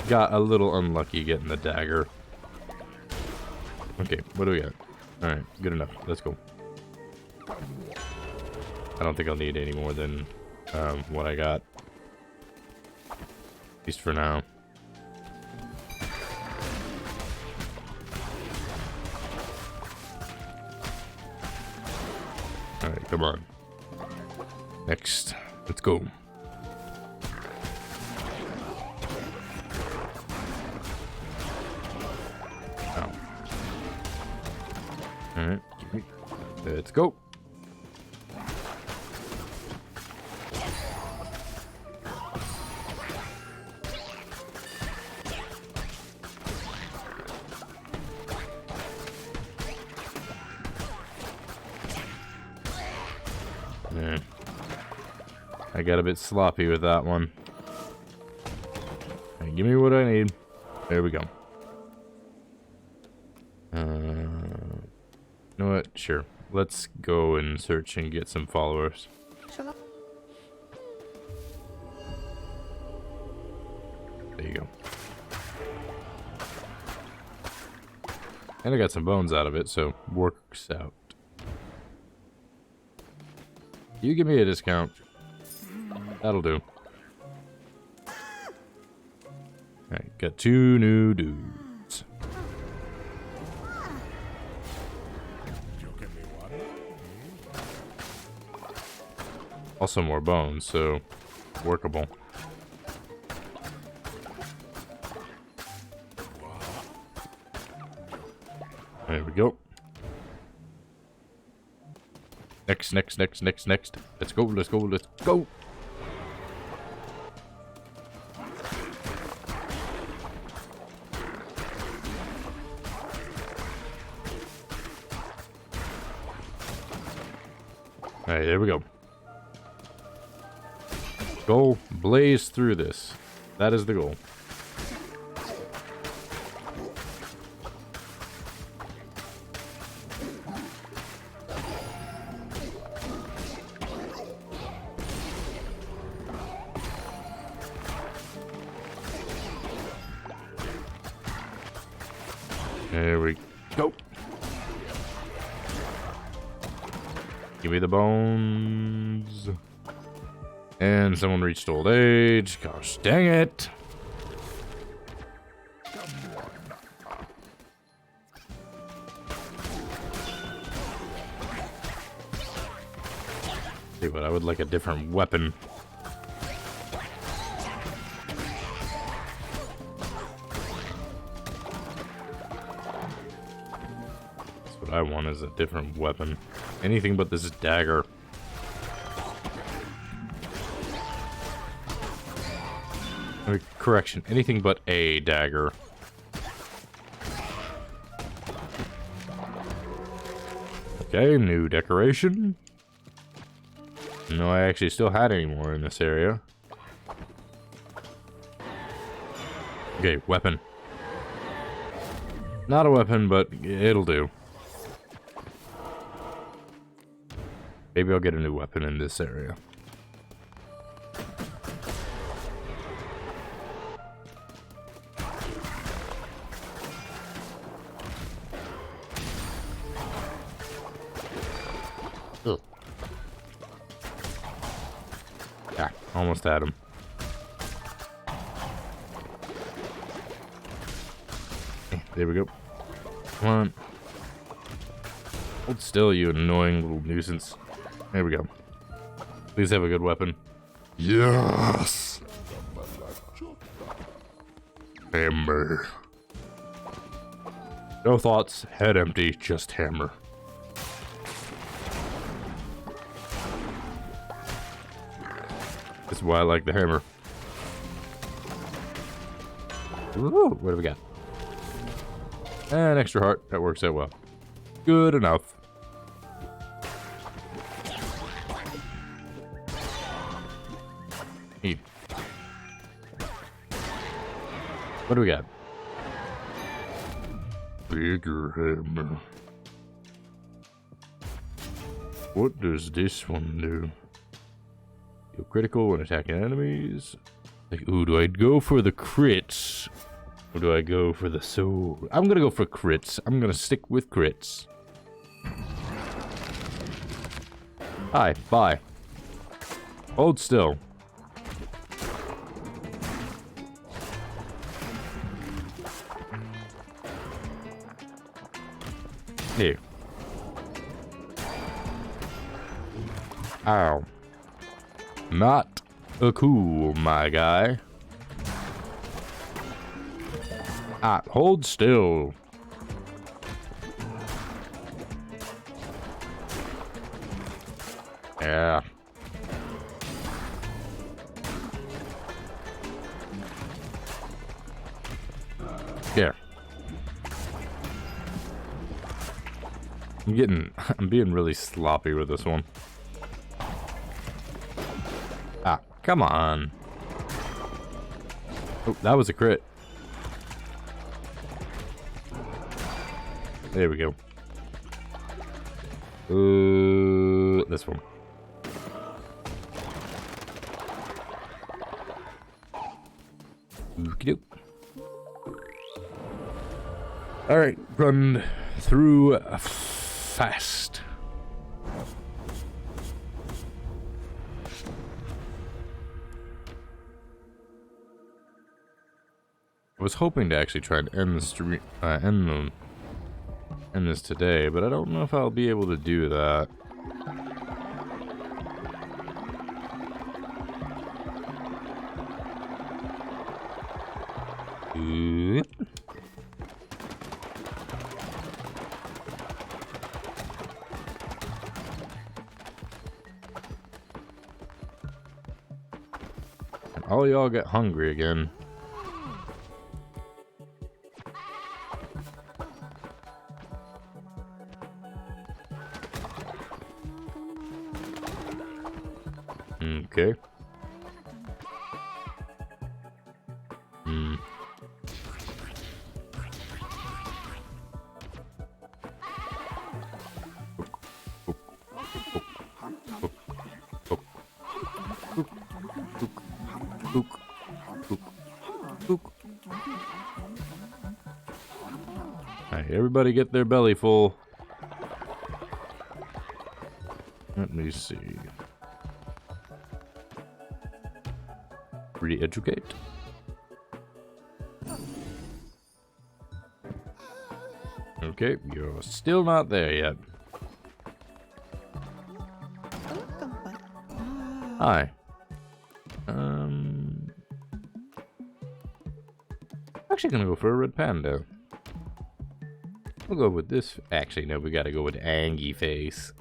got a little unlucky getting the dagger. Okay, what do we got? Alright, good enough. Let's go. I don't think I'll need any more than what I got. At least for now. Alright, come on. Next. Let's go. Alright, let's go. Yeah. I got a bit sloppy with that one. Hey, give me what I need. There we go. You know what? Sure. Let's go and search and get some followers. There you go. And I got some bones out of it, so works out. You give me a discount. That'll do. Alright, got 2 new dudes. Also more bones, so workable. There we go. Next. Let's go. Alright, there we go. Go blaze through this. That is the goal. There we go. Give me the bones. And someone reached old age. Gosh dang it. See, but I would like a different weapon. What I want is a different weapon. Anything but this dagger. Correction, anything but a dagger. Okay, new decoration. No, I actually still had any more in this area. Okay, weapon. Not a weapon, but it'll do. Maybe I'll get a new weapon in this area. Ugh. Yeah, almost had him. There we go. Come on. Hold still, you annoying little nuisance. There we go. Please have a good weapon. Yes! Hammer. No thoughts, head empty, just hammer. This is why I like the hammer. Ooh, what do we got? An extra heart. That works out well. Good enough. Neat. What do we got? Bigger hammer. What does this one do? Feel critical when attacking enemies. Like, ooh, do I go for the crits? Or do I go for the soul? I'm gonna go for crits. I'm gonna stick with crits. Hi, bye. Hold still. Here. Ow. Not a cool, my guy. Ah, hold still. Yeah. There. I'm being really sloppy with this one. Ah, come on. Oh, that was a crit. There we go. This one. Okie-doke. Alright, run through fast. I was hoping to actually try and end the stream, end this today, but I don't know if I'll be able to do that. Oop. And all y'all get hungry again. Okay. Alright, everybody get their belly full. Let me see. Re-educate. Okay, you're still not there yet. Hi. Actually gonna go for a red panda. We'll go with this. Actually, no, we gotta go with Angie face.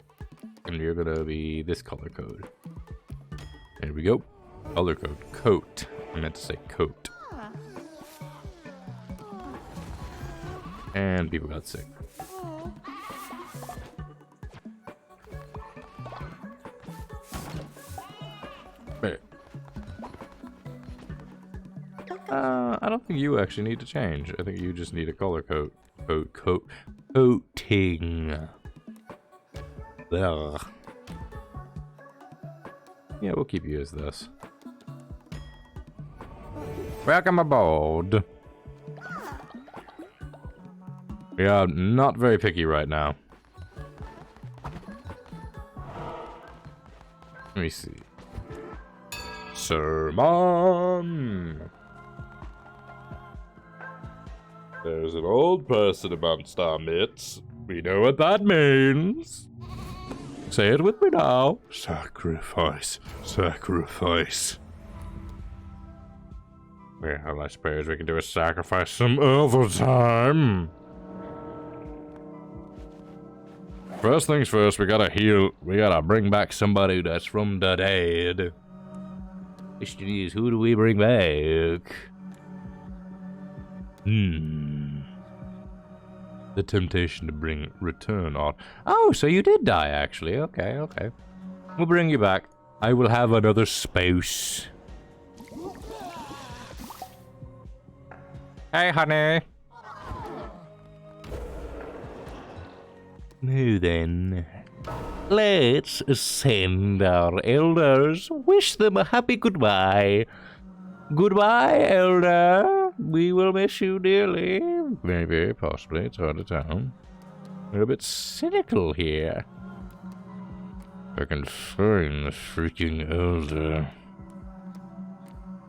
And you're gonna be this color code. There we go. Color code. Coat. I meant to say coat. And people got sick. There. I don't think you actually need to change. I think you just need a color coat. Coating. Ugh. Yeah, we'll keep you as this. Welcome aboard. We are not very picky right now. Let me see. Sermon. There's an old person amongst our midst. We know what that means. Say it with me now. Sacrifice. Sacrifice. Well, I suppose we can do a sacrifice some other time. First things first, we gotta heal. We gotta bring back somebody that's from the dead. Question is, who do we bring back? The temptation to bring return on. Oh, so you did die, actually. Okay, okay. We'll bring you back. I will have another spouse. Hey, honey. Now then, let's send our elders. Wish them a happy goodbye. Goodbye, elder. We will miss you dearly. Maybe, possibly. It's hard to tell. We're a bit cynical here. If I can find the freaking elder.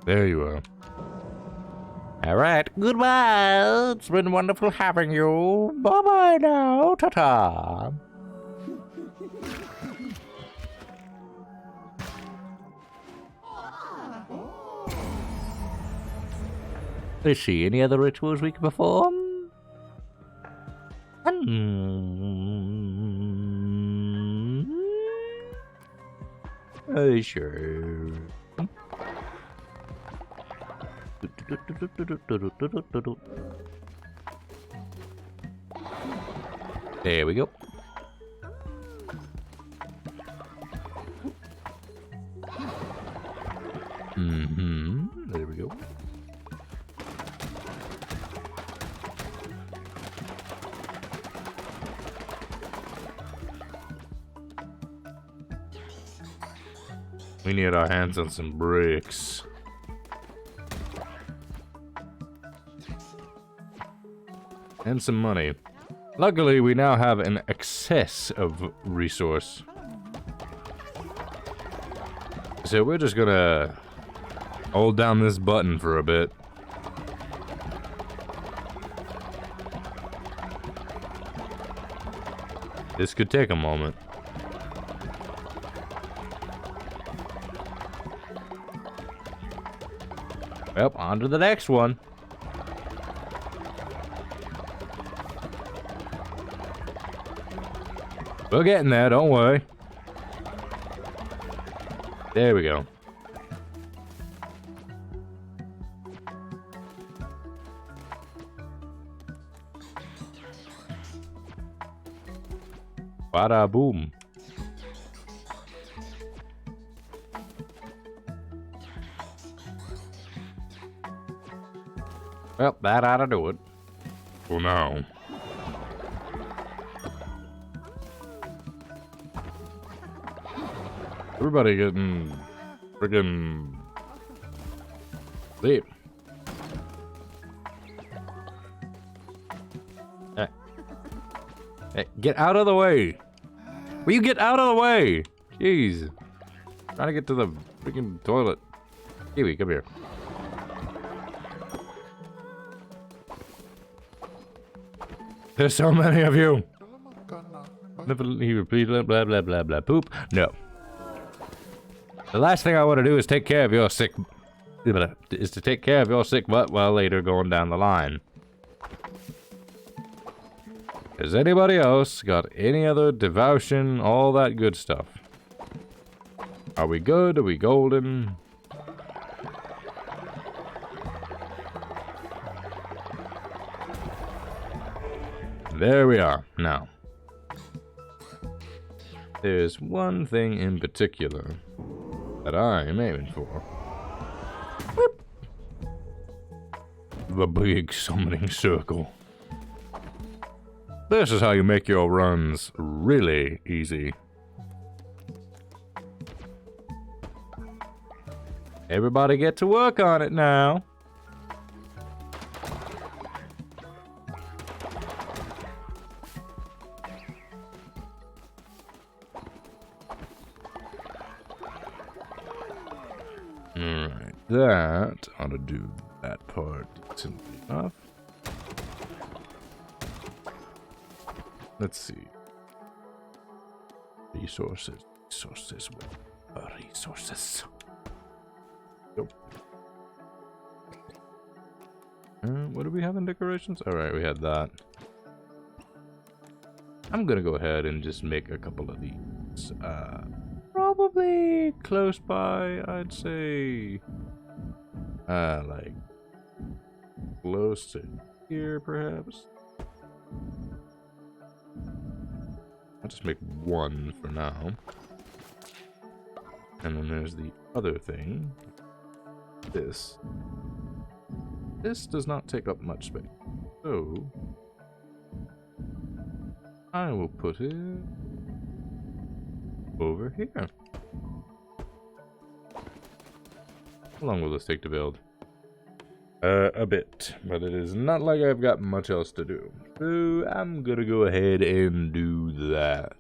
There you are. Alright, goodbye. It's been wonderful having you. Bye-bye now. Ta-ta. Let's see, any other rituals we can perform? Sure. There we go. There we go. We need our hands on some bricks. And some money. Luckily, we now have an excess of resource. So we're just gonna hold down this button for a bit. This could take a moment. Well, on to the next one. We're getting there, don't worry. There we go. Bada boom. Well, that ought to do it. For now. Everybody getting friggin' sleep. Hey, get out of the way. Will you get out of the way? Jeez. Trying to get to the freaking toilet. Kiwi, come here. There's so many of you. Never repeat blah blah blah blah blah poop. No. The last thing I want to do is take care of your sick butt while later going down the line. Has anybody else got any other devotion, all that good stuff? Are we good? Are we golden? There we are. Now, there's one thing in particular that I am aiming for. The big summoning circle. This is how you make your runs really easy. Everybody get to work on it now. Alright, that ought to do that part decently enough. Let's see. Resources. Resources. Resources. Go. What do we have in decorations? Alright, we had that. I'm gonna go ahead and just make a couple of these. Probably close by, I'd say. Like close to here, perhaps. I'll just make one for now. And then there's the other thing. This. This does not take up much space. So I will put it over here. How long will this take to build? A bit, but it is not like I've got much else to do. So I'm gonna go ahead and do that.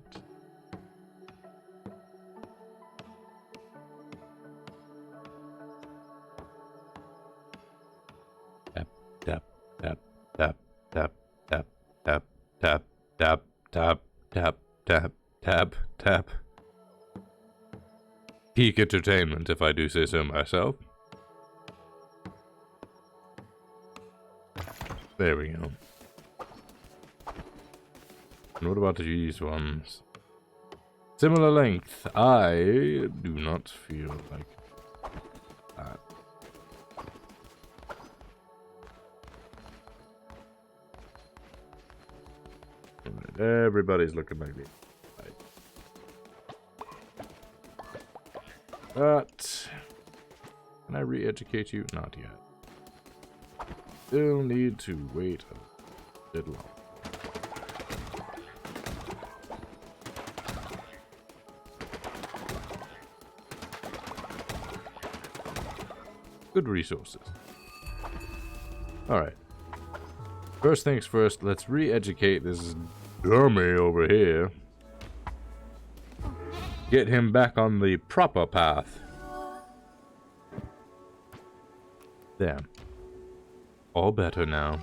Tap, tap, tap, tap, tap, tap, tap, tap, tap, tap, tap, tap, tap. Peak entertainment, if I do say so myself. There we go. And what about these ones? Similar length. I do not feel like that. Alright, everybody's looking like me. But can I re-educate you? Not yet. Still need to wait a bit long. Good resources. Alright. First things first, let's re-educate this dummy over here. Get him back on the proper path. There. All better now.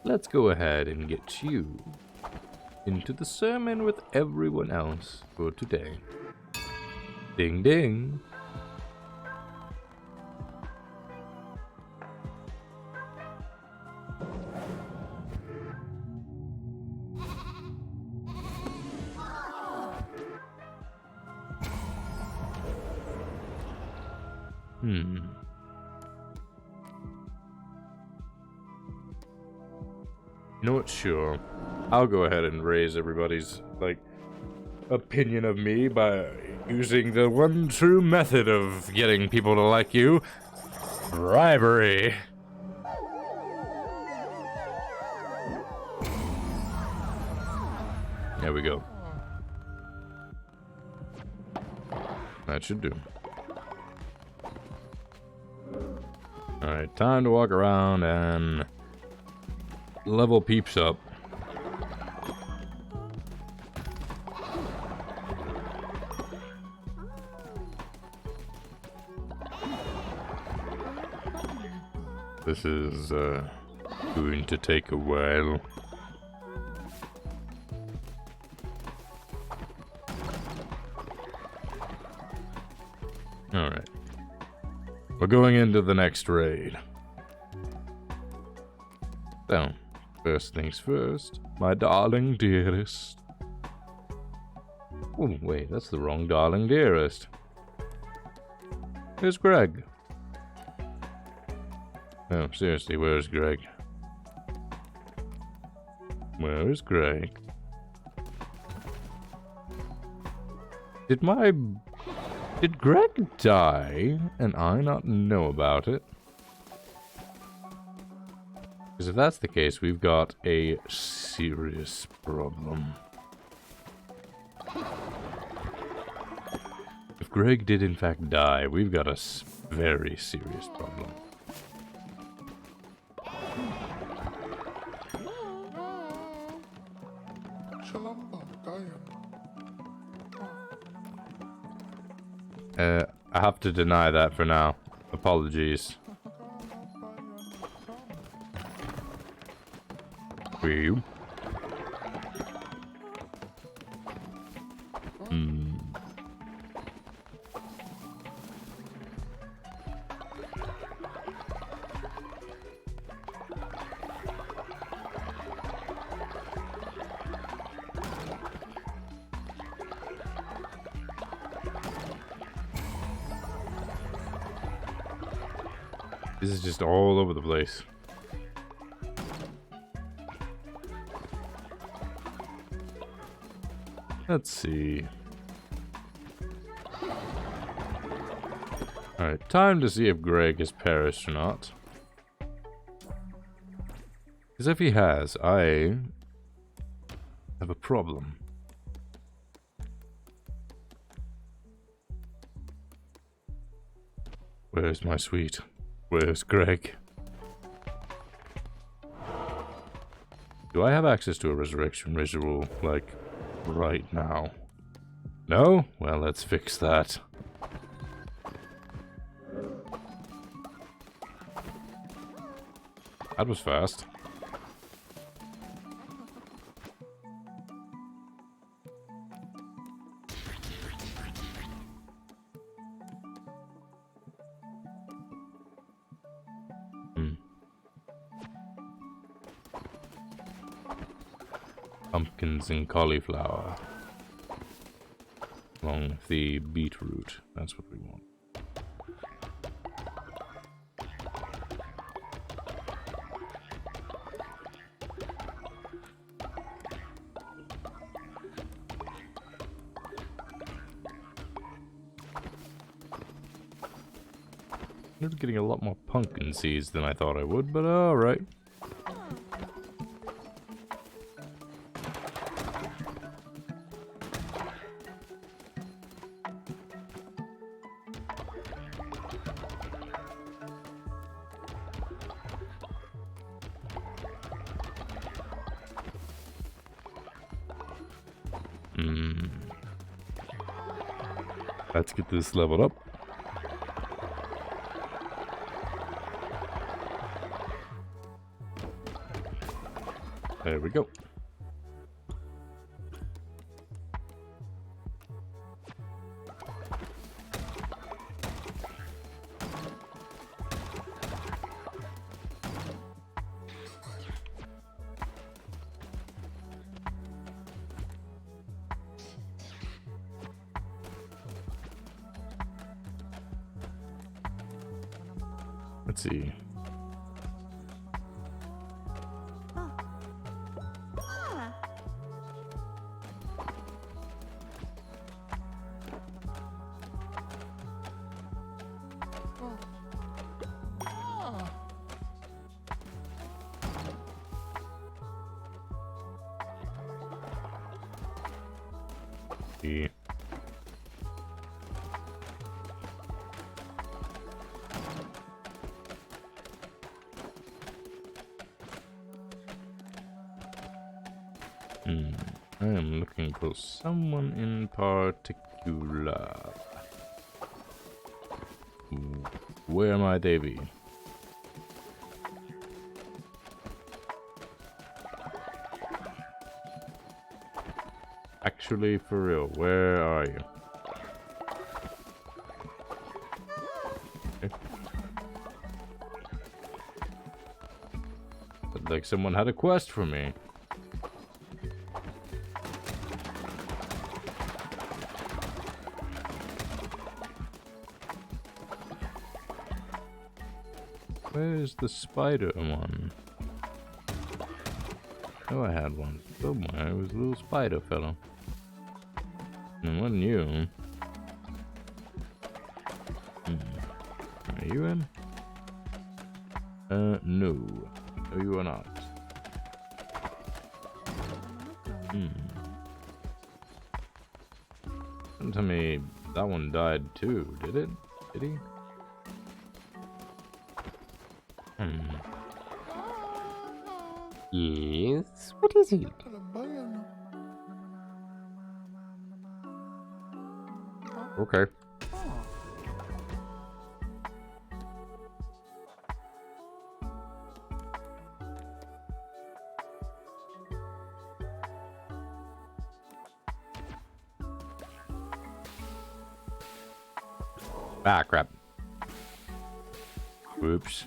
Let's go ahead and get you into the sermon with everyone else for today. Ding ding. You know what? Sure. I'll go ahead and raise everybody's, like, opinion of me by using the one true method of getting people to like you. Bribery. There we go. That should do. Alright, time to walk around and level peeps up. This is going to take a while. Alright. We're going into the next raid. So, first things first, my darling dearest. Oh, wait, that's the wrong darling dearest. Here's Greg. No, seriously, where's Greg? Where is Greg? Did Greg die and I not know about it? Because if that's the case, we've got a serious problem. If Greg did in fact die, we've got a very serious problem. I have to deny that for now. Apologies. You? This is just all over the place. Let's see. Alright, time to see if Greg has perished or not. Because if he has, I have a problem. Where's my sweet? Where's Greg? Do I have access to a resurrection ritual, like, right now? No? Well, let's fix that. That was fast. Pumpkins and cauliflower. Along with the beetroot. That's what we want. I'm getting a lot more pumpkin seeds than I thought I would, but alright. Let's get this leveled up. There we go. Let's see. See. I am looking for someone in particular. Where might they be? Actually, for real, where are you? Okay. Looked like someone had a quest for me. Where's the spider one? Oh, I had one. Somewhere. It was a little spider fellow. And it wasn't you. Are you in? No. No, you are not. Don't tell me that one died too, did it? Did he? Yes, what is it? Okay. Ah, crap. Whoops.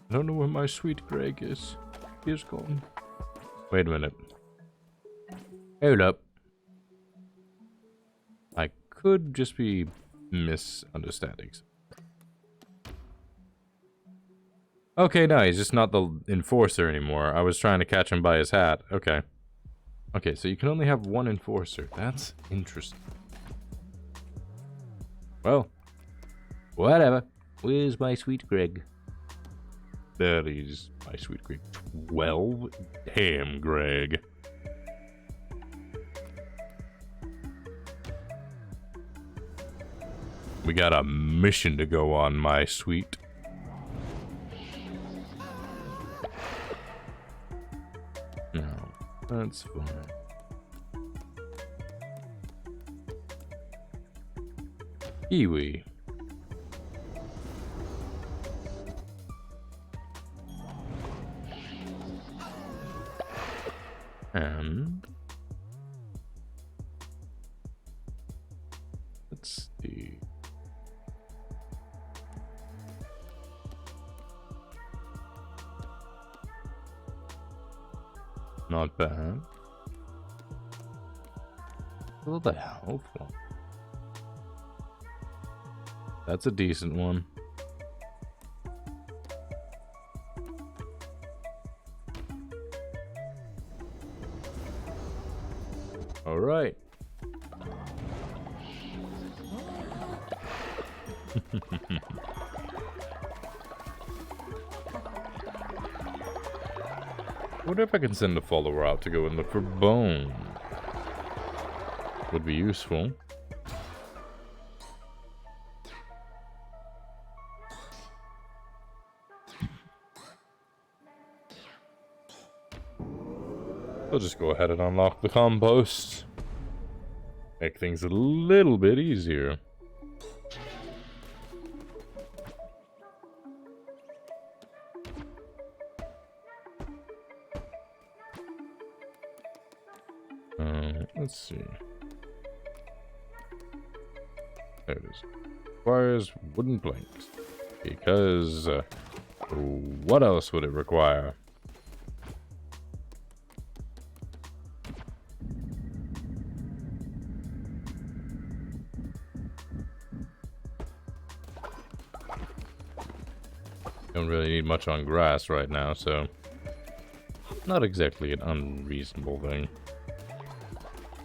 I don't know where my sweet Greg is. He is gone. Wait a minute. Hold up. I could just be misunderstandings. Okay, no, he's just not the enforcer anymore. I was trying to catch him by his hat. Okay. Okay, so you can only have one enforcer. That's interesting. Well, whatever. Where's my sweet Greg? There is my sweet Greg. 12? Damn, Greg. We got a mission to go on, my sweet. No, that's fine. Kiwi. And let's see. Not bad. What the health one? That's a decent one. All right. What if I can send a follower out to go and look for bone? Would be useful. We'll just go ahead and unlock the compost. Make things a little bit easier. Let's see. There it is. Requires wooden planks. Because, what else would it require? Don't really need much on grass right now, so not exactly an unreasonable thing.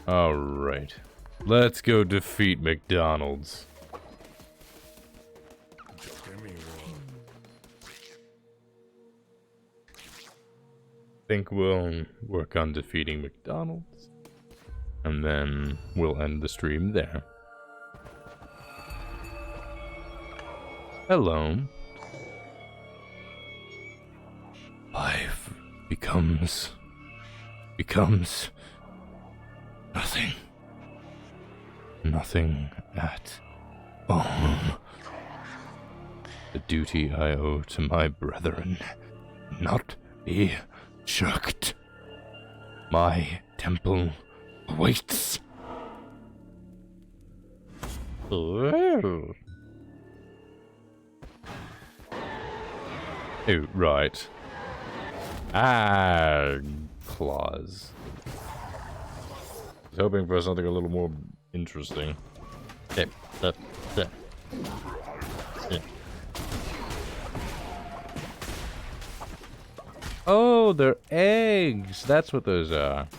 Alright. Let's go defeat McDonald's. Think we'll work on defeating McDonald's, and then we'll end the stream there. Hello. Life becomes nothing. Nothing at all. The duty I owe to my brethren, not be shirked. My temple awaits. Oh. Oh, right. Claws. I was hoping for something a little more interesting. Yeah. Oh, they're eggs. That's what those are.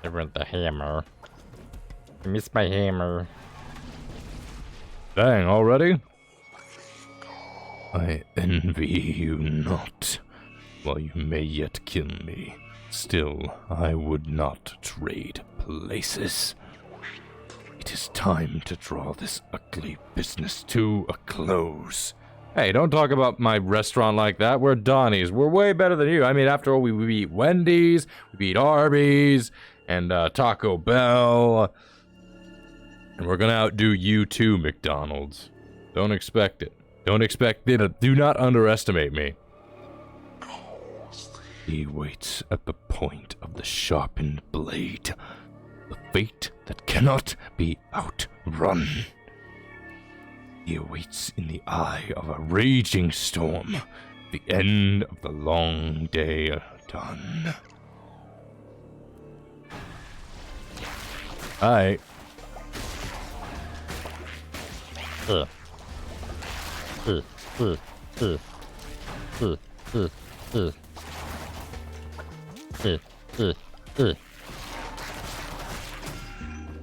I want the hammer. I miss my hammer. Dang, already? I envy you not. While you may yet kill me, still I would not trade places. It is time to draw this ugly business to a close. Hey, don't talk about my restaurant like that. We're Donnie's. We're way better than you. I mean, after all, we beat Wendy's, we beat Arby's, and Taco Bell. And we're gonna outdo you too, McDonald's. Don't expect it. Don't expect it. Do not underestimate me. He waits at the point of the sharpened blade. The fate that cannot be outrun. He awaits in the eye of a raging storm, the end of the long day done. Alright.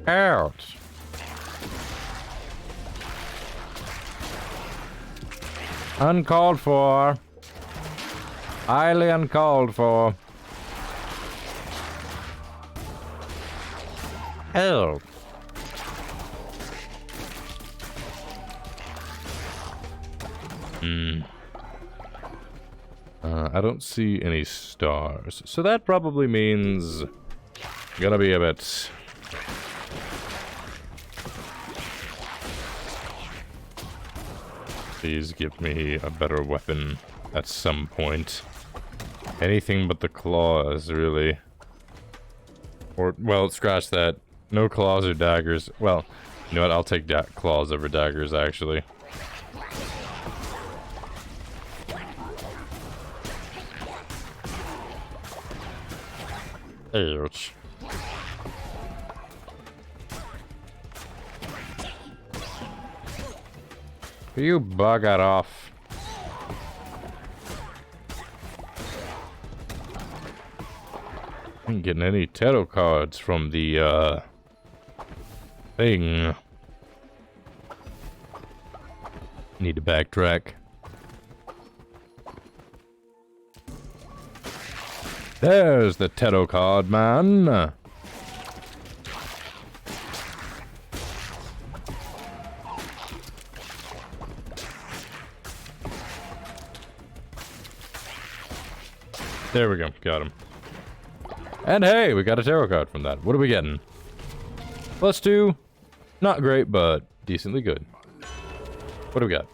Ouch. Uncalled for. Highly uncalled for. Help. I don't see any stars, so that probably means gonna be a bit. Please give me a better weapon at some point. Anything but the claws, really. Or, well, scratch that. No claws or daggers. Well, you know what? I'll take claws over daggers, actually. Ouch. You bugger off. I ain't getting any tarot cards from the, thing. Need to backtrack. There's the tarot card, man. There we go, got him. And hey, we got a tarot card from that. What are we getting? +2. Not great, but decently good. What do we got?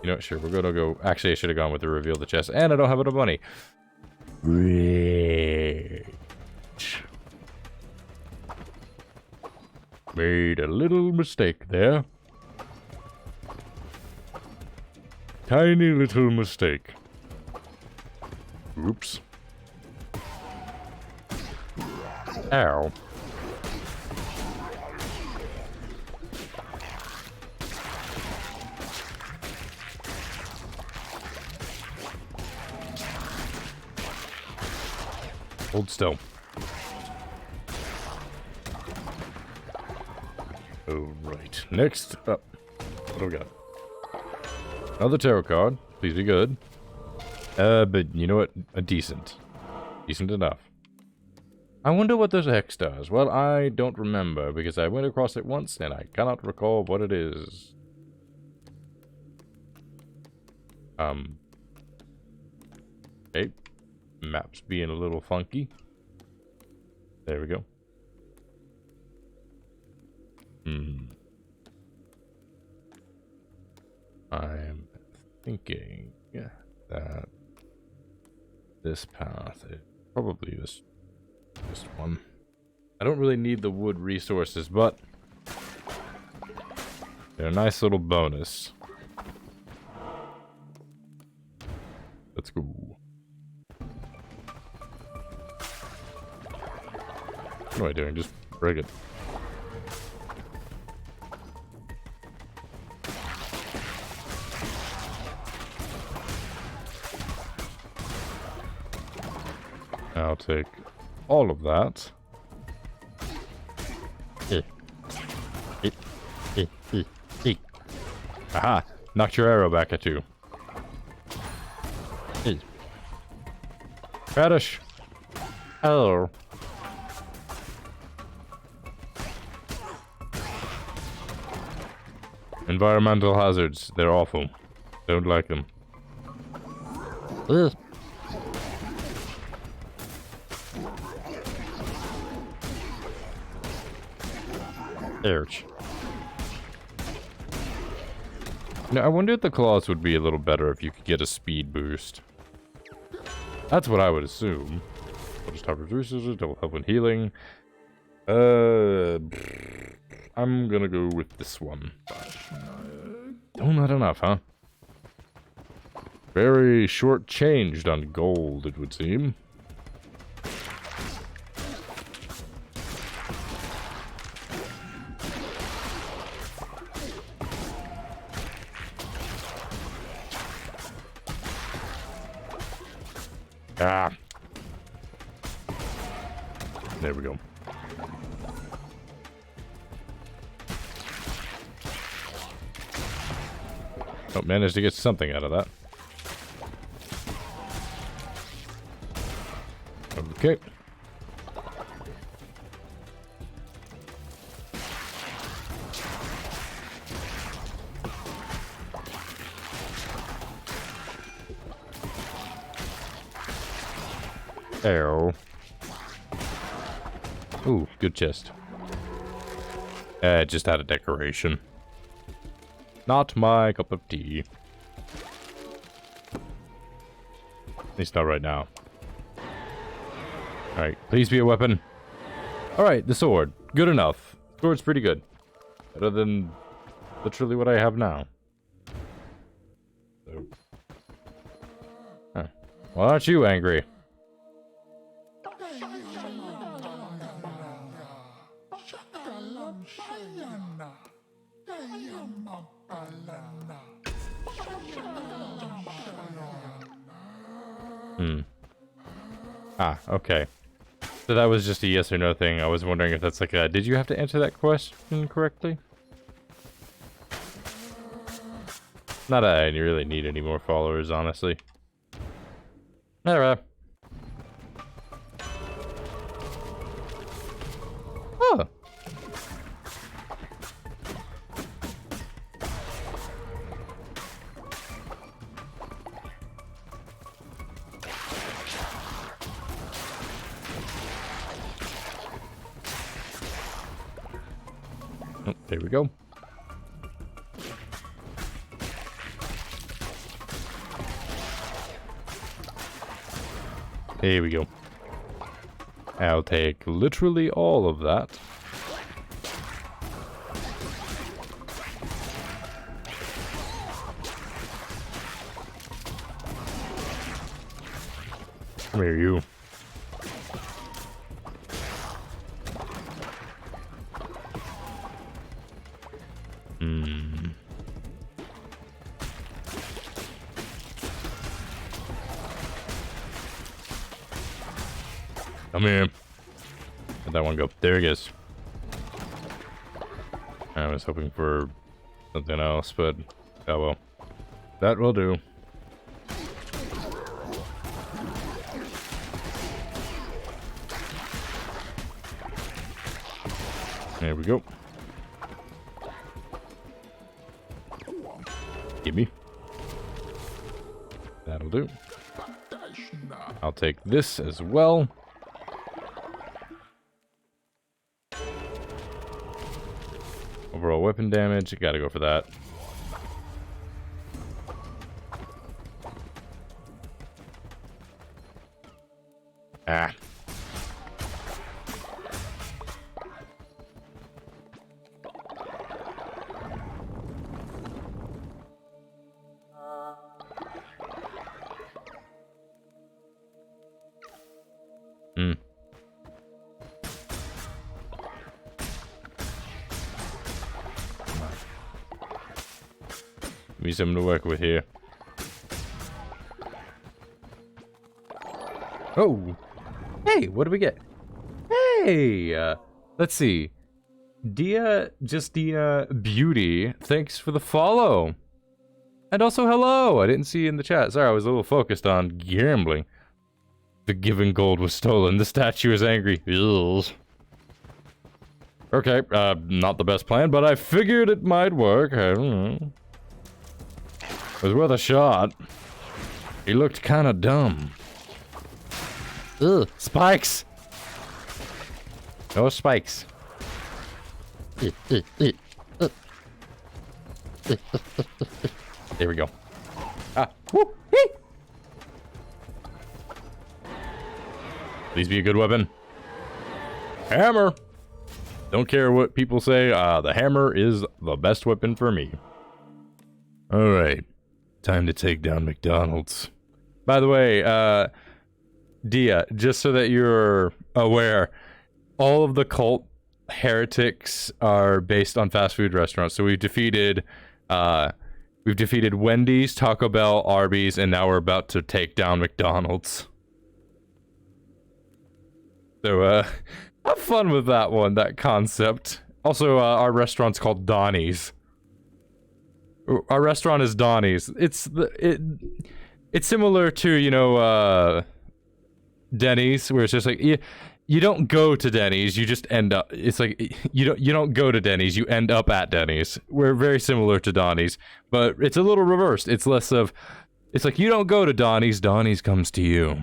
You know what, sure, we're gonna go... Actually, I should have gone with the reveal the chest, and I don't have enough money. Rich. Made a little mistake there. Tiny little mistake. Oops. Ow. Hold still. Alright, next up. What do we got? Another tarot card. Please be good. But you know what? A decent. Decent enough. I wonder what this hex does. Well, I don't remember, because I went across it once, and I cannot recall what it is. Okay. Map's being a little funky. There we go. I'm thinking that this path is probably this one. I don't really need the wood resources, but they're a nice little bonus. Let's go. What am I doing? Just break it. I'll take all of that. Aha! Knocked your arrow back at you. Radish! Oh. Environmental hazards. They're awful. Don't like them. Ugh. Ouch. Now, I wonder if the claws would be a little better if you could get a speed boost. That's what I would assume. What is top reduces, double help when healing. I'm gonna go with this one. Oh, not enough, huh? Very short-changed on gold, it would seem. Ah. There we go. Oh, managed to get something out of that. Okay. Ow. Ooh, good chest. Just had a decoration. Not my cup of tea. At least not right now. Alright, please be a weapon. Alright, the sword. Good enough. Sword's pretty good. Better than literally what I have now. So. Huh. Why aren't you angry? Ah, okay. So that was just a yes or no thing. I was wondering if that's like a... Did you have to answer that question correctly? Not that I really need any more followers, honestly. Alright. Oh. Oh, there we go. Here we go. I'll take literally all of that. Come here, you. Come here. Let that one go. There he is. I was hoping for something else, but oh well. That will do. There we go. Gimme. That'll do. I'll take this as well. Overall weapon damage, gotta go for that. Ah. Hmm. Give me something to work with here. Oh! Hey, what do we get? Hey! Let's see. Dia Justina Beauty, thanks for the follow. And also hello! I didn't see you in the chat. Sorry, I was a little focused on gambling. The given gold was stolen. The statue is angry. Ugh. Okay, not the best plan, but I figured it might work. I don't know. It was worth a shot. He looked kind of dumb. Ugh, spikes! No spikes. There we go. Ah, woo, hee! Please be a good weapon. Hammer! Don't care what people say, the hammer is the best weapon for me. Alright. Time to take down McDonald's. By the way, Dia, just so that you're aware, all of the cult heretics are based on fast food restaurants. So we've defeated Wendy's, Taco Bell, Arby's, and now we're about to take down McDonald's. So, have fun with that one, that concept. Also, our restaurant's called Donnie's. Our restaurant is Donnie's. It's similar to, you know, Denny's, where it's just like, you don't go to Denny's, you just end up, it's like, you don't go to Denny's, you end up at Denny's. We're very similar to Donnie's, but it's a little reversed. It's less of, it's like, you don't go to Donnie's, Donnie's comes to you.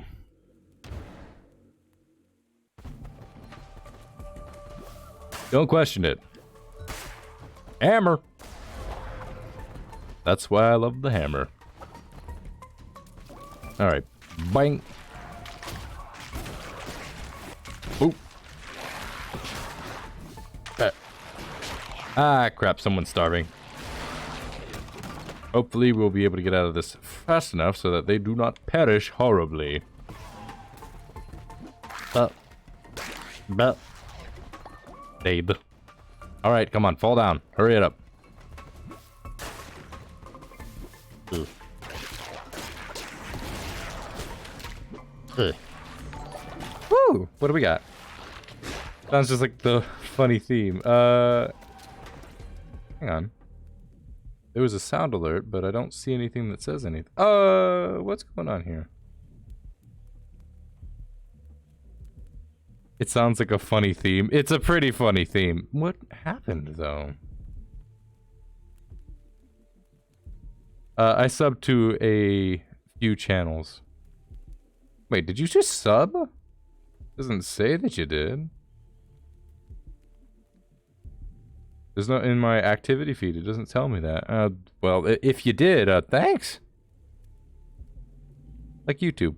Don't question it. Hammer. That's why I love the hammer. Alright. Bang. Oop. Ah, crap. Someone's starving. Hopefully we'll be able to get out of this fast enough so that they do not perish horribly. Babe. Alright, come on. Fall down. Hurry it up. Woo! What do we got? Sounds just like the funny theme. Hang on. There was a sound alert, but I don't see anything that says anything. What's going on here? It sounds like a funny theme. It's a pretty funny theme. What happened, though? I subbed to a few channels. Wait, did you just sub? Doesn't say that you did. There's no in my activity feed. It doesn't tell me that. Well, if you did, thanks. Like YouTube.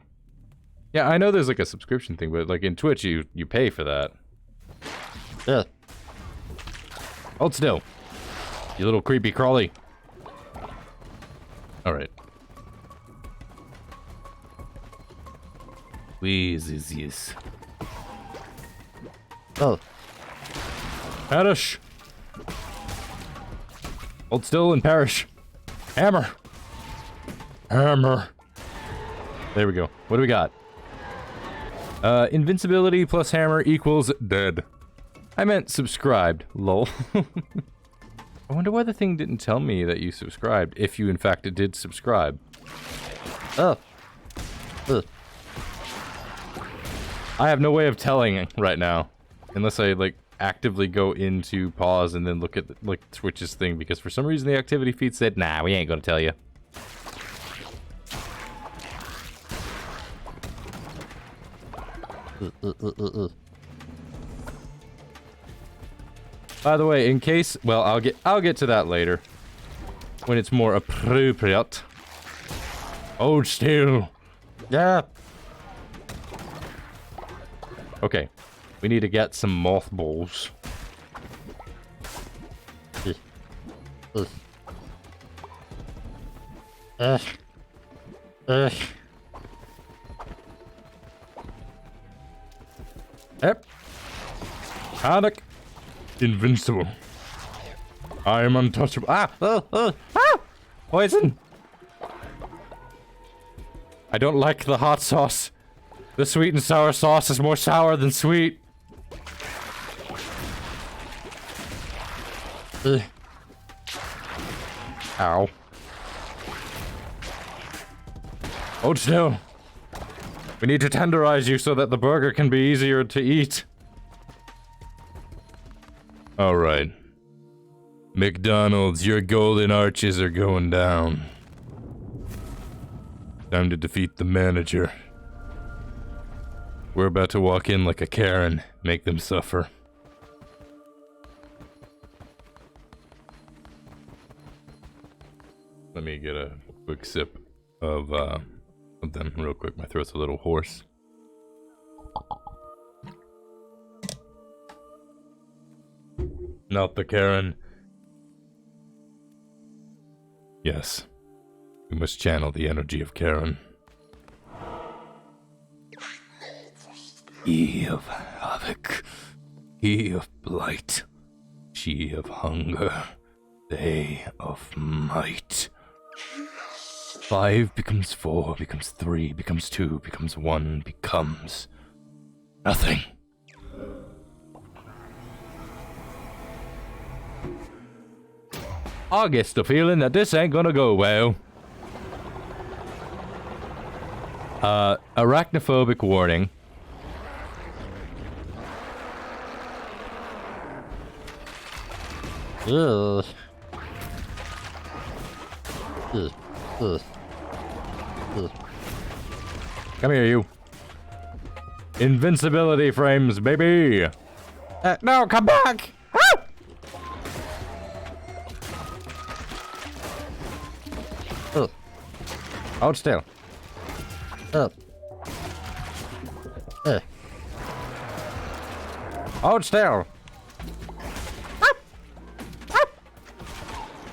Yeah, I know there's like a subscription thing, but like in Twitch, you pay for that. Yeah. Hold still, you little creepy crawly. All right. Please, yes. Oh. Perish. Hold still and perish. Hammer. Hammer. There we go. What do we got? Invincibility plus hammer equals dead. I meant subscribed, lol. I wonder why the thing didn't tell me that you subscribed, if you in fact did subscribe. Oh. Ugh. I have no way of telling right now. Unless I, like, actively go into pause and then look at, like, Twitch's thing, because for some reason the activity feed said, nah, we ain't gonna tell you. By the way, in case, well, I'll get to that later. When it's more appropriate. Hold still. Yeah. Okay. We need to get some mothballs. Yep. Panic. Invincible. I am untouchable. Poison. I don't like the hot sauce. The sweet and sour sauce is more sour than sweet. Ow. Hold still. We need to tenderize you so that the burger can be easier to eat. Alright. McDonald's, your golden arches are going down. Time to defeat the manager. We're about to walk in like a Karen, make them suffer. Let me get a quick sip of something real quick. My throat's a little hoarse. Not the Karen. Yes. We must channel the energy of Karen. He of havoc. He of blight. She of hunger. They of might. 5 becomes 4, becomes 3, becomes 2, becomes 1, becomes nothing. I get the feeling that this ain't gonna go well. Arachnophobic warning. Ugh. Ugh. Ugh. Ugh. Come here, you. Invincibility frames, baby. No, come back. Ah! Ugh. Hold still. Ugh. Ugh. Hold still.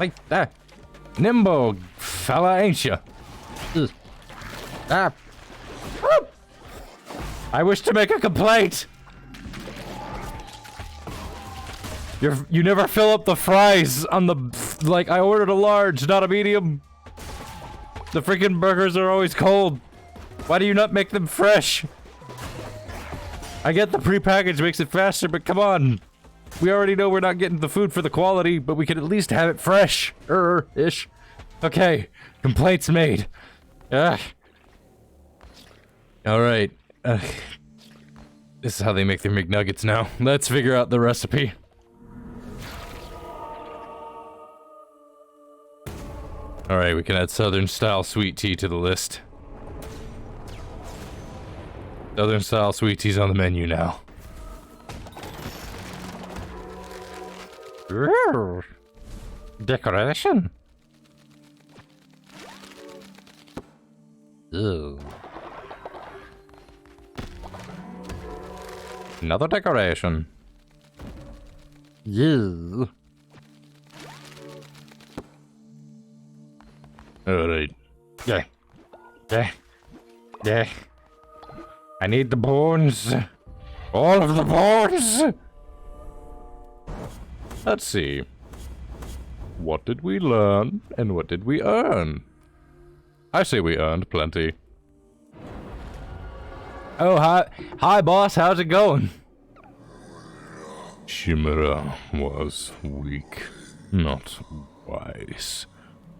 Like that. Nimble fella, ain't you? Ugh. Ah. Woo! I wish to make a complaint. You never fill up the fries on the, like, I ordered a large, not a medium. The freaking burgers are always cold. Why do you not make them fresh? I get the prepackaged makes it faster, but come on. We already know we're not getting the food for the quality, but we could at least have it fresh. Ish. Okay, complaints made. Ugh. Alright. This is how they make their McNuggets now. Let's figure out the recipe. Alright, we can add Southern style sweet tea to the list. Southern style sweet tea's on the menu now. Ooh. Decoration. Ugh. Another decoration. Ugh. Alright. Yeah. I need the bones. All of the bones. Let's see. What did we learn and what did we earn? I say we earned plenty. Oh, hi, boss. How's it going? Chimera was weak, not wise.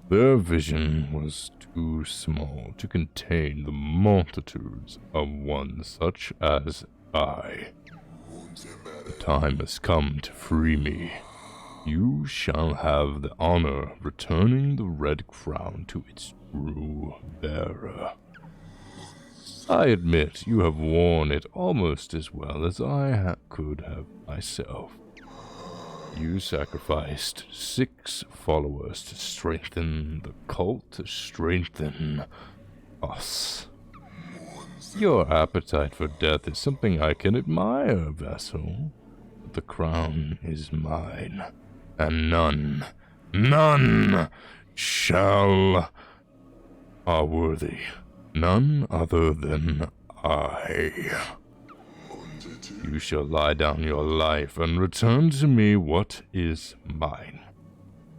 Their vision was too small to contain the multitudes of one such as I. The time has come to free me. You shall have the honor of returning the red crown to its true bearer. I admit you have worn it almost as well as I could have myself. You sacrificed 6 followers to strengthen the cult, to strengthen us. Your appetite for death is something I can admire, vassal. But the crown is mine, and none are worthy. None other than I. You shall lie down your life and return to me what is mine.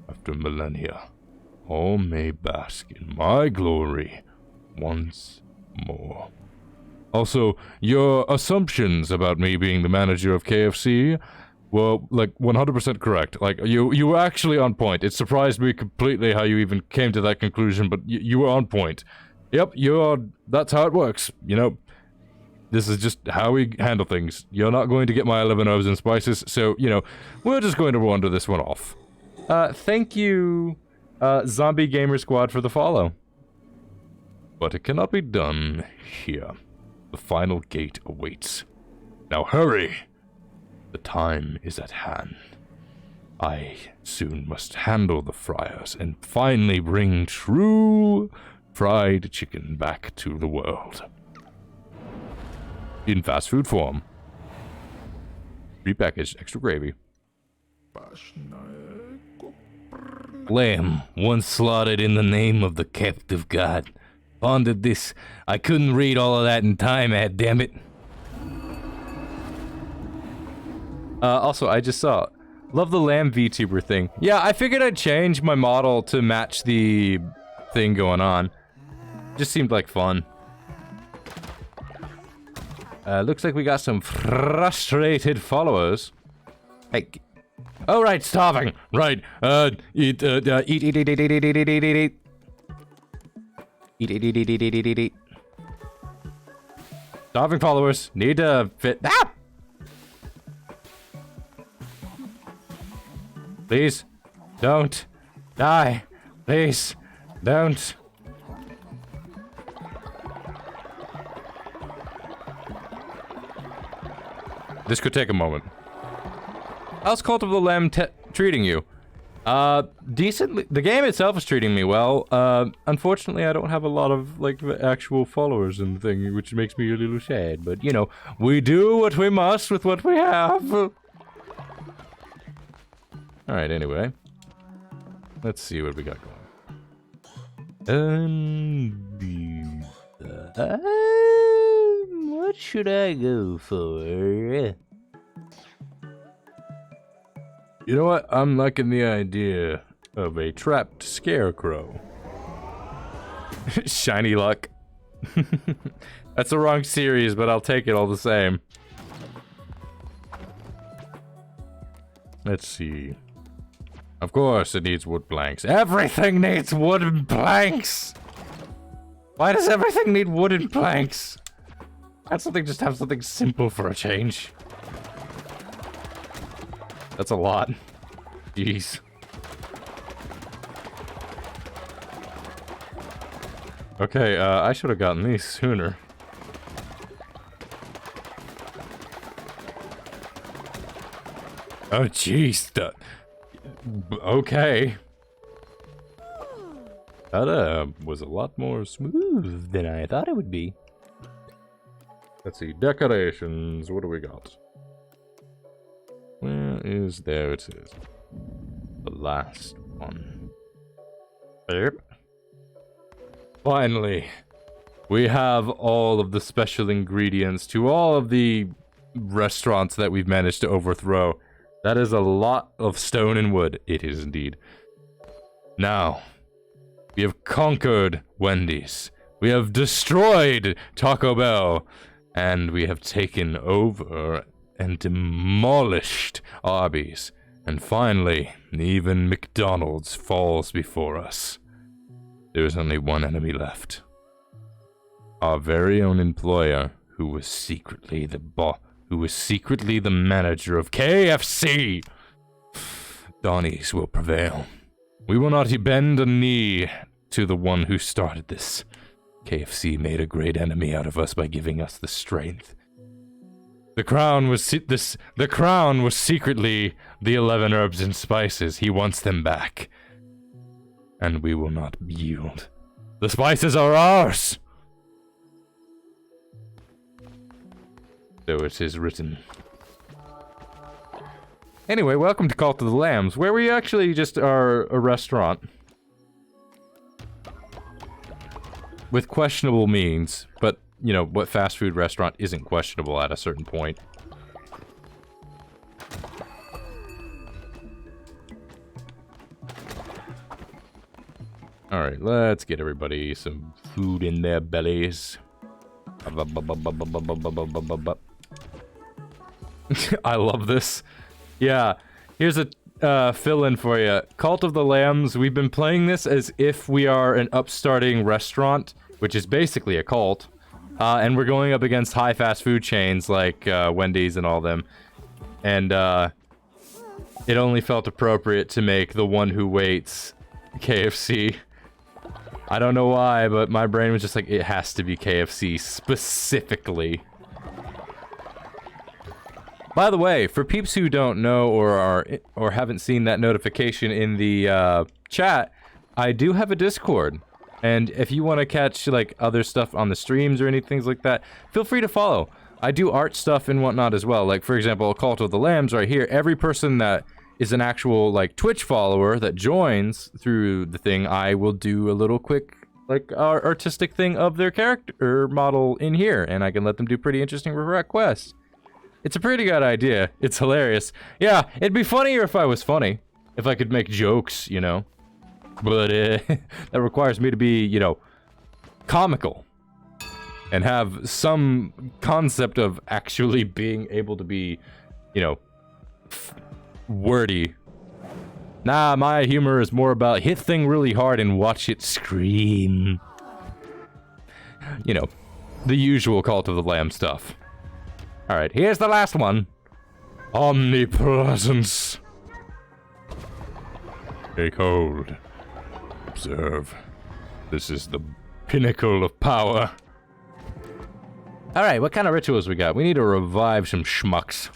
After millennia, all may bask in my glory once more. Also, your assumptions about me being the manager of KFC were, like, 100% correct. Like, you were actually on point. It surprised me completely how you even came to that conclusion, but you were on point. Yep, that's how it works, you know. This is just how we handle things. You're not going to get my 11 herbs and spices, so, you know, we're just going to wander this one off. Thank you, Zombie Gamer Squad, for the follow. But it cannot be done here. The final gate awaits. Now hurry! The time is at hand. I soon must handle the friars and finally bring true fried chicken back to the world. In fast food form. Repackaged, extra gravy. Lamb, once slaughtered in the name of the captive god. Pondered this. I couldn't read all of that in time, damn it. Also, I just saw. Love the lamb VTuber thing. Yeah, I figured I'd change my model to match the thing going on. Just seemed like fun. Looks like we got some frustrated followers. Hey. Oh, right, starving. Right. Eat. Starving followers need to fit. Ah! Please, don't die. Please, don't. This could take a moment. How's Cult of the Lamb treating you? Decently. The game itself is treating me well. Unfortunately, I don't have a lot of, like, actual followers and thing, which makes me a little sad. But, you know, we do what we must with what we have. Alright, anyway. Let's see what we got going. What should I go for? You know what? I'm liking the idea of a trapped scarecrow. Shiny luck. That's the wrong series, but I'll take it all the same. Let's see. Of course it needs wood planks. Everything needs wooden planks! Why does everything need wooden planks? Can't something just have something simple for a change? That's a lot. Jeez. Okay, I should have gotten these sooner. Oh, jeez. Okay. That was a lot more smooth than I thought it would be. Let's see. Decorations. What do we got? Where is... There it is. The last one. Yep. Finally. We have all of the special ingredients to all of the restaurants that we've managed to overthrow. That is a lot of stone and wood. It is indeed. Now, we have conquered Wendy's. We have destroyed Taco Bell. And we have taken over and demolished Arby's. And finally, even McDonald's falls before us. There is only one enemy left. Our very own employer, who was secretly the manager of KFC. Donnie's will prevail. We will not bend a knee to the one who started this. KFC made a great enemy out of us by giving us the strength. The crown was secretly the 11 herbs and spices. He wants them back. And we will not yield. The spices are ours! So it is written. Anyway, welcome to Cult of the Lambs, where we actually just are a restaurant. With questionable means, but, you know, what fast food restaurant isn't questionable at a certain point? Alright, let's get everybody some food in their bellies. I love this. Yeah, here's a fill-in for you. Cult of the Lambs, we've been playing this as if we are an upstarting restaurant, which is basically a cult. And we're going up against high fast food chains like Wendy's and all them. And it only felt appropriate to make the one who waits KFC. I don't know why, but my brain was just like, it has to be KFC specifically. By the way, for peeps who don't know or haven't seen that notification in the chat, I do have a Discord. And if you want to catch like other stuff on the streams or anything like that, feel free to follow. I do art stuff and whatnot as well. Like, for example, Cult of the Lambs right here. Every person that is an actual like Twitch follower that joins through the thing, I will do a little quick like artistic thing of their character model in here, and I can let them do pretty interesting requests. It's a pretty good idea. It's hilarious. Yeah, it'd be funnier if I was funny, if I could make jokes, you know. But that requires me to be, you know, comical and have some concept of actually being able to be, you know, wordy. Nah, my humor is more about hit thing really hard and watch it scream. You know, the usual Cult of the Lamb stuff. Alright, here's the last one. Omnipresence. Take hold. Observe. This is the pinnacle of power. Alright, what kind of rituals we got? We need to revive some schmucks.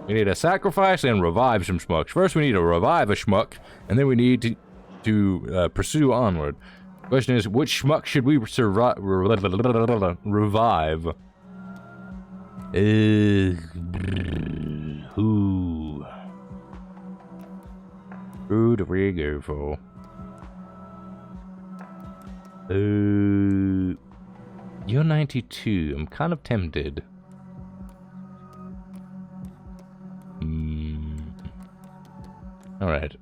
We need to sacrifice and revive some schmucks. First, we need to revive a schmuck, and then we need to pursue onward. Question is, which schmuck should we revive? Who do we go for? You're 92. I'm kind of tempted. Alright.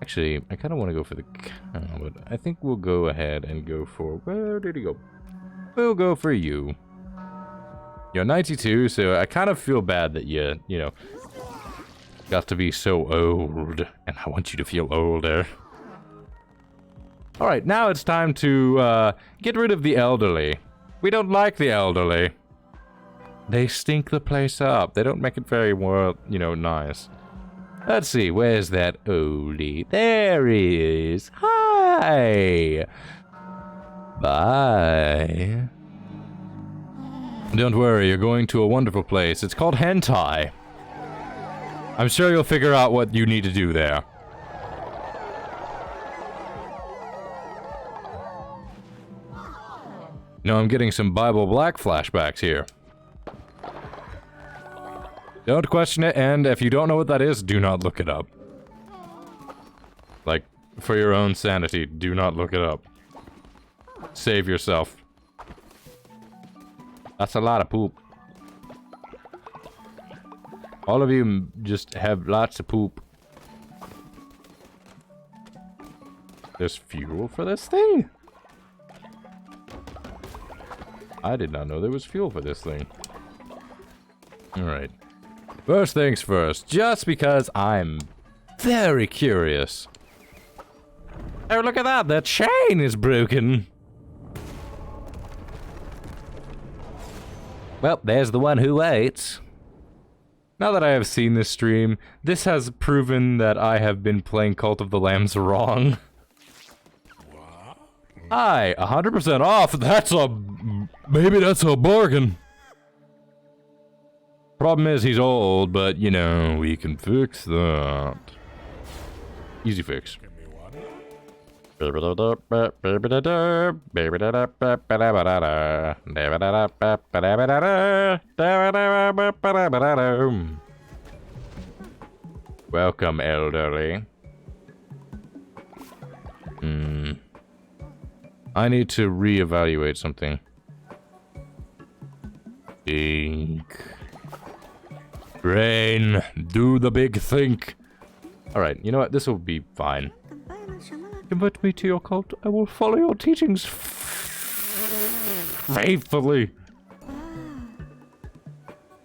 Actually, I kind of want to go for the cow, but I think we'll go ahead and go for... Where did he go? We'll go for you. You're 92, so I kind of feel bad that you know, got to be so old, and I want you to feel older. Alright, now it's time to get rid of the elderly. We don't like the elderly. They stink the place up. They don't make it very well, you know, nice. Let's see, where's that oldie? There he is. Hi! Bye. Don't worry, you're going to a wonderful place. It's called Hentai. I'm sure you'll figure out what you need to do there. No, I'm getting some Bible Black flashbacks here. Don't question it, and if you don't know what that is, do not look it up. Like, for your own sanity, do not look it up. Save yourself. That's a lot of poop. All of you just have lots of poop. There's fuel for this thing? I did not know there was fuel for this thing. Alright. First things first, just because I'm very curious. Oh, look at that! The chain is broken! Well, there's the one who waits. Now that I have seen this stream, this has proven that I have been playing Cult of the Lambs wrong. Hi, 100% off. Maybe that's a bargain. Problem is he's old, but you know, we can fix that. Easy fix. Welcome, elderly. I need to reevaluate something. Think. Brain, do the big think. Alright, you know what? This will be fine. Convert me to your cult. I will follow your teachings faithfully.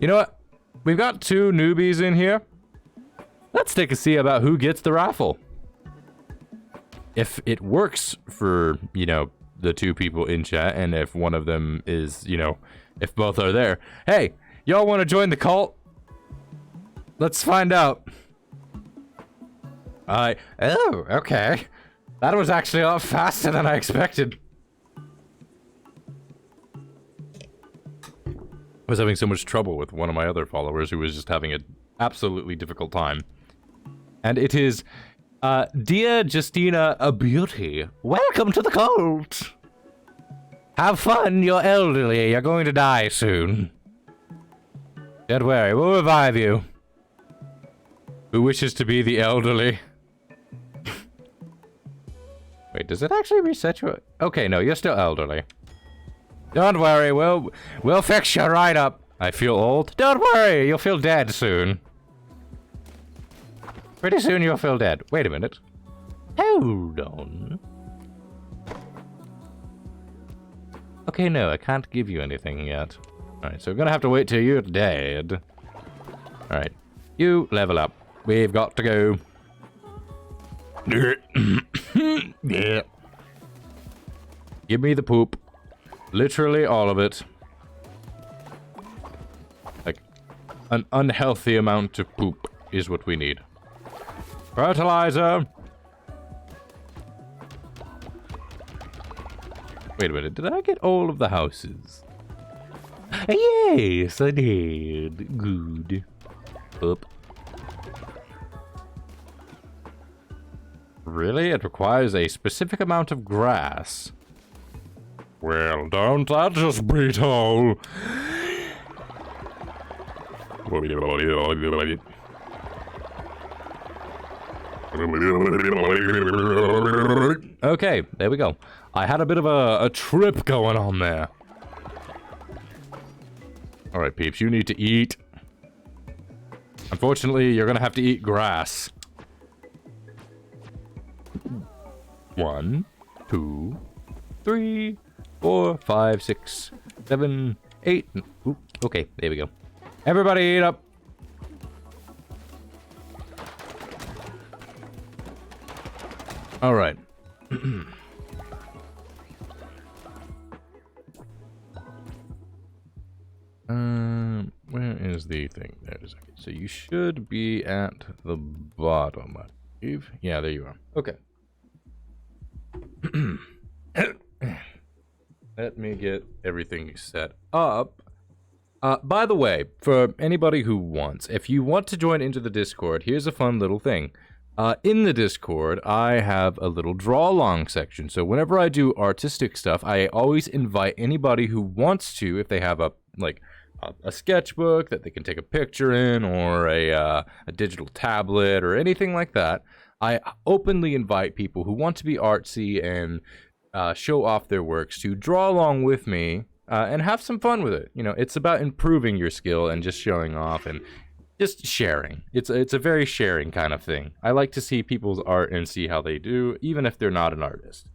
You know what? We've got 2 newbies in here. Let's take a see about who gets the raffle. If it works for, you know, the 2 people in chat, and if one of them is, you know, if both are there. Hey, y'all want to join the cult? Let's find out. Oh, okay. That was actually a lot faster than I expected. I was having so much trouble with one of my other followers who was just having an absolutely difficult time. And it is, Dear Justina, a beauty. Welcome to the cult. Have fun, you're elderly. You're going to die soon. Don't worry, we'll revive you. Who wishes to be the elderly? Wait, does it actually reset you? Okay, no, you're still elderly. Don't worry, we'll fix you right up. I feel old. Don't worry, you'll feel dead soon. Pretty soon you'll feel dead. Wait a minute. Hold on. Okay, no, I can't give you anything yet. Alright, so we're gonna have to wait till you're dead. Alright, you level up. We've got to go. Yeah. Give me the poop. Literally all of it. Like, an unhealthy amount of poop is what we need. Fertilizer! Wait a minute, did I get all of the houses? Yes, I did. Good. Up. Really? It requires a specific amount of grass. Well, don't that just be told? Okay, there we go. I had a bit of a trip going on there. Alright, peeps, you need to eat. Unfortunately, you're gonna have to eat grass. 1, 2, 3, 4, 5, 6, 7, 8. Ooh, okay, there we go. Everybody eat up. All right. Where is the thing? There it is. Okay, so you should be at the bottom, I believe. Yeah, there you are. Okay. Let me get everything set up. By the way, for anybody who wants, if you want to join into the Discord, here's a fun little thing. In the Discord, I have a little draw-along section. So whenever I do artistic stuff, I always invite anybody who wants to, if they have a sketchbook that they can take a picture in, or a digital tablet, or anything like that. I openly invite people who want to be artsy and show off their works to draw along with me and have some fun with it. You know, it's about improving your skill and just showing off and just sharing. It's a very sharing kind of thing. I like to see people's art and see how they do, even if they're not an artist.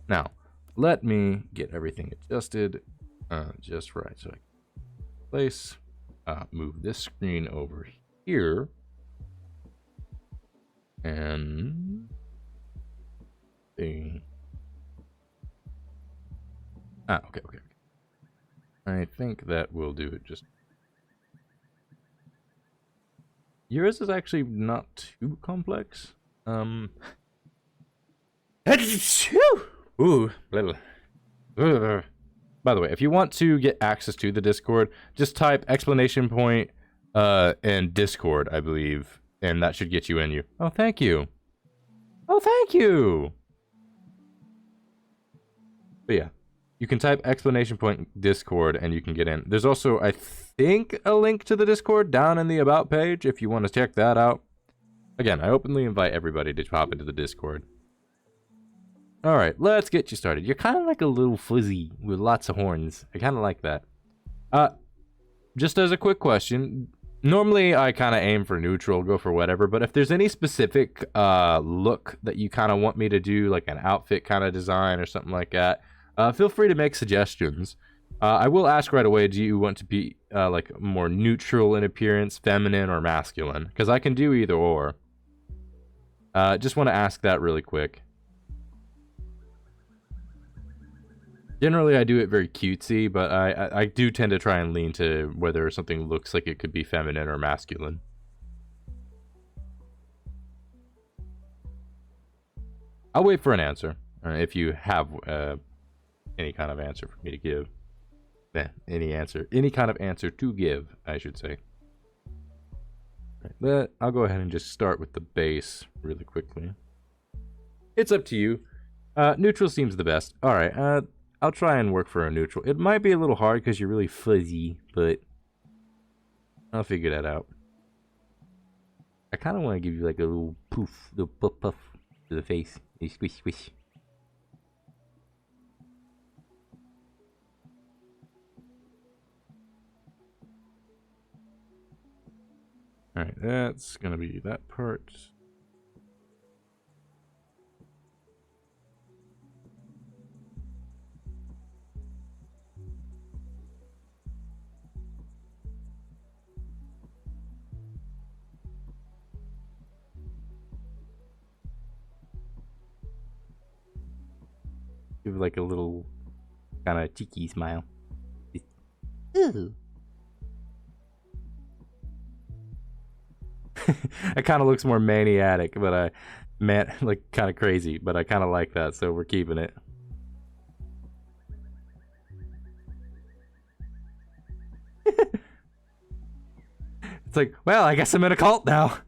Now, let me get everything adjusted just right. So I can place, move this screen over here. And okay. I think that will do it. Just yours is actually not too complex. Ooh, by the way, if you want to get access to the Discord, just type exclamation point and Discord, I believe, and that should get you in. Oh, thank you. Oh, thank you. But yeah, you can type exclamation point Discord and you can get in. There's also, I think, a link to the Discord down in the About page if you want to check that out. Again, I openly invite everybody to hop into the Discord. Alright, let's get you started. You're kind of like a little fuzzy with lots of horns. I kind of like that. Just as a quick question, normally I kind of aim for neutral, go for whatever, but if there's any specific look that you kind of want me to do, like an outfit kind of design or something like that, feel free to make suggestions. I will ask right away, do you want to be like more neutral in appearance, feminine, or masculine? Because I can do either or. Just want to ask that really quick. Generally, I do it very cutesy, but I do tend to try and lean to whether something looks like it could be feminine or masculine. I'll wait for an answer, if you have any kind of answer for me to give. Any kind of answer to give, I should say. But I'll go ahead and just start with the base really quickly. It's up to you. Neutral seems the best. Alright, I'll try and work for a neutral. It might be a little hard because you're really fuzzy, but I'll figure that out. I kind of want to give you like a little poof, little puff puff to the face. Squish, squish. Alright, that's gonna be that part. Give like a little kind of cheeky smile. Ooh. It kind of looks more maniac, but like kind of crazy, but I kind of like that, so we're keeping it. It's like, well, I guess I'm in a cult now.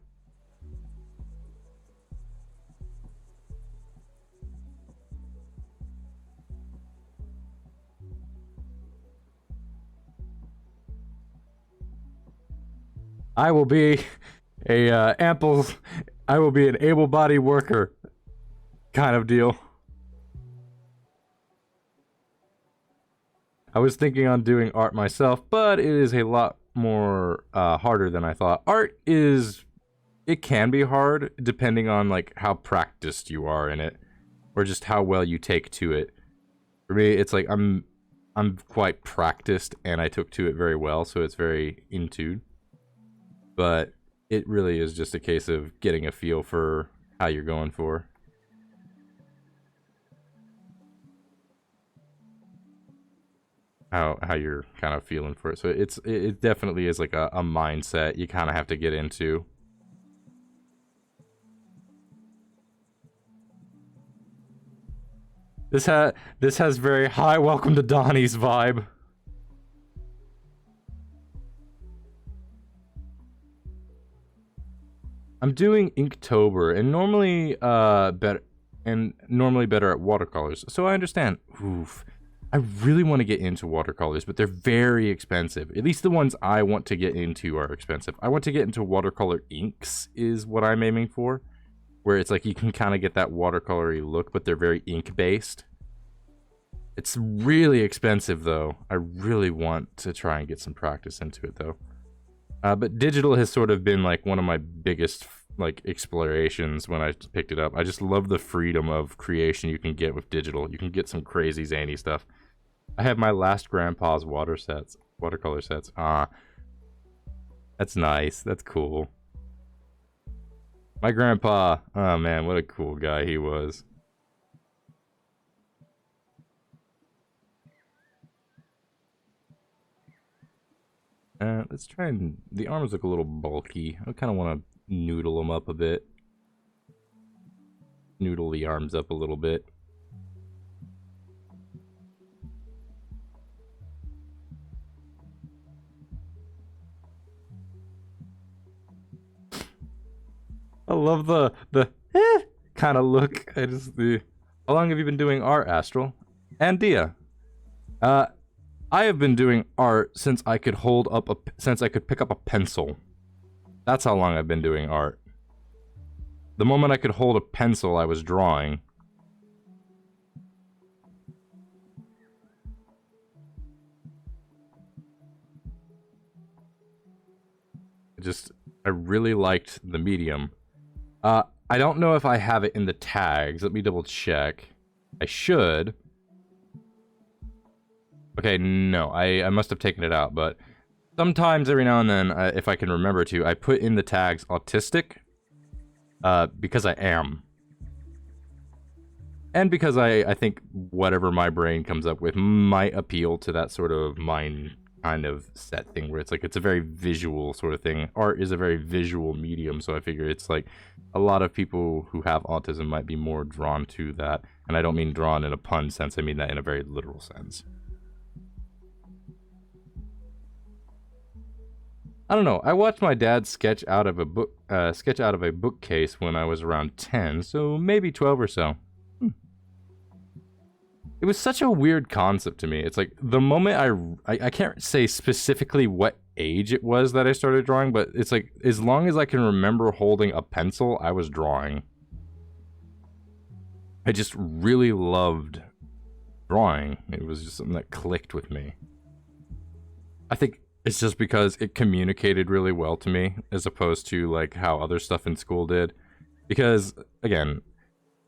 I will be an able-bodied worker kind of deal. I was thinking on doing art myself, but it is a lot more harder than I thought. Art it can be hard depending on like how practiced you are in it, or just how well you take to it. For me, it's like I'm quite practiced and I took to it very well, so it's very in tune. But it really is just a case of getting a feel for how you're going for. How you're kind of feeling for it. So it definitely is like a mindset you kind of have to get into. This has very high welcome to Donnie's vibe. I'm doing Inktober, and normally better at watercolors. So I understand. Oof. I really want to get into watercolors, but they're very expensive. At least the ones I want to get into are expensive. I want to get into watercolor inks is what I'm aiming for, where it's like you can kind of get that watercolory look, but they're very ink based. It's really expensive though. I really want to try and get some practice into it though. But digital has sort of been like one of my biggest like explorations when I picked it up. I just love the freedom of creation you can get with digital. You can get some crazy zany stuff. I have my last grandpa's watercolor sets. Ah, that's nice. That's cool. My grandpa, oh man, what a cool guy he was. Let's try and... The arms look a little bulky. I kind of want to noodle them up a bit. Noodle the arms up a little bit. I love the kind of look. How long have you been doing art, Astral? And Dia? I have been doing art since I could pick up a pencil. That's how long I've been doing art. The moment I could hold a pencil, I was drawing. I really liked the medium. I don't know if I have it in the tags. Let me double check. I should. Okay, no, I must have taken it out, but sometimes, every now and then, if I can remember to, I put in the tags autistic, because I am. And because I think whatever my brain comes up with might appeal to that sort of mind kind of set thing, where it's like, it's a very visual sort of thing. Art is a very visual medium, so I figure it's like, a lot of people who have autism might be more drawn to that. And I don't mean drawn in a pun sense, I mean that in a very literal sense. I don't know. I watched my dad sketch out of a bookcase when I was around 10, so maybe 12 or so. It was such a weird concept to me. It's like the moment I can't say specifically what age it was that I started drawing, but it's like as long as I can remember holding a pencil, I was drawing. I just really loved drawing. It was just something that clicked with me. I think it's just because it communicated really well to me, as opposed to like how other stuff in school did. Because again,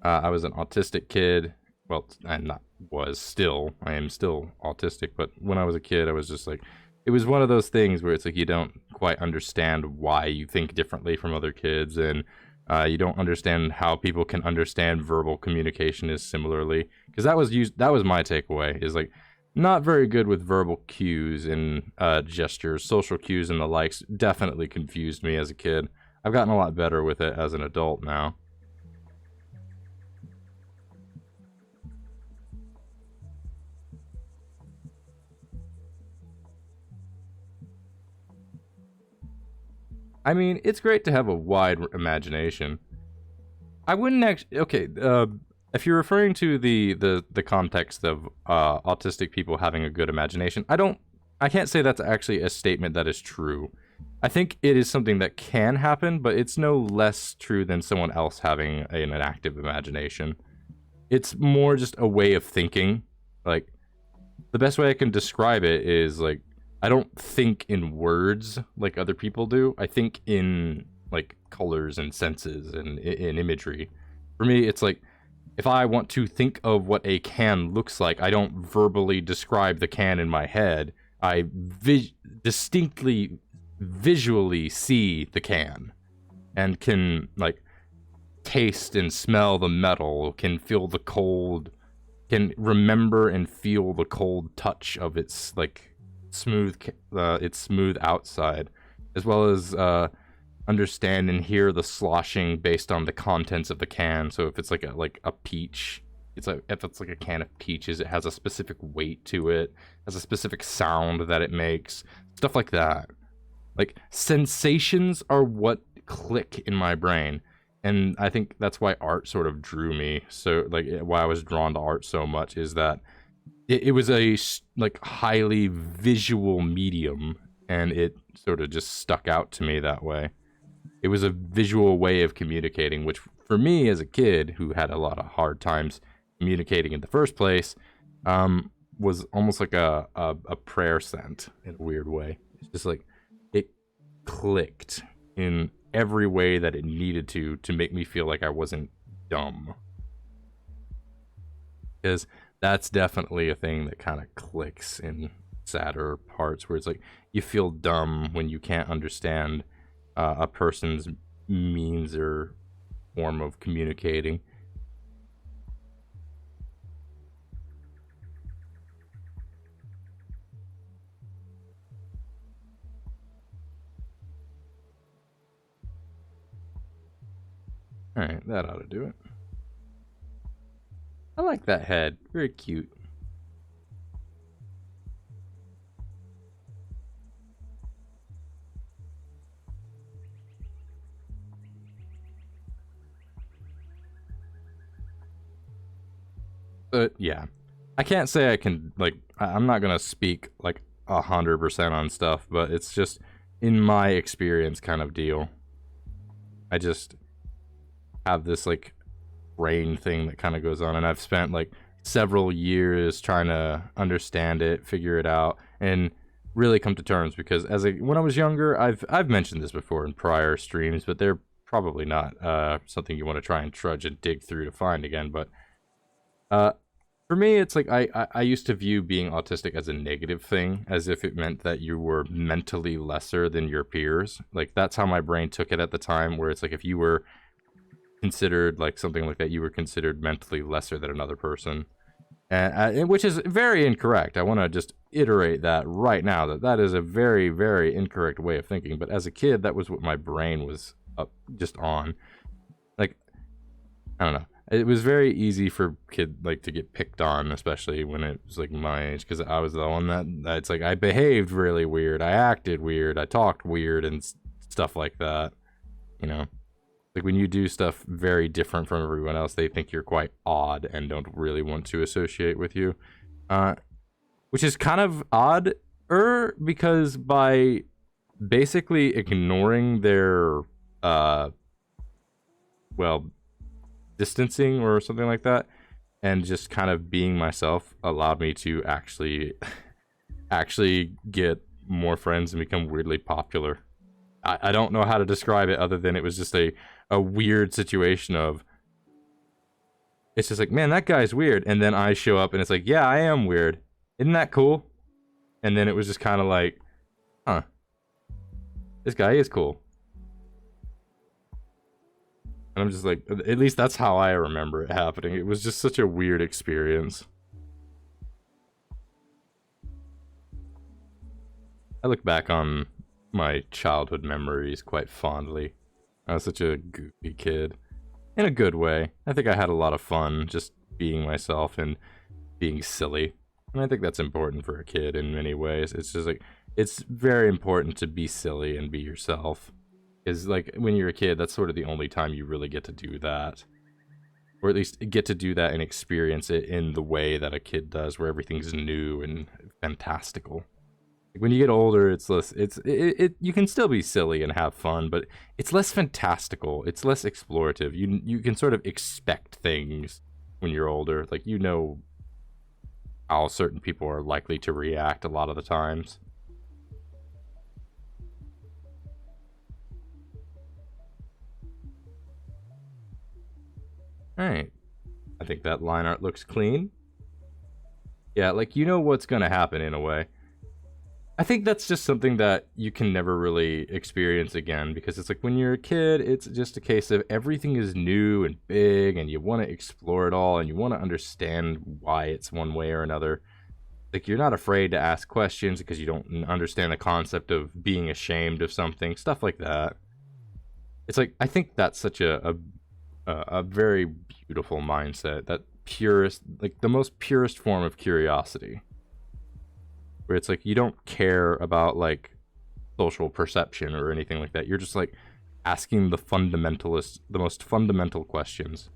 I was an autistic kid. Well, I am still autistic, but when I was a kid, I was just like, it was one of those things where it's like you don't quite understand why you think differently from other kids, and you don't understand how people can understand verbal communication as similarly. Because that was my takeaway, is like, not very good with verbal cues and gestures, social cues and the likes. Definitely confused me as a kid. I've gotten a lot better with it as an adult now. I mean, it's great to have a wide imagination. I wouldn't actually... Okay, if you're referring to the context of autistic people having a good imagination, I can't say that's actually a statement that is true. I think it is something that can happen, but it's no less true than someone else having an active imagination. It's more just a way of thinking. Like, the best way I can describe it is, like, I don't think in words like other people do. I think in, like, colors and senses and in imagery. For me, it's like, if I want to think of what a can looks like, I don't verbally describe the can in my head. I distinctly visually see the can and can, like, taste and smell the metal, can feel the cold, can remember and feel the cold touch of its, like, smooth outside, as well as understand and hear the sloshing based on the contents of the can. So if it's like a peach, if it's like a can of peaches, it has a specific weight to it, has a specific sound that it makes, stuff like that. Like, sensations are what click in my brain, and I think that's why art sort of drew me. So, like, why I was drawn to art so much is that it was a, like, highly visual medium, and it sort of just stuck out to me that way. It was a visual way of communicating, which for me as a kid who had a lot of hard times communicating in the first place, was almost like a prayer sent in a weird way. It's just like, it clicked in every way that it needed to make me feel like I wasn't dumb. Because that's definitely a thing that kind of clicks in sadder parts, where it's like you feel dumb when you can't understand a person's means or form of communicating. Alright, that ought to do it. I like that head. Very cute. But yeah, I can't say I can, like, I'm not gonna speak like 100% on stuff, but it's just in my experience kind of deal. I just have this like brain thing that kind of goes on, and I've spent like several years trying to understand it, figure it out, and really come to terms. Because when I was younger, I've mentioned this before in prior streams, but they're probably not something you want to try and trudge and dig through to find again. But for me, it's like I used to view being autistic as a negative thing, as if it meant that you were mentally lesser than your peers. Like, that's how my brain took it at the time, where it's like if you were considered like something like that, you were considered mentally lesser than another person, and which is very incorrect. I want to just iterate that right now, that is a very, very incorrect way of thinking. But as a kid, that was what my brain was just on. Like, I don't know. It was very easy for kid like to get picked on, especially when it was like my age, because I was the one that it's like I behaved really weird, I acted weird, I talked weird, and stuff like that. You know, like when you do stuff very different from everyone else, they think you're quite odd and don't really want to associate with you, which is kind of odd, because by basically ignoring their distancing or something like that, and just kind of being myself, allowed me to actually get more friends and become weirdly popular. I don't know how to describe it other than it was just a weird situation of, it's just like, man, that guy's weird, and then I show up and it's like, yeah, I am weird, isn't that cool? And then it was just kind of like, huh, this guy is cool. And I'm just like, at least that's how I remember it happening. It was just such a weird experience. I look back on my childhood memories quite fondly. I was such a goofy kid. In a good way. I think I had a lot of fun just being myself and being silly. And I think that's important for a kid in many ways. It's just like, it's very important to be silly and be yourself. Is like, when you're a kid, that's sort of the only time you really get to do that, or at least get to do that and experience it in the way that a kid does, where everything's new and fantastical. Like, when you get older, it's less, you can still be silly and have fun, but it's less fantastical, it's less explorative. You can sort of expect things when you're older, like, you know how certain people are likely to react a lot of the times. Alright, I think that line art looks clean. Yeah, like, you know what's gonna happen in a way. I think that's just something that you can never really experience again, because it's like when you're a kid, it's just a case of everything is new and big, and you want to explore it all, and you want to understand why it's one way or another. Like, you're not afraid to ask questions because you don't understand the concept of being ashamed of something, stuff like that. It's like, I think that's such a very beautiful mindset, that purest, like the most purest form of curiosity, where it's like you don't care about like social perception or anything like that. You're just like asking the most fundamental questions,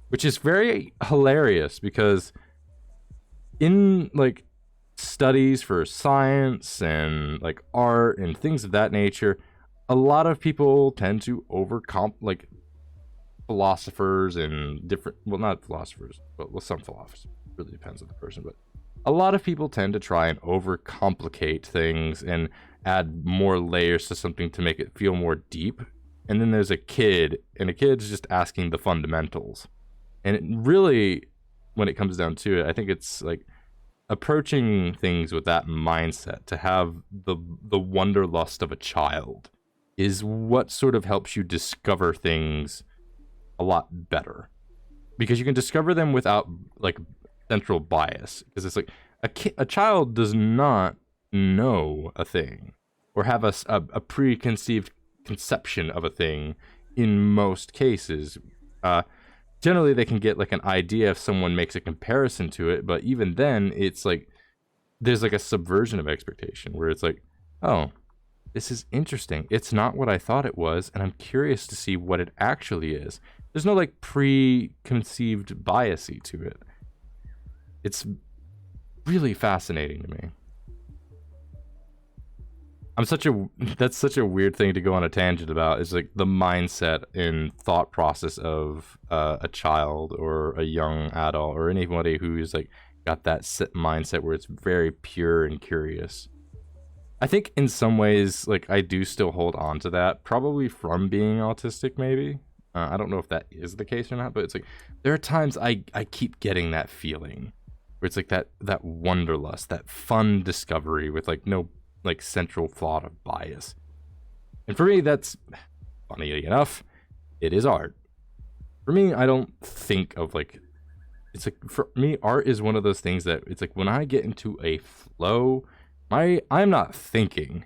which is very hilarious, because in like studies for science and like art and things of that nature, a lot of people tend to like philosophers and different, well, not philosophers, but well, some philosophers, it really depends on the person, but a lot of people tend to try and overcomplicate things and add more layers to something to make it feel more deep. and then there's a kid, and a kid's just asking the fundamentals. And it really, when it comes down to it, I think it's like approaching things with that mindset, to have the wanderlust of a child, is what sort of helps you discover things a lot better, because you can discover them without like central bias. Because it's like a child does not know a thing or have a preconceived conception of a thing in most cases. Generally they can get like an idea if someone makes a comparison to it, but even then it's like there's like a subversion of expectation where it's like, oh, this is interesting, it's not what I thought it was, and I'm curious to see what it actually is. There's no like preconceived biasy to it. It's really fascinating to me. That's such a weird thing to go on a tangent about, is like the mindset and thought process of a child or a young adult or anybody who's like got that mindset where it's very pure and curious. I think in some ways, like, I do still hold on to that, probably from being autistic, maybe. I don't know if that is the case or not, but it's like there are times I keep getting that feeling where it's like that wanderlust, that fun discovery with like no like central thought of bias. And for me, that's, funny enough, it is art. For me, I don't think of like, it's like, for me, art is one of those things that it's like when I get into a flow, I'm not thinking,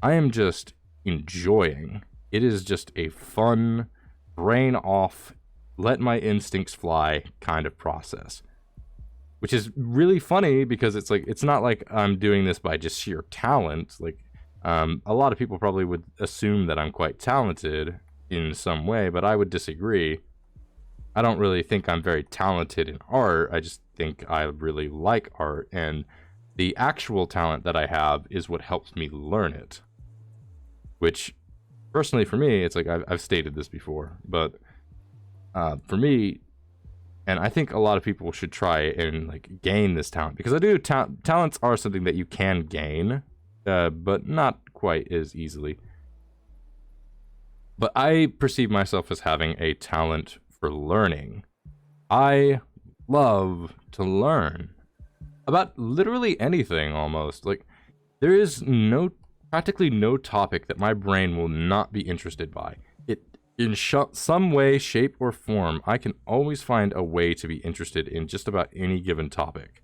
I am just enjoying. It is just a fun, brain off, let my instincts fly kind of process. Which is really funny because it's like, it's not like I'm doing this by just sheer talent. Like, a lot of people probably would assume that I'm quite talented in some way, but I would disagree. I don't really think I'm very talented in art. I just think I really like art, and the actual talent that I have is what helps me learn it. Which, personally for me, it's like, I've stated this before, but for me, and I think a lot of people should try and like gain this talent, because I do talents are something that you can gain, but not quite as easily. But I perceive myself as having a talent for learning. I love to learn about literally anything almost. Like, there is practically no topic that my brain will not be interested by. In some way, shape, or form, I can always find a way to be interested in just about any given topic.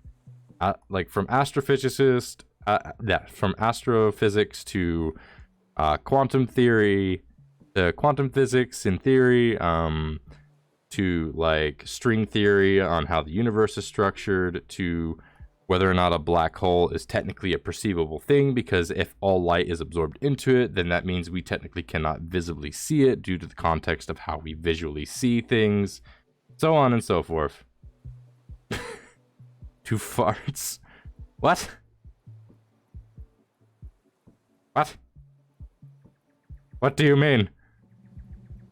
Like from astrophysics to quantum theory, quantum physics in theory, to like string theory on how the universe is structured, to whether or not a black hole is technically a perceivable thing, because if all light is absorbed into it, then that means we technically cannot visibly see it due to the context of how we visually see things, so on and so forth. Two farts. What? What? What do you mean?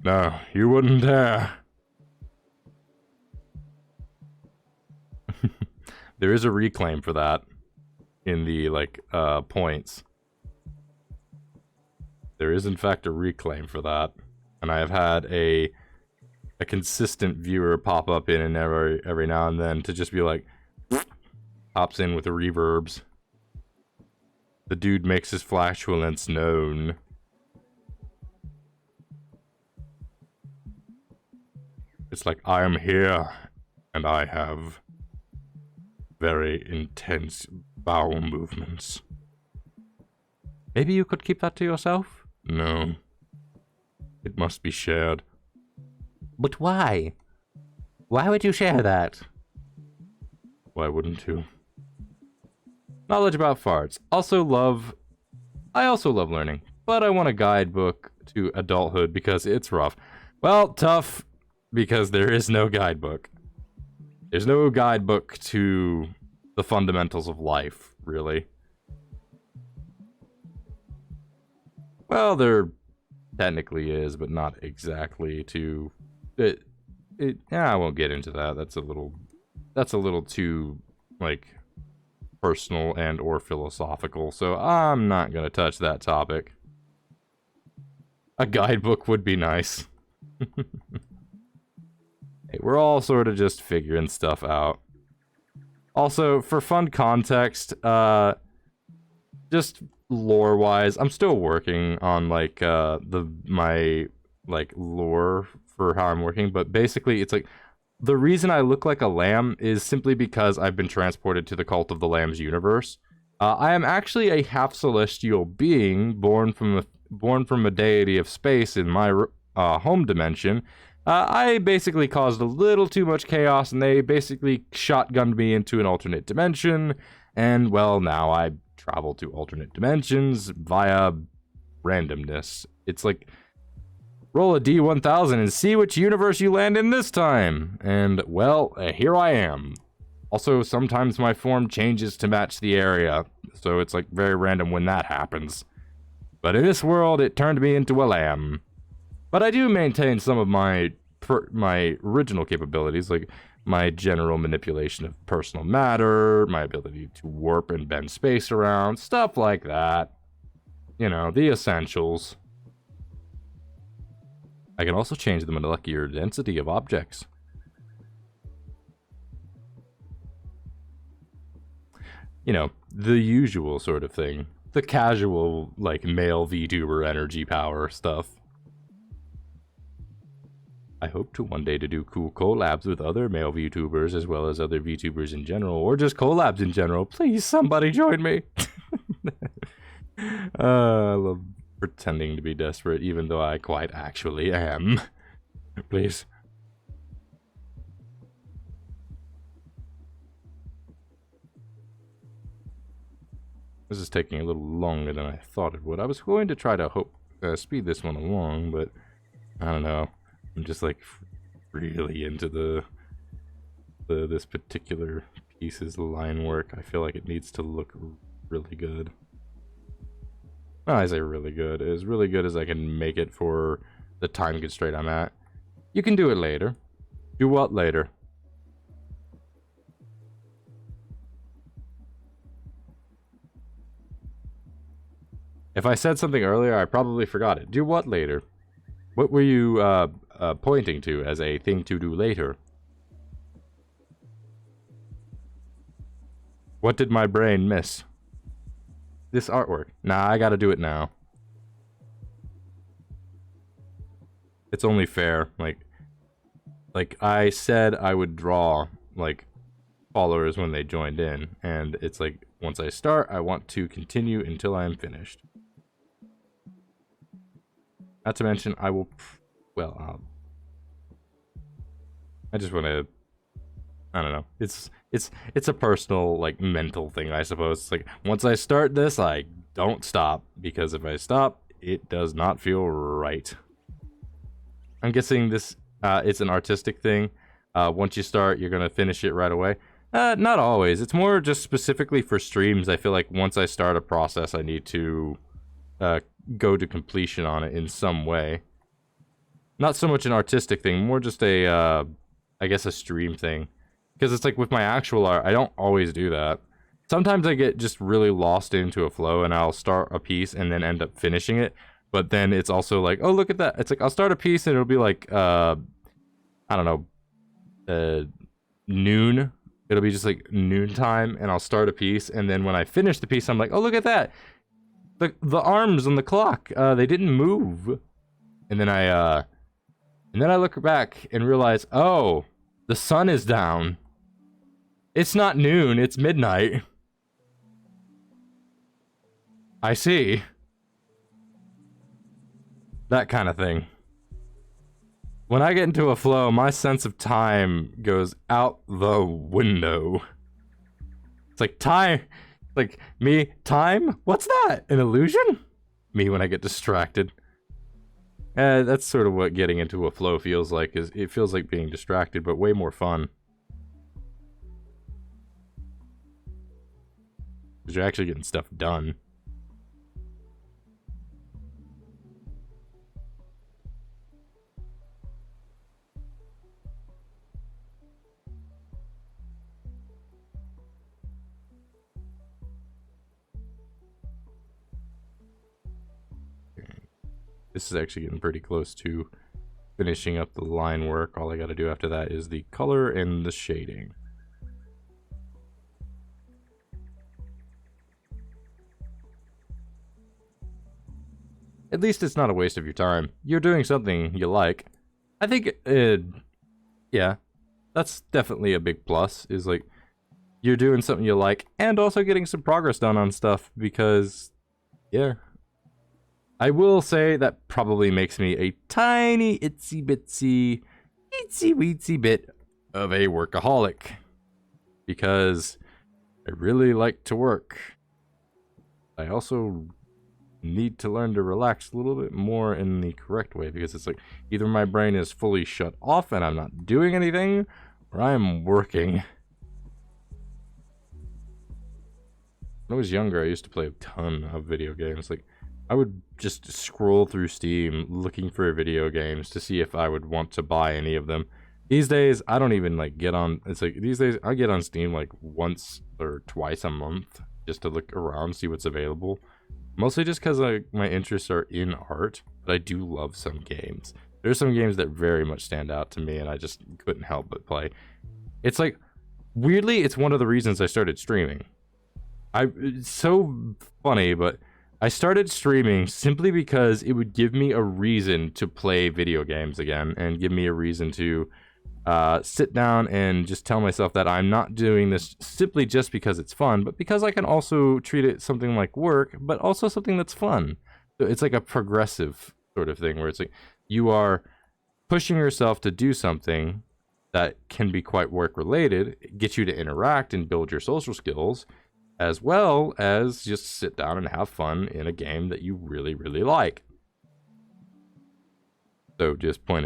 No, you wouldn't dare. There is a reclaim for that in the, like, points. There is, in fact, a reclaim for that. And I have had a consistent viewer pop up in and every now and then to just be like, pops in with the reverbs. The dude makes his flatulence known. It's like, I am here, and I have very intense bowel movements. Maybe you could keep that to yourself? No. It must be shared. But why? Why would you share that? Why wouldn't you? Knowledge about farts. I also love learning, but I want a guidebook to adulthood because it's rough. Well, tough, because there is no guidebook. There's no guidebook to the fundamentals of life, really. Well, there technically is, but not exactly to it. I won't get into that. That's a little too, like, personal and or philosophical, so I'm not gonna touch that topic. A guidebook would be nice. Hey, we're all sort of just figuring stuff out. Also, for fun context, just lore-wise, I'm still working on, like, my lore for how I'm working, but basically, it's like, the reason I look like a lamb is simply because I've been transported to the Cult of the Lamb's universe. I am actually a half-celestial being born from a deity of space in my home dimension. I basically caused a little too much chaos, and they basically shotgunned me into an alternate dimension, and, well, now I travel to alternate dimensions via randomness. It's like, roll a D1000 and see which universe you land in this time. And, well, here I am. Also, sometimes my form changes to match the area, so it's like very random when that happens. But in this world, it turned me into a lamb. But I do maintain some of my original capabilities, like my general manipulation of personal matter, my ability to warp and bend space around, stuff like that. You know, the essentials. I can also change the molecular density of objects. You know, the usual sort of thing. The casual, like, male VTuber energy power stuff. I hope to one day to do cool collabs with other male VTubers as well as other VTubers in general, or just collabs in general. Please, somebody join me. I love pretending to be desperate, even though I quite actually am. Please. This is taking a little longer than I thought it would. I was going to try to speed this one along, but I don't know. I'm just like really into this particular piece's line work. I feel like it needs to look really good. I say really good. As really good as I can make it for the time constraint I'm at. You can do it later. Do what later? If I said something earlier, I probably forgot it. Do what later? What were you pointing to as a thing to do later? What did my brain miss? This artwork. Nah, I gotta do it now. It's only fair. Like I said I would draw, like, followers when they joined in. And it's like, once I start, I want to continue until I am finished. Not to mention, I will... Well, I just want to... I don't know. It's a personal, like, mental thing, I suppose. It's like, once I start this, I don't stop. Because if I stop, it does not feel right. I'm guessing this, it's an artistic thing. Once you start, you're going to finish it right away. Not always. It's more just specifically for streams. I feel like once I start a process, I need to go to completion on it in some way. Not so much an artistic thing, more just a, I guess a stream thing. Because it's like with my actual art, I don't always do that. Sometimes I get just really lost into a flow and I'll start a piece and then end up finishing it. But then it's also like, oh, look at that. It's like, I'll start a piece and it'll be like, I don't know, noon. It'll be just like noontime and I'll start a piece. And then when I finish the piece, I'm like, oh, look at that. The arms on the clock, they didn't move. And then I look back and realize, oh, the sun is down. It's not noon, it's midnight. I see. That kind of thing. When I get into a flow, my sense of time goes out the window. It's like time, like me, time? What's that? An illusion? Me when I get distracted. That's sort of what getting into a flow feels like. Is it feels like being distracted, but way more fun. Because you're actually getting stuff done. This is actually getting pretty close to finishing up the line work. All I got to do after that is the color and the shading. At least it's not a waste of your time. You're doing something you like. I think, yeah, that's definitely a big plus, is like, you're doing something you like and also getting some progress done on stuff because, yeah. I will say that probably makes me a tiny itsy weetsy bit of a workaholic because I really like to work. I also need to learn to relax a little bit more in the correct way because it's like either my brain is fully shut off and I'm not doing anything or I'm working. When I was younger, I used to play a ton of video games. Like, I would just scroll through Steam looking for video games to see if I would want to buy any of them. These days, I don't even like get on. It's like these days I get on Steam like once or twice a month just to look around, see what's available. Mostly just because my interests are in art, but I do love some games. There's some games that very much stand out to me, and I just couldn't help but play. It's like, weirdly, it's one of the reasons I started streaming. It's so funny, but I started streaming simply because it would give me a reason to play video games again and give me a reason to sit down and just tell myself that I'm not doing this simply just because it's fun, but because I can also treat it something like work, but also something that's fun. So it's like a progressive sort of thing where it's like you are pushing yourself to do something that can be quite work related, get you to interact and build your social skills, as well as just sit down and have fun in a game that you really, really like. So just point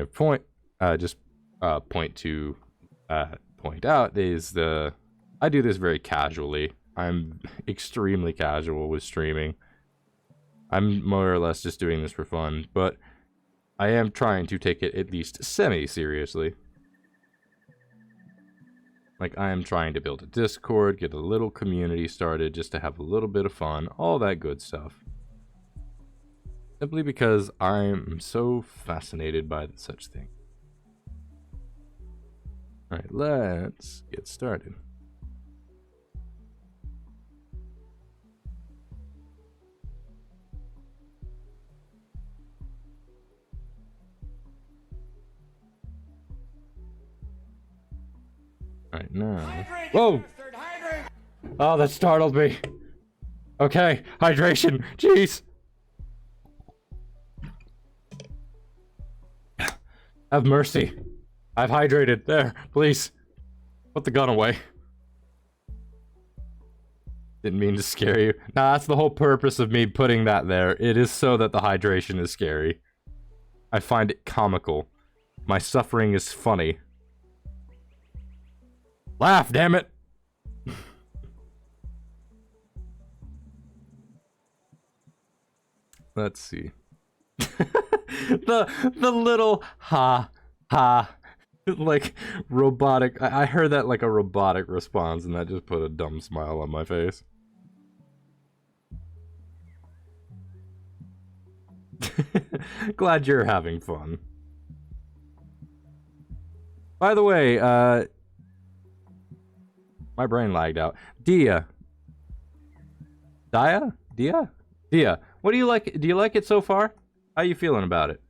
out is I do this very casually. I'm extremely casual with streaming. I'm more or less just doing this for fun, but I am trying to take it at least semi-seriously. Like, I am trying to build a Discord, get a little community started just to have a little bit of fun, all that good stuff. Simply because I'm so fascinated by such things. Alright, let's get started. Alright, now. Whoa! Oh, that startled me. Okay, hydration. Jeez. Have mercy. I've hydrated. There, please. Put the gun away. Didn't mean to scare you. Nah, that's the whole purpose of me putting that there. It is so that the hydration is scary. I find it comical. My suffering is funny. Laugh, damn it! Let's see. the little ha like robotic. I heard that like a robotic response, and that just put a dumb smile on my face. Glad you're having fun. By the way, my brain lagged out. Dia. What do you like? Do you like it so far? How you feeling about it?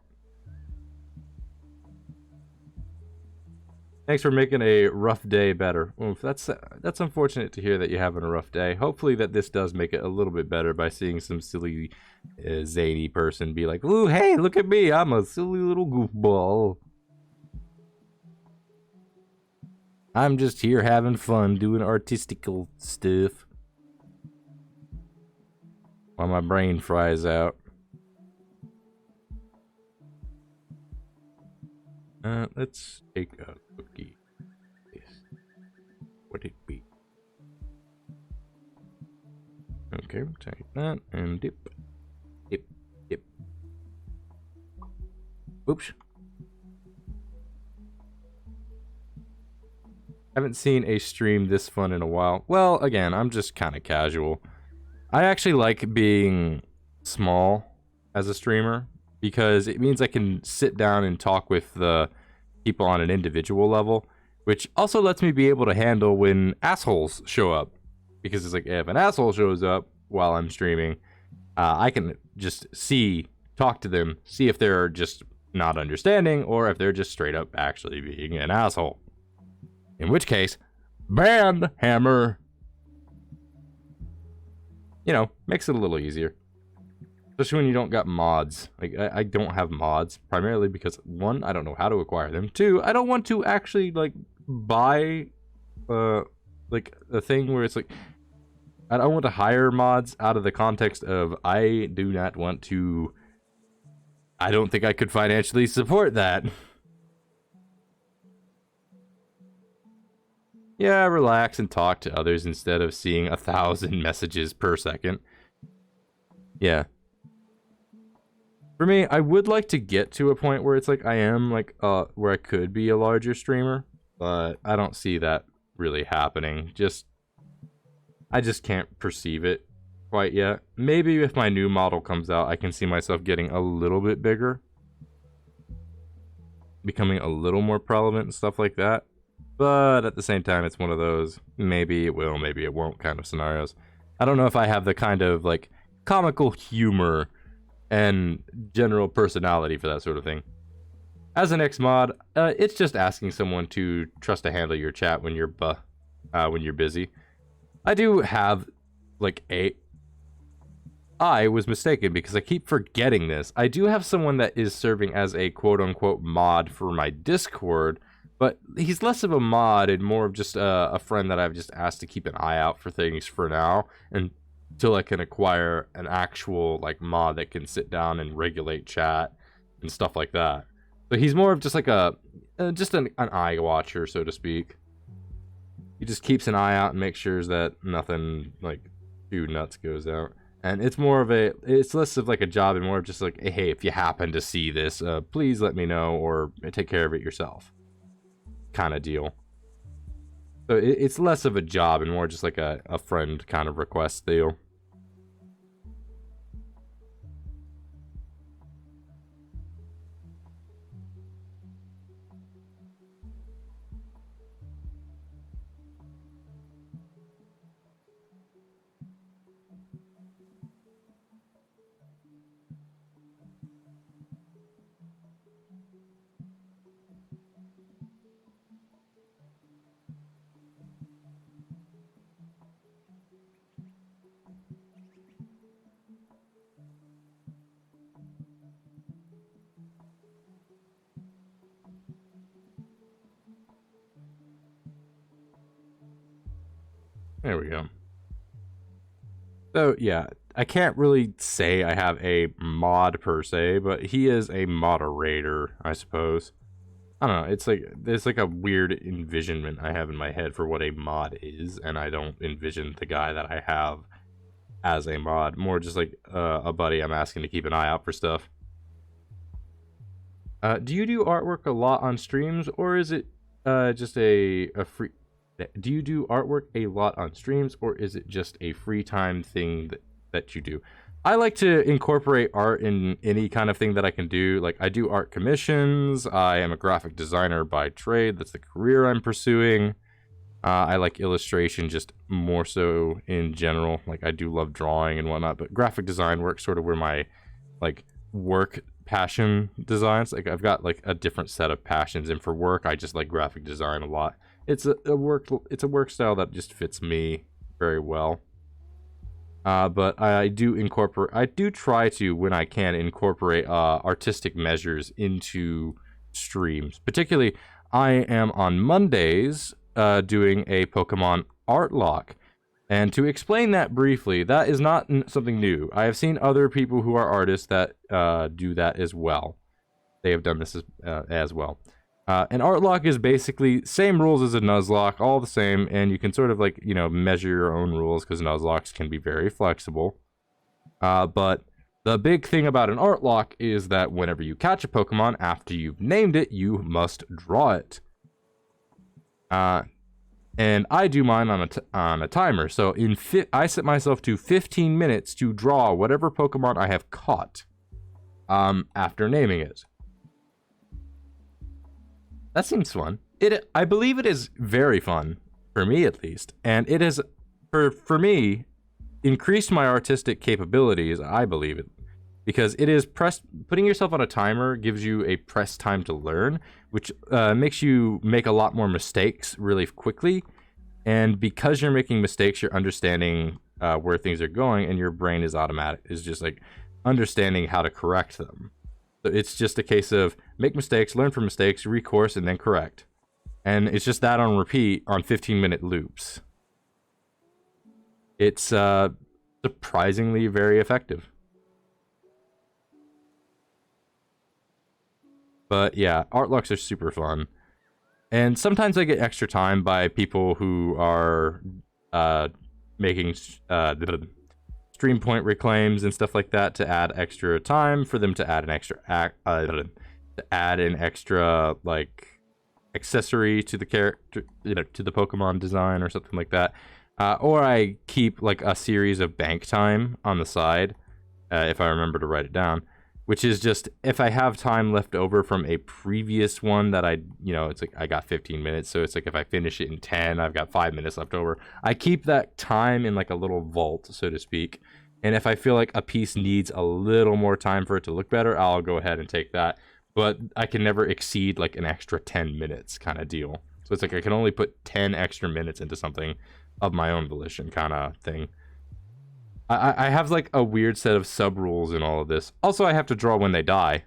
Thanks for making a rough day better. Oof, that's unfortunate to hear that you're having a rough day. Hopefully that this does make it a little bit better by seeing some silly, zany person be like, "Ooh, hey, look at me! I'm a silly little goofball. I'm just here having fun doing artistical stuff while my brain fries out." Let's take a cookie. What it be? Okay, take that and dip. Oops. Haven't seen a stream this fun in a while. Well, again, I'm just kind of casual. I actually like being small as a streamer. because it means I can sit down and talk with the people on an individual level, which also lets me be able to handle when assholes show up. Because it's like, if an asshole shows up while I'm streaming, I can just talk to them, see if they're just not understanding or if they're just straight up actually being an asshole. In which case, ban hammer. You know, makes it a little easier. Especially when you don't got mods. Like, I don't have mods, primarily because, one, I don't know how to acquire them. Two, I don't want to actually, like, buy, like, a thing where it's like, I don't want to hire mods out of the context of I do not want to. I don't think I could financially support that. Yeah, relax and talk to others instead of seeing 1,000 messages per second. Yeah. For me, I would like to get to a point where it's like I am like where I could be a larger streamer, but I don't see that really happening. I just can't perceive it quite yet. Maybe if my new model comes out, I can see myself getting a little bit bigger. Becoming a little more prevalent and stuff like that. But at the same time, it's one of those maybe it will, maybe it won't kind of scenarios. I don't know if I have the kind of like comical humor and general personality for that sort of thing. As an X-mod, it's just asking someone to trust to handle your chat when you're busy. I do have, like, I was mistaken because I keep forgetting this. I do have someone that is serving as a quote-unquote mod for my Discord, but he's less of a mod and more of just a friend that I've just asked to keep an eye out for things for now, until I can acquire an actual, like, mod that can sit down and regulate chat and stuff like that. So he's more of just like just an eye watcher, so to speak. He just keeps an eye out and makes sure that nothing like too nuts goes out. And it's less of like a job and more of just like, hey, if you happen to see this, please let me know or take care of it yourself. Kind of deal. So it's less of a job and more just like a friend kind of request deal. There we go. So, yeah, I can't really say I have a mod per se, but he is a moderator, I suppose. I don't know, it's like a weird envisionment I have in my head for what a mod is, and I don't envision the guy that I have as a mod. More just like a buddy I'm asking to keep an eye out for stuff. Do you do artwork a lot on streams, or is it just a free... Do you do artwork a lot on streams, or is it just a free time thing that you do? I like to incorporate art in any kind of thing that I can do. Like, I do art commissions. I am a graphic designer by trade. That's the career I'm pursuing. I like illustration just more so in general. Like, I do love drawing and whatnot, but graphic design works sort of where my, like, work passion designs. Like, I've got, like, a different set of passions, and for work, I just like graphic design a lot. It's a work style that just fits me very well. But I do try to, when I can, incorporate artistic measures into streams. Particularly, I am on Mondays doing a Pokemon art lock. And to explain that briefly, that is not something new. I have seen other people who are artists that do that as well. They have done this as well. An art lock is basically same rules as a Nuzlocke, all the same, and you can sort of like, you know, measure your own rules because Nuzlocks can be very flexible. But the big thing about an art lock is that whenever you catch a Pokemon after you've named it, you must draw it. And I do mine on a timer, so I set myself to 15 minutes to draw whatever Pokemon I have caught. after naming it. That seems fun. I believe it is very fun, for me at least, and it has, for me, increased my artistic capabilities, I believe it, because it is putting yourself on a timer gives you a press time to learn, which makes you make a lot more mistakes really quickly, and because you're making mistakes, you're understanding where things are going, and your brain is just like understanding how to correct them. So it's just a case of make mistakes, learn from mistakes, recourse, and then correct. And it's just that on repeat on 15-minute loops. It's surprisingly very effective. But yeah, art locks are super fun. And sometimes I get extra time by people who are making stream point reclaims and stuff like that to add extra time for them to add an extra like accessory to the character, to the Pokemon design or something like that. Or I keep like a series of bank time on the side if I remember to write it down, which is just if I have time left over from a previous one that it's like I got 15 minutes, so it's like if I finish it in 10, I've got 5 minutes left over. I keep that time in like a little vault, so to speak. And if I feel like a piece needs a little more time for it to look better, I'll go ahead and take that. But I can never exceed like an extra 10 minutes kind of deal. So it's like I can only put 10 extra minutes into something of my own volition kind of thing. I have like a weird set of sub rules in all of this. Also, I have to draw when they die.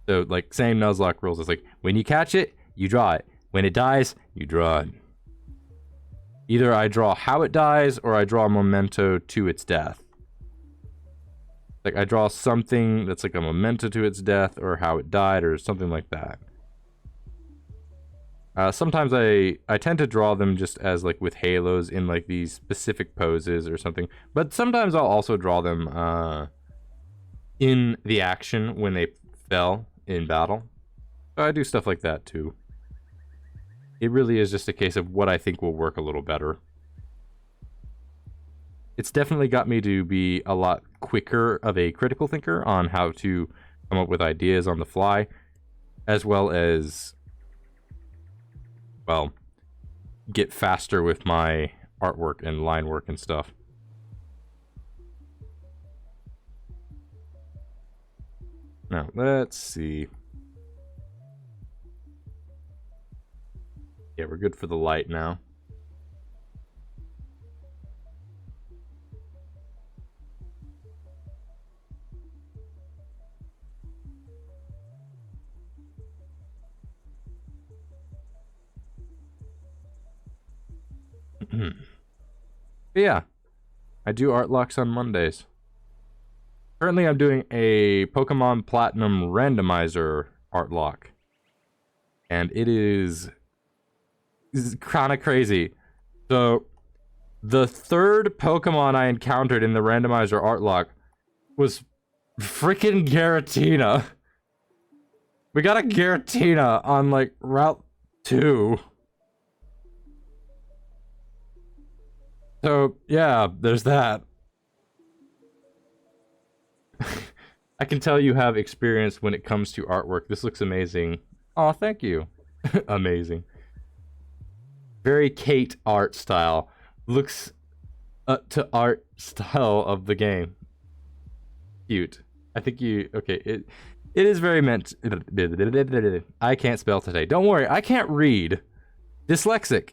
So like same Nuzlocke rules. It's like when you catch it, you draw it. When it dies, you draw it. Either I draw how it dies or I draw a memento to its death. Like I draw something that's like a memento to its death or how it died or something like that. Sometimes I tend to draw them just as like with halos in like these specific poses or something. But sometimes I'll also draw them in the action when they fell in battle. So I do stuff like that too. It really is just a case of what I think will work a little better. It's definitely got me to be a lot quicker of a critical thinker on how to come up with ideas on the fly, as well as, well, get faster with my artwork and line work and stuff. Now, let's see. Yeah, we're good for the light now. Yeah, I do art locks on Mondays. Currently, I'm doing a Pokemon Platinum randomizer art lock, and it is kind of crazy. So, the third Pokemon I encountered in the randomizer art lock was freaking Giratina. We got a Giratina on like Route 2. So, yeah, there's that. I can tell you have experience when it comes to artwork. This looks amazing. Oh, thank you. Amazing. Very Kate art style. Looks to art style of the game. Cute. I think you... Okay, it is very meant... I can't spell today. Don't worry, I can't read. Dyslexic.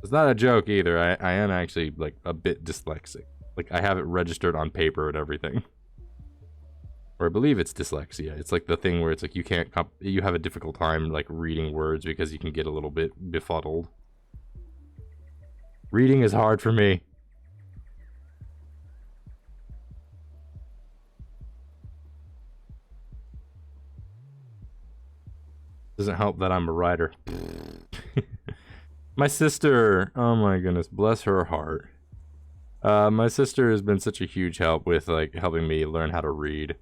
It's not a joke either. I am actually like a bit dyslexic. Like I have it registered on paper and everything. Or I believe it's dyslexia. It's like the thing where it's like you can't you have a difficult time like reading words because you can get a little bit befuddled. Reading is hard for me. Doesn't help that I'm a writer. My sister, oh my goodness, bless her heart. My sister has been such a huge help with like helping me learn how to read.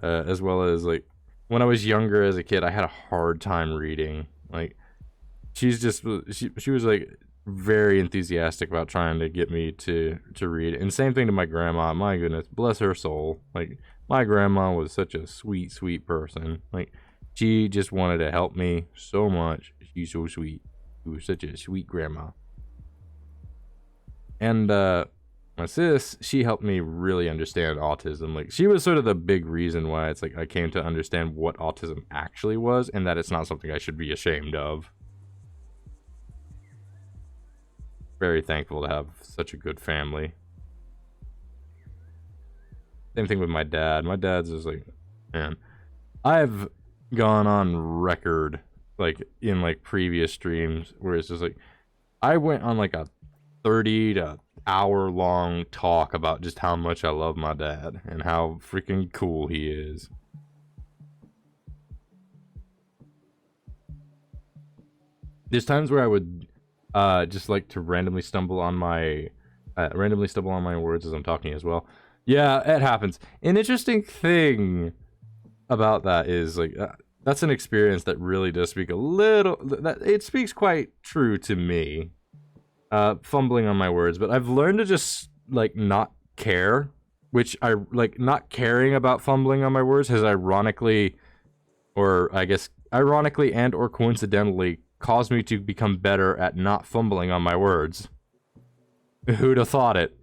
As well as like when I was younger as a kid, I had a hard time reading. Like she was like very enthusiastic about trying to get me to read. And same thing to my grandma. My goodness, bless her soul. Like, my grandma was such a sweet, sweet person. Like, she just wanted to help me so much. She's so sweet. She was such a sweet grandma. And my sis, she helped me really understand autism. Like, she was sort of the big reason why it's like I came to understand what autism actually was, and that it's not something I should be ashamed of. Very thankful to have such a good family. Same thing with my dad. My dad's just like, man, I've gone on record, like, in like previous streams where it's just like, I went on like a 30 to hour long talk about just how much I love my dad and how freaking cool he is. There's times where I would just like to randomly stumble on my words as I'm talking as well. Yeah, it happens. An interesting thing about that is like that's an experience that really does speak a little. That it speaks quite true to me. Fumbling on my words, but I've learned to just like not care, which I like. Not caring about fumbling on my words has ironically, or I guess ironically and or coincidentally, caused me to become better at not fumbling on my words. Who'd have thought it?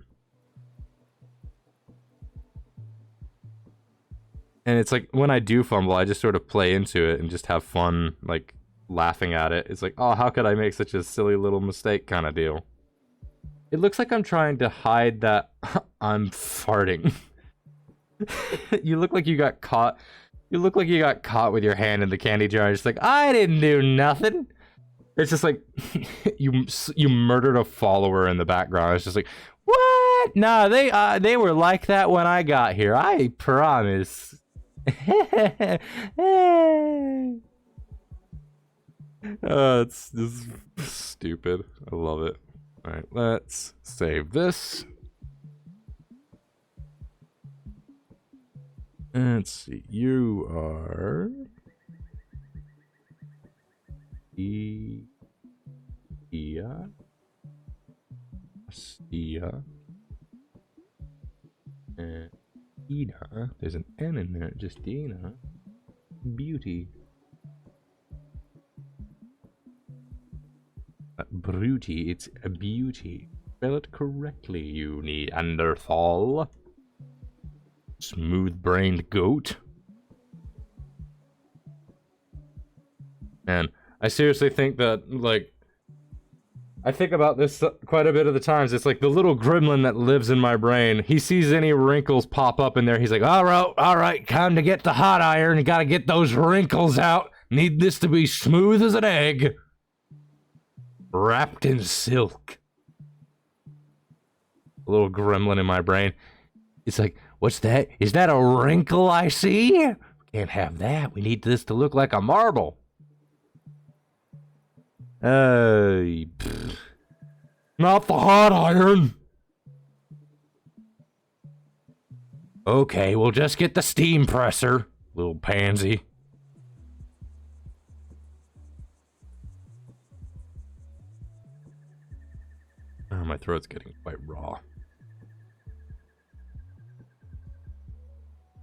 And it's like when I do fumble, I just sort of play into it and just have fun, like laughing at it. It's like, oh, how could I make such a silly little mistake kind of deal. It looks like I'm trying to hide that I'm farting. You look like you got caught. You look like you got caught with your hand in the candy jar. Just like, I didn't do nothing. It's just like you murdered a follower in the background. It's just like, what? No, they were like that when I got here. I promise. This is stupid. I love it. All right, let's save this. Let's see. You are Astia. And Ina. There's an N in there. Just Dina. Beauty. Bruty. It's a beauty. Spell it correctly, you Neanderthal. Smooth-brained goat. And I seriously think that, like, I think about this quite a bit of the times. It's like the little gremlin that lives in my brain. He sees any wrinkles pop up in there. He's like, all right, time to get the hot iron. You gotta get those wrinkles out. Need this to be smooth as an egg. Wrapped in silk. A little gremlin in my brain. It's like, what's that? Is that a wrinkle I see? Can't have that. We need this to look like a marble. Not the hot iron. Okay, we'll just get the steam presser, little pansy. Oh, my throat's getting quite raw.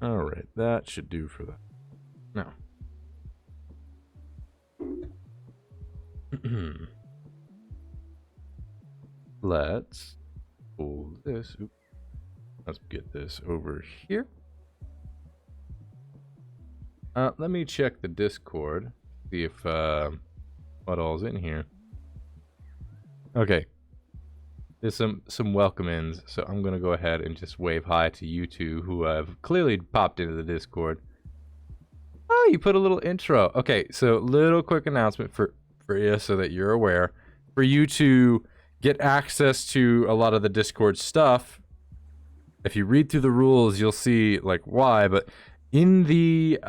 Alright, that should do for that. No. Let's pull this. Oops. Let's get this over here. Let me check the Discord. See if what all's in here. Okay. There's some welcome-ins, so I'm gonna go ahead and just wave hi to you two who have clearly popped into the Discord. Oh, you put a little intro. Okay, so little quick announcement for you so that you're aware. For you to get access to a lot of the Discord stuff, if you read through the rules, you'll see like why, but in the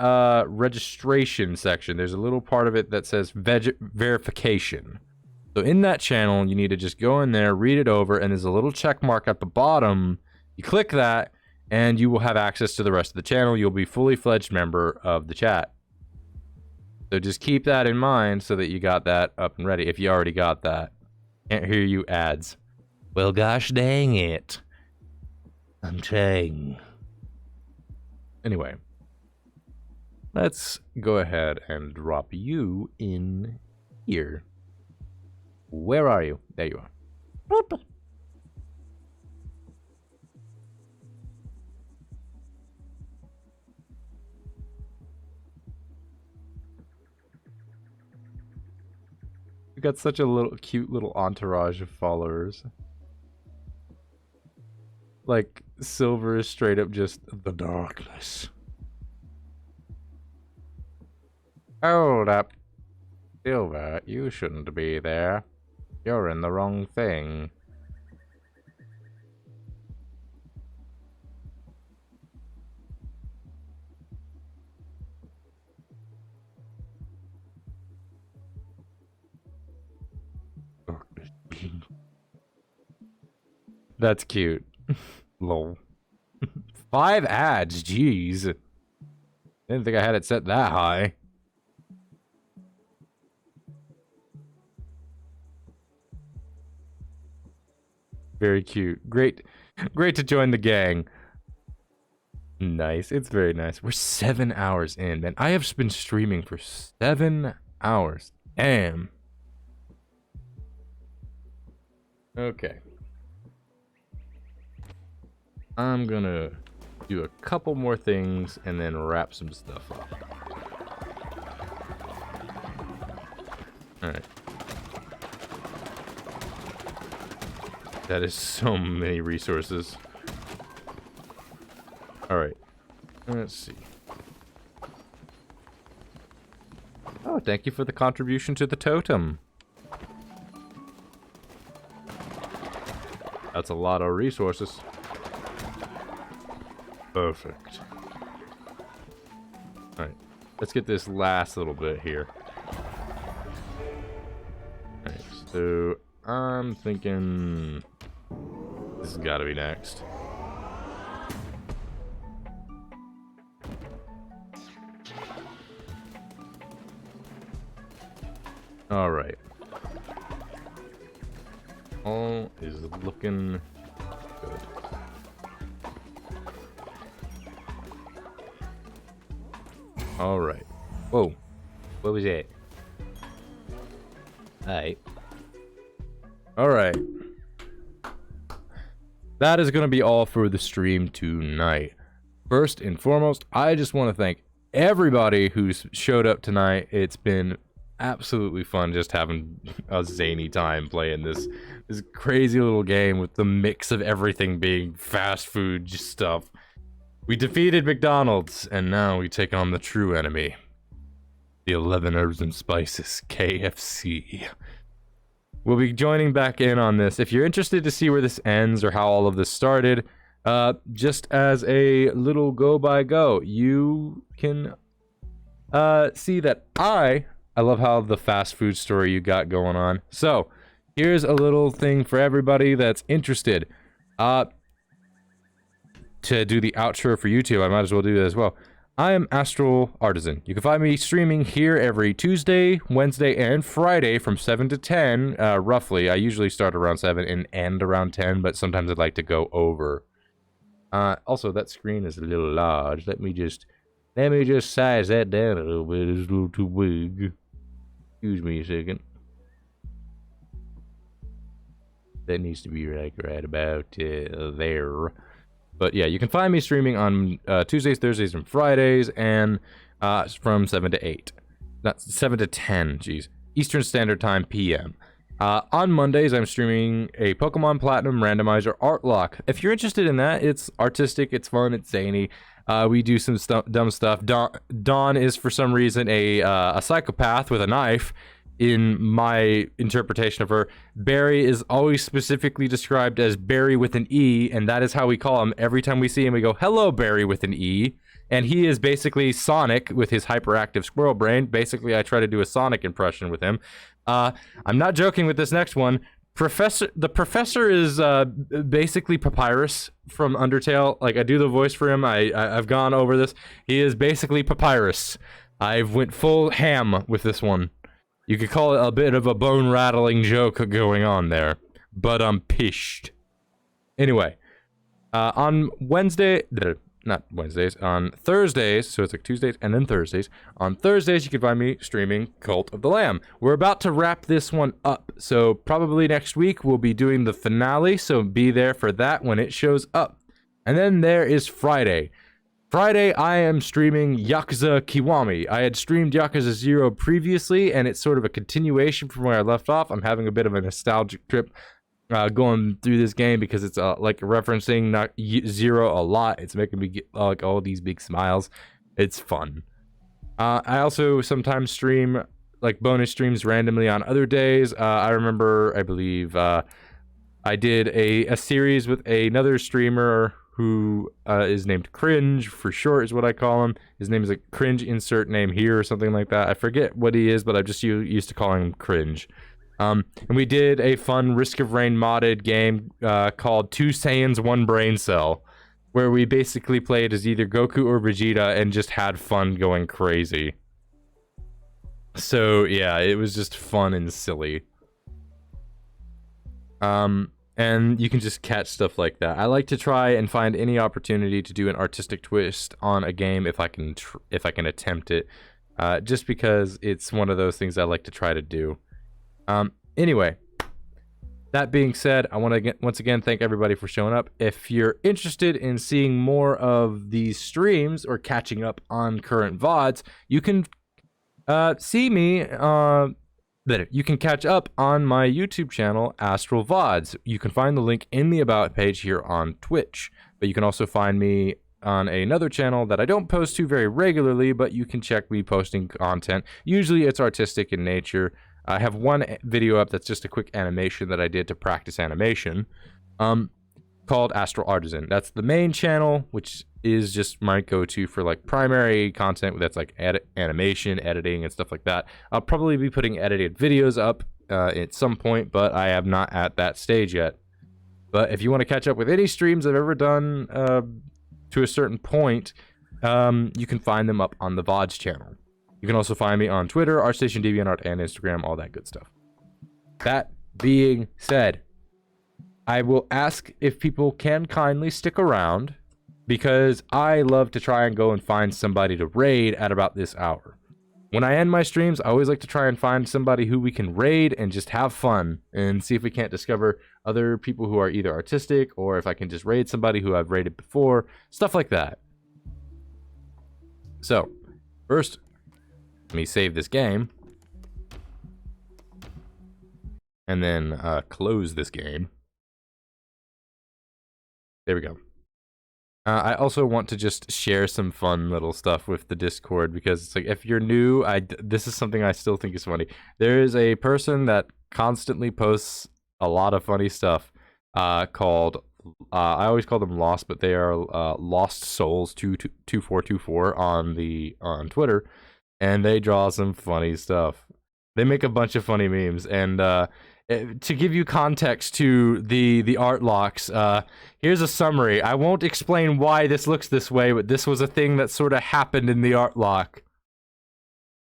registration section, there's a little part of it that says verification. So in that channel, you need to just go in there, read it over, and there's a little check mark at the bottom. You click that, and you will have access to the rest of the channel. You'll be fully fledged member of the chat. So just keep that in mind so that you got that up and ready, if you already got that. Can't hear you ads. Well, gosh dang it. I'm trying. Anyway, let's go ahead and drop you in here. Where are you? There you are. You got such a little cute little entourage of followers. Like, Silver is straight up just the darkness. Hold up. Silver, you shouldn't be there. You're in the wrong thing. That's cute. Lol. 5 ads, jeez. Didn't think I had it set that high. Very cute. Great to join the gang. Nice. It's very nice. We're 7 hours in, man. I have been streaming for 7 hours. Damn. Okay. I'm gonna do a couple more things and then wrap some stuff up. Alright. That is so many resources. Alright. Let's see. Oh, thank you for the contribution to the totem. That's a lot of resources. Perfect. Alright. Let's get this last little bit here. Alright, so I'm thinking this has got to be next. Alright. All is looking good. Alright. Whoa. What was that? Alright. Alright. That is going to be all for the stream tonight. First and foremost, I just want to thank everybody who's showed up tonight. It's been absolutely fun just having a zany time playing this crazy little game with the mix of everything being fast food stuff. We defeated McDonald's, and now we take on the true enemy. The 11 Herbs and Spices, KFC. We'll be joining back in on this. If you're interested to see where this ends or how all of this started, just as a little go-by-go, you can see that I love how the fast food story you got going on. So, here's a little thing for everybody that's interested. To do the outro for YouTube, I might as well do that as well. I am Astral Artisan. You can find me streaming here every Tuesday, Wednesday, and Friday from 7 to 10, roughly. I usually start around 7 and end around 10, but sometimes I'd like to go over. Also, that screen is a little large. Let me just size that down a little bit. It's a little too big. Excuse me a second. That needs to be right about there. But yeah, you can find me streaming on Tuesdays, Thursdays, and Fridays, and from 7 to 8. Not 7 to 10, geez. Eastern Standard Time, PM. On Mondays, I'm streaming a Pokemon Platinum Randomizer Art Lock. If you're interested in that, it's artistic, it's fun, it's zany. We do some dumb stuff. Dawn is, for some reason, a psychopath with a knife. In my interpretation of her, Barry is always specifically described as Barry with an E, and that is how we call him. Every time we see him, we go, "Hello, Barry with an E." And he is basically Sonic with his hyperactive squirrel brain. Basically, I try to do a Sonic impression with him. I'm not joking with this next one. The professor is basically Papyrus from Undertale. Like, I do the voice for him. I've gone over this. He is basically Papyrus. I've went full ham with this one. You could call it a bit of a bone-rattling joke going on there. But I'm pissed. Anyway, on Wednesday... Not Wednesdays, on Thursdays, so it's like Tuesdays and then Thursdays. On Thursdays, you can find me streaming Cult of the Lamb. We're about to wrap this one up, so probably next week we'll be doing the finale, so be there for that when it shows up. And then there is Friday. Friday, I am streaming Yakuza Kiwami. I had streamed Yakuza 0 previously, and it's sort of a continuation from where I left off. I'm having a bit of a nostalgic trip going through this game because it's like referencing Zero a lot. It's making me get like all these big smiles. It's fun. I also sometimes stream like bonus streams randomly on other days. I remember, I believe, I did a series with another streamer who is named Cringe for short is what I call him. His name is like Cringe insert name here or something like that. I forget what he is, but I'm just used to calling him Cringe. And we did a fun Risk of Rain modded game called Two Saiyans, One Brain Cell, where we basically played as either Goku or Vegeta and just had fun going crazy. So yeah, it was just fun and silly. And you can just catch stuff like that. I like to try and find any opportunity to do an artistic twist on a game if I can attempt it, just because it's one of those things I like to try to do. Anyway, that being said, I want to once again thank everybody for showing up. If you're interested in seeing more of these streams or catching up on current VODs, you can see me. You can catch up on my YouTube channel, Astral VODs. You can find the link in the About page here on Twitch, but you can also find me on another channel that I don't post to very regularly, but you can check me posting content. Usually it's artistic in nature. I have one video up that's just a quick animation that I did to practice animation, called Astral Artisan. That's the main channel, which is just my go-to for like primary content that's like animation, editing, and stuff like that. I'll probably be putting edited videos up at some point, but I am not at that stage yet. But if you want to catch up with any streams I've ever done to a certain point, you can find them up on the VODs channel. You can also find me on Twitter, ArtStation, DeviantArt, and Instagram, all that good stuff. That being said, I will ask if people can kindly stick around, because I love to try and go and find somebody to raid at about this hour. When I end my streams, I always like to try and find somebody who we can raid and just have fun and see if we can't discover other people who are either artistic or if I can just raid somebody who I've raided before, stuff like that. So, first, let me save this game and then close this game. There we go. I also want to just share some fun little stuff with the Discord, because it's like, if you're new, this is something I still think is funny. There is a person that constantly posts a lot of funny stuff called, I always call them Lost, but they are Lost Souls 2424 on Twitter, and they draw some funny stuff. They make a bunch of funny memes, and to give you context to the art locks, here's a summary. I won't explain why this looks this way, but this was a thing that sort of happened in the art lock.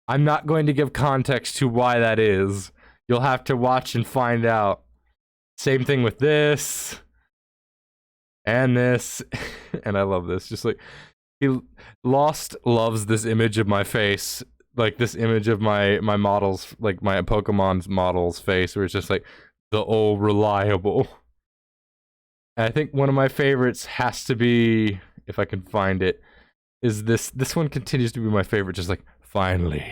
I'm not going to give context to why that is. You'll have to watch and find out. Same thing with this. And this. And I love this. Just like, Lost loves this image of my face. Like this image of my models, like my Pokemon's model's face, where it's just like the old reliable. And I think one of my favorites has to be, if I can find it, is this one continues to be my favorite, just like, finally,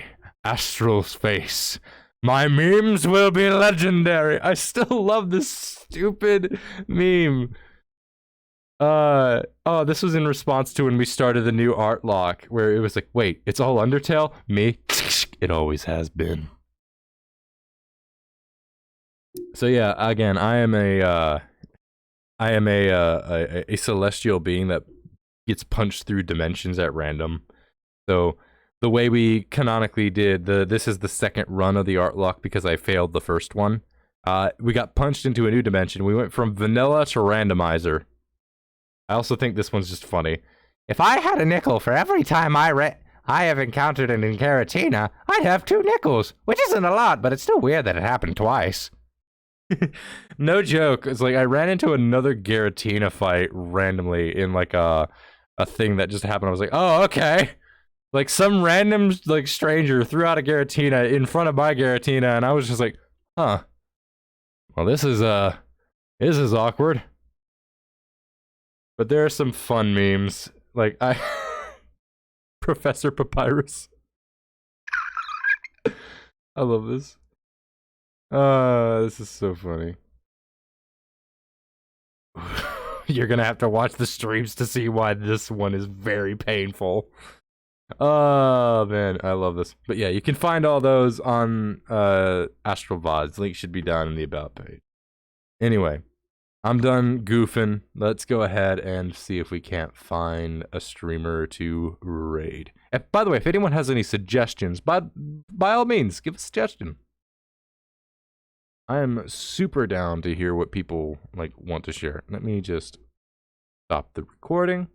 Astral's face. My memes will be legendary. I still love this stupid meme. Oh, this was in response to when we started the new art lock, where it was like, wait, it's all Undertale? Me? It always has been. So yeah, again, I am a celestial being that gets punched through dimensions at random. So the way we canonically did this is the second run of the art lock because I failed the first one. We got punched into a new dimension. We went from vanilla to randomizer. I also think this one's just funny. If I had a nickel for every time I I have encountered it in Garatina. I have 2 nickels, which isn't a lot, but it's still weird that it happened twice. No joke. It's like I ran into another Garatina fight randomly in like a thing that just happened. I was like, oh, okay. Like some random like stranger threw out a Garatina in front of my Garatina, and I was just like, huh. Well, this is awkward. But there are some fun memes. Like Professor Papyrus. I love this. This is so funny. You're gonna have to watch the streams to see why this one is very painful. Oh man, I love this. But yeah, you can find all those on Astral VODs. Link should be down in the about page. Anyway, I'm done goofing. Let's go ahead and see if we can't find a streamer to raid. By the way, if anyone has any suggestions, by all means, give a suggestion. I am super down to hear what people like want to share. Let me just stop the recording.